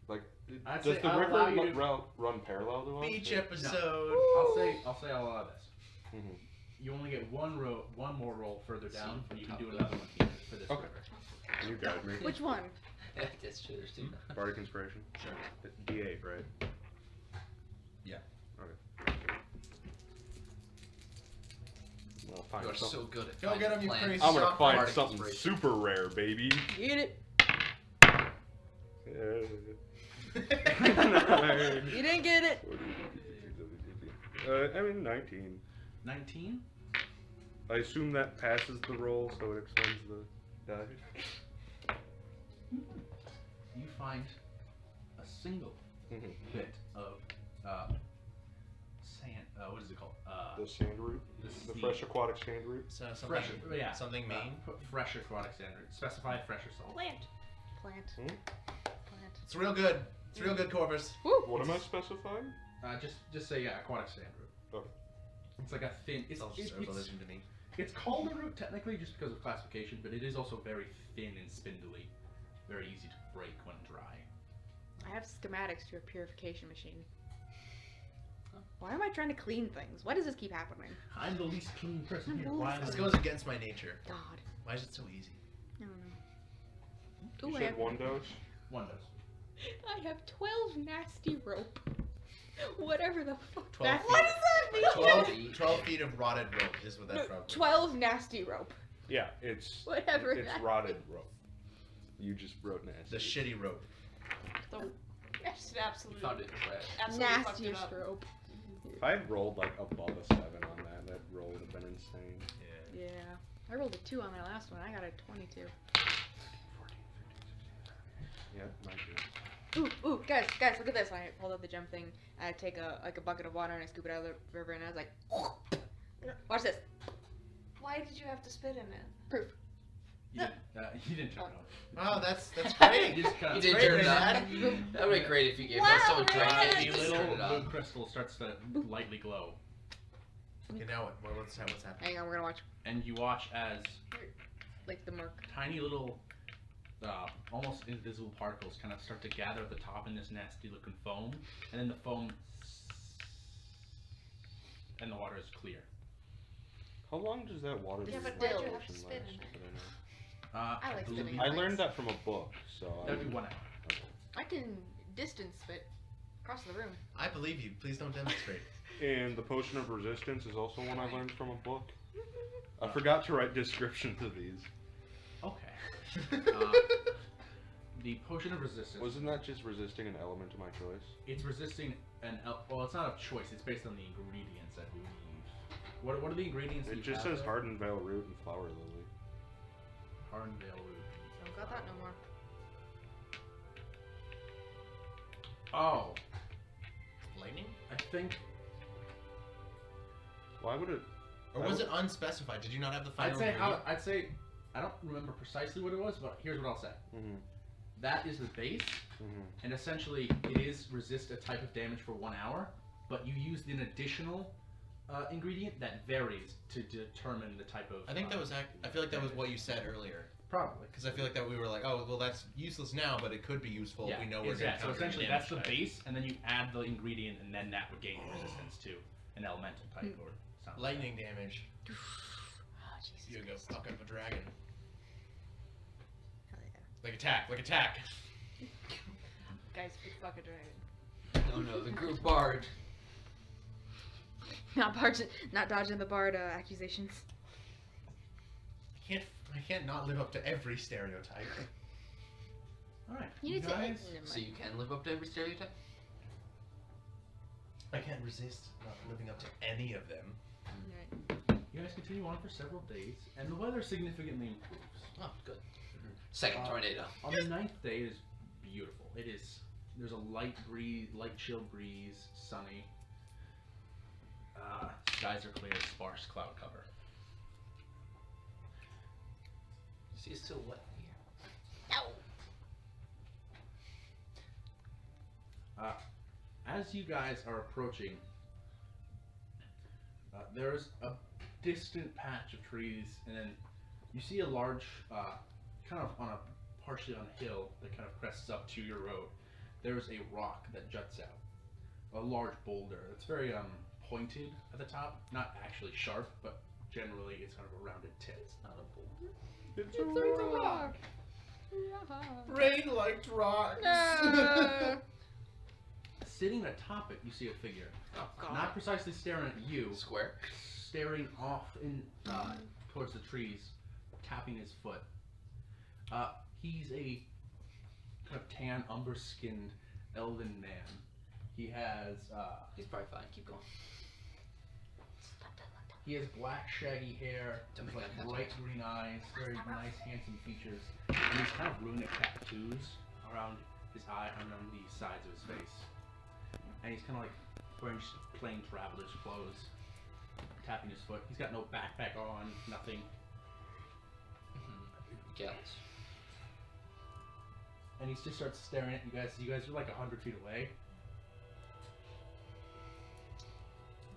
Like, I'd does say the I'll river allow you to- run parallel to us? Beach or- episode. I'll say I'll allow this. Mhm. You only get one more roll further down, and you can do Top another one here for this Okay. river. You guide me. Which one? That's true, there's 2. Bardic Inspiration? Sure. It's D8, right? Yeah. Okay. Well, find You are something. so good at Go finding get 'em, you plants. crazy I'm gonna Soft find Bardic something inspiration. super rare, baby. Eat it. You didn't get it. I mean 19. 19. I assume that passes the roll, so it extends the die. You find a single Mhm. bit of sand. What is it called? The sand root, the fresh aquatic sand root. So something, fresh. Yeah. something mean. Fresh aquatic standard. Specify fresh or salt. Plant. Plant. Hmm? Plant. It's real good. It's real good, Corvus. Woo. What am I specifying? Just say aquatic sand root. Okay. It's like a thin. It's all just herbalism to me. It's called a root technically just because of classification, but it is also very thin and spindly, very easy to break when dry. I have schematics to a purification machine. Why am I trying to clean things? Why does this keep happening? I'm the least clean person here. I'm Why am This I- goes against my nature. God. Why is it so easy? I don't know. Ooh, You I said have, one dose? One dose. I have 12 nasty rope. Whatever the fuck 12 that. feet. What does that mean? 12 feet of rotted rope is what No, that's from. 12 nasty rope. Yeah, it's Whatever it's that- rotted rope. You just wrote nasty. The shitty rope. Just absolutely. Found it in trash. Absolutely fucked it Nastiest up. rope. If I had rolled like above a 7 on that roll would have been insane. Yeah. Yeah. I rolled a 2 on my last one. I got a 22. 14, 15, 16, 17. Yeah, might be. Ooh, guys, look at this. I pulled out the gem thing. I take a bucket of water and I scoop it out of the river and I was like, watch this. Why did you have to spit in it? Proof. You didn't turn it Oh, that's great. You just kind You of did Great, turn it Dad. on. That would be great if you gave Wow, us someone Red. drank it. the Just little turn it blue on. crystal starts to lightly glow, Okay, now what? What's happening? Hang on, we're gonna watch and you watch as like the murk. tiny little, almost invisible particles kind of start to gather at the top in this nasty-looking foam, and then the foam, and the water is clear. How long does that water Yeah, but why'd you have potion to spit in last? it? I don't know. I like believe- spinning. I learned that from a book, so That'd be 1 hour. Okay. I can distance spit across the room. I believe you. Please don't demonstrate. And the potion of resistance is also one I learned from a book. I forgot to write descriptions of these. Okay. The potion of resistance. Wasn't that just resisting an element of my choice? It's resisting well, it's not a choice. It's based on the ingredients, I believe. What are the ingredients? that It you just have says there? Hardenvale root and flower lily. Hardenvale root. Don't got that no more. Oh, Lightning? I think Why would it? Or was it unspecified? Did you not have the final? I'd say I don't remember precisely what it was, but here's what I'll say. Mm-hmm. That is the base, Mm-hmm. and essentially it is resist a type of damage for 1 hour, but you used an additional ingredient that varies to determine the type of. I think that was. I feel like that was what you said earlier. probably. Because I feel like that we were like, oh, well, that's useless now, but it could be useful if we know we're going to so essentially that's the base, and then you add the ingredient, and then that would gain resistance to an elemental type or something. Lightning damage. Oh, Jesus You go Christ. fuck up a dragon. Hell yeah. Like attack. Guys, big fuck a dragon. Oh no, the group bard. Not dodging the bard accusations. I can't not live up to every stereotype. All right, You need guys. to. Never So mind. you can live up to every stereotype? I can't resist not living up to any of them. Alright. You guys continue on for several days, and the weather significantly improves. Oh, good. Second tornado. On the 9th day, it is beautiful. It is. There's a light breeze, light chill breeze, sunny. Skies are clear, sparse cloud cover. See a silhouette here. As you guys are approaching, there's a distant patch of trees, and then you see a large, kind of on a partially on a hill that kind of crests up to your road. There's a rock that juts out, a large boulder. It's very pointed at the top, not actually sharp, but generally it's kind of a rounded tip. It's not a boulder. It's It's a rock. Rain liked rocks. No. Sitting atop it, you see a figure, Oh, God. not precisely staring at you, Square. staring off in towards the trees, tapping his foot. He's a kind of tan, umber-skinned, elven man. He has He's probably fine. Keep going. black, shaggy hair, Don't with make like eye bright green eyes, very nice, handsome features, and these kind of runic tattoos around his eye, around the sides of his face. And he's kind of like wearing just plain traveler's clothes, tapping his foot. He's got no backpack on, nothing. Gals. And he just starts staring at you guys. You guys are like 100 feet away.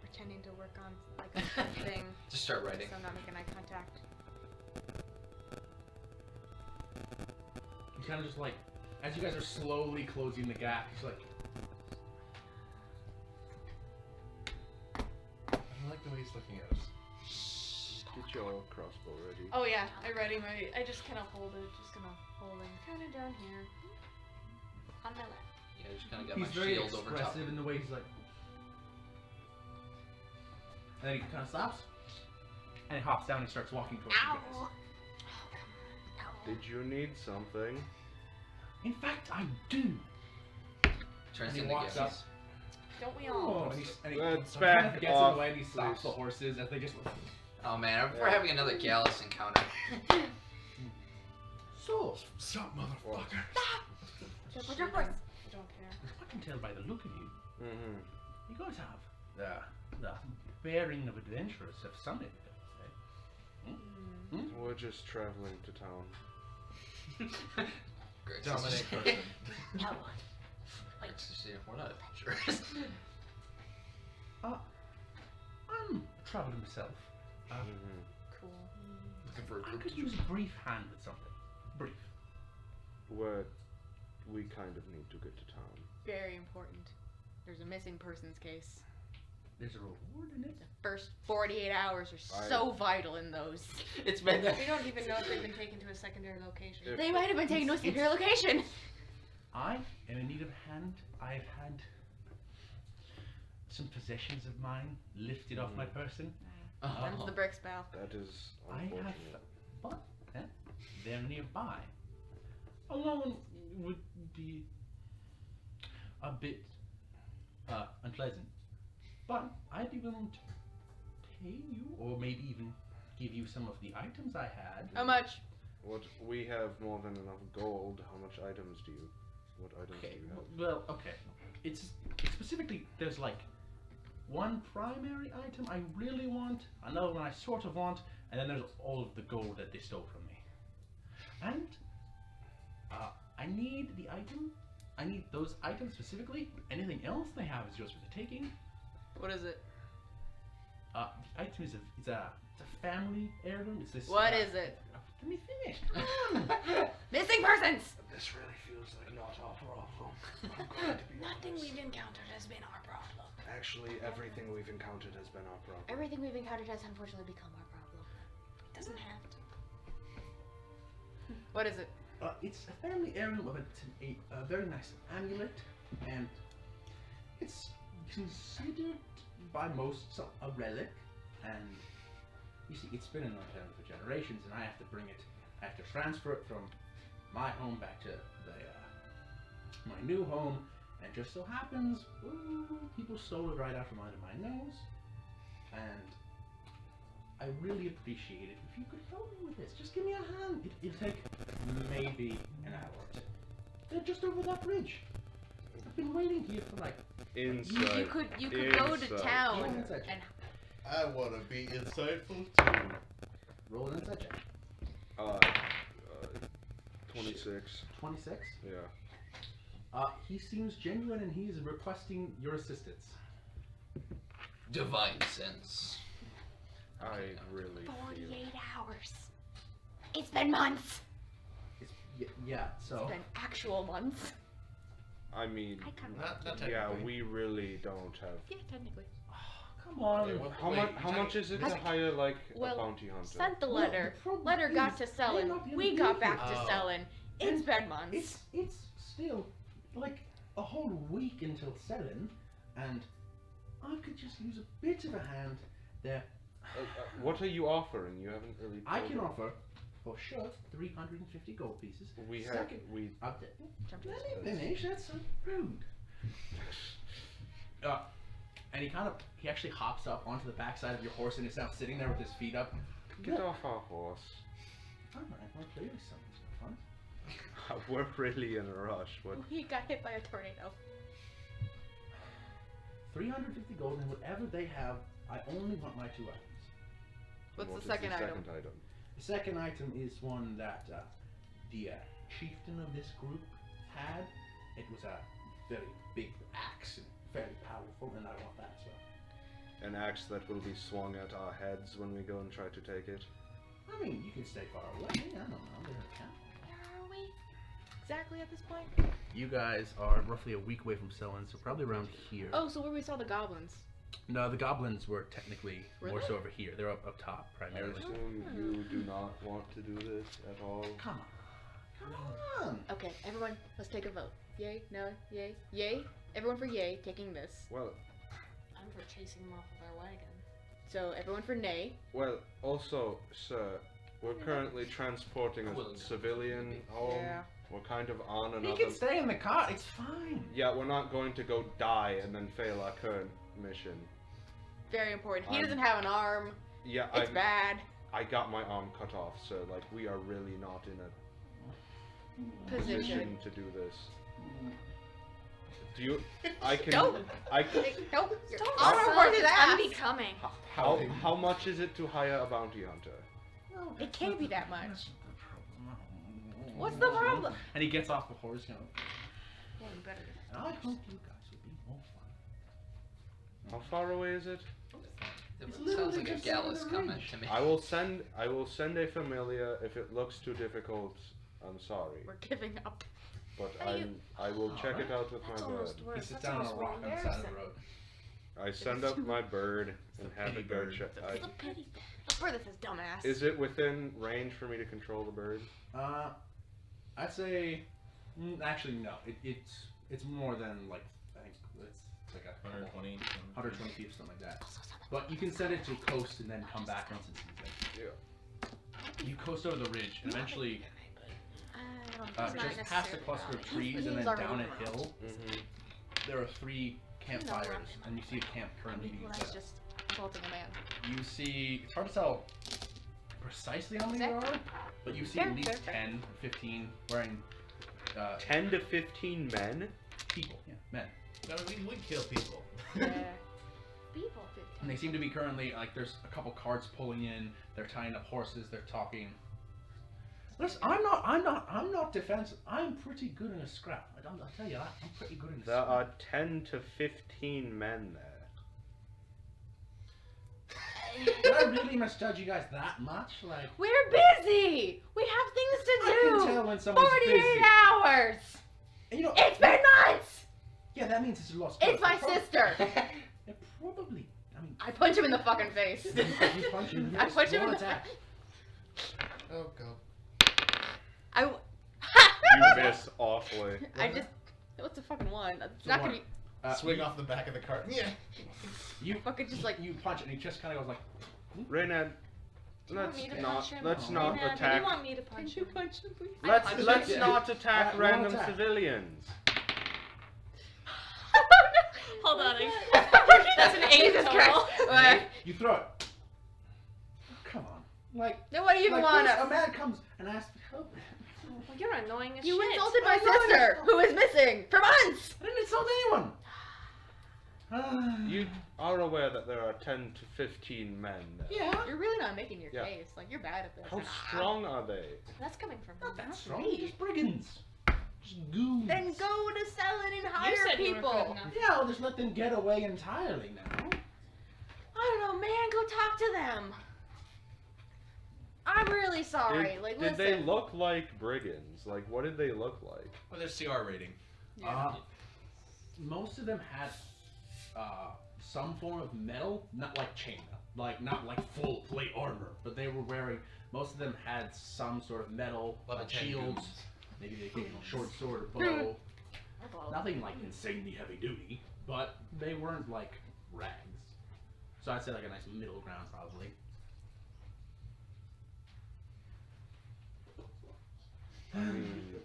Pretending to work on like a thing, Just start writing. so I'm not making eye contact. He's kind of just like, as you guys are slowly closing the gap, he's like, I don't like the way he's looking at us. Get get your crossbow ready. Oh yeah, I just kind of hold it. Just gonna hold it kind of down here. On my lap. Yeah, I just kind of got He's my very shield over top. expressive in the way he's like. And then he kind of stops. And he hops down and starts walking towards you guys. Did you need something? In fact, I do. Turns And he into walks Gillies. up. Don't we all? Oh, and he Let's kind of back gets off, in the way and he stops please. the horses as they just. Oh man, we're having another Gallus encounter. So, Stop, motherfucker. Don't care. I can tell by the look of you. Mm-hmm. You guys have the bearing of adventurers of some it, I would say. We're just traveling to town. Great. Dominic person. We're not adventurers. I'm a traveler myself. Mm-hmm. Cool. Looking for a I group could to use a brief hand with something. Brief. We kind of need to get to town. Very important. There's a missing persons case. There's a reward in it. The first 48 hours are so vital in those. It's been We don't even know if they've been taken to a secondary location. If- They might have been taken to a secure location. I am in need of a hand. I've had some possessions of mine lifted off my person. Them's the bricks, pal. That is I have, unfortunate. but they're nearby. Alone would be a bit unpleasant, but I'd be willing to pay you, or maybe even give you some of the items I had. How much? What we have more than enough gold. How much items do you? What items Okay, do you have? well, okay. It's specifically there's like one primary item I really want, another one I sort of want, and then there's all of the gold that they stole from me. And I need the item. I need those items specifically. Anything else they have is yours for the taking. What is it? The item is it's a family heirloom. It's this. What is it? Let me finish. Come on. Missing persons! This really feels like not our problem. I'm going to be Nothing honest. we've encountered has been our problem. Actually, everything we've encountered has been our problem. Everything we've encountered has unfortunately become our problem. It doesn't have to. What is it? It's a family heirloom of a very nice amulet, and it's considered by most a relic. And you see, it's been in our family for generations, and I have to bring it. I have to transfer it from my home back to my new home. And it just so happens, people stole it right out from under my nose, and I really appreciate it. If you could help me with this, just give me a hand. It'll take maybe an hour. They're just over that bridge. I've been waiting here for like. Insight. You could go to Insight. town Roll an insight check. and I want to be insightful too. Roll an insight check. 26. 26. Yeah. He seems genuine and he is requesting your assistance. Divine sense. I really feel. 48 hours. It's been months. Yeah, so. It's been actual months. I mean, Not yeah, technically. we really don't have. Yeah, technically. Come on. Yeah, what- How wait, much? you're How talking- much is it Has- to hire like well, a bounty hunter? Sent the Well, letter. the problem Letter got is, to they're Selin. not gonna We be got here. back to Oh. Selin. It's And been months. It's still like a whole week until selling, and I could just use a bit of a hand there. What are you offering? You haven't really. I told can me. offer, for sure, 350 gold pieces. We have. Second, We. let me finish. That's so rude. And he actually hops up onto the backside of your horse and is now sitting there with his feet up. Get off our horse. Alright, well clearly something's no fun. We're really in a rush. What? He got hit by a tornado. 350 gold, and whatever they have, I only want my 2 items. What's what the is second item? Second item. The second item is one that the chieftain of this group had. It was a very big axe and very powerful, and I want that as well. An axe that will be swung at our heads when we go and try to take it. I mean, you can stay far away. I don't know. They don't count. Where are we? Exactly at this point? You guys are roughly a week away from Selin, so probably around here. Oh, so where we saw the goblins. No, the goblins were technically Were more they? so over here. They're up top I primarily. assume you do not want to do this at all. Come on. Come on. Okay, everyone, let's take a vote. Yay? No? Yay? Yay? Everyone for yay, taking this. Well, I'm for chasing them off of our wagon. So everyone for nay. well. Also, sir, we're currently transporting I'm a willing to- civilian home. Yeah. We're kind of on You another. can stay in the car. It's fine. Yeah, we're not going to go die and then fail our current mission. Very important. He I'm- doesn't have an arm. Yeah, It's bad. I got my arm cut off, so like we are really not in a Position. position to do this. Do you? I can. Don't. I. Nope. You're Don't on sell our horse's it's ass. unbecoming. How much is it to hire a bounty hunter? It can't be that much. That's not the problem. What's the problem? And he gets off the horse, you know. Yeah, you better. And I hope you guys will be more fun. How far away is it? It It's sounds literally like a just over gallus the comment ridge. to me. I will send a familiar. If it looks too difficult, I'm sorry, We're giving up. but How do you- I will check it out with That's my almost bird. worse. He sits That's down on a almost rock more on the side of the embarrassing. road. I send up my bird and It's a have pity it go bird. check. The pity. The bird that says dumbass. Is it within range for me to control the bird? I'd say, actually no. It's more than like I think it's like a 120. 120 feet or something like that. But you can set it to coast and then come back once it's season. Yeah. You coast over the ridge and eventually I don't He's not just past a necessarily cluster of wrong. trees He's and then already down a wrong. hill. Mm-hmm. There are 3 campfires, and you see a camp currently being Well, set that's up. just insulting a man. You see, it's hard to tell precisely how many there are, but you see Fair, at least fair, fair. 10 or 15 wearing 10 to 15 men. people, yeah, men. No, we would kill people. Yeah. People 15. And they seem to be currently, like, there's a couple carts pulling in, they're tying up horses, they're talking. Listen, I'm not defensive. I'm pretty good in a scrap. I'll tell you that. I'm pretty good in a There scrap. are 10 to 15 men there. Did I really misjudge you guys that much? Like, We're busy. We have things to I do. can tell when someone's 48 busy. hours. And you know, It's been months. yeah, that means it's a lost It's cause. my It prob- sister. It probably. I mean, I punch him in the fucking face. you punch him. I punch him in One the attack. Oh god. You miss awfully. I just. What's a fucking one? It's So not gonna one. be. Swing off the back of the cart. Yeah. You Fucking just like. you punch and he just kind of goes like. Reynad, Do you want let's me to not punch him? let's Oh, not Reynad, do attack. you want me to punch him? punch him, please? Let's punch let's him. not attack Alright, one random attack. civilians. Hold on. That's an Jesus Christ. You throw it. Come on. Like. Then what do you even like want first to? a man comes and asks for help. Well, you're annoying as You shit. insulted my I'm not sister, insulted. who is missing for months. I didn't insult anyone. You are aware that there are 10 to 15 men there. Yeah. You're really not making your Yeah. case. Like you're bad at this. How strong are they? That's coming from Not him. that Not strong. me. Just brigands. Just goons. Then go to selling and You hire said you were good people. enough. Yeah, I'll just let them get away entirely now. I don't know, man. Go talk to them. I'm really sorry. Did, like, did listen. they look like brigands? Like, what did they look like? Well, their CR rating. Most of them had some form of metal, not like chainmail, not like full plate armor, but they were wearing. Most of them had some sort of metal, Level 10 shields, goons. maybe the occasional short sword or bow. Nothing like insanely heavy duty, but they weren't like rags. So I'd say like a nice middle ground probably.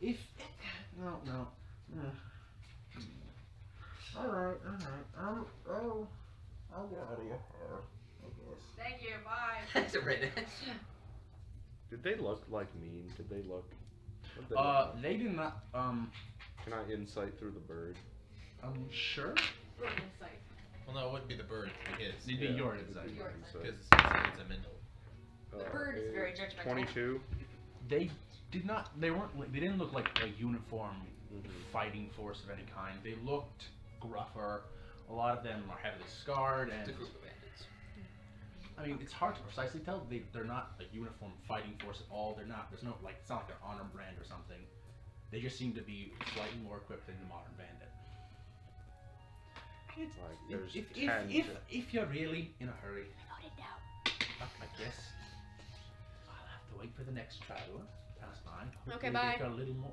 If no. All right. I'll get out of your hair, I guess. Thank you. Bye. That's a Reynad. Did they look like mean? Did they look? What did they look like? They did not. Can I insight through the bird? Sure. Well, no, it wouldn't be the bird. It'd be his. It'd be Yeah, your it'd be insight. my Because insight. it's a mental. The bird is very judgmental. 22. They did not. They weren't. They didn't look like a uniform Mhm. fighting force of any kind. They looked gruffer. A lot of them are heavily scarred, It's a and group of bandits. I mean, it's hard to precisely tell. They're not a uniform fighting force at all. They're not. There's no like. It's not like they're honor brand or something. They just seem to be slightly more equipped than the modern bandit. It's, Like, there's if, 10 if you're really in a hurry, Wrote it down. I guess I'll have to wait for the next traveler to pass by. Hopefully Okay, they've bye. got a little more.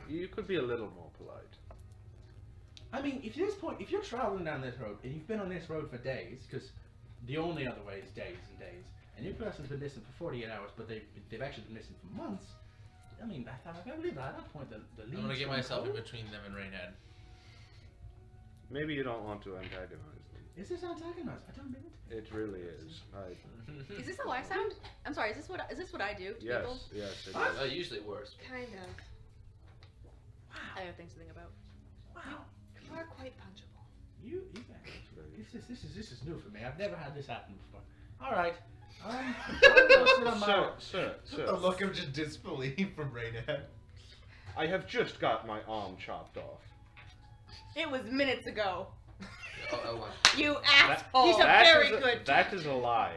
You could be a little more polite. I mean, if you're traveling down this road and you've been on this road for days, because the only other way is days and days, and your person's been missing for 48 hours, but they've actually been missing for months. I mean, I believe at that point the leads. I'm gonna get from myself in Cole- between them and Rainhead. Maybe you don't want to antagonize them. Is this antagonized? I don't mean it. It really is. Is this how I sound? I'm sorry. Is this what I do to people? Yes, it What? is. Usually worse. Kind of. I have things to think about. Wow. You are quite punchable. You guys. This is new for me. I've never had this happen before. All right. I'm gonna sit on my. Sir. A look of just disbelief from Rainhead. I have just got my arm chopped off. It was minutes ago. Oh, You asshole. He's a That very is good. That is a lie.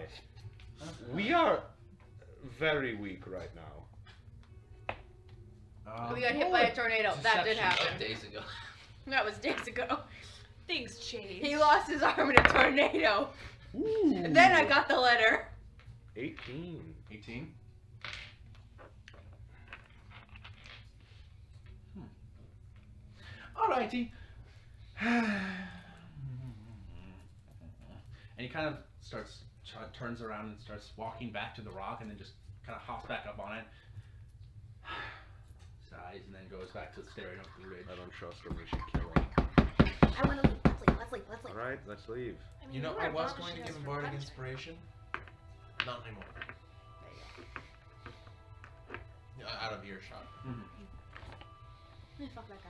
We are very weak right now. We got hit by a tornado. That did Deception. happen. days ago. That was days ago. Things change. He lost his arm in a tornado. Ooh. And then I got the letter. 18. 18. Alrighty. And he kind of turns around and starts walking back to the rock, and then just kind of hops back up on it. Sighs, and then goes back to staring up the ridge. I don't trust him. We should kill him. I want to leave. Let's leave. All right, let's leave. I mean, You know, were I was admonishing going to us give him for bardic punching. inspiration. Not anymore. Out of earshot. Yeah, fuck that guy.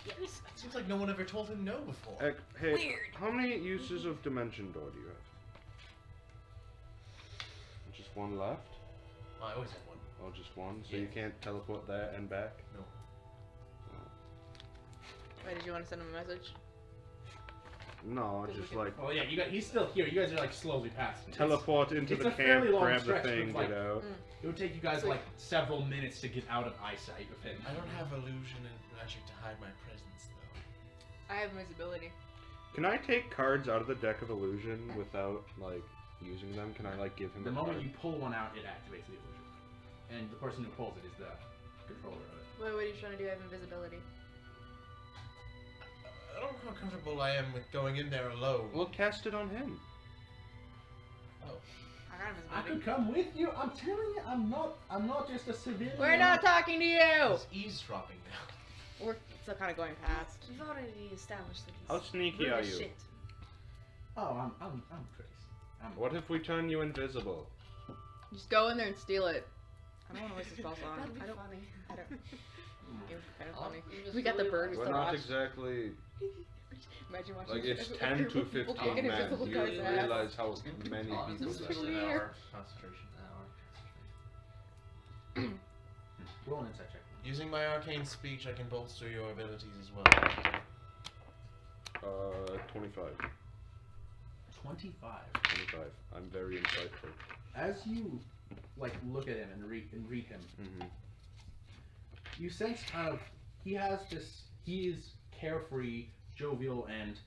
It seems like no one ever told him no before. Hey, Weird. how many uses of Dimension Door do you have? Just one left? I always had one. Oh, just one? So Yeah. you can't teleport there and back? No. Wait, did you want to send him a message? No, just like Well, yeah, he's still here. You guys are like slowly passing. teleport into it's the a fairly camp, long grab the stretch, thing, but it's get like- out. It would take you guys So- like several minutes to get out of eyesight of him. I don't have illusion and magic to hide my presence, though. I have invisibility. Can I take cards out of the deck of illusion without like using them? Can I like give him The a moment card? you pull one out, it activates the illusion. And the person who pulls it is the controller of it. Wait, what are you trying to do? I have invisibility. I don't know how comfortable I am with going in there alone. We'll cast it on him. I got I invisibility. could come with you. I'm telling you, I'm not just a civilian. We're not talking to you. He's eavesdropping now. We're still kind of going past. We've already established that he's How sneaky rude are as you? shit. Oh, I'm crazy. What if we turn you invisible? Just go in there and steal it. I don't want to waste the spell slot. That'd be I don't. funny. I don't. It was kind of I'll funny. invisibility We got the bird. We We're still not watch. exactly Imagine watching. like it's every- 10 every- to people 15 kicking men. invisible You guys' ass. realize how many Oh, people it's there just are. an Weird. hour. Concentration hour. Roll an insight check. Using my arcane speech, I can bolster your abilities as well. 25. 25. 25. I'm very insightful. As you like look at him and read him, Mm-hmm. you sense kind of he is carefree, jovial, and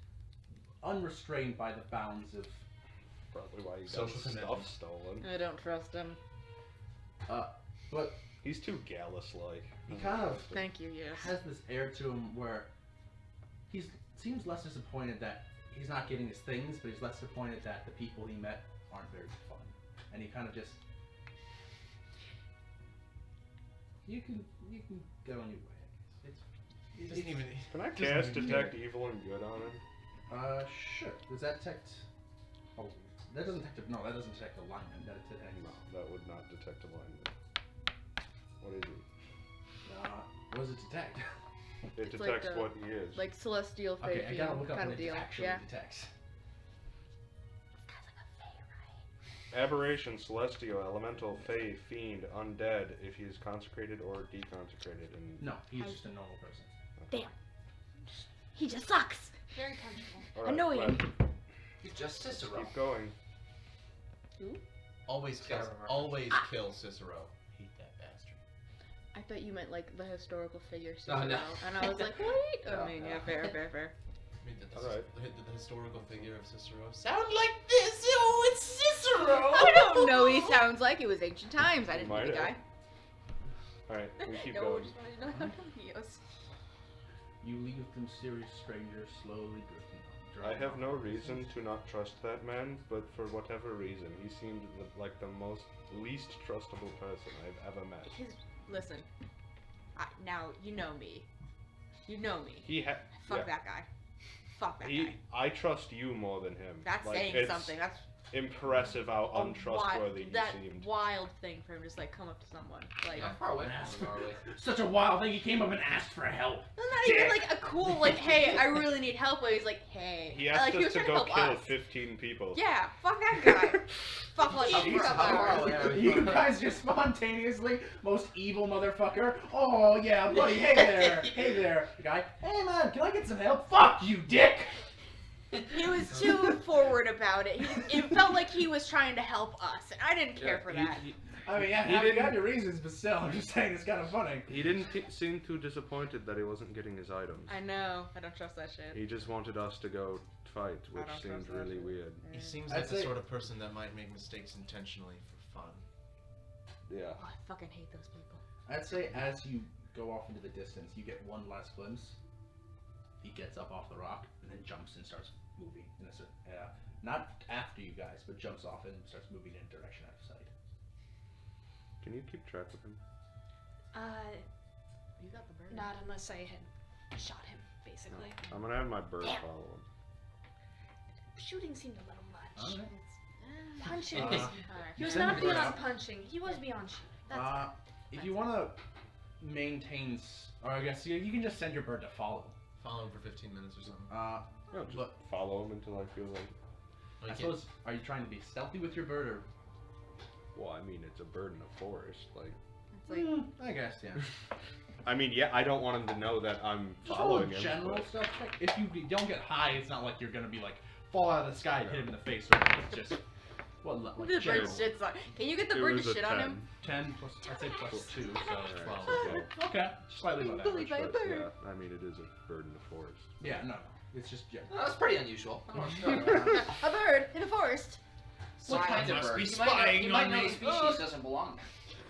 unrestrained by the bounds of Probably why you got Social his stuff convention. stolen. I don't trust him. but He's too Gallus-like. he kind of Thank you. Yes. has this air to him where he seems less disappointed that he's not getting his things, but he's less disappointed that the people he met aren't very fun. And he kind of just you can go any way. He doesn't even. Can I doesn't cast even Detect care. Evil and Good on him? Sure. Does that detect? Oh, that doesn't detect. No, that doesn't detect alignment. That detects. No, that would not detect alignment. What is it? What does it detect? It It's like detects the- what he is. Like celestial Okay, fate I gotta look up kind what of it deal. actually Yeah. detects. Aberration, Celestial, Elemental, Fey, Fiend, Undead, if he is consecrated or deconsecrated. And No, he's just a normal person. He just sucks. Very punchable. Alright, Annoying. well, He's just Cicero. keep going. Always kill. Terrible reference. Always kill Cicero. Hate that bastard. I thought you meant like the historical figure Oh, Cicero, no. and I was like, wait. No, I mean, yeah, fair. I mean, Alright. the historical figure of Cicero sound like this. Oh, it's Cicero. I don't know what he sounds like. It was ancient times. I didn't know Might the guy. have. Alright, we keep No, going. just wanted to know how dumb he was. You leave the mysterious stranger slowly drifting on. I driving have on no the reason distance. to not trust that man, but for whatever reason, he seemed like the least trustable person I've ever met. Listen. Now you know me. You know me. He had. Fuck that guy. Fuck that He. guy. I trust you more than him. That's Like, saying it's something. That's impressive how a untrustworthy he that seemed. wild thing for him to just like come up to someone. Like How far away from him are we? Such a wild thing. He came up and asked for help. not even like a cool like, hey, I really need help. But he's like, hey. He like, asked was us to trying go help kill us. 15 people. Yeah, fuck that guy. Fuck like Jesus, fuck how far that away guy. are we You from? guys just spontaneously, most evil motherfucker. Oh yeah, buddy. Hey there. Hey there. The guy. Hey man, can I get some help? Fuck you, dick. He was too forward about it. It felt like he was trying to help us, and I didn't care for that. I mean, yeah, He you didn't- got your reasons, but still, I'm just saying it's kind of funny. He didn't seem too disappointed that he wasn't getting his items. I know. I don't trust that shit. He just wanted us to go fight, I which don't seemed trust that really shit. weird. He seems I'd like the say- sort of person that might make mistakes intentionally for fun. Yeah. Oh, I fucking hate those people. I'd say as you go off into the distance, you get one last glimpse. He gets up off the rock and then jumps and starts moving in a certain, not after you guys, but jumps off and starts moving in a direction out of sight. Can you keep track of him? You got the bird. Not unless I had shot him, basically. I'm gonna have my bird Damn. follow him. Shooting seemed a little much. Alright. Punching. Uh, He was send not the bird beyond out. punching. He was beyond shooting. That's If you want to maintain, or I guess you can just send your bird to follow. Follow him for 15 minutes or something. No, just But- follow him until I feel like. Oh, you I can't- suppose, are you trying to be stealthy with your bird, or? Well, I mean, it's a bird in a forest. Like, It's like, I guess, yeah. I mean, yeah, I don't want him to know that I'm Just roll a following him. general but- stuff check. If you don't get high, it's not like you're gonna be like fall out of the sky and hit him in the face. Or anything. It's just what look like at the bird general. shits on. Can you get the It bird was to a shit on him? 10 plus, I'd say plus 2, so Alright, 12. so Okay, slightly above Bullied average. by a but, bird. yeah, I mean, it is a bird in the forest. Yeah, no, it's just yeah. Oh, that's pretty unusual. A bird in a forest. What kind of must bird? be You might know, spying you might on know me. the species doesn't belong there.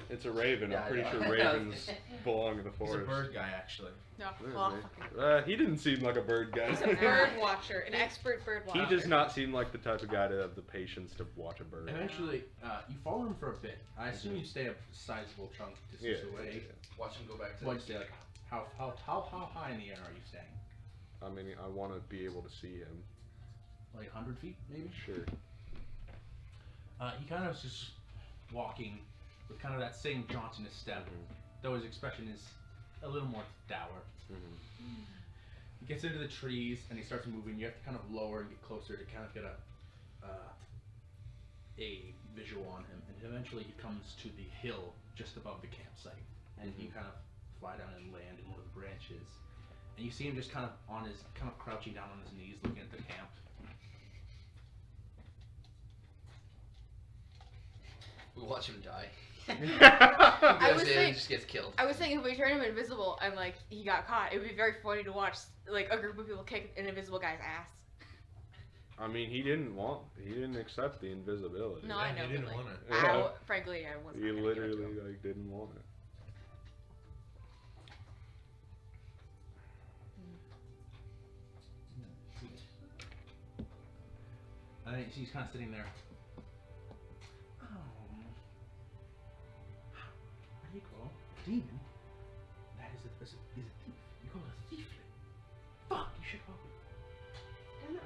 It's a raven. Yeah, I'm pretty I sure know. ravens belong in the He's forest. a bird guy, actually. No, Really? well, fucking. He didn't seem like a bird guy. He's a bird watcher, an expert bird watcher. He does not seem like the type of guy to have the patience to watch a bird. Eventually, you follow him for a bit. I assume you stay a sizable chunk Yeah. distance away. Watch him go back to. What'd you say? Like, how high in the air are you staying? I mean, I want to be able to see him. Like 100 feet, maybe. Sure. He kind of is just walking with kind of that same jauntiness step, though his expression is a little more dour. Mm-hmm. He gets into the trees and he starts moving. You have to kind of lower and get closer to kind of get a visual on him. And eventually he comes to the hill just above the campsite, and you kind of fly down and land in one of the branches. And you see him just kind of crouching down on his knees, looking at the camp. We watch him die. I Goes was in saying- and just gets killed. I was thinking if we turn him invisible and like he got caught, it would be very funny to watch like a group of people kick an invisible guy's ass. I mean, he didn't accept the invisibility. No, I Yeah, know. he didn't but, like, want it. Yeah. frankly, I wasn't. He gonna give it to literally him. like didn't want it. And then he's kind of sitting there. Oh. What do you call a demon? That is a thief. You call it a thiefling. Fuck, you should call it. Damn it.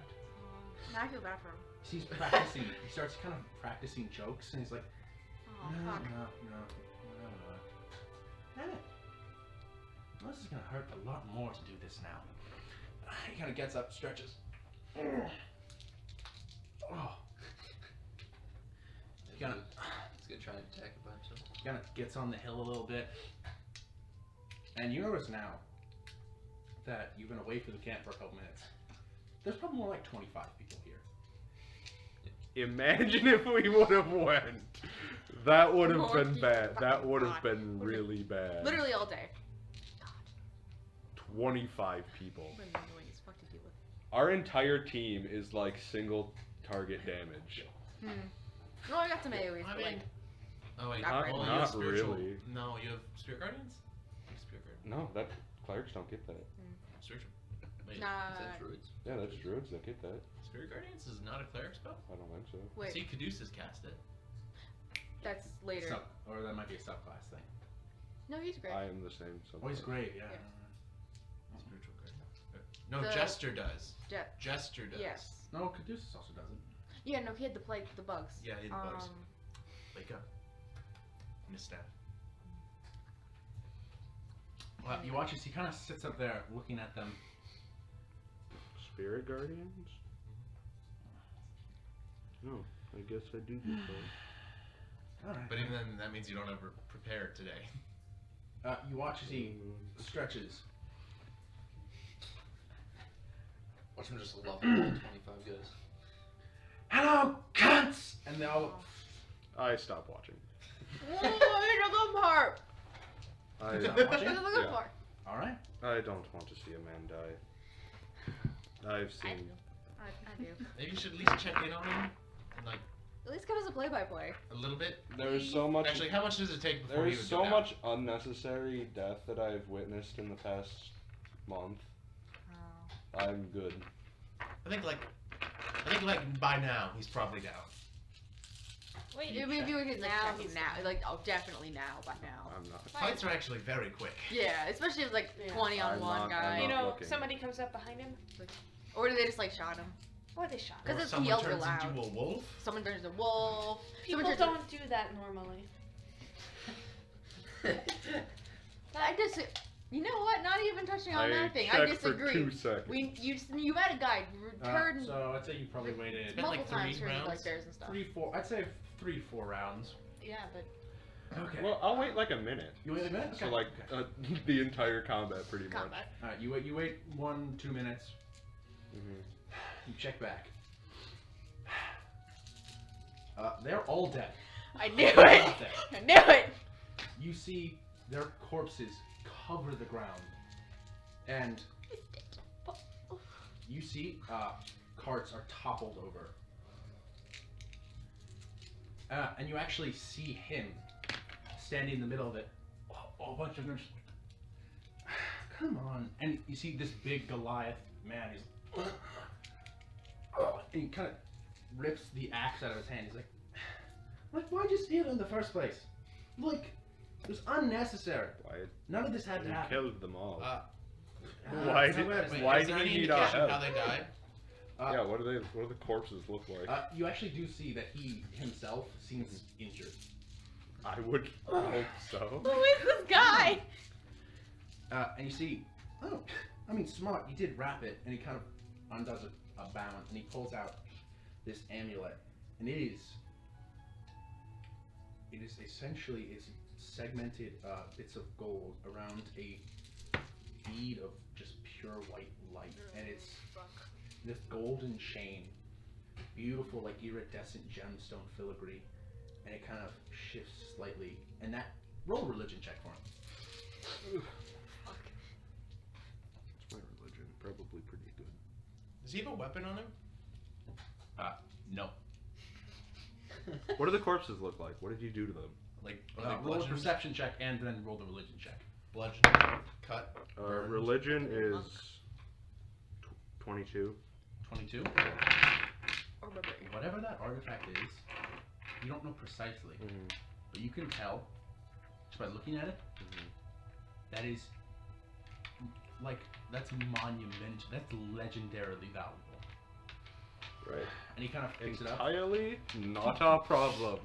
Now I feel bad for him. He's practicing. He starts kind of practicing jokes, and he's like, Oh no, fuck. no. Damn it. Well, this is gonna hurt a lot more to do this now. He kind of gets up, stretches. Oh. He kind of He's gonna try and attack a bunch of them. kind of gets on the hill a little bit, and you notice now that you've been away from the camp for a couple minutes. There's probably more like 25 people here. Imagine if we would have went. That would have More been people. bad. That would have God. been really bad. Literally all day. 25 people. What an annoying as fuck to deal with. Our entire team is like single target damage. No, I got some AoEs, I but like, mean, oh wait, Not oh, right you now. have Not spiritual. really. No, you have spirit guardians. Spirit guardian. No, that clerics don't get that. Spiritual. Wait, nah. Is that druids? Yeah, that's druids that get that. spirit guardians is not a cleric spell. I don't think so. Wait, See, Caduceus cast it. that's later. Or that might be a subclass thing. No, he's great. I am the same. So Oh, he's great, yeah. Spiritual guardian. No, The- Jester does. Je- Jester does. Yes. No, Caduceus also doesn't. Yeah, no, he had the plague, the bugs. Yeah, he had the bugs. Wake up. Misstep. You watch as he kind of sits up there looking at them. Spirit guardians? No, I guess I do get those. Alright. But even then, that means you don't ever prepare today. You watch as he stretches. Watch him just level all 25 guys. Hello, cunts! And they all. I stop watching. Oh, it's a good part. I, Stop It's watching? a good Yeah. part. Alright. I don't want to see a man die. I've I seen. do. I do. Maybe you should at least check in on him. And like, At least give us a play-by-play. a little bit. There's so much. Actually, how much does it take before There's you would so go down? much unnecessary death that I've witnessed in the past month. Oh. I'm good. I think like by now he's probably down. Wait, If you were Now now, he's now, like, oh, definitely now, by now. I'm not. Fights are actually very quick. Yeah, especially if like Yeah. 20 on I'm one not- guy. I'm you not know, looking. somebody comes up behind him, Or do they just like shot him? or they shot him. 'Cause Or it's someone yells turns loud. into a wolf. Someone turns into a wolf. People Someone turns don't do that normally. I just, you know what? Not even touching on I that thing. I checked for disagree. 2 seconds. You met a guy turn So I'd say you probably waited been like multiple times 3 turning like rounds. stairs and stuff. 3-4. I'd say 3-4 rounds. Yeah, but Okay. Well, I'll wait like a minute. You wait a minute. So like the entire combat, pretty much. Combat. All right. You wait 1-2 minutes. Mhm. You check back. They're all dead. I knew it. Not dead. I knew it. You see their corpses cover the ground, and you see carts are toppled over, and you actually see him standing in the middle of it. A bunch of them. Come on! And you see this big Goliath man. He's and he kind of rips the axe out of his hand. He's like, why'd you steal it in the first place? Like, it was unnecessary. Why None of this had to you happen. killed them all? Why did- Wait, why is there do any you need our indication help? how they died? Yeah, what do the corpses look like? You actually do see that he himself seems injured. I would hope so. Who is this guy? And you see, oh, I mean, smart. You did wrap it, and he kind of undoes a bound, and he pulls out this amulet, and it is essentially segmented bits of gold around a bead of just pure white light, and it's this golden chain, beautiful like iridescent gemstone filigree, and it kind of shifts slightly. And that roll a religion check for him. It's my religion. Probably pretty good. Does he have a weapon on him? No. What do the corpses look like? What did you do to them? Like, are they Roll a bludgeoned? perception check and then roll the religion check. Bludgeon, cut. burned? Religion is Monk. 22. 22. Or barbarian. Whatever that artifact is, you don't know precisely, Mhm. but you can tell just by looking at it. That is like that's monumental. That's legendarily valuable. Right. And he kind of picks it up. Entirely not a problem.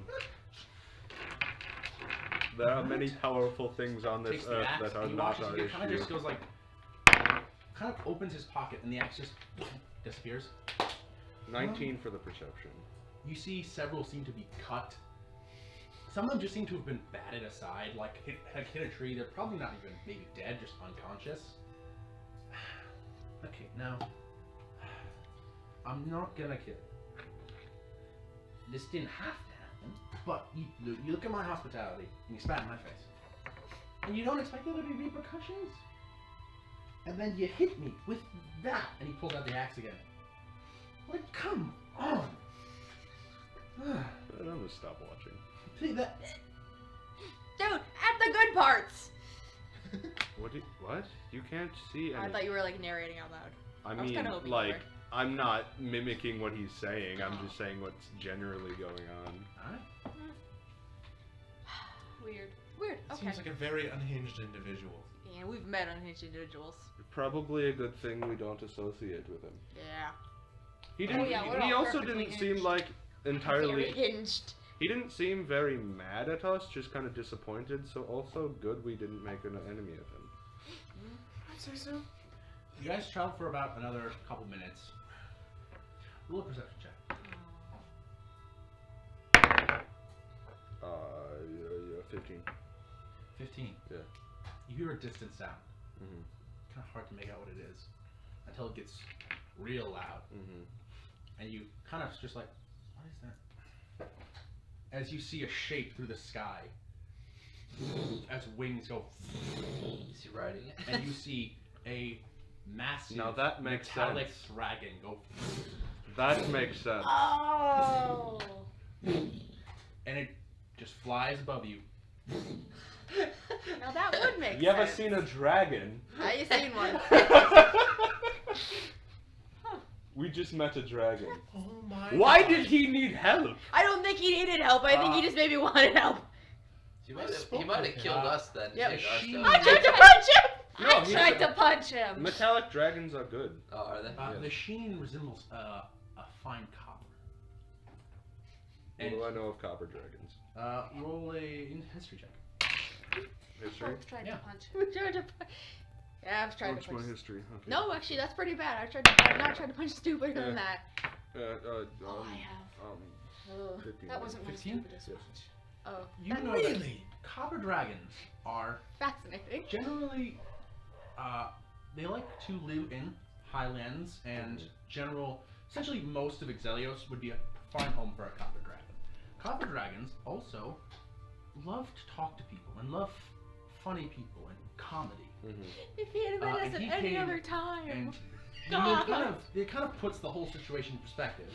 There are many powerful things on this Takes the earth axe, that are and he not watches our it kind of issue. just goes like, kind of opens his pocket, and the axe just disappears. 19 for the perception. You see several seem to be cut. Some of them just seem to have been batted aside, like hit a tree. They're probably not even maybe dead, just unconscious. Okay, now I'm not gonna kill. This didn't have to happen. But you look at my hospitality and you spat in my face. And you don't expect there to be repercussions? And then you hit me with that. And he pulls out the axe again. Like, come on. I'm gonna stop watching. See that? Dude, at the good parts! What? You can't see I any. thought you were like narrating out loud. I was mean, kinda hoping you like, were. I'm not mimicking what he's saying. I'm just saying what's generally going on. Alright. Weird. Weird. Okay. Seems like a very unhinged individual. Yeah, we've met unhinged individuals. Probably a good thing we don't associate with him. Yeah. He Oh, didn't. yeah, we're he all also perfectly didn't seem hinged. like entirely. Very hinged. He didn't seem very mad at us, just kind of disappointed. So also good we didn't make an enemy of him. I'd say so. You guys travel for about another couple minutes. Roll a perception check. Yeah, 15. 15. Yeah. You hear a distant sound. Mhm. Kind of hard to make out what it is until it gets real loud. Mhm. And you kind of just like, what is that? As you see a shape through the sky, as wings go, Is he riding it? and you see a massive Now that makes metallic sense. dragon go, That makes sense. Oh. and it just flies above you. Now that would make You ever sense. seen a dragon? I seen one. We just met a dragon. Oh my Why God. did he need help? I don't think he needed help. I think he just maybe wanted help. He I might have spoke with killed him. us then. Yep. Take our She- stuff. I tried to punch him. No, I he's tried a- to punch him. Metallic dragons are good. Oh, are they? Yes. The sheen resembles a fine copper. What do I know of copper dragons? Roll a history check. History? Both tried Yeah. to punch him. We tried to pu- Yeah, I've tried What's to my punch. history? Okay. No, actually, that's pretty bad. I tried to not tried to punch stupider than that. Oh, I have. Ugh. 15. That wasn't my 15? stupidest Yes. punch. Oh, You that's know that copper dragons are fascinating. generally, they like to live in highlands and essentially most of Exelios would be a fine home for a copper dragon. Copper dragons also love to talk to people and love funny people and comedy. If he had been us and at he any came other time. And God. it kind of puts the whole situation in perspective.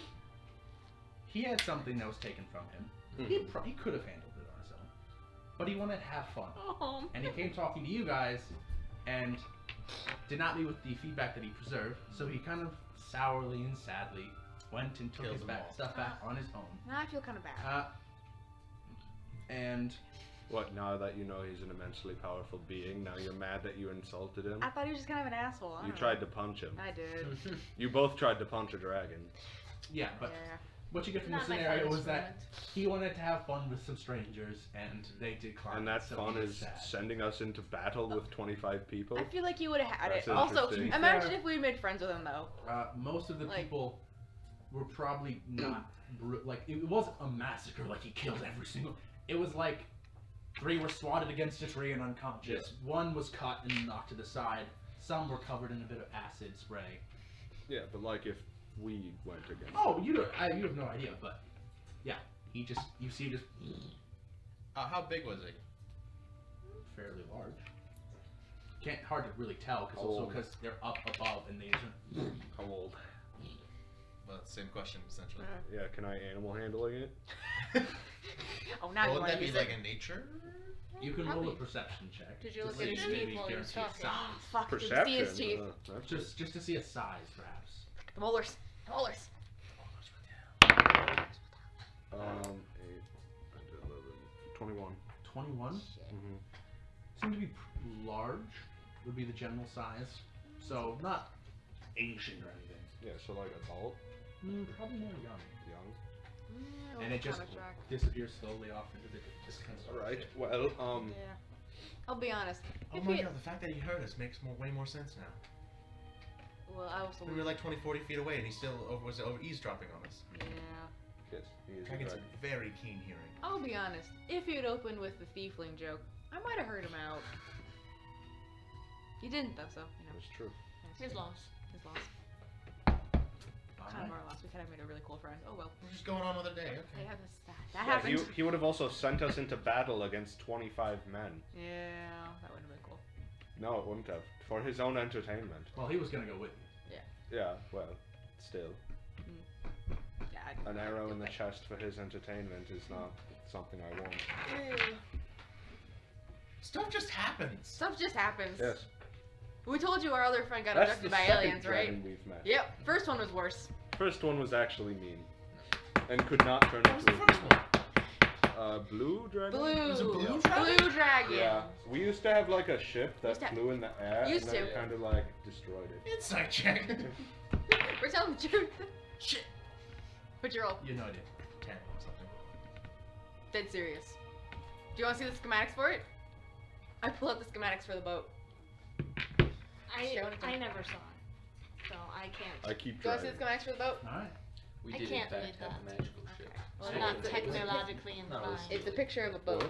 He had something that was taken from him. He could have handled it on his own, but he wanted to have fun. Oh, And he came talking to you guys and did not leave with the feedback that he preserved, so he kind of sourly and sadly went and took Kills his them all. stuff back on his own. now I feel kind of bad. And What, now that you know he's an immensely powerful being, now you're mad that you insulted him? I thought he was just kind of an asshole. I You don't tried know. to punch him. I did. You both tried to punch a dragon. yeah, but Yeah. what you get from Not the my scenario finest was that moment. he wanted to have fun with some strangers, and they declined. And that so fun he was is sad. sending us into battle with 25 people? I feel like you would have had That's it. Also, interesting. imagine To be if we made friends with him though. Most of the Like- people were probably not like it wasn't a massacre. Like he killed every single. It was like 3 were swatted against a tree and unconscious. 1 was cut and knocked to the side. Some were covered in a bit of acid spray. Yeah, but like if we went against Oh, you have no idea, but yeah, you see just How big was he? fairly large. Hard to really tell How old? because they're up above and they. how old? Well, same question essentially. Yeah, can I animal handling it? Oh, now you Wouldn't want that to be use like it. a nature? You can roll a Probably. perception check. Did you to look see at his if teeth maybe while he you was can see a talking? size. Oh, fuck, did you Perception? see his teeth? That's Just to see a size, perhaps. The molars. The molars. 8, 11, 21. 21 Mm-hmm. seem to be large. Would be the general size. So not ancient or anything. Yeah, so like adult, Probably more young. young. And it just disappears slowly off into the distance. Alright, well, Yeah. I'll be honest. Oh If my he- god, the fact that he heard us makes way more sense now. Well, I also. We were like 20, 40 feet away and he still was over eavesdropping on us. Yeah. yes, he is a Dragons dragon. have very keen hearing. I'll be honest. If you'd opened with the thiefling joke, I might have heard him out. You didn't though, so you know. That's true. That's His true. loss. His loss. kind of our loss. We could have made a really cool friend. Oh well. We're just going on with the day. They Okay. have this. That Yeah, happened. he would have also sent us into battle against 25 men. Yeah, that would have been cool. No, it wouldn't have. For his own entertainment. Well, he was gonna go with you. Yeah, well, still. Yeah. An arrow in the chest for his entertainment is not something I want. Stuff just happens. Stuff just happens. Yes. We told you our other friend got That's the abducted by second aliens, right? dragon we've met. Yep. First one was worse. First one was actually mean. And could not turn What was the into first one? a blue dragon? Blue. was a blue dragon? Blue dragon. Yeah. We used to have like a ship that Used to- flew in the air Used and then to. kind of like destroyed it. Inside check. We're telling the truth. Shit. What'd you roll? You had no idea. 10 or something. Dead serious. Do you want to see the schematics for it? I pulled out the schematics for the boat. Show it to I me. never saw it, so I can't. I keep Do you want to see trying. the schematics for the boat? All right. We I did can't in read fact have that. a magical ship. Well, I'm So not it's a- technologically No, inclined. It's a picture of a boat.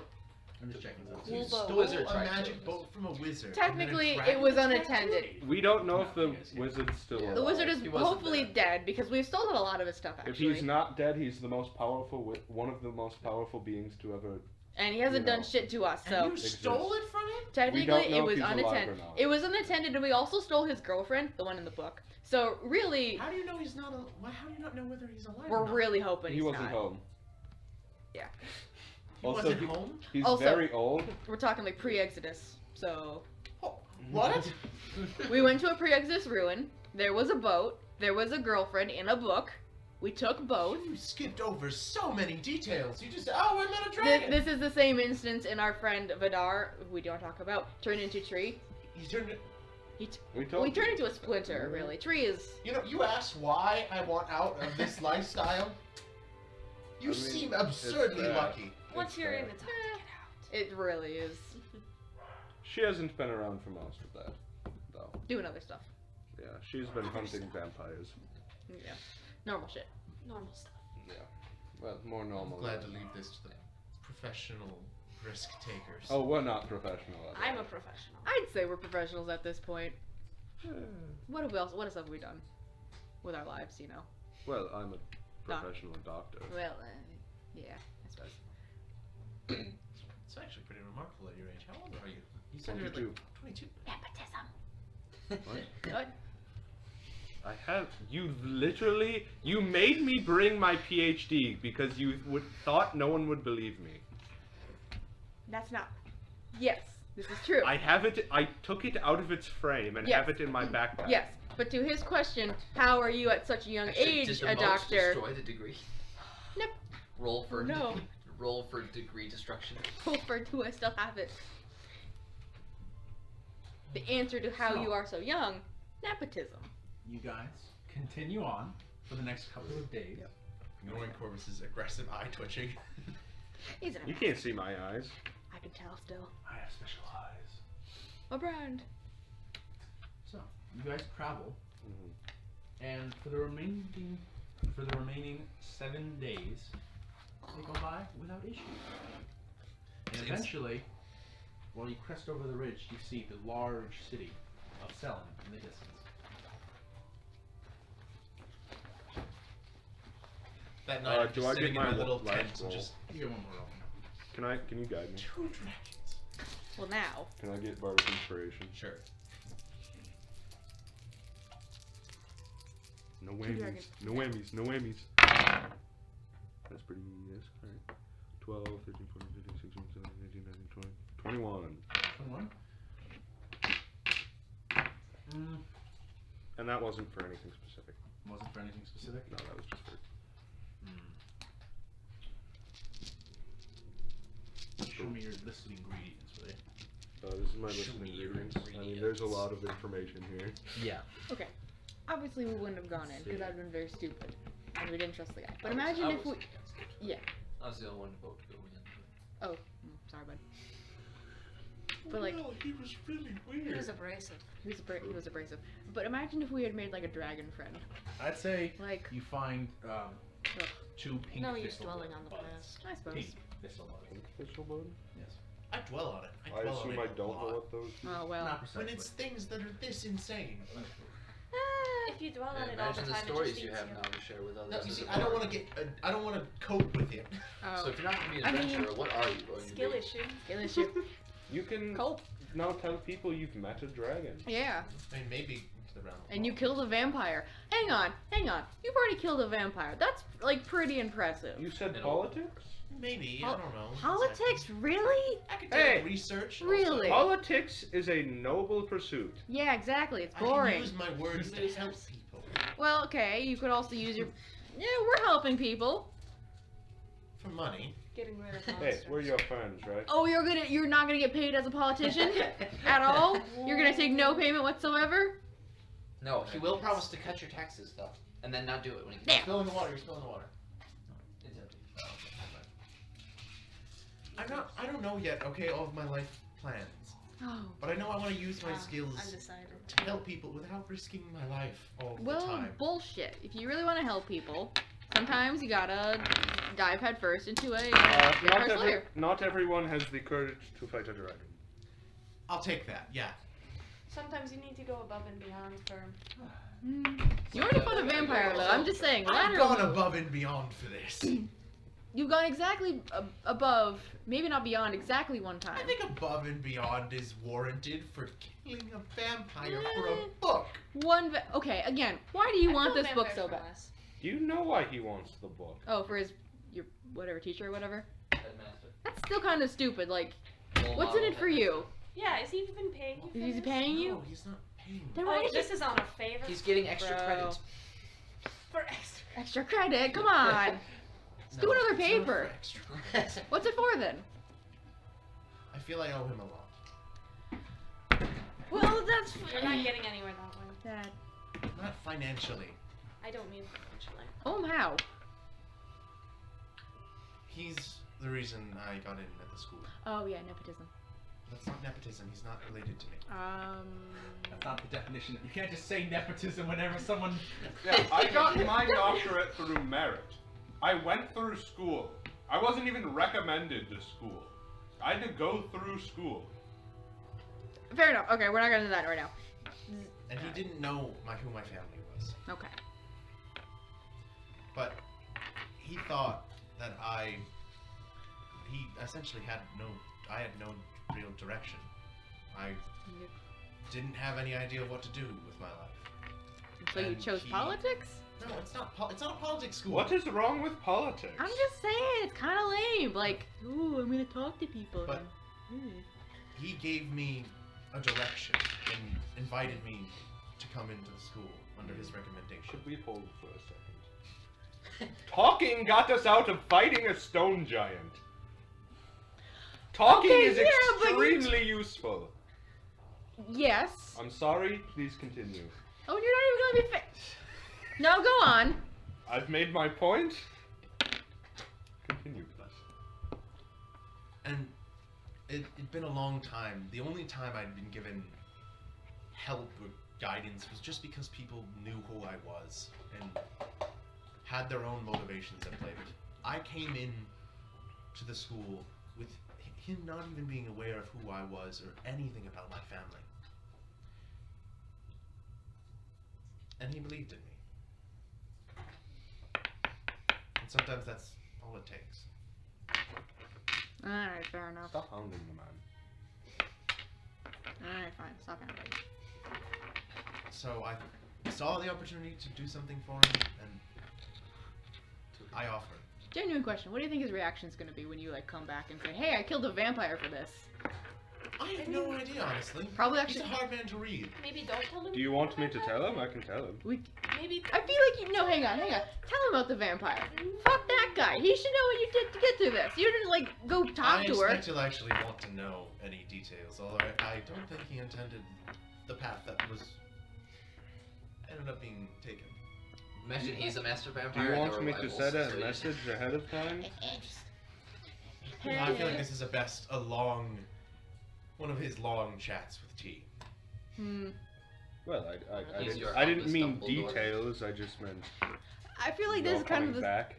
I'm just checking. Cool You boat. stole Wizard a tried to magic kill us. boat from a wizard. Technically, and then a it was dragon attacked unattended. We don't know if the No, yes, yes. wizard's still Yeah. alive. The wizard is He wasn't hopefully dead because we've stolen a lot of his stuff If actually. he's not dead, he's the most powerful, one of the most powerful beings to ever. And he hasn't you done know. shit to us, And so you stole it from him? technically don't know it if was he's alive or unattended. not. It was unattended, and we also stole his girlfriend, the one in the book. So really, How do you know he's not? How do you not know whether he's alive? we're or not? really hoping He he's wasn't not. home. Yeah. He Also, wasn't he- home. He's Also- very old. We're talking like pre-Exodus. So Oh, what? we went to a pre-Exodus ruin. There was a boat. There was a girlfriend in a book. We took both. You skipped over so many details. You just we met a dragon. This is the same instance in our friend Vidar, who we don't talk about, turned into Tree. He turned. We told We turned into a splinter, really. Tree is. You know, you asked why I want out of this lifestyle. You I mean, seem absurdly it's bad. lucky. Once It's you're in, bad. it's hard to get out. It really is. She hasn't been around for most of that, though. Doing other stuff. Yeah, she's been hunting vampires. Yeah. Normal shit. Normal stuff. Yeah. Well, more normal. I'm glad to than- leave this to the professional risk takers. Oh, we're not professional at I'm all. a professional. I'd say we're professionals at this point. What else have we done with our lives, you know? Well, I'm a professional doctor. Well, yeah, I suppose. It's actually pretty remarkable at your age. How old are you? You said you're 22. like 22. Nepotism. What? What? I have you made me bring my PhD because you thought no one would believe me. That's not. Yes, this is true. I took it out of its frame and Yes. have it in my backpack. Yes, but to his question, how are you at such a young Actually, age did the a moats doctor? destroy the degree? Nope. Roll for No. roll for degree destruction. For do I still have it? The answer to how So- you are so young, nepotism. You guys continue on for the next couple of days. Ignoring Corvus's aggressive eye twitching. He's an You can't see my eyes. I can tell still. I have special eyes. A brand. So you guys travel, Mhm. and for the remaining 7 days, they go by without issue. And Seems- eventually, while you crest over the ridge, you see the large city of Selin in the distance. That night, I'm do just I sitting get in my my little last tent and roll? just You get one more roll. Can you guide me? 2 dragons. Well, now. Can I get bardic inspiration? Sure. No dragons. whammies. No whammies. No whammies. That's pretty yes. Alright. 12, 13, 14, 15, 16, 17, 18, 19, 20. 21. 21. And that wasn't for anything specific. Wasn't for anything specific. No, that was just for Show me your list of ingredients, will you? this is my list Show of me your ingredients. I mean, there's a ingredients. lot of information here. Yeah. Okay. Obviously, we wouldn't have gone in because I'd been very stupid and we didn't trust the guy. But I was- imagine I if we. was against it. Yeah. I was the only one to vote to go in. Oh, sorry, bud. But like, Well, he was really He weird. was abrasive. he was abrasive. But imagine if we had made like a dragon friend. I'd say Like, you find ugh, 2 pink No use thistle dwelling on the buds. past. I suppose. Pink thistle buds. Official bud? Yes. I dwell on it. I dwell on assume it I a don't know lot. what those. Oh well. Not precisely. When it's things that are this insane. If you dwell on Yeah, it all the imagine time, the it stories just you eats have now to share with others. No, you as see, a I don't bard. want to get. I don't want to cope with it. Oh. So if you're not going to be I an mean- adventurer, what are you going to Skill be? issue. Skill issue. You can Cope. now tell people you've met a dragon. Yeah. I mean, maybe into the realm. of And you politics. killed a vampire. Hang on. You've already killed a vampire. That's like pretty impressive. You said It'll- politics? Maybe, Pol- I don't know. Politics, really? Academic Hey! research. Really? Politics is a noble pursuit. Yeah, exactly. It's I can boring. use my words to help people. Well, okay. You could also use your. Yeah, we're helping people. For money. Getting rid of Hey, monsters. we're your friends, right? Oh, you're not gonna get paid as a politician at all. You're gonna take no payment whatsoever. No, he will promise to cut your taxes, though. And then not do it when he Damn. You're spilling the water, you're spilling the water. It's empty. I don't know yet, okay, all of my life plans. Oh. But I know I want to use my Ah, skills Undecided. to help people without risking my life all the Well, time. bullshit. If you really want to help people, sometimes you gotta dive headfirst into a vampire slayer. Not everyone has the courage to fight a dragon. I'll take that, yeah. Sometimes you need to go above and beyond for. You already fought a vampire, though. I'm just saying. I've Lateral. gone above and beyond for this. You've gone exactly above, maybe not beyond, exactly one time. I think above and beyond is warranted for killing a vampire for a book. Okay, again, why do you want this book so bad? You know why he wants the book. Oh, for your whatever teacher or whatever. Headmaster. That's still kind of stupid. Like, Role what's in model it for headmaster. you? Yeah, is he even paying you? For Is he this? paying you? No, he's not paying me. Then why Oh, did this is on a favor. He's getting extra Bro. credit. For extra. Extra credit? Come on. Let's do another it's not paper. for extra. What's it for then? I feel I owe him a lot. Well, that's. You're not getting anywhere that way. Dad. Not financially. I don't mean financially. Oh, how? He's the reason I got in at the school. Oh yeah, nepotism. That's not nepotism. He's not related to me. That's not the definition. You can't just say nepotism whenever someone. Yeah, I got my doctorate through merit. I went through school. I wasn't even recommended to school. I had to go through school. Fair enough. Okay, we're not gonna do that right now. And he didn't know who my family was. Okay. But he thought that he essentially had I had no real direction. I didn't have any idea what to do with my life. So you And chose he- politics? No, it's not. It's not a politics school. What is wrong with politics? I'm just saying, it's kind of lame. Like, ooh, I'm gonna talk to people. But- He gave me a direction and invited me to come into the school under his recommendation. Should we hold for a second? Talking got us out of fighting a stone giant. Talking Okay, is yeah, but you- extremely useful. Yes. I'm sorry, please continue. Oh, you're not even gonna be No, go on. I've made my point. Continue, please. And it'd been a long time. The only time I'd been given help or guidance was just because people knew who I was and had their own motivations at play. But I came in to the school with him not even being aware of who I was or anything about my family. And he believed in me. And sometimes that's all it takes. Alright, fair enough. Stop hounding the man. Alright, fine. Stop hounding. So I saw the opportunity to do something for him, and I offered. Genuine question. What do you think his reaction is gonna be when you like come back and say, "Hey, I killed a vampire for this"? I have no idea, honestly. Probably He's actually. a hard man to read. Maybe don't tell him. Do you want me to tell him? I can tell him. Maybe. I feel like you. No, hang on. Tell him about the vampire. Fuck that guy. He should know what you did to get through this. You didn't like go talk I to her. expect he'll actually want to know any details, although I don't think he intended the path that was ended up being taken. Imagine he's a master Do vampire. you and want they were me to rivals, send a so you- message ahead of time? I feel like this is one of his long chats with T. Well, He's your I didn't Albus mean Dumbledore. details. I just meant. I feel like this you're is kind of coming the. back.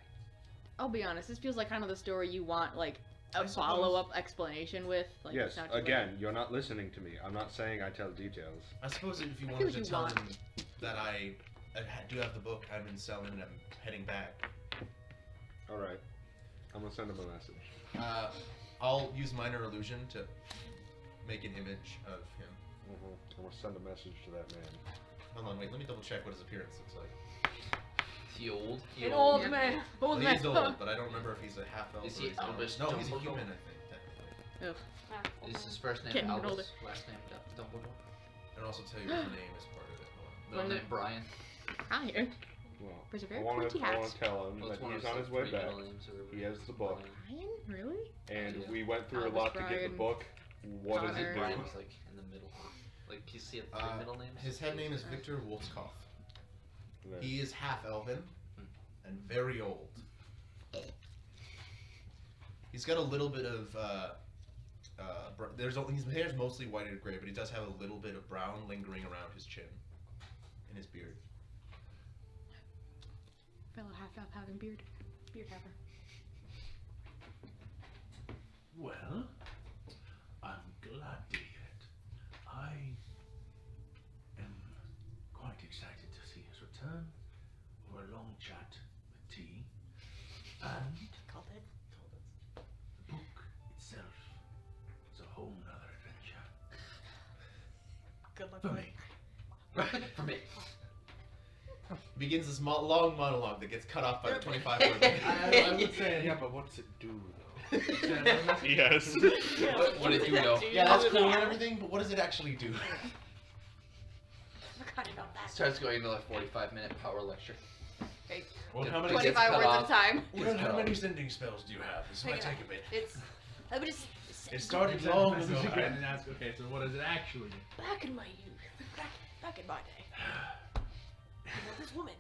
I'll be honest. This feels like kind of the story you want like I a suppose. follow-up explanation with. Like, Yes, it's not just again, you're not listening to me. I'm not saying I tell details. I suppose if you I feel wanted what to you tell want. him that I do have the book. I'm in Selin and I'm heading back. Alright. I'm gonna send him a message. I'll use minor illusion to make an image of him. I'm gonna send a message to that man. Hold on, wait. Let me double check what his appearance looks like. Is he old? An old man. Well, Old man. he's old, but I don't remember if he's a half elf. Is or he he's an Albus elf. No, he's a Dumbledore? human, I think, technically. Is his first name Getting older. Albus? Last name Dumbledore? And also tell you his name is part of it. Hold on. Middle name Brian? Hi. Well, There's a I very wanna pointy hat. tell him Well, that it's one he's of on those his way three back. middle names or whatever. He has the book. Brian. Brian? Really? And Yeah. we went through a Albus, lot to get the Brian, book. What does it Connor. do? Brian's like in the middle. Like, you see it three middle names? His head name is Victor Wolfskoff. There. He is half elven and very old. He's got a little bit of his hair's mostly white or gray, but he does have a little bit of brown lingering around his chin and his beard. Fellow half-elf having beard. Beard haver. Well, I'm glad to hear it. I am quite excited to see his return for a long chat with tea. And Called it. the book itself is a whole nother adventure. Good luck For with me. it. For me. Begins this long monologue that gets cut off by the 25 word limit. I would say, yeah, but what's it do though? Yes. What did you know? Yeah, that's cool and everything, but what does it actually do? Forgot about that. Starts going into like 45-minute power lecture. Okay. Well, It how many, gets 25 cut words off. at a time. well, how many sending spells do you have? This might take a bit. It's. I would just. It started long ago. I didn't ask. Okay, so what does it actually do? Back in my youth. Back in my day. I met this woman.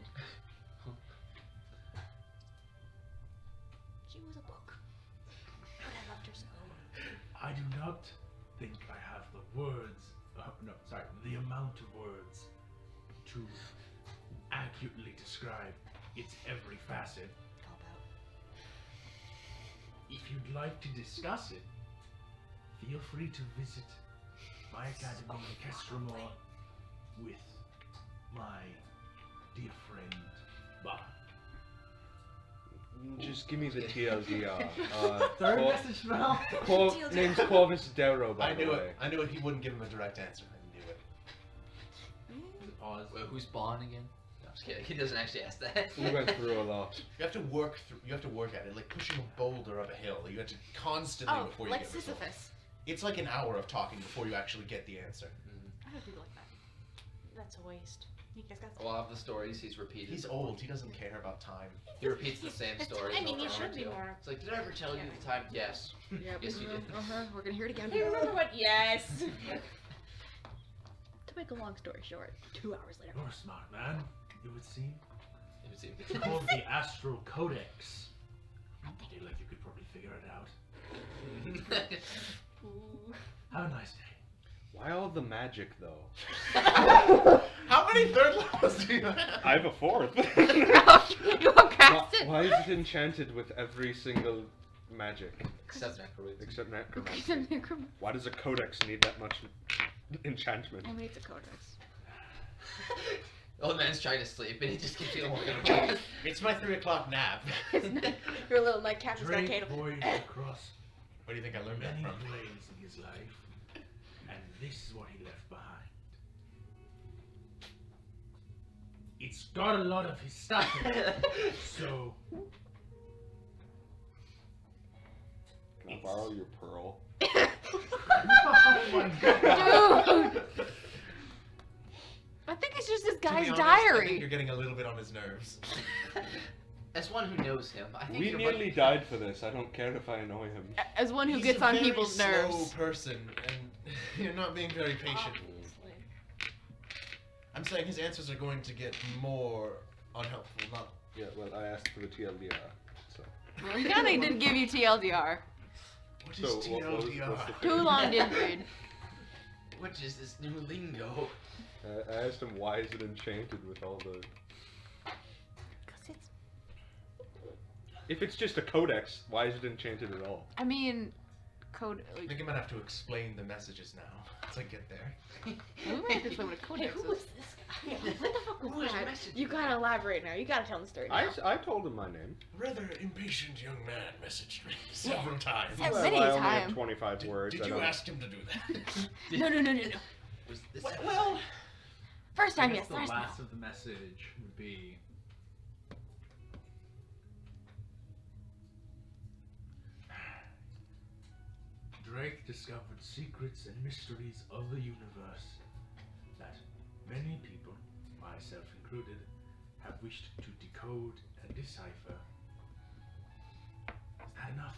She was a book. But I loved her so. I do not think I have the words. No, sorry, the amount of words to accurately describe its every facet. Call out. If you'd like to discuss it, feel free to visit my academy in Kestramore with my dear friend Bob. Just give me the TLDR. Third message spell? Name's Corvus Darrow, by I the knew way. it. I knew it. He wouldn't give him a direct answer. I knew it. Pause. Wait, who's Bon again? No, I'm just kidding. He doesn't actually ask that. We went through a lot. You have to work through. You have to work at it, like pushing a boulder up a hill. You have to constantly Oh, before you like get results. Sisyphus. It's like an hour of talking before you actually get the answer. I don't do like that. That's a waste. You guys got A lot of the stories he's repeated. He's before. old. He doesn't care about time. He repeats the same story. I mean, over you and should over be again. more. It's like, did I ever tell you the time? Yes. Yep. Yes, you did. We're gonna hear it again. Hey, remember what? Yes. To make a long story short, 2 hours later. You're a smart man, it would seem. It was even- It's called the Astral Codex. I feel like you could probably figure it out. Ooh. Have a nice day. Why all the magic, though? How many third levels do you have? I have a fourth. You won't cast it. Why is it enchanted with every single magic? Except necromancy. Except necromancy. Except necromancy. Why does a codex need that much enchantment? I mean, it's a codex. Old man's trying to sleep and he just keeps getting woken up. It's my 3 o'clock nap. Your little nightcap has got a Drake candle. voyaged across Where do you think I learned that many from? planes in his life, and this is what he left behind. It's got a lot of his stuff in it, so Can I borrow your pearl? oh my god. Dude! I think it's just this To be guy's honest, I think diary. you're getting a little bit on his nerves. As one who knows him, I think We you're nearly died for this. I don't care if I annoy him. As one who He's gets a on very people's slow nerves. person, and you're not being very patient. I'm saying his answers are going to get more unhelpful. Not. Yeah, well, I asked for the TLDR, so. Well, he kinda did give you TLDR. What So, is what's TLDR? the Too long didn't read. What is this new lingo? I asked him why is it enchanted with all the. Cause it's, If it's just a codex, why is it enchanted at all? I mean, code. I think I'm gonna have to explain the messages now as I get there. We might have to explain what a codex Who is. is this guy? Yeah, what the fuck Who was is that? messaging You gotta me? elaborate now. You gotta tell the story now. I told him my name. Rather impatient young man messaged me several times. Sev- Well, many I only times. have 25 words. Did I you don't- ask him to do that? No. Was this well, First I time, guess yes. the Last last no. of the message would be. Drake discovered secrets and mysteries of the universe that many people, myself included, have wished to decode and decipher. Is that enough?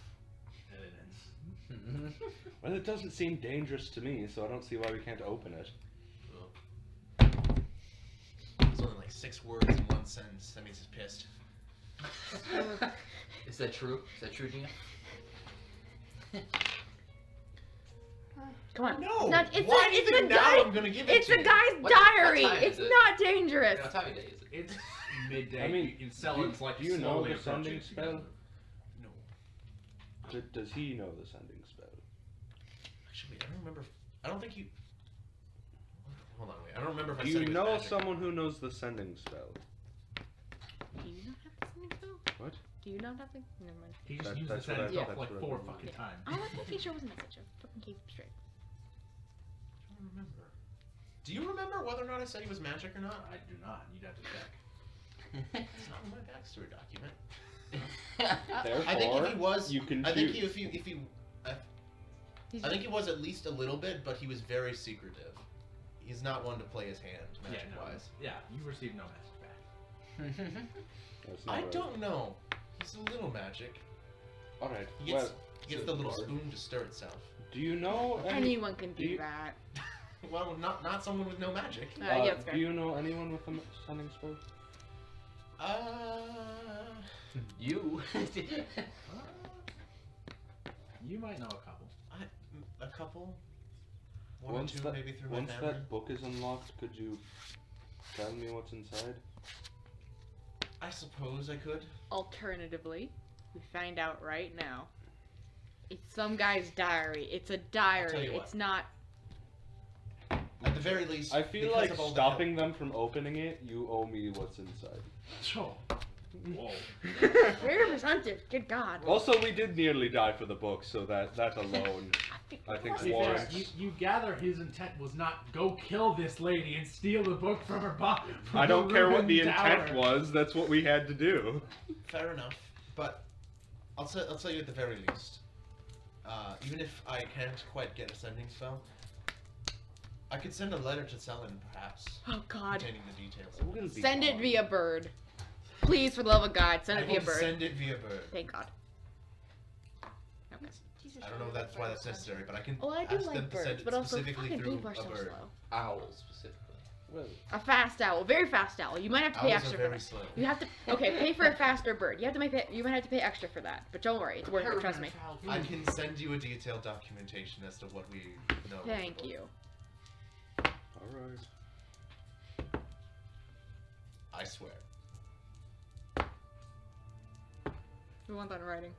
Evidence. Well, it doesn't seem dangerous to me, so I don't see why we can't open it. it's only like 6 words in one sentence. That means he's pissed. Is that true? Is that true, Gina? Come on. No. Not, it's Why a, do you it's think a now guy. I'm gonna give it It's to a you? guy's What diary. time It's is it? not dangerous. What time of day is it? It's midday. I mean, you can sell it like do you know slowly the sending approaching spell? No. Does he know the sending spell? Actually, I don't remember. I don't think you. Hold on, wait. I don't remember if I Do said you it was know magic. someone who knows the sending spell? Do you not have the sending spell? What? Do you not have the? Never mind. He just That- used the that's what I sentence thought, off like that's what I 4 thought. fucking times. I was making sure it was a message. I fucking keep it straight. I don't remember. Do you remember whether or not I said he was magic or not? I do not. You'd have to check. It's not in my backstory document. Therefore, I think if he was, you can I think choose. if he, He's I think he was at least a little bit, but he was very secretive. He's not one to play his hand magic wise. Yeah, you received no message back. That's not I right. don't know. He's a little magic. All right. He gets, Well, he gets the little spoon to stir itself. do you know anyone can do do you- that. Well, not someone with no magic. Yeah, it's fair. do you know anyone with a sending spell? You. You might know a couple. A couple. One Once or two, that, maybe through my once family. that book is unlocked, could you tell me what's inside? I suppose I could. Alternatively, we find out right now. It's some guy's diary. It's a diary. what. It's not. At the very least, I feel because like of all the stopping them from opening it, you owe me what's inside. Sure. Whoa. Very presumptive. Good God. Also, we did nearly die for the book, so that alone, I think, To be fair, warrants. you gather his intent was not go kill this lady and steal the book from her box. I don't care what the intent was. That's what we had to do. Fair enough, but I'll tell you at the very least. Even if I can't quite get a sending spell, I could send a letter to Selin, perhaps, Oh God. containing the details. It wouldn't be Send it hard. via bird. Please, for the love of God, send I it via will bird. send it via bird. Thank God. Okay. I don't know if that's why that's necessary, but I can Oh, I do ask them like to send birds, it but also specifically fucking through blue are a so bird. slow. Owls specifically. Well, A fast owl, very fast owl. You might have to pay Owls extra are for very that. slow. You have to pay for a faster bird. You might have to pay extra for that. But don't worry, it's worth it. Trust me. I can send you a detailed documentation as to what we know. of the Thank book. you. all right. I swear. We want that in writing.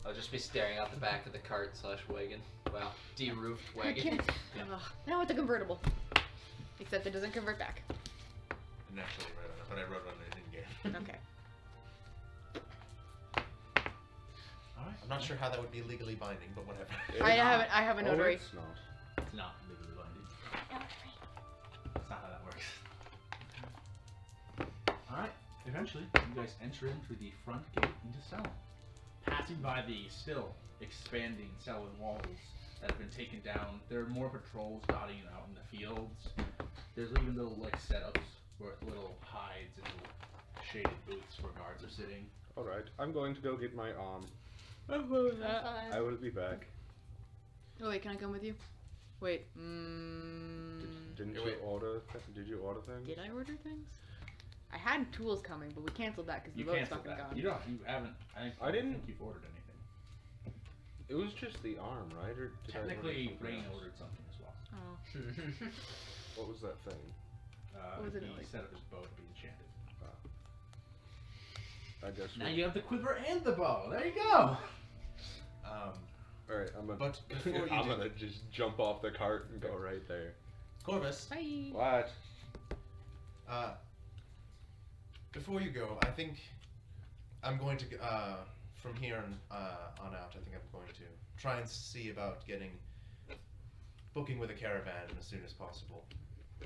I'll just be staring out the back of the cart / wagon. Well, de-roofed I wagon. can't. Ugh. Now with the convertible. Except it doesn't convert back. I didn't actually write on it, but I wrote on it in game. Okay. Alright. I'm not sure how that would be legally binding, but whatever. I have a Oh, notary. it's not. It's not legally binding. That's not how that works. Alright. Eventually, you guys enter in through the front gate into Selin. Passing by the still expanding Selin walls that have been taken down, there are more patrols dotting out in the fields. There's even little setups where little hides and little shaded booths where guards are sitting. All right, I'm going to go get my arm. Uh, I will be back. Oh wait, can I come with you? Wait. Didn't Here, you wait. order? Did you order things? Did I order things? I had tools coming, but we canceled that because the You boat's canceled fucking that. gone. You haven't. I I didn't- think you've ordered anything. It was just the arm, right? Or did I order Technically, something Rain else? ordered something as well. Oh. What was that thing? What was it He like? set up his bow to be enchanted. I guess. Now you have the quiver and the bow. There you go. All right, I'm gonna. But before you I'm do- gonna just jump off the cart and go right there. Corvus, Bye. What? before you go, I think I'm going to from here on out. I think I'm going to try and see about booking with a caravan as soon as possible. To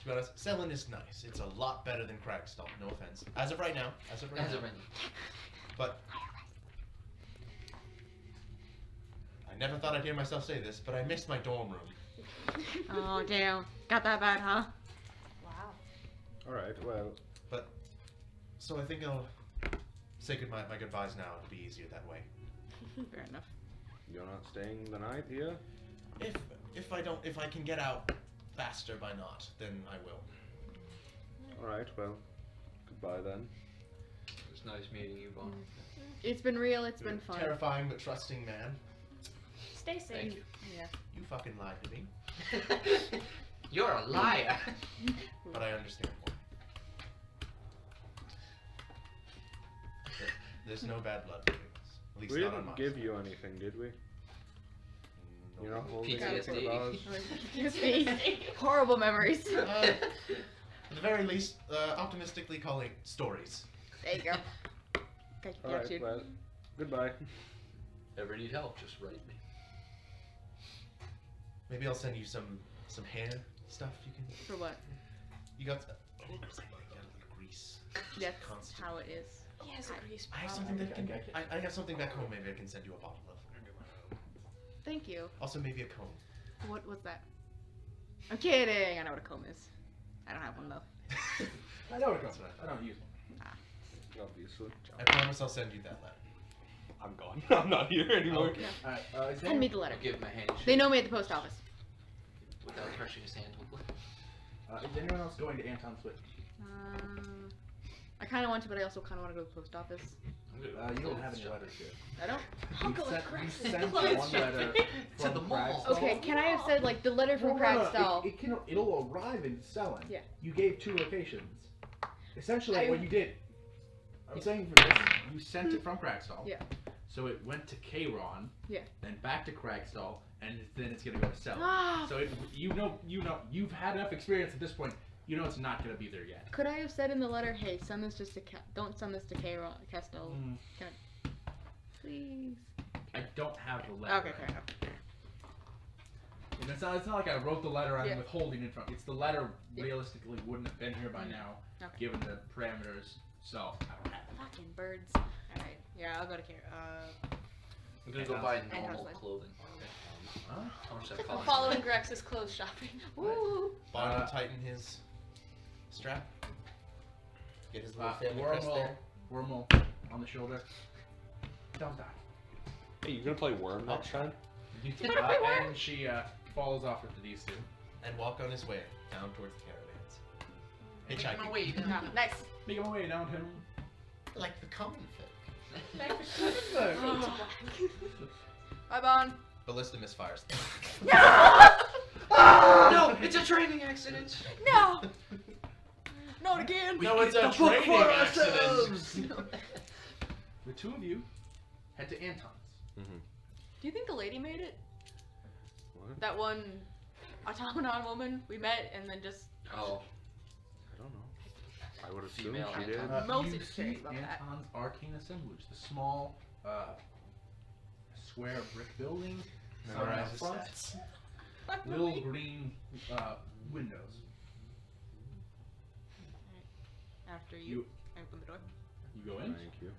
be honest, Selin is nice. It's a lot better than Cragstall. No offense. As of right now. As of now. right But I never thought I'd hear myself say this, but I missed my dorm room. Oh damn, got that bad, huh? Wow. All right. Well. So I think I'll say my goodbyes now. It'll be easier that way. Fair enough. You're not staying the night here? If I can get out faster by not, then I will. Alright, well, goodbye then. It was nice meeting you, Bond. It's been real. It's been fun. Terrifying but trusting man. Stay safe. Thank you. Yeah. You fucking lied to me. You're a liar. But I understand why. There's no bad blood between us. At least We not on my didn't give side. you anything, did we? No. You're not holding PTSD. anything about us? Horrible memories. At the very least, optimistically calling stories. There you go. Okay, got Alright, you. well, goodbye. Ever need help, just write me. Maybe I'll send you some hair stuff you can. For what? You got. Oh, you got a little grease. That's Constant. how it is. He has a grease I have problem. something that can. I have something back home. Maybe I can send you a bottle of. Thank you. Also, maybe a comb. What was that? I'm kidding. I know what a comb is. I don't have one though. I know what it goes with. I don't use one. Obviously. I promise I'll send you that letter. I'm gone. I'm not here anymore. Okay. Alright, is Send me the letter. I'll give him a handshake. They know me at the post office. Without crushing his hand, hopefully. is anyone else going to Anton's Switch? I kind of want to, but I also kind of want to go to the post office. You don't have any letters here. I don't. You sent one letter from the mall. Cragstall. Okay, can I have said like the letter from Cragstall? It'll arrive in Selin. Yeah. You gave 2 locations. Essentially, I- what you did. I'm saying for this, you sent it from Cragstall. Yeah. So it went to Kayron. Yeah. Then back to Cragstall, and then it's gonna go to Selin. Ah. So you've had enough experience at this point. You know it's not gonna be there yet. Could I have said in the letter, "Hey, send this just to don't send this to Castel, Can I, please?" I don't have the letter. Okay, fair enough. And it's not like I wrote the letter I'm Yeah. withholding it from. It's the letter Yeah. realistically wouldn't have been here by now, Okay. given the parameters. So I don't have it. Fucking birds. All right. Yeah, I'll go to care. I'm gonna go buy And normal husband. clothing. Huh? How much that I'm cost? following Grex's clothes shopping. Woo! Bond will tighten his strap. Get his little family crest Wormhole, there. Wormhole on the shoulder. Don't die. Hey, you gonna play Worm next time? And she follows off with these 2. And walk on his way down towards the caravans. Hitchhiking. Wait, No, nice. Make my way downtown. Like the common folk. Bye, Bon. Ballista misfires. No, it's a training accident. No. Not again. No, it's a training accident. The 2 of you head to Anton's. Do you think the lady made it? What? That one automaton woman we met and then just. Oh, I don't know. I would assume Female she did. Anton. Mostly You just see curious about that. Anton's arcane assemblage, the small square brick building, sign Memorize out his front, stats. little green windows. After You- you open the door. You go in. Thank you.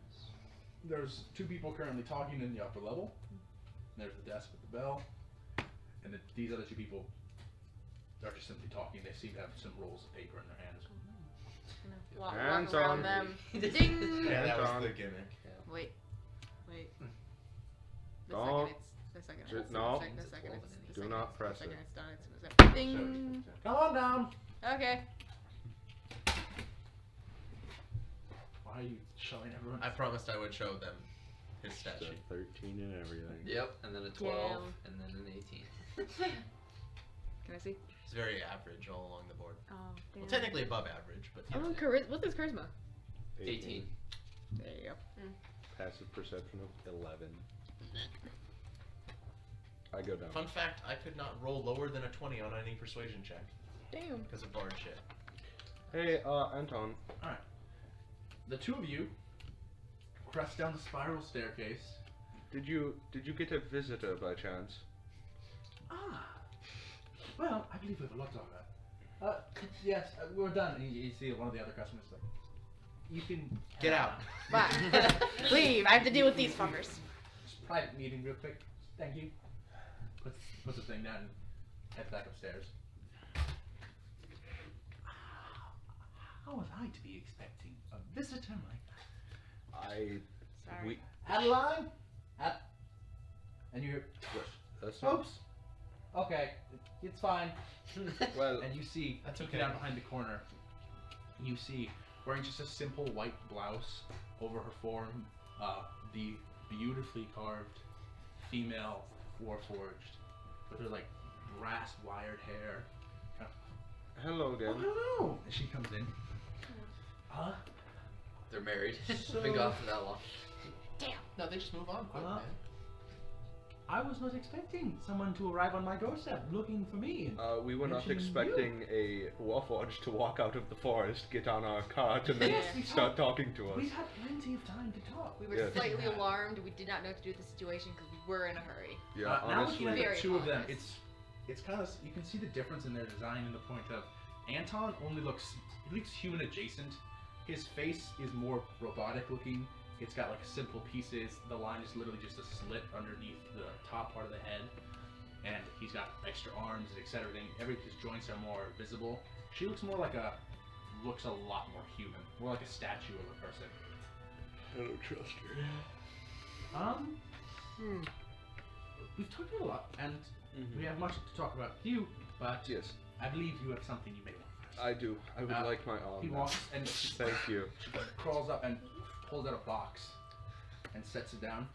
There's 2 people currently talking in the upper level. There's the desk with the bell, and these other 2 people are just simply talking. They seem to have some rolls of paper in their hands. Walk Hands around on. them. Ding. Yeah, that was Anton. the gimmick. Wait. Wait. The Don't. second it's. Just- no. The second it's. The Do second not it's, press the second it. it's done. It's ding. Come on down. Okay. Why are you showing everyone? I promised I would show them his stat It's a sheet. 13 and everything. yep, and then a 12, and then an 18. Can I see? It's very average all along the board. Oh, damn. Well, technically above average, but Oh, what's his charisma? 18. There you go. Passive perception of 11. I go down. Fun fact: I could not roll lower than a 20 on any persuasion check Damn. because of bard shit. Hey, Anton. The two of you crest down the spiral staircase. Did you get a visitor by chance? Well, I believe we have a lot to talk about. Yes, we're done. And you see one of the other customers like, you can Get out. Bye. Leave. I have to deal with these fuckers. Just private meeting real quick. Thank you. Puts the thing down and heads back upstairs. How was I to be expecting a visitor like that? Sorry. Adeline? And you hear, That's not. oops. Okay, it's fine. Well, And you see, That's peeking okay. out behind the corner, you see, wearing just a simple white blouse over her form, the beautifully carved female Warforged, with her like brass wired hair. hello again. Oh, hello! And she comes in. Huh? They're married. So- Been gone for that long. No, they just move on quick, man. I was not expecting someone to arrive on my doorstep looking for me. We were not Mentioning expecting a Warforged to walk out of the forest, get on our cart, and then Yes, we start talking to us. We've had plenty of time to talk. We were Yes. slightly alarmed. We did not know what to do with the situation because we were in a hurry. Yeah, Now honestly. looking at Very the two of them, honest. it's kind of, you can see the difference in their design in the point of Anton only looks human adjacent. His face is more robotic looking. It's got like simple pieces. The line is literally just a slit underneath the top part of the head, and he's got extra arms, etc. His joints are more visible. She looks more like looks a lot more human, more like a statue of a person. I don't trust her. We've talked about a lot, and we have much to talk about with you, but Yes, I believe you have something you may want. I do. I would like my arm. He back. walks and she Thank you. crawls up and pulls out a box and sets it down.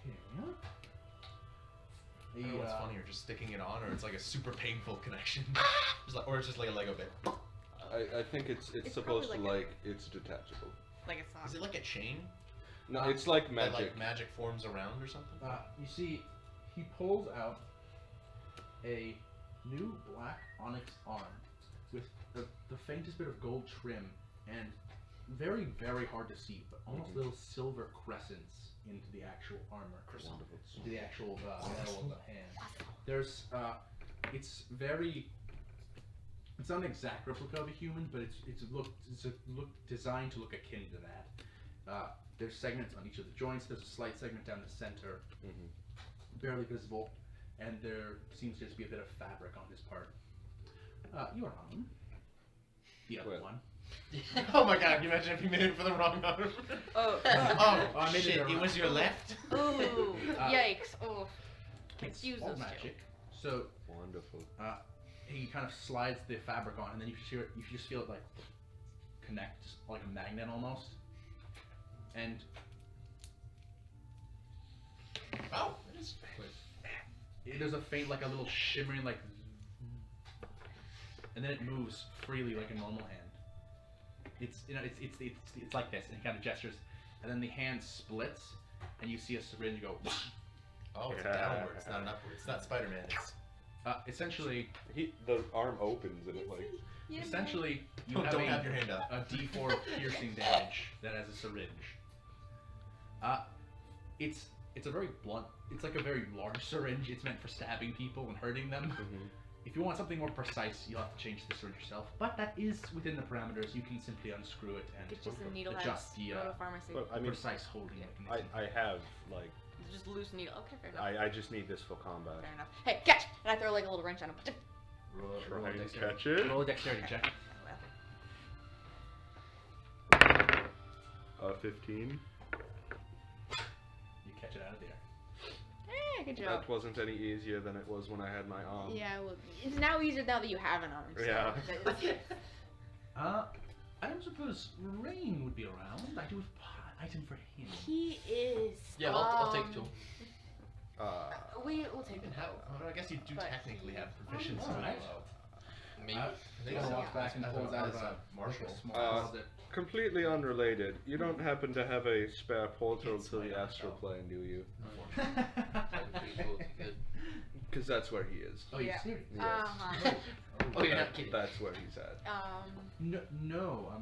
Here we are. I don't know what's funnier, just sticking it on, or it's like a super painful connection. Or it's just like a Lego bit. I think it's It's supposed to probably it's detachable. Like it's not. Is it like a chain? No, it's like That magic. like magic forms around or something? You see, he pulls out a new black onyx arm with the faintest bit of gold trim and very, very hard to see, but almost little silver crescents into the actual armor. Wonderful. To the actual metal of the hand. There's it's not an exact replica of a human, but it's a look designed to look akin to that. There's segments on each of the joints. There's a slight segment down the center, barely visible, and there seems to just be a bit of fabric on his part. Your arm, the other Well. one. Oh my god, can you imagine if you made it for the wrong arm? Oh. Oh, I made it shit, the it wrong- was your left? Ooh. Yikes. Oh. It's Use all those two. magic. So Wonderful. he kind of slides the fabric on, and then you just feel it like connect, just like a magnet almost. And Oh, it is. there's a faint, like a little shimmering, like, and then it moves freely like a normal hand. It's like this, and he kind of gestures, and then the hand splits, and you see a syringe go. Oh, it's downwards, not an upwards. It's not Spider-Man. It's Essentially, The arm opens and it like. essentially, you Oh, have don't a, have your hand up. a D4 of piercing damage that has a syringe. It's a very blunt. It's like a very large syringe. It's meant for stabbing people and hurting them. If you want something more precise, you'll have to change the syringe yourself. But that is within the parameters. You can simply unscrew it and Get you some needle adjust heads. the Go to a pharmacy. Well, I mean, precise holding mechanism. I have like Just loose needle. Okay, fair enough. I just need this for combat. Fair enough. Hey, catch! And I throw like a little wrench on him. Roll Try a and dexterity. catch it. Roll a dexterity check. 15. You catch it out of the air. Hey, good job. That wasn't any easier than it was when I had my arm. Yeah, well, it's now easier now that you have an arm. So Yeah. I don't suppose Rain would be around. I do have an item for him. He is. Yeah, I'll take two. We'll take Even him. have, I guess you do But technically he- have proficiency. Alright. Maybe. I He think kind of so. walks back and I pulls thought out it was, a Marshall. small closet. Completely unrelated. You don't happen to have a spare portal It's to the my astral laptop. plane, do you? That would be cool if you could. Because that's where he is. Oh, you Yeah. serious? Yes. Uh-huh. Oh, you're not kidding. That's where he's at. No.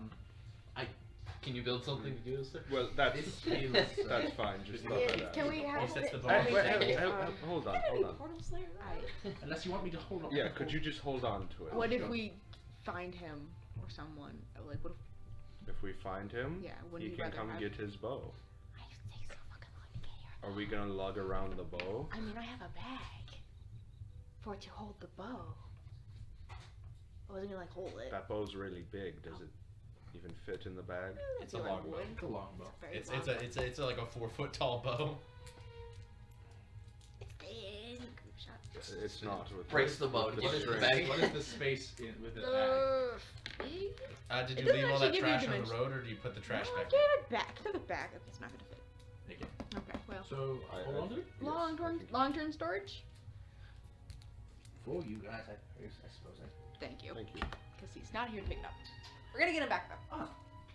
Can you build something to do this, sir? Well, that's This is, that's fine. Just throw Yeah, that out. can we have He sets the it- bar. Hey, wait, Hey, hey, hold on, hold on. Portal Slayer. Unless you want me to hold on. Yeah, could you just hold on to it? What if Sure. we find him or someone? Like, what if? If we find him, Yeah, wouldn't he you can rather come have- get his bow. It takes so fucking long to get here. Are we gonna lug around the bow? I mean, I have a bag for it to hold the bow. I wasn't gonna like hold it. That bow's really big. Does it even fit in the bag? It's a long bow. It's a long bow. Very It's long. it's like a 4-foot tall bow. It's big. Shot. It's not. With Breaks the bow. with What is the string. bag? What is the space with the bag? Big. Did It you doesn't leave all actually that give you trash on the dimension. road, or do you put the trash No, back? I gave it back. Took it back. It's not gonna fit. Take it. Okay. Well. So, hold on to it? Yes. Long-term storage. For you guys, I suppose. Thank you. Thank you. Because he's not here to pick it up. We're gonna get him back though.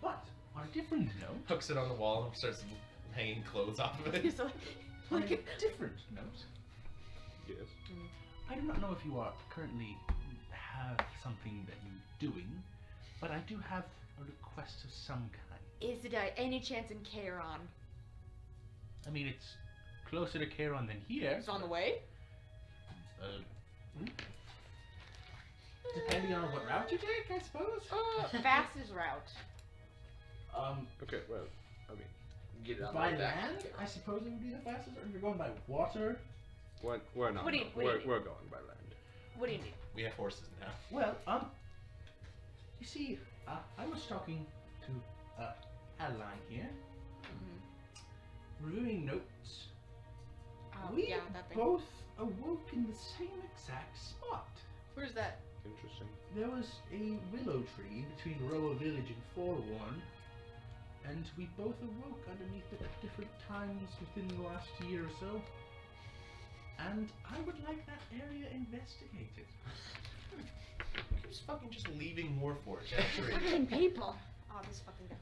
But, on a different note, Hooks it on the wall and starts hanging clothes off of it. He's like, on look a at. different note, Yes. I do not know if you are currently have something that you're doing, but I do have a request of some kind. Is it any chance in Charon? I mean, it's closer to Charon than here. It's on the way. depending on what route you take, I suppose. Fastest route. Okay. Well, I mean, Get it on By the back. land, I suppose it would be the fastest. Or if you're going by water, we're not. What do you- we're going by land. What do you need? We have horses now. well, you see, I was talking to Adeline here, reviewing notes. Oh, We yeah, that thing. both awoke in the same exact spot. Where's that? Interesting. There was a willow tree between Roa Village and Forewarn, and we both awoke underneath it at different times within the last year or so. And I would like that area investigated. Who's fucking just leaving Warforged? Actually, Fucking people. Oh, this fucking guy.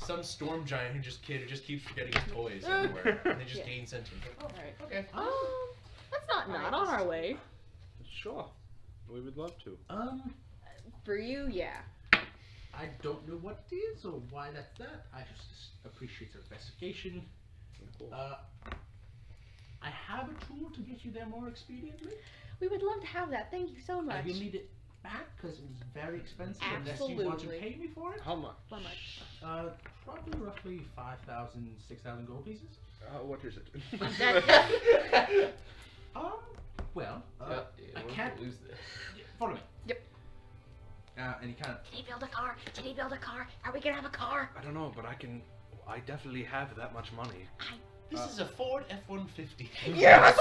some storm giant who just keeps forgetting his toys everywhere, and they just Yeah. gain sentience. Oh, Alright. okay. That's not on our way. Sure. We would love to. For you, yeah. I don't know what it is or why that's that. I just appreciate your investigation. Cool. I have a tool to get you there more expediently. We would love to have that. Thank you so much. You'll need it back because it was very expensive unless you want to Absolutely. pay me for it. How much? How much? Probably roughly 5,000, 6,000 gold pieces. What is it? Well, Yep. I We're can't- gonna lose this. follow me. Yep. And he kind of Did he build a car? Did he build a car? Are we gonna have a car? I don't know, but I definitely have that much money. This is a Ford F-150. Yes!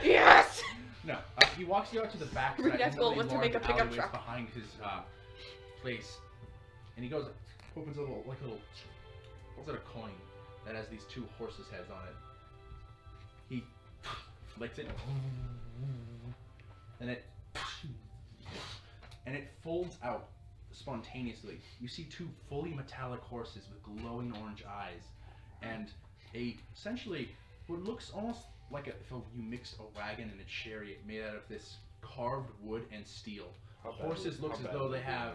Yes! no. He walks you out to the back. Red's goal was to make a pickup alleyways truck. behind his place, and he goes, opens a little, what's it, a coin that has these two horses' heads on it. He flicks it, and it folds out spontaneously. You see two fully metallic horses with glowing orange eyes, and essentially what looks almost like if you mixed a wagon and a chariot made out of this carved wood and steel. Horses looks as though they have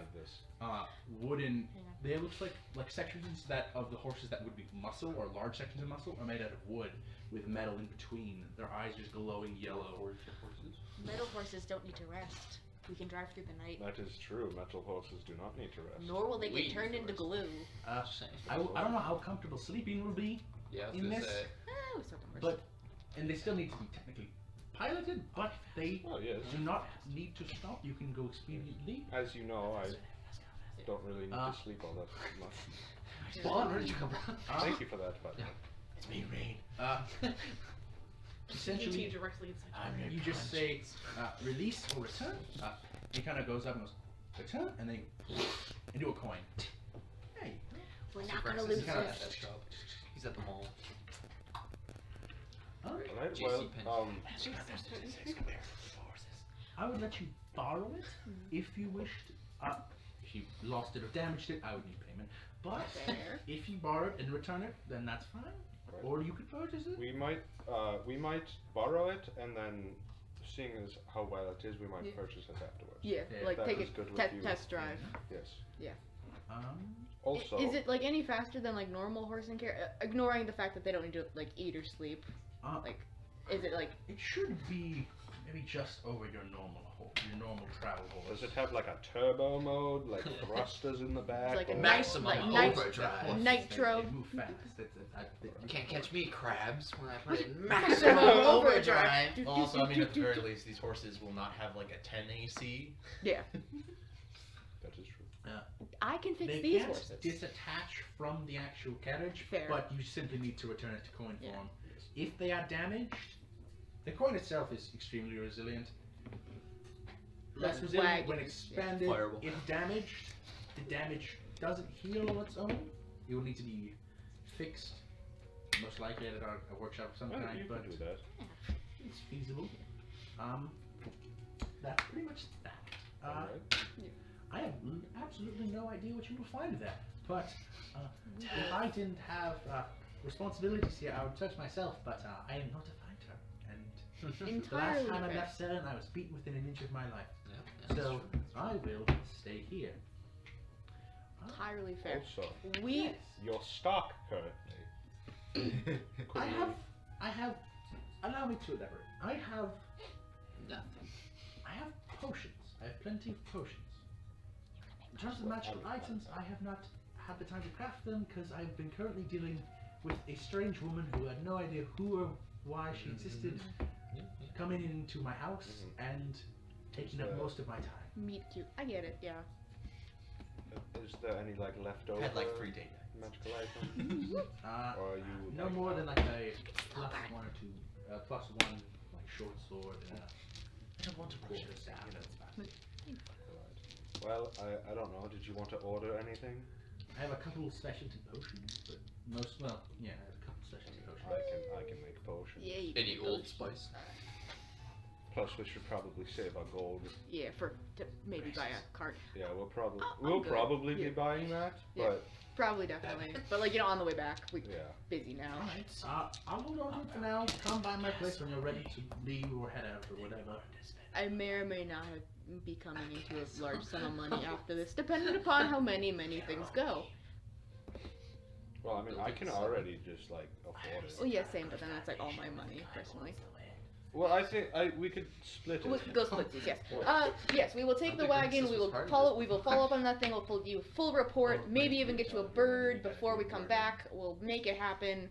wooden. They look like sections of the horses that would be muscle, or large sections of muscle, are made out of wood with metal in between. Their eyes just glowing yellow. Metal horses don't need to rest. We can drive through the night. That is true. Metal horses do not need to rest. Nor will they We get turned need to into rest. glue. I don't know how comfortable sleeping will be, Yeah, I was In gonna this- say. We still can rest. but and they still need to be technically piloted, but they Oh yes. do not need to stop. You can go expediently. As you know, I don't really need Uh, to sleep all that much. Spawn, where did you come from? Thank you for that, by the way. It's me, Rain. Essentially, directly inside. I'm your you just say conscience. release or return. He kind of goes up and goes return, and then and do a coin. Hey, We're So not gonna Francis lose is at this. that shop. He's at the mall. Alright, JC well, Penney. I would let you borrow it if you wished. If you lost it or damaged it, I would need payment. But Fair. if you borrow it and return it, then that's fine. Right. Or you could purchase it. We might borrow it, and then, seeing as how well it is, we might Yeah. purchase it afterwards. Yeah, Yeah, like that take was it good with you. test drive. Yes. Also, Also, Is it like any faster than like normal horse and carriage? Ignoring the fact that they don't need to like eat or sleep. Like, is it like it should be maybe just over your normal travel horse. does it have like a turbo mode, like thrusters in the back? like a or- Maximum like overdrive. Horses, Nitro. They move fast. You can't catch me, crabs, when I put in Maximum maximum overdrive. overdrive. Also, I mean, at the very least, these horses will not have like a 10 AC. yeah? That is true. I can fix They these can't horses. disattach from the actual carriage, Fair. but you simply need to return it to coin Yeah. form. If they are damaged, the coin itself is extremely resilient. Less The resilient wagon when is, expanded. Fireball. If damaged, the damage doesn't heal on its own. It will need to be fixed, most likely at a workshop of some Oh, kind, you but can do that. it's feasible. That's pretty much that. Alright. I have absolutely no idea what you will find there, but if I didn't have responsibilities here, I would search myself, but I am not a fighter, and the last Entirely time I fair. left Cern, I was beaten within an inch of my life, Yeah, that's so true. I will stay here. Entirely fair. Also, We your stock currently. Could you- I have, allow me to elaborate, Nothing. I have potions, I have plenty of potions. In terms of magical items, I have not had the time to craft them because I've been currently dealing with a strange woman who had no idea who or why she existed, coming into my house and taking up most of my time. meet cute. I get it. Yeah. Is there any like leftover Had like 3 date nights. magical items? Or are you No like, more than like a plus one or two, plus one like short sword and I don't want to rush it. staff. You know, it's fast. Right. Well, I don't know. Did you want to order anything? I have a couple of specialty potions, but I have a couple specialty potions. I can make potions. Yeah. You Any can old go- spice? Plus, we should probably save our gold. Yeah, to maybe buy a cart. Yeah, we'll probably I'm good. probably Yeah. be buying that, Yeah. but Probably, definitely. But like on the way back, we yeah. busy now. I'll hold on to it for now. Come by my place when you're ready to leave or head out or whatever. I may or may not be coming into a large sum of money after this, depending upon how many things go. Well, I mean, I can already just like afford it. Well, yeah, same, but then that's like all my money personally. Well, I think we could split it. Go splitsies, yes. Yes, we will take the think wagon. this We was will part of follow. it. We will follow up on that thing. We'll give you a full report. Maybe even get you a bird before we come back. We'll make it happen.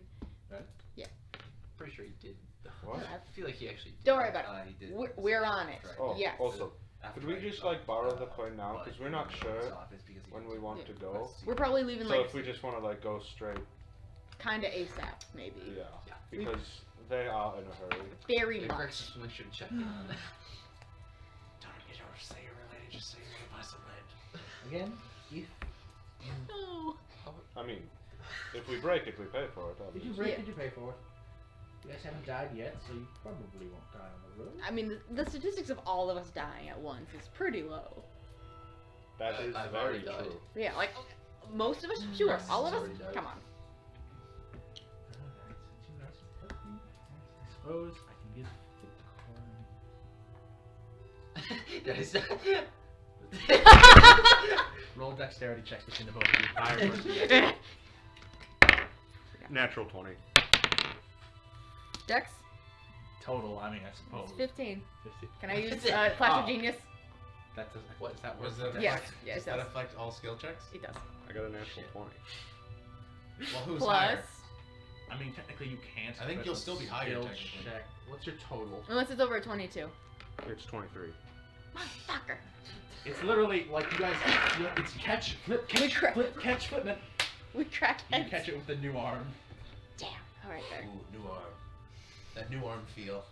Pretty sure he did. What? I feel like he actually did. Don't worry about it. He did. We're on it. Oh, Yes. also, could we just like borrow the coin now? Because we're not sure when we want to go. We're probably leaving So like if we just want to like go straight, kind of ASAP, maybe. yeah, Yeah. because they are in a hurry. Very Hey, much. Rex, we should check in on that. Don't you don't say you're related, just say you're gonna buy some land. Again, if No. I mean, if we break it, we pay for it. you Obviously. break Yeah. it, you pay for it. You guys haven't died yet, so you probably won't die on the road. I mean, the statistics of all of us dying at once is pretty low. That is I've very already died. true. Yeah, like most of us, sure. Rex All of has us, already died. come on. Alright, since you guys are helping, I suppose I can give the coin. Roll dexterity checks between the both of you. Higher versus Natural 20. Dex, total, I mean, I suppose. it's 15. 50. Can I use That's it. Flash Oh. of Genius? That does, What? does that work? Was that Yes, affect, yeah, it does that does. affect all skill checks? It does. I got a natural 20. Well, who's Plus, higher? I mean, technically you can't. I think but you'll a still be higher, skill technically. check. What's your total? unless it's over a 22. It's 23. Motherfucker. It's literally like you guys. It's catch, flip, catch, cra- flip, catch, flipment. We crack You heads. catch it with the new arm. Damn. All right, there. Ooh, new arm. That new arm feel.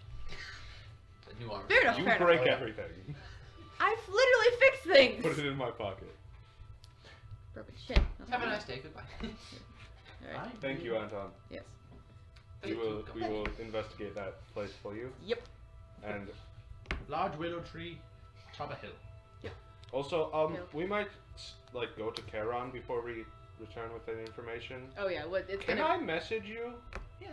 The new arm. Fair enough. You Fair break enough. everything. I've literally fixed things. Put it in my pocket. Perfect. Shit. Have a nice day. Goodbye. All right. Thank you, Anton. Yes. We will investigate that place for you. Yep. And Large willow tree, top of hill. Also, Yeah. we might like go to Charon before we return with that information. Oh yeah, what it's Can gonna. I message you? Yeah.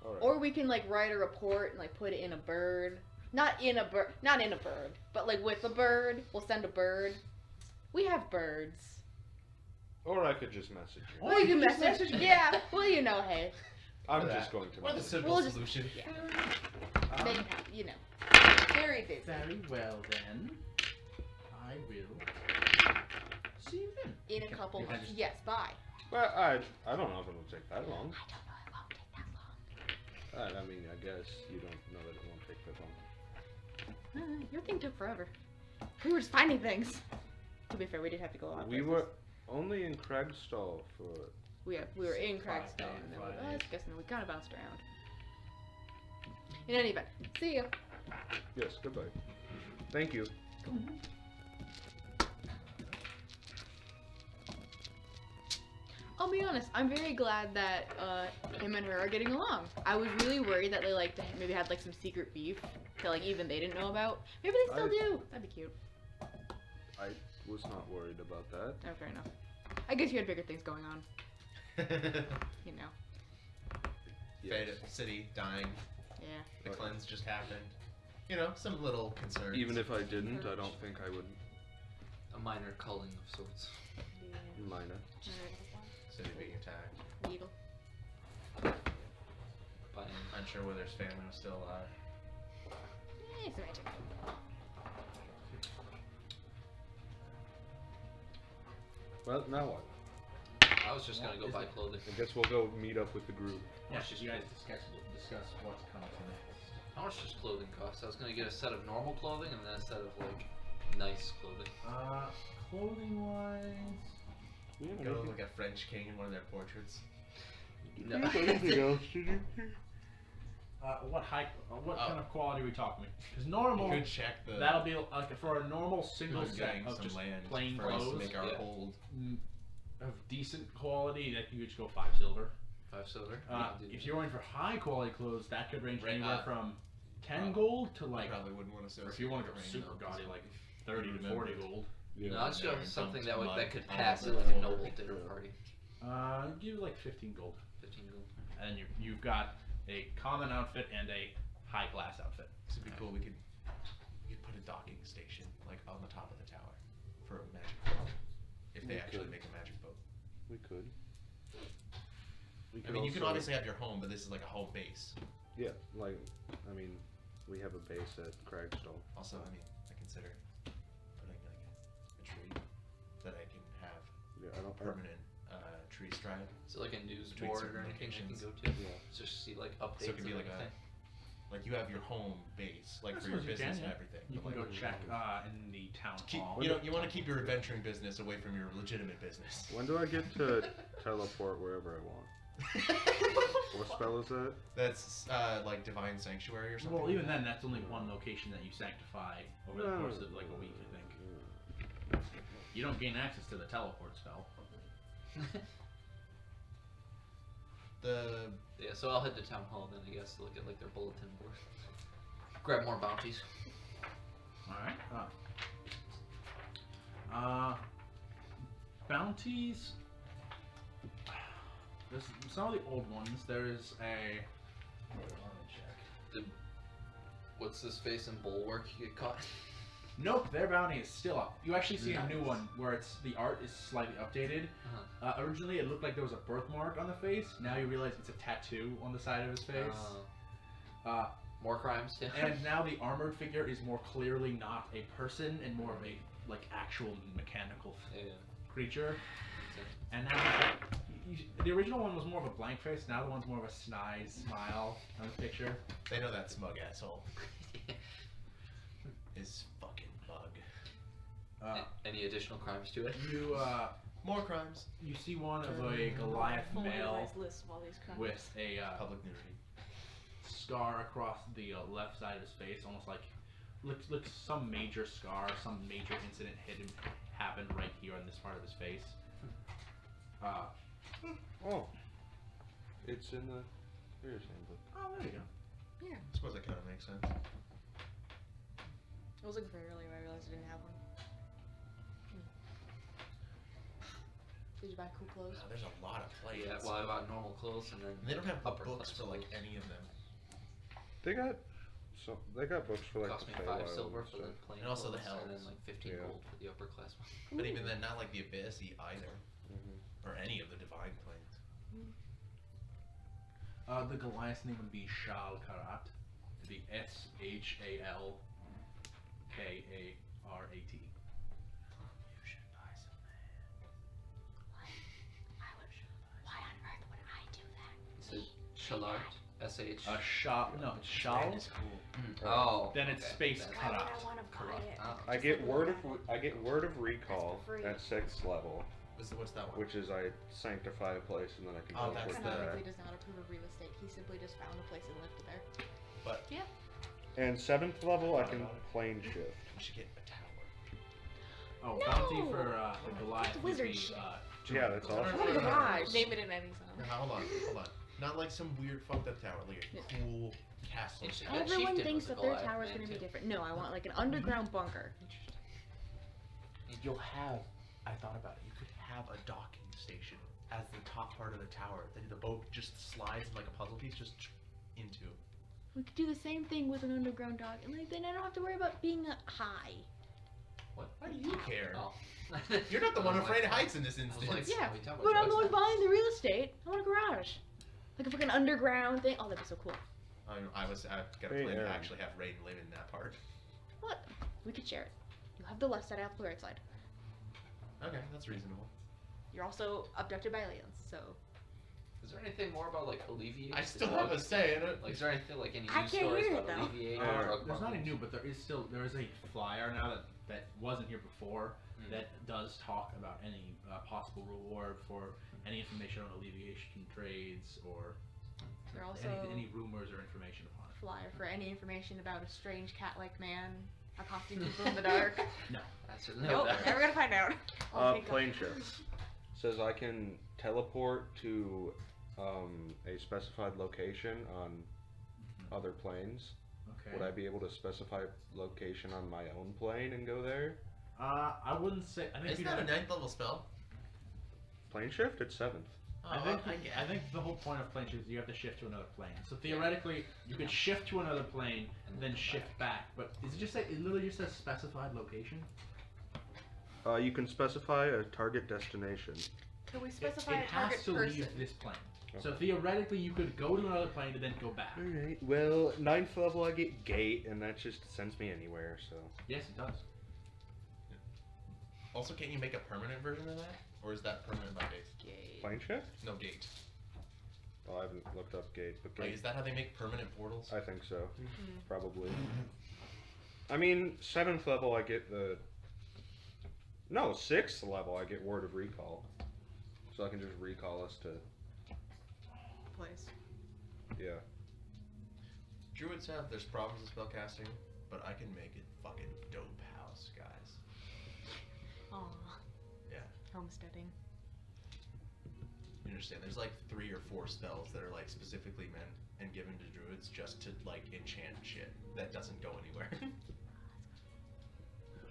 All right. Or we can like write a report and like put it in a bird. Not in a bird, but like with a bird. We'll send a bird. We have birds. Or I could just message you. Oh, Well, you you can can just message. message me. Yeah. Well, you know, hey, I'm Or just that. going to Or the message. simple We'll just- solution. yeah. Make it happen, you know. Very busy. Very well then. I will see you then. In a couple you can months. just- Yes. Bye. But I don't know if it'll take that long. I don't know. It won't take that long. I mean, I guess you don't know that it won't take that long. Your thing took forever. We were just finding things. To be fair, we did have to go a lot. of We places. were only in Craigstall for. We were in 5 Craigstone, days, and then 5 I was days. guessing we kind of bounced around. In any event, see you. Yes, goodbye. Thank you. I'll be honest, I'm very glad that him and her are getting along. I was really worried that they like maybe had like some secret beef that like even they didn't know about. Maybe they still do. That'd be cute. I was not worried about that. Oh, fair enough. I guess you had bigger things going on, you know. Fate of City dying. Yeah. The cleanse just happened. You know, some little concerns. Even if I didn't, I don't think I would A minor culling of sorts. minor. City being attacked. Needle. By Unsure whether his family was still alive. It's magic. Well, now what? I was just gonna go Is buy it? clothing. I guess we'll go meet up with the group. Yeah, Let's just you guys discuss what's coming to next. How much does clothing cost? I was gonna get a set of normal clothing and then a set of like nice clothing. Clothing wise. We have Go look at French King in one of their portraits. No. anything else, did you? What Oh. kind of quality are we talking? Because normal, You could check the. that'll be like for a normal single We're set getting of some just land plain for us to clothes make our Yeah. hold. of decent quality. That you could just go 5 silver. 5 silver. If you're going for high quality clothes, that could range Right, anywhere from 10 prob- gold to I like, probably wouldn't want to or associate. if you want to go with super Rain, gaudy, though, like if 30 you to 40 remember. gold. No, I'll just go There with and something dumped that mud could all pass it over like the a floor. noble dinner party. Give like 15 gold, 15 gold. and you've got a common outfit and a high class outfit. This would be cool. We could put a docking station like on the top of the tower for a magic boat. If they We actually could. make a magic boat. We could. We I mean, you can also- obviously have your home, but this is like a home base. Yeah, like, I mean, we have a base at Craigstall. Also, I mean, I consider putting like a tree that I can have Yeah, I don't. permanent tree stride. Is it like a news Between board certain or anything I can locations. go to? Yeah. Just see like updates So it could be and like a, everything. like you have your home base, like I for your suppose you business can, and yeah. everything. You but can like, go check in the town keep, hall. you know, you want to keep your adventuring business away from your legitimate business. When do I get to teleport wherever I want? What spell is that? That's like divine sanctuary or something. Well, even then, that's only one location that you sanctify over the course of like a week, I think. You don't gain access to the teleport spell. The Yeah, so I'll head to town hall then, I guess, to look at like their bulletin board. Grab more bounties. Alright. Bounties. There's some of the old ones. There's a. What's this face and bulwark you get caught? Nope, their bounty is still up. You actually see a new Nice. one where it's the art is slightly updated. Originally, it looked like there was a birthmark on the face. Now you realize it's a tattoo on the side of his face. More crimes, yeah. And now the armored figure is more clearly not a person and more of a like actual mechanical Yeah. creature. Makes sense. And now the original one was more of a blank face. Now the one's more of a snide smile on the picture. they know that smug asshole is fucking mug. Any additional crimes to it? You More crimes. you see one of a Goliath male list of all these crimes. with a Public nudity. scar across the left side of his face, almost like looks some major scar, some major incident happened right here on this part of his face. Oh. It's in the Player's Handbook. Oh, there you go. I suppose that kind of makes sense. I was looking for it earlier, I realized I didn't have one. Did you buy cool clothes? Wow, there's a lot of planes. Yeah, well, I bought normal clothes and then And they don't have the upper books class for like clothes. any of them. They got books for like Cost me the 5 Feywild silver and for the stuff. plain And also the clothes, and then helms. like 15 Yeah. gold for the upper class one. But even then, not like the Abyss either, Mhm. or any of the Divine planes. The Goliath's name would be Shal Karat. It'd be SHALKARAT. You should buy some Why on earth would I do that? Is it Shalart? S-H? Shal. No, it's Shal. That is cool. Oh. Then it's okay. space That's- Why would Karat. I want to buy it? Oh. I get word of recall free. at 6th level, What's that one? which is I sanctify a place and then I can Oh, go that's with the- that. Canonically does not approve of real estate. He simply just found a place and lived there. But And 7th level I can plane shift. we should get a tower. Oh, No! bounty for the Goliath would wizard be shit. Yeah, that's No, no, awesome. no, no, no, no. Garage. Name it in any song. No, hold on. Not like some weird fucked up tower, like a cool castle. Interesting. That Everyone chieftain thinks was a that their Goliath tower is man, going to be too. different. No, I want like an underground bunker. Interesting. You'll have. I thought about it. You could have a docking station as the top part of the tower. Then the boat just slides like a puzzle piece just into. We could do the same thing with an underground dock, and like then I don't have to worry about being high. What? Why do you care? Oh. You're not the one I was afraid of like, heights in this I was instance. like, Yeah, what are you talking But about, I'm the one Joyce? buying the real estate. I want a garage, like a fucking underground thing. Oh, that'd be so cool. I got a Hey, plan to Aaron. actually have Raiden live in that part. What? We could share it. You have the left side, I have the right side. Okay, that's reasonable. You're also abducted by aliens, so Is there anything more about like alleviate? I the still drug- have a say in it. Like, is there anything like any I news can't stories hear about it, though. alleviate Uh, drug there's nothing problems? new, but there is a flyer now that wasn't here before Mm. that does talk about any possible reward for any information on alleviation trades or you're also any rumors or information upon it. flyer for any information about a strange cat-like man accosting people in the dark. That's it. Nope, never gonna find out. Plane shift says I can teleport to a specified location on other planes. Okay. Would I be able to specify location on my own plane and go there? I wouldn't say. I think Isn't you'd that a have- 9th level spell? Plane shift? It's 7th. I think the whole point of plane shift is you have to shift to another plane. So theoretically, you could shift to another plane and then shift back. But is it just it literally just says specified location? You can specify a target destination. Can we It specify a has target to person? leave this plane. So Okay. theoretically, you could go to another plane and then go back. Alright, well, 9th level I get gate, and that just sends me anywhere, so. Yes, it does. Also, can't you make a permanent version of that? Or is that permanent by base? Plane shift? No, gate. Oh, I haven't looked up gate, but Like, gate. is that how they make permanent portals? I think so. Probably. I mean, 7th level I get the. No, 6th level I get word of recall. So I can just recall us to. Place. Yeah. Druids have there's problems with spellcasting, but I can make it fucking dope house, guys. Aw. Yeah. Homesteading. You understand? There's like 3 or 4 spells that are like specifically meant and given to druids just to like enchant shit that doesn't go anywhere.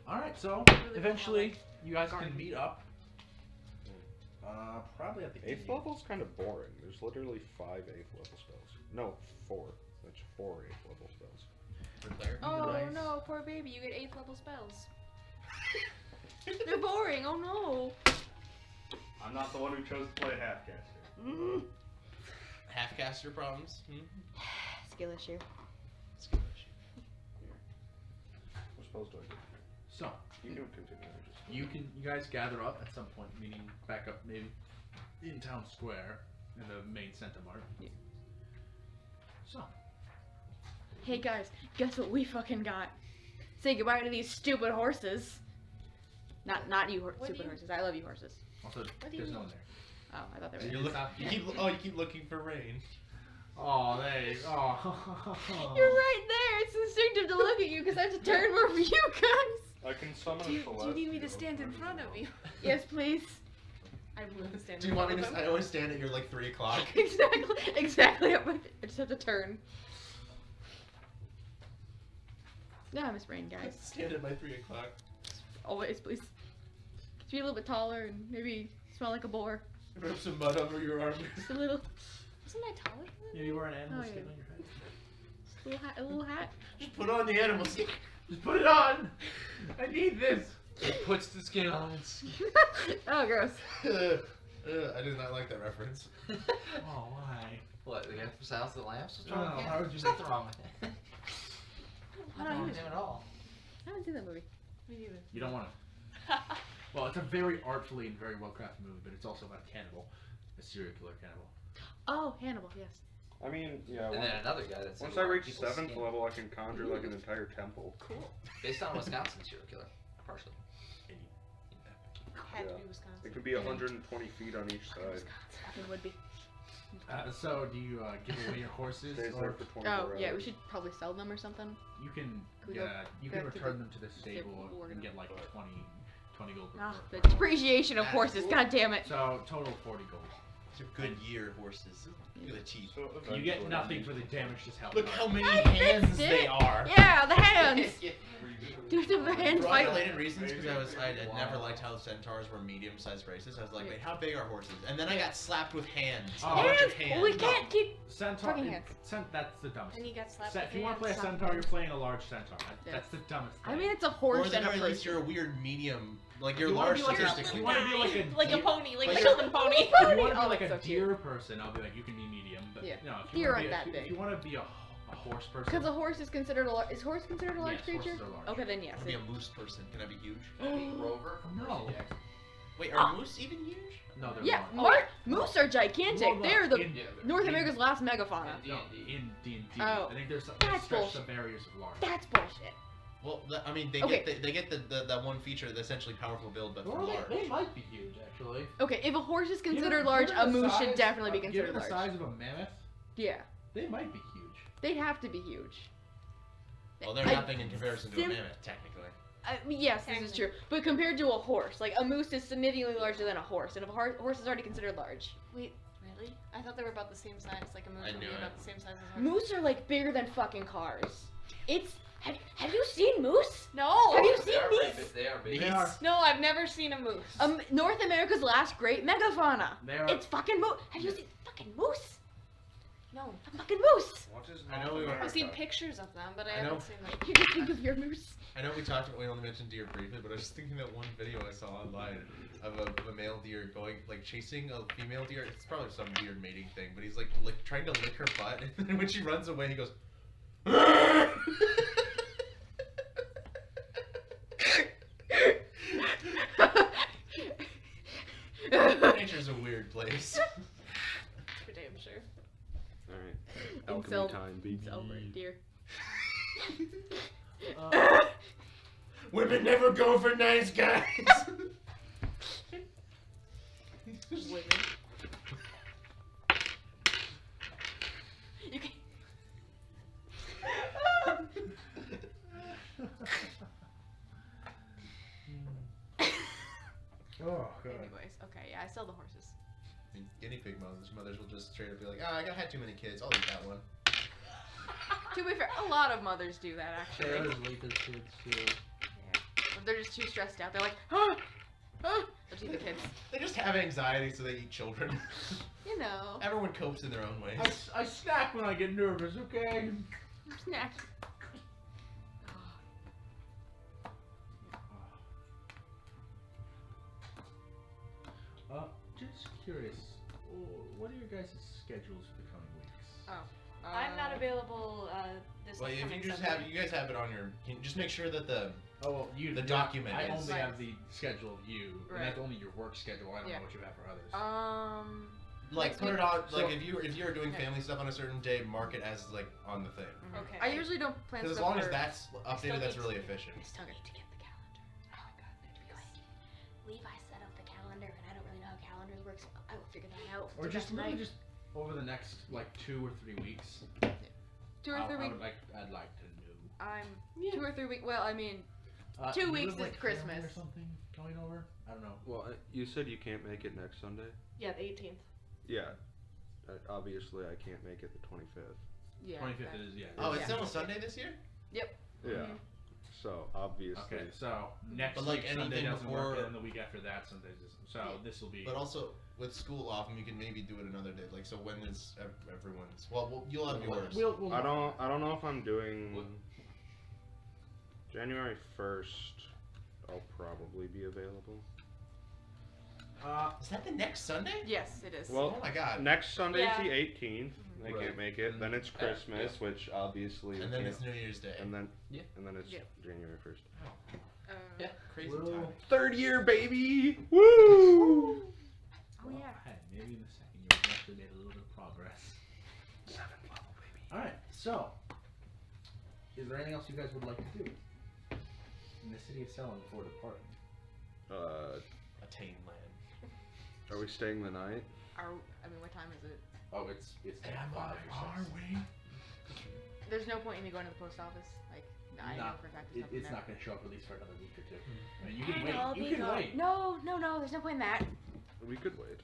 Alright, so Really eventually you guys garden. can meet up. Probably at the 8th level's kind of boring. There's literally 5 8th level spells. No, 4. That's 4 8th level spells. For Claire. Oh Nice. no, poor baby, you get 8th level spells. They're boring, oh no. I'm not the one who chose to play Halfcaster. Half-caster problems? Skill issue. Skill issue. What spells do I get? So You can continue. I just- you guys gather up at some point, meaning back up maybe in town square in the main center mart. Yeah. So Hey guys, guess what we fucking got? Say goodbye to these stupid horses. Not you, What do stupid you- horses. I love you, horses. also do you there's no mean? one there. Oh, I thought they were. You keep looking for rain. Oh, they. Oh. You're right there. It's instinctive to look at you because I have to turn more for you guys. I can summon Do a you Celestial. need me to stand in front of you? Yes, please. I will stand. Do you in want me front to? of I always stand at your like 3 o'clock. them. Exactly. I just have to turn. Yeah, Miss Brain Guy. Stand at my 3 o'clock. Always, please. Could you be a little bit taller and maybe smell like a boar? Rub some mud over your arm. Just a little, Wasn't I taller than Yeah, you wear an animal Oh, skin yeah. on your head. just a little hat. A little hat. Just put on the animal skin. Just put it on. I need this. It puts the skin on. Oh, gross. I did not like that reference. Oh, why? What, the guy from Silence of the Lambs? What's No, wrong with how him? would you There's make nothing wrong with him. I Nothing don't wrong even. with him at all. I haven't seen that movie. Me neither. You don't want to. Well, it's a very artfully and very well crafted movie, but it's also about a cannibal, a serial killer cannibal. Oh, Hannibal. Yes. I mean, yeah. And then another guy that's Once like I reach people's 7th skin. level, I can conjure like an entire temple. Cool. Based on a Wisconsin serial killer, partially. Had to Yeah. be Wisconsin. It could be 120 feet on each side. It would be. So, do you give away your horses, Stays there or for 24 Oh, yeah. We hours. should probably sell them or something. you can Could we go you can back to return the them to the stable stable and get like 20 gold. Ah, per the horse. depreciation of horses. God damn it. So total 40 gold. These are good year horses. Look at the teeth. So You get eventually- nothing for the damage to health. Look how many I hands fixed they it. are. Yeah, the hands. Dude, the hands For fight. unrelated reasons, because I had never liked how centaurs were medium-sized races. I was like, Yeah. wait, how big are horses? And then I got slapped with hands. Oh. A bunch of Hands. hands. We can't keep. Centaur. Fucking hands. That's the dumbest. And you got slapped. If with you want to play a hands. centaur, you're playing a large centaur. Yeah. That's the dumbest. I thing. mean, it's a Or horse at the and a very least, person. you're a weird medium. Like, you're You wanna large be like a- statistically. you wanna be like a Like a deer- pony, like like a a- Sheldon pony. If you want to be Oh, like that's a so cute. deer person, I'll be like, you can be medium. But Yeah. no, if you Deer wanna be aren't a, that if you big. want to be a horse person. Because a horse is considered a is horse considered a large Yes, creature? horses are large. Okay, then yes. I'll be a moose person. Can I be huge? Rover from No. Percy Jackson. Wait, are moose even huge? No, they're Yeah, large. moose are gigantic. Well, no, They're the in- Yeah, North in- America's last megafauna. in No, D&D. in D&D. Oh. I think there's some That's stretch bullshit. the barriers of large. That's bullshit. Well, I mean, they Okay. get that one feature, the essentially powerful build, but for Well, large. they might be huge, actually. Okay, if a horse is considered Given- large, given a the moose should size- definitely be considered Given the large. size of a mammoth, Yeah, they might be huge. they'd have to be huge. Well, they're I- nothing in comparison to a sim- mammoth, technically. I mean, yes, this is true. But compared to a horse, like a moose is significantly larger than a horse, and if a horse is already considered large. Wait, really? I thought they were about the same size. Like a moose I would be knew about it. the same size as a horse. Moose are like bigger than fucking cars. It's have you seen moose? No. Have you They seen are pretty these? big. They are big. They are. No, I've never seen a moose. North America's last great megafauna. They are. It's fucking moose. Have you seen fucking moose? No. A fucking moose. What is I know we were- I've seen pictures of them, but I, I know. haven't seen them. You just think of your moose. I know we only mentioned deer briefly, but I was just thinking that one video I saw online of a male deer going, like, chasing a female deer. It's probably some weird mating thing, but he's, like trying to lick her butt, and then when she runs away, he goes, Nature's a weird place. For damn sure. Alright. Incel- Alchemy time, baby. It's over, dear. Women never go for nice guys. Women. You can- Oh, God. Anyways, okay, yeah, I sell the horses. Guinea pig mothers will just straight up be like, I had too many kids. I'll eat that one. To be fair, a lot of mothers do that actually. Bears lead their kids to. Yeah. If they're just too stressed out, they're like, ah, ah. They'll eat the kids. They just have anxiety, so they eat children. You know, Everyone copes in their own ways. I snack when I get nervous, okay? snack. Just curious, what are your guys' schedules for the coming weeks? I'm not available this Well, if you upcoming just Sunday. have, you guys have it on your, can you just make sure that the, Oh, well, you. The document I is- only have the schedule of you, and Right. that's only your work schedule. I don't Yeah. know what you have for others. like, Next put week. it on, So- like, if you're doing Yeah. family stuff on a certain day, mark it as, like, on the thing. Okay. I usually don't plan Because as stuff long as for- that's still updated, that's need really to- efficient. I still need to get the calendar. Oh my god, I need to be like, Levi set up the calendar, and I don't really know how calendars work, so I will figure that out. Or Do just that literally tonight. just over the next like 2 or 3 weeks. 2 or 3 weeks. I'd like to know. I'm 2 or 3 weeks. Well, I mean, Do 2 you weeks have, like, is family Christmas. or something going over. I don't know. Well, you said you can't make it next Sunday? Yeah, the 18th. Yeah. Obviously, I can't make it the 25th. yeah. 25th okay. is Oh, it's Yeah. still a Sunday this year? Yeah. Mhm. So obviously. Okay, so next But, like, week Sunday anything doesn't before- work, and then the week after that Sunday doesn't. So this will be. But also, with school off, we can maybe do it another day. Like, so when is everyone's? Well, you'll have yours. We'll I don't know if I'm doing January 1st. I'll probably be available. Is that the next Sunday? Yes, it is. Well, Oh my god. next Sunday's Yeah. the 18th. I Right. can't make it. Then it's Christmas, which obviously. And we then can't- it's New Year's Day. And then. Yeah. And then it's Yeah. January 1st. Yeah. Crazy We'll- time. Third year, baby! Woo! Oh Well, yeah. hey, maybe in the second year we actually made a little bit of progress. 7th level, baby. Alright, so. Is there anything else you guys would like to do in the city of Selin before departing? Attain land. Are we staying the night? What time is it? Oh, it's And I'm 5 or 6. There's no point in me going to the post office. Like, I know for a fact there's nothing It's there. not going to show up at least for another week or two. I mean, you I can know, I'll wait. You be can gone. wait. No, there's no point in that. We could wait.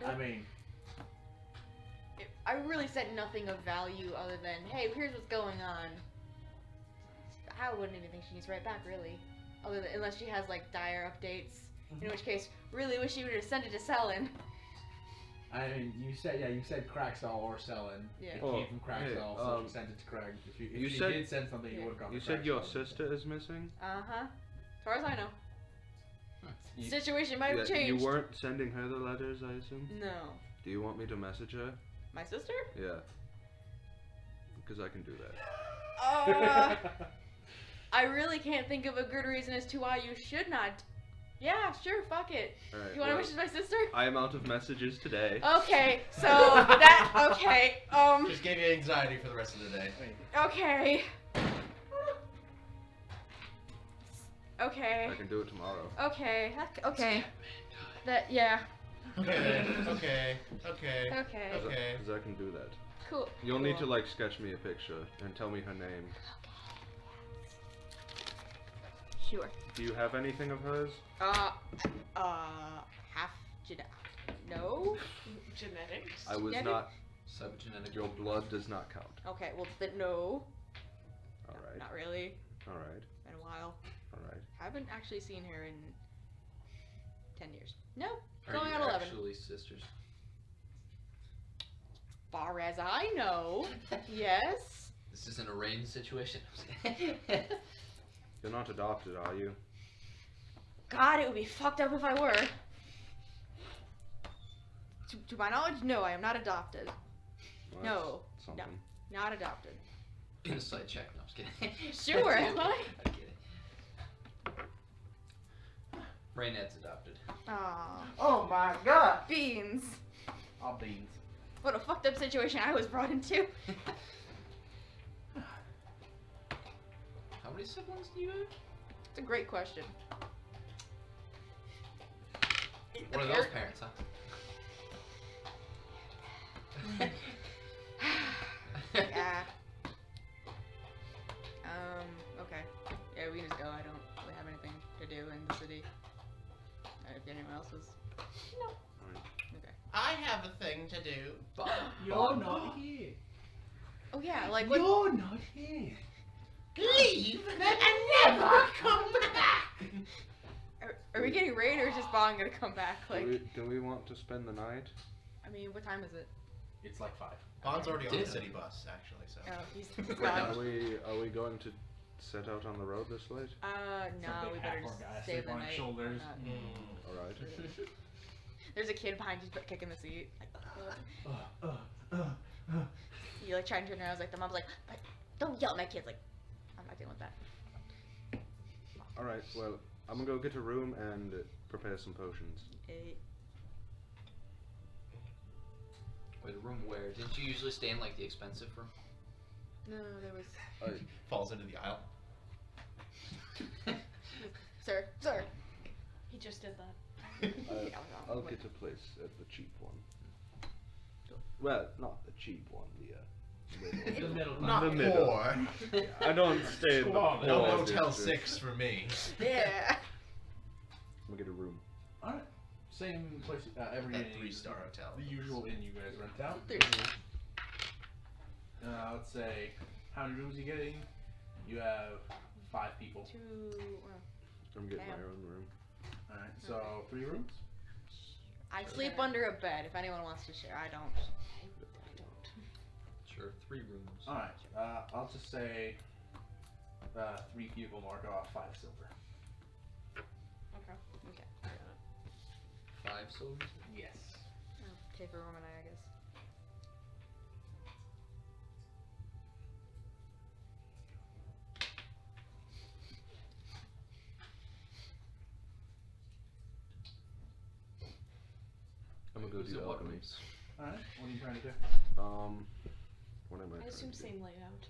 I mean, I really said nothing of value other than, hey, here's what's going on. I wouldn't even think she needs to write back, really. Other than, unless she has, like, dire updates. In which case, really wish you would have sent it to Selin. I mean, you said Crackstall or Selin. Yeah. It Oh, came from Crackstall, hey, so you sent it to Craig. If you you said- did send something, you Yeah. would have gone You to said your Crackstall. sister is missing? Uh-huh. As far as I know. You- Situation might have Yeah, changed. you weren't sending her the letters, I assume? No. Do you want me to message her? My sister? Yeah. Because I can do that. I really can't think of a good reason as to why you should not. Yeah, sure, fuck it. Alright. You want to message my sister? I am out of messages today. Okay, so that, okay, Just gave you anxiety for the rest of the day. okay. Okay, I can do it tomorrow. okay, okay. That, yeah, Okay. Okay. Okay. okay. Okay. Because I can do that. Cool. You'll need to, cool. like, sketch me a picture and tell me her name. Sure. Do you have anything of hers? Half genetic. No? Genetics. I was Yeah, not. Subgenetic. Your blood does not count. Okay, well, then no. Alright. Not really. Alright. Been a while. Alright. Haven't actually seen her in 10 years. No, Are going you on 11. actually sisters? Far as I know, yes. This is an arranged situation. You're not adopted, are you? God, it would be fucked up if I were. To my knowledge, no, I am not adopted. Well, No, that's something. Not adopted. Insight check. No, I'm just kidding. Sure, am I? I'm kidding. Raynette's adopted. Aw, Oh my god! beans. All beans. What a fucked up situation I was brought into. How many siblings do you have? It's a great question. One of those parents, huh? Yeah. Okay. Yeah, we can just go. I don't really have anything to do in the city. If anyone else is. No. Okay. I have a thing to do. You're not here. Oh yeah, like what? You're not here. Leave and never come back. Are we getting raid or is just Bond gonna come back? Like, Do we want to spend the night? I mean, what time is it? It's like 5. Bond's already on the Did- city bus, actually. So. Oh, he's Are gone. we going to set out on the road this late? No, we better just stay the night. Shoulders. Why not? Alright. There's a kid behind you kicking the seat. Like, you like trying to turn around. Like the mom's like, don't yell at my kids. Like, I'm not dealing with that. Alright, well, I'm gonna go get a room and prepare some potions. Wait, a room where? Didn't you usually stay in like the expensive room? No, there was. Falls into the aisle. Sir. He just did that. I'll get a place at the cheap one. Well, not the cheap one, the The middle. Not The middle. poor. I don't stay in the Come on, poor No Motel district. 6 for me. Yeah. I'm gonna get a room. Alright. Same place every That inn. 3-star hotel. The usual inn you guys rent out. There's- Let's say, how many rooms are you getting? You have 5 people. 2. Well, I'm getting Damn. my own room. Alright, so 3 rooms? I sleep under a bed. If anyone wants to share, I don't. Sure, 3 rooms. Alright, I'll just say 3 people mark off 5 silver. Okay. Okay. 5 soldiers? Yes. Okay for Roman, I guess. I'm gonna go Who's do in what alchemy. rooms? Alright, what are you trying to do? What am I I trying assume to do? same layout.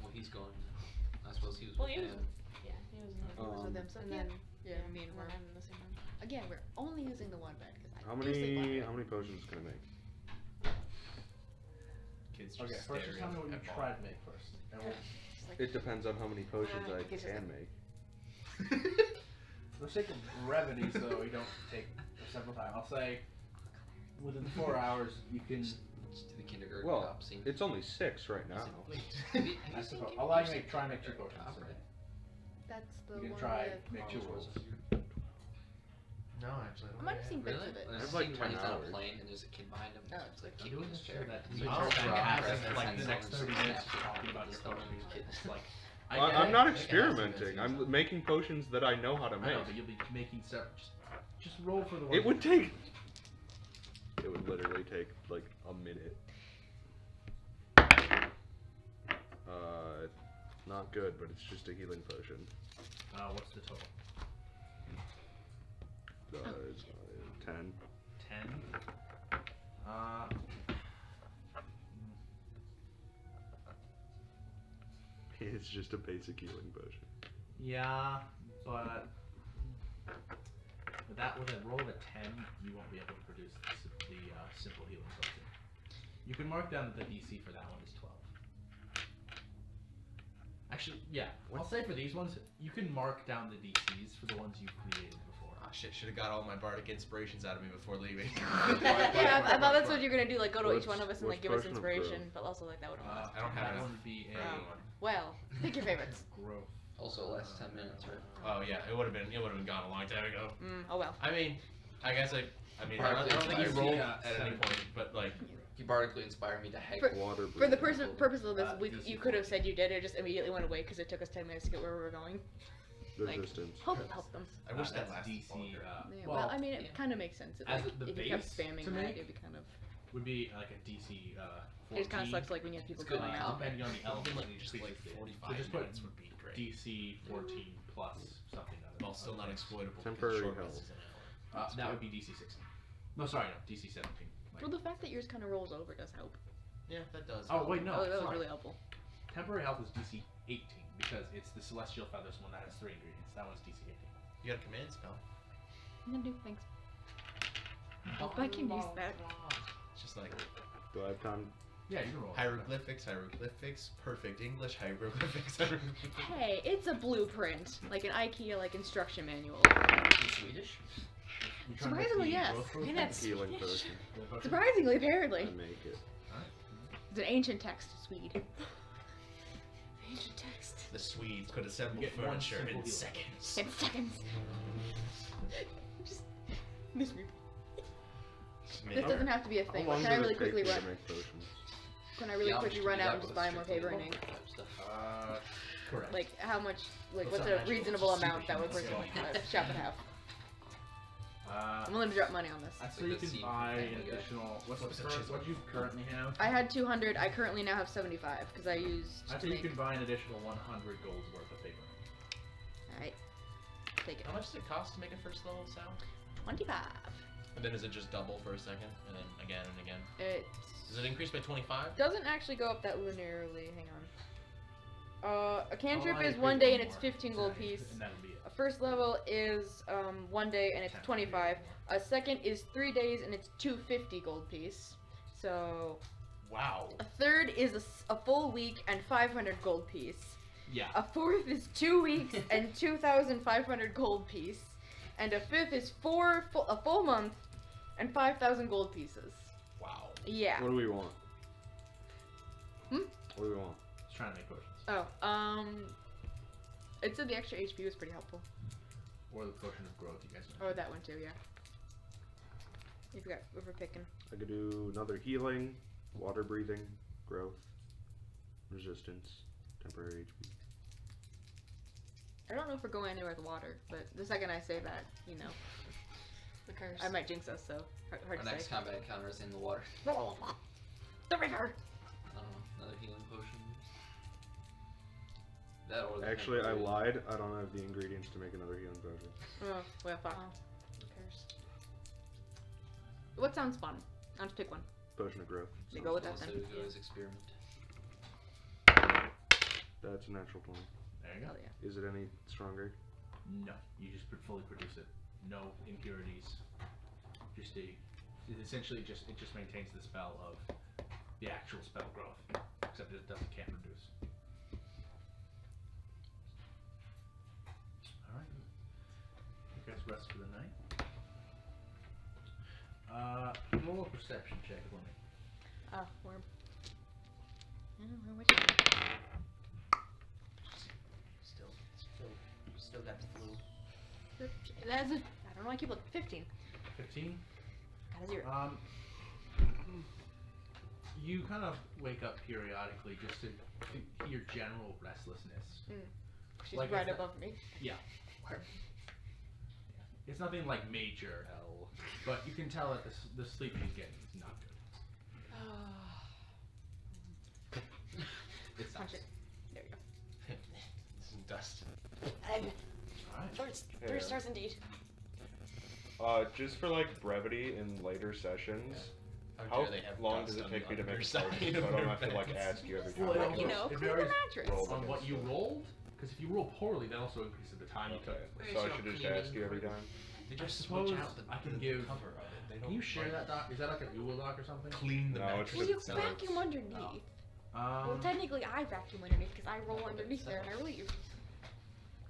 Well, he's gone. I suppose he was Well, with he was- Dan. Yeah, he was in the I was with them, so and yeah. then Yeah, me and then Mark. I'm in the same room. Again, we're only using the one bed because I How do sleep on many it. how many potions can I make? Kids just Okay, first just tell me what you staring at try to make first. And we'll, It's like, It depends on how many potions I Okay, so can it's make. for the sake of brevity, so we don't take several times, I'll say within 4 hours you can. Just do the kindergarten Well, cop scene. it's only 6 right now. Wait, I suppose. I'll allow you to try and make 2 potions. Cop, right? that's the You can one try with- make 2 rolls. No, actually, I I might have seen bits Really? of it. There's It's a like scene where 10 he's on a hours. plane and there's a kid behind him. Oh. It's like I'm kicking doing his this so chair. that So we he I'll turns back around, half presses and the like sensor the next and 30 snaps minutes it. talking about your It's not potions. kid. It's like I'm get not it. experimenting. I'm making potions that I know how to I know, make. but you'll be making several. Just roll for the one. It would take. It would literally take like a minute. Not good, but it's just a healing potion. What's the total? It's 10. 10. It's just a basic healing potion. Yeah, but with a roll of a 10, you won't be able to produce the simple healing potion. You can mark down that the DC for that one is 12. Actually, yeah, I'll say for these ones, you can mark down the DCs for the ones you've created before. Ah, shit, should have got all my bardic inspirations out of me before leaving. Yeah, I thought that's what you're gonna do. Like, go to each What's- one of us and like what's give us potion of inspiration, but also like that would have. I don't have that enough. one would be a Well, pick your favorites. growth. Also last 10 minutes, right? Oh yeah, it would have been gone a long time ago. Oh well. I mean, I guess I mean, I Bardically don't think you inspired. rolled Yeah, at any 7. point, but like, He bardically inspired me to hang. For- Water For the breathing. purpose of this, DC you could have said you did. It just immediately went away because it took us 10 minutes to get where we were going. like, Resistance. Hope it helped them. I wish that that's lasted DC. longer. Yeah, Well, well, I mean, it yeah. kind of makes sense. It, As like, the if you kept base spamming to that, make, it'd be kind of. would be like a DC 14. It just kind of sucks like when you have people It's good going in out. combat. Depending on the element, Even just like completes it. 45 So just put minutes would be great. DC 14 plus something. Well, still not exploitable. because Temporary short health. rest is an hour. That would be DC 16. No, sorry, no, DC 17. Like, Well, the fact that yours kind of rolls over does help. Yeah, that does. oh wait, no, oh, that was sorry. really helpful. Temporary health is DC 18 because it's the Celestial Feathers one that has 3 ingredients. That one's DC 18. You got a command spell. I'm gonna do thanks. Hope I can use that. It's just like Do I have time? Yeah, you can roll. hieroglyphics, perfect English, hieroglyphics. Hey, it's a blueprint, like an IKEA like instruction manual. In Swedish? You trying to make Surprisingly, the yes. growth potion? And that's Healing potion. Growth potion? surprisingly, I apparently, make it. it's an ancient text, Swede. Ancient text. The Swedes could assemble You get one furniture simple in healing. seconds. In seconds. Just miss me. This doesn't have to be a How thing. long Can I does really it take quickly you run? to make potions? Can I really Yeah, quickly we should run do out that and just with buy more strictly paper and ink? type stuff. Correct. Like how much? Like What's what's that a magical? reasonable It's a amount that would bring superhuman my shop in half? I'm willing to drop money on this. I'd say Like you the can scene buy from an Family Guy. additional. What's What's the the current? chisel? What do you currently have? I had 200. I currently now have 75 because I used I'd to say you make. can buy an additional 100 gold worth of paper. Alright. Take it. How much does it cost to make a first level sound? 25. And then is it just double for a second, and then again and again? It Does it increase by 25? doesn't actually go up that linearly. Hang on. A cantrip I'll is pick 1 day and more it's 15 gold tonight, piece. And that'll be it. A first level is 1 day and it's 25. A second is 3 days and it's 250 gold piece. So Wow. a third is a full week and 500 gold piece. Yeah. A fourth is 2 weeks and 2,500 gold piece. And a fifth is a full month and 5,000 gold pieces. Wow. Yeah. What do we want? Hmm? What do we want? Just trying to make potions. Oh, It said the extra HP was pretty helpful. Or the potion of growth, you guys know. Oh, that one too, yeah. If we're picking. I could do another healing, water breathing, growth, resistance, temporary HP. I don't know if we're going anywhere with water, but the second I say that, you know, The curse. I might jinx us, so hard Our to next say. combat encounter is in the water. The river! I don't know, another healing potion. That or the Actually, I temporary- lied. I don't have the ingredients to make another healing potion. Oh, well, fuck. Oh. The curse. What sounds fun? I'll just pick one. Potion of growth. We go with that Also, then. we always experiment. That's a natural 20. There you go. Hell yeah. Is it any stronger? No, you just fully produce it. No impurities. Just it essentially just maintains the spell of the actual spell growth, except it can't reduce. All right, you guys rest for the night. Roll a perception check for me. Oh, worm. I don't know what you Still got the flu. That's a, I don't know, I keep looking. 15. 15. Got a 0. You kind of wake up periodically just to hear general restlessness. She's like right if- above me. Yeah. It's nothing like major, but you can tell that the sleep he's getting is not good. It's Punch it. There you go. Some dust. Alright. Three stars indeed. Just for like brevity in later sessions, How how dare they have long dust does it on take the me to make a underside potion so of I don't their have to like beds? ask you every time? Well, I it can You just know, it clean the varies mattress. roll on what you rolled, because if you roll poorly, that also increases the time you Okay, took. so I should just ask you every time? They I just suppose switch out the, I can the give- cover of it. They Can don't you share like that doc? Is that like a Google Doc or something? clean the No, it's mattress Well, you just- itself. vacuum underneath. Well, Um, technically I vacuum underneath because I roll underneath there and I leave.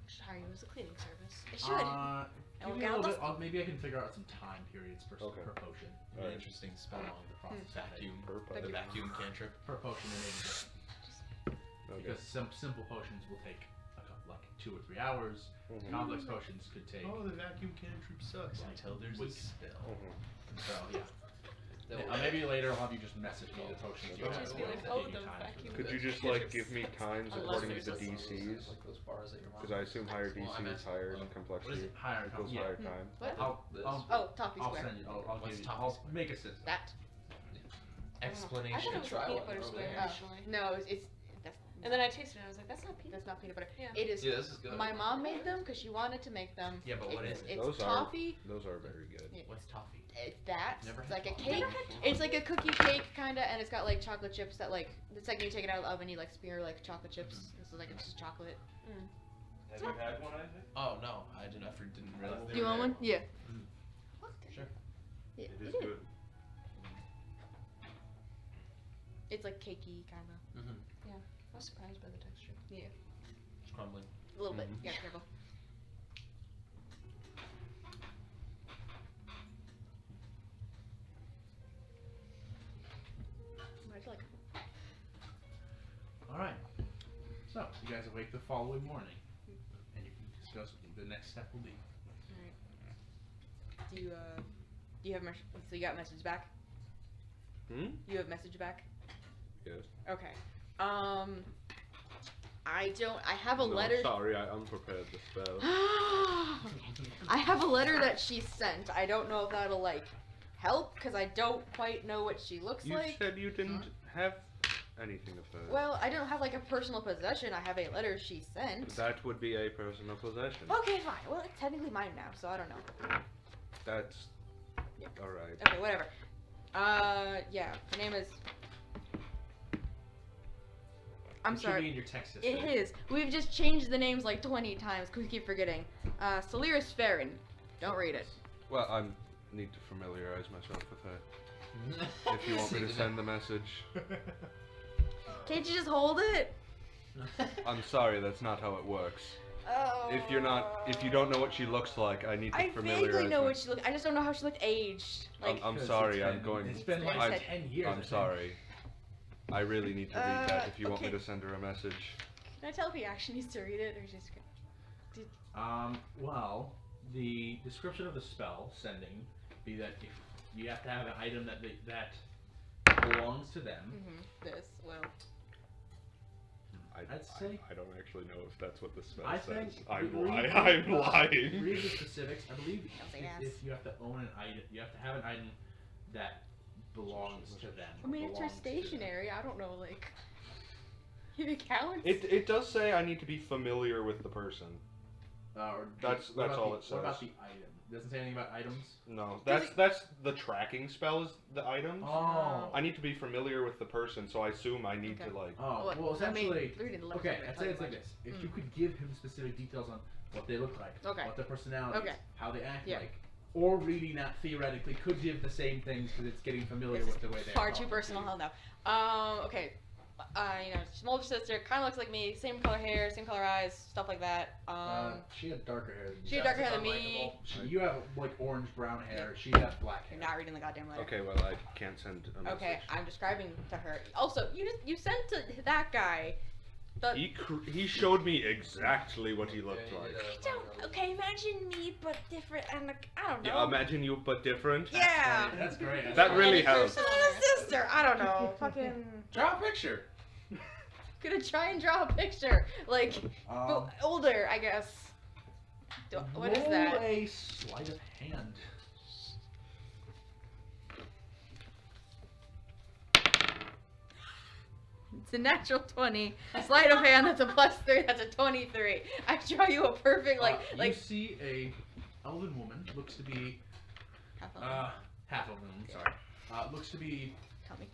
Should hire you as a cleaning service. It should. Give we'll me a get little all bit. Maybe I can figure out some time periods per, Okay. per potion. An Alright. interesting spell on the process. Vacuum. Per The potion. vacuum cantrip. Per potion, and maybe just Okay. because some simple potions will take a couple, like 2 or 3 hours. Mhm. Complex potions could take. Oh, the vacuum cantrip sucks Like until there's a weeks. spell. Mhm. So yeah. That will- Maybe later I'll have you just message me the potions you Okay. have. Just be like, and oh, give you the time vacuum for Could it. you just like give me times Unless according to there's the a DCs? Like those bars that you're Because I assume higher DC is higher in What is complexity. it? Higher Equals yeah. higher time. What? I'll, This. I'll, Oh, toffee I'll square. send you. I'll What's give you. toffee I'll square? make a system. That. I Explanation. thought it was a try peanut one butter over square there. initially. No, it's that's. And then I tasted it and I was like, that's not peanut That's not peanut butter. Yeah. It is. Yeah, this is good. My mom made them because she wanted to make them. Yeah, but what it's, is it? It's Those are- toffee. Those are very good. Yeah. What's toffee? It's that. Never It's had like a toffee. cake. It's like a cookie cake kind of, and it's got like chocolate chips that like the second you take it out of the oven, you like smear like chocolate chips. This is like it's just chocolate. Have you had one, Isaac? Oh no, I didn't realize. They Do you were want one? there. Yeah. Sure. Yeah. It you is do. good. It's like cakey kind of. Mm-hmm. I was surprised by the texture. It's crumbling. A little bit. Mhm. Yeah, careful. How'd you like it? All right. So you guys awake the following morning, and you can discuss what the next step will be. Do you have so you got message back? Hmm? You have message back? Yes. Okay. I have a No, letter. Sorry, I unprepared the spell. I have a letter that she sent. I don't know if that'll like help because I don't quite know what she looks You like. said you didn't have anything of hers. Well, I don't have like a personal possession. I have a letter she sent. That would be a personal possession. Okay, fine. Well, it's technically mine now, so I don't know. That's Yeah. alright. Okay, whatever. Yeah. Her name is. I'm It should be sorry. in your text history. It is. We've just changed the names like 20 times because we keep forgetting. Saliris Farron. Don't read it. Well, I need to familiarize myself with her. If you want me to send the message. Can't you just hold it? I'm sorry, that's not how it works. Oh. If you don't know what she looks like, I need to I familiarize vaguely know my- what she looked. I just don't know how she looked aged. Like. I'm Because sorry, it's I'm been- going. It's been like I'm- 10 years. I I'm think. sorry. I really need to read that if you want me okay. to send her a message. Can I tell if he actually needs to read it or just? Well, the description of the spell sending be that if you have to have an item that belongs to them. This, well. I'd say. I don't actually know if that's what the spell I says. think I'm read lying. Read the specifics. I believe say if, yes. if you have to own an item, you have to have an item that belongs to them. I mean, it's your belongs to them. stationery. I don't know, like. If it counts. It does say I need to be familiar with the person. Or That's what about all the- it says. What about the item? Doesn't say anything about items. No, Does that's the tracking spell is the items. Oh. I need to be familiar with the person, so I assume I need Okay. to like. Oh, What- well, I mean, essentially. reading the letter Okay, doesn't I'd tell say you it's like much. this. If you could give him specific details on what they look like, Okay. what their personality Okay. is, how they act Yeah. like, or reading that theoretically could give the same things because it's getting familiar This with the way they Far are too talking personal. to you. Hell no. Okay. She's my older sister. Kind of looks like me. Same color hair, same color eyes, stuff like that. She had darker hair than you. She had darker hair than me. You have like orange brown hair. She has black hair. You're not reading the goddamn letter. Okay, well I can't send a message. Okay, I'm describing to her. Also, you sent to that guy. He showed me exactly what he looked like. Okay, imagine me but different and like, I don't know. Yeah, imagine you but different. Yeah. That's great. That really helps. Sister, I don't know. Fucking Draw a picture. gonna try and draw a picture, like Um, older, I guess. What is that? Roll a sleight of hand. It's a natural 20. Sleight of hand, that's a +3. That's a 23. I draw you a perfect You see a elven woman. Looks to be half elven woman. Sorry. Looks to be Tell me.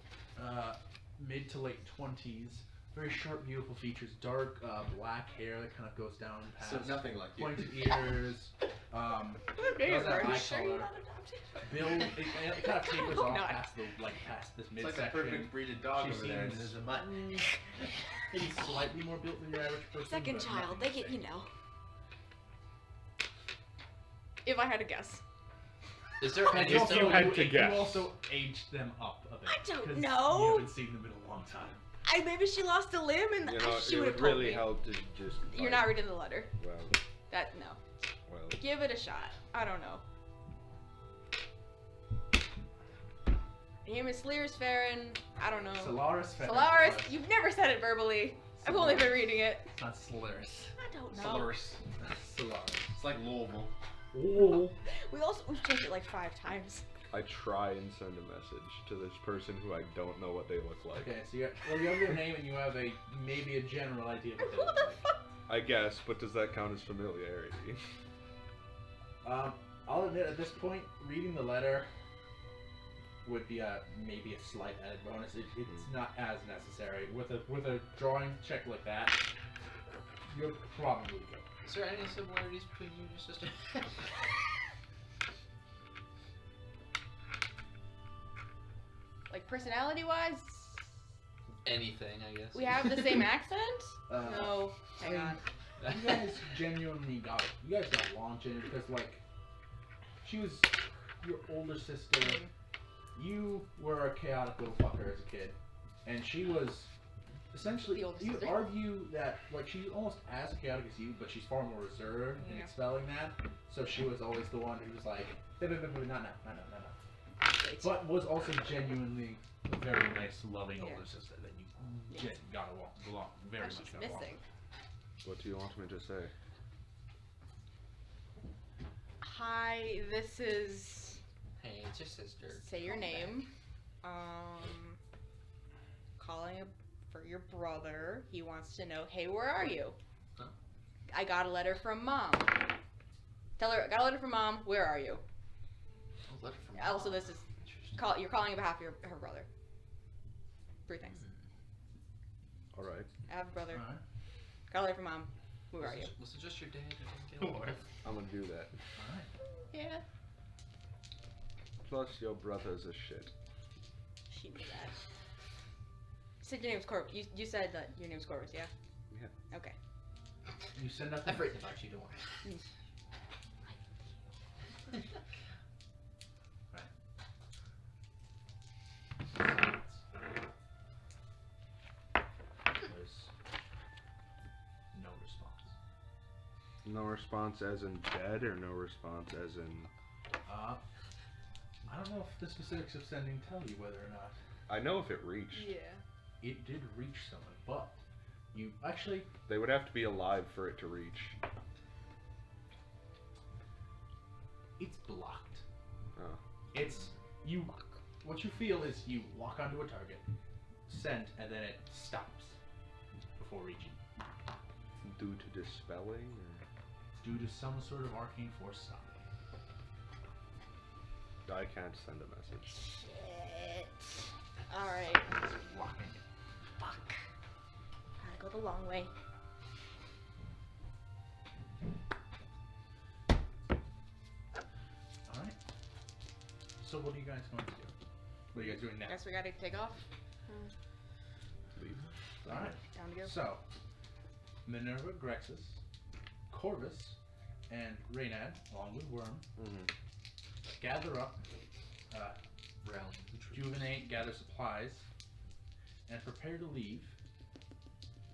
mid to late 20s. Very sharp, beautiful features. Dark black hair that kind of goes down past. So nothing like you. Pointed ears. Darker eye color. Build. It kind of tapers Hope off not. past this It's midsection. like a perfect breeded dog She over there, and seems- there's a mutt. Maybe slightly more built than your average person. Second but child, nothing they get, insane. you know. If I had to guess. Is there And any? If you had to guess. You also aged them up a bit. I don't 'cause know. You haven't seen them in a long time. Maybe she lost a limb and You know, she it would have would told really me. help to just. You're like, not reading the letter. Well, No. well. Give it a shot. I don't know. Name is Slears Farron. I don't know. Solaris. Solaris. You've never said it verbally. I've only been reading it. It's not Solaris. I don't know. Solaris. Solaris. It's like Louisville. Oh. We've changed it like 5 times. I try and send a message to this person who I don't know what they look like. Okay, so you have their name and you have maybe a general idea of what they Who look the like. fuck? I guess, but does that count as familiarity? I'll admit at this point, reading the letter would be maybe a slight added bonus. It's not as necessary with a drawing check like that. You're probably good. Is there any similarities between you and your sister? Like personality-wise, Anything, I guess. we have the same accent. Uh, No, hang on. You guys genuinely got it. You guys got launched in it because like she was your older sister. You were a chaotic little fucker as a kid, and she was essentially. The older You sister. argue that like she's almost as chaotic as you, but she's far more reserved in Yeah. expelling that. So she was always the one who was like, no, but was also genuinely a very nice, loving Yeah. older sister that you Yeah. just got along very That's much just got along missing. What do you want me to say? Hi, this is. Hey, it's your sister. Say your Calm down. name. Calling for your brother. He wants to know, hey, where are you? Huh? I got a letter from mom. Tell her, I got a letter from mom. Where are you? A letter from Also, Mom. this is Interesting. you're calling on behalf of her brother. 3 things. All right. I have a brother. Alright. Got a letter from mom. Where are you? Was it just your dad who didn't get it? I'm gonna do that. Alright. Yeah. Plus, your brother's a shit. She knew that. You said your name's Corvus. You said that your name's Corvus, yeah? Yeah. Okay. You send out the I've written about you, don't worry. There's no response. No response as in dead, or no response as in... I don't know if the specifics of sending tell you whether or not I know if it reached. Yeah. it did reach someone, but you actually They would have to be alive for it to reach. it's blocked. Oh. It's you. What you feel is you lock onto a target, send, and then it stops before reaching. Due to dispelling? Or... Due to some sort of arcane force stopping. I can't send a message. Shit. Alright. It's blocking it. Fuck. Gotta go the long way. Alright. So what are you guys going to do? What are you guys doing now? Guess we gotta take off. Leave. Alright. Down to go. So, Minerva, Grexus, Corvus, and Reynad, along with Worm, gather up, rejuvenate, gather supplies, and prepare to leave,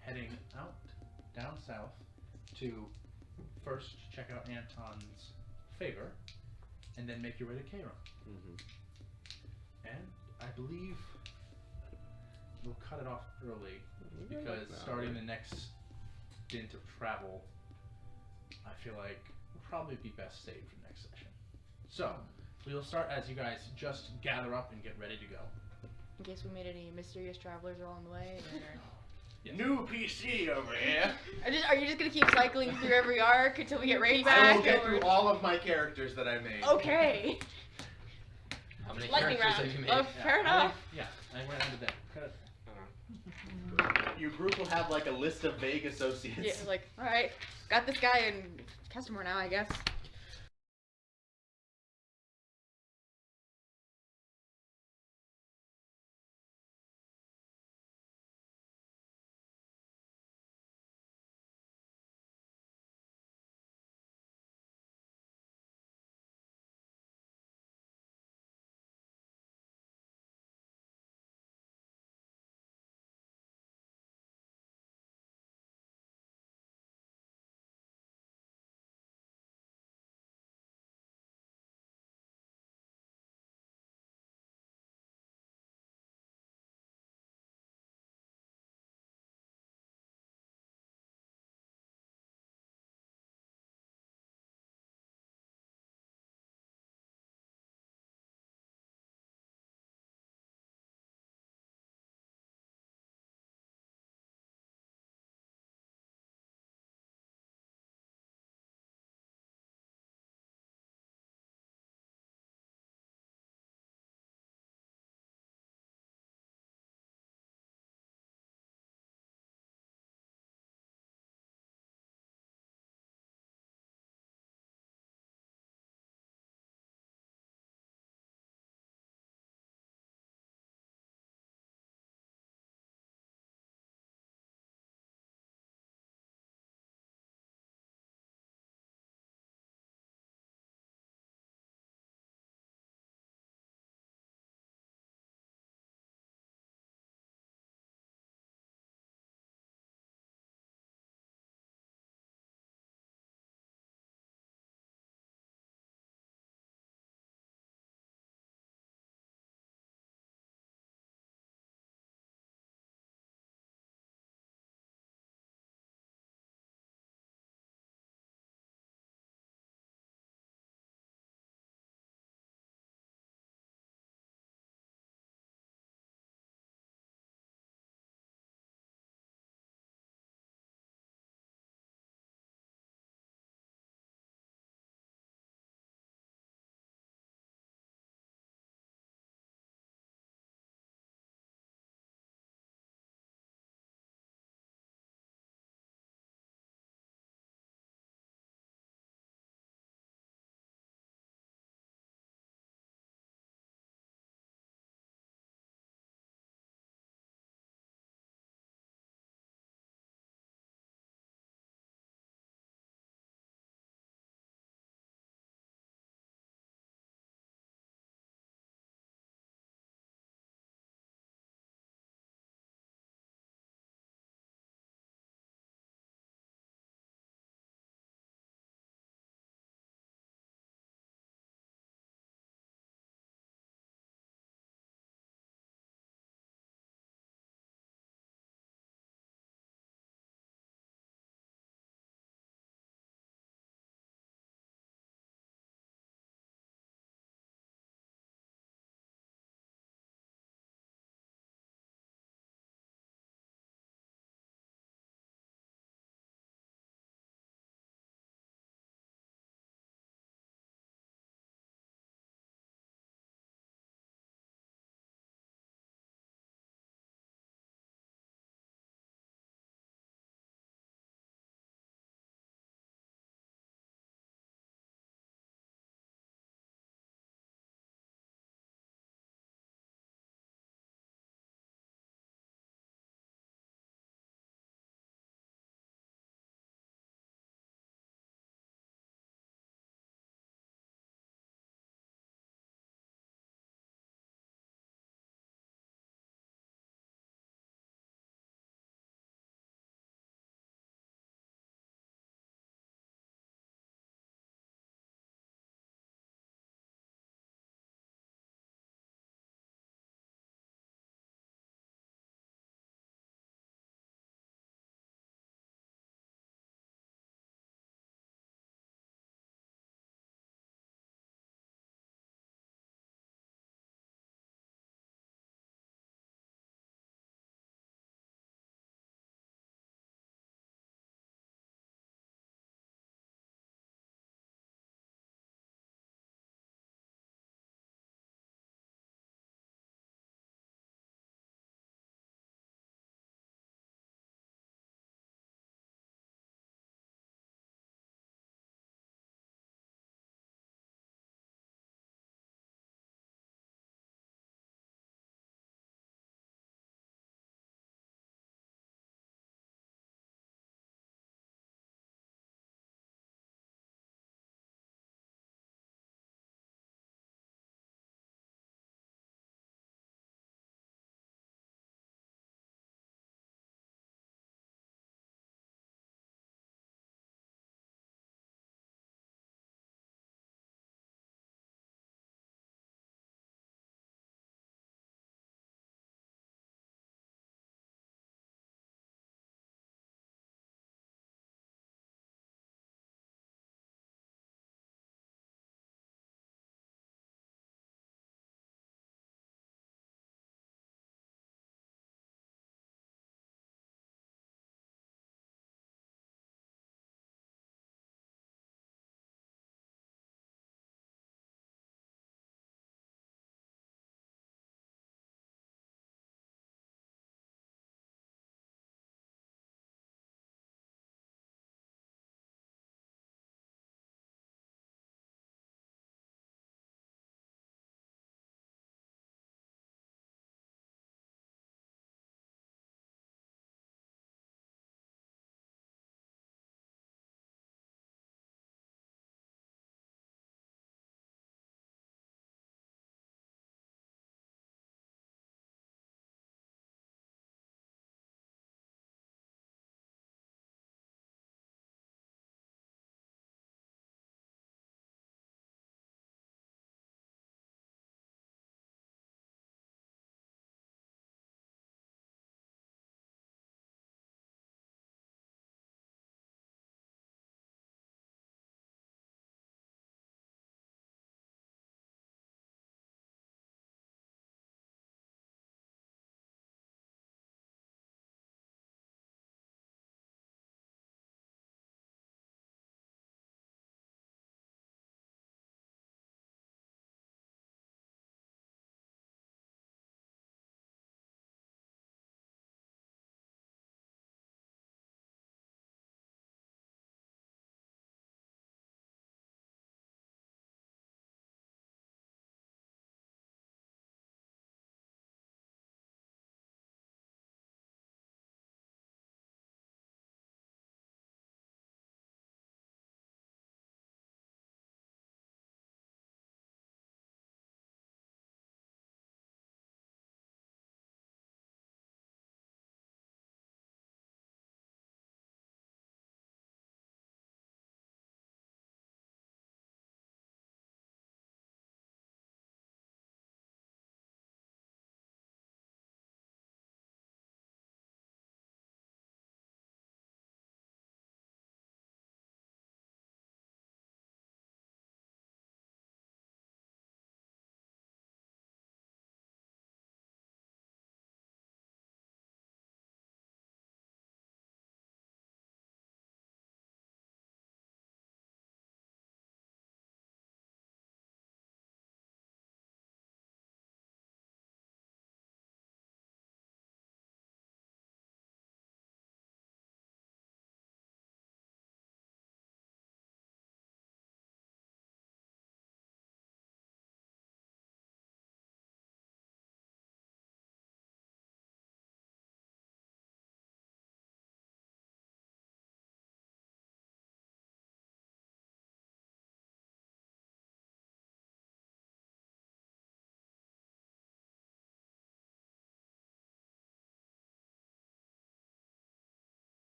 heading out, down south, to first check out Anton's favor, and then make your way to Kairon. And I believe we'll cut it off early, because starting the next stint of travel, I feel like will probably be best saved for next session. So, we'll start as you guys just gather up and get ready to go. In case we made any mysterious travelers along the way. Or... Yes. New PC over here. Are you just gonna keep cycling through every arc until we get Ray I back? will get or- through all of my characters that I made. Okay. How many Lightning characters round. have you made? Oh, fair enough. I went under that. Your group will have like a list of vague associates. Yeah, like, alright, got this guy and customer now, I guess.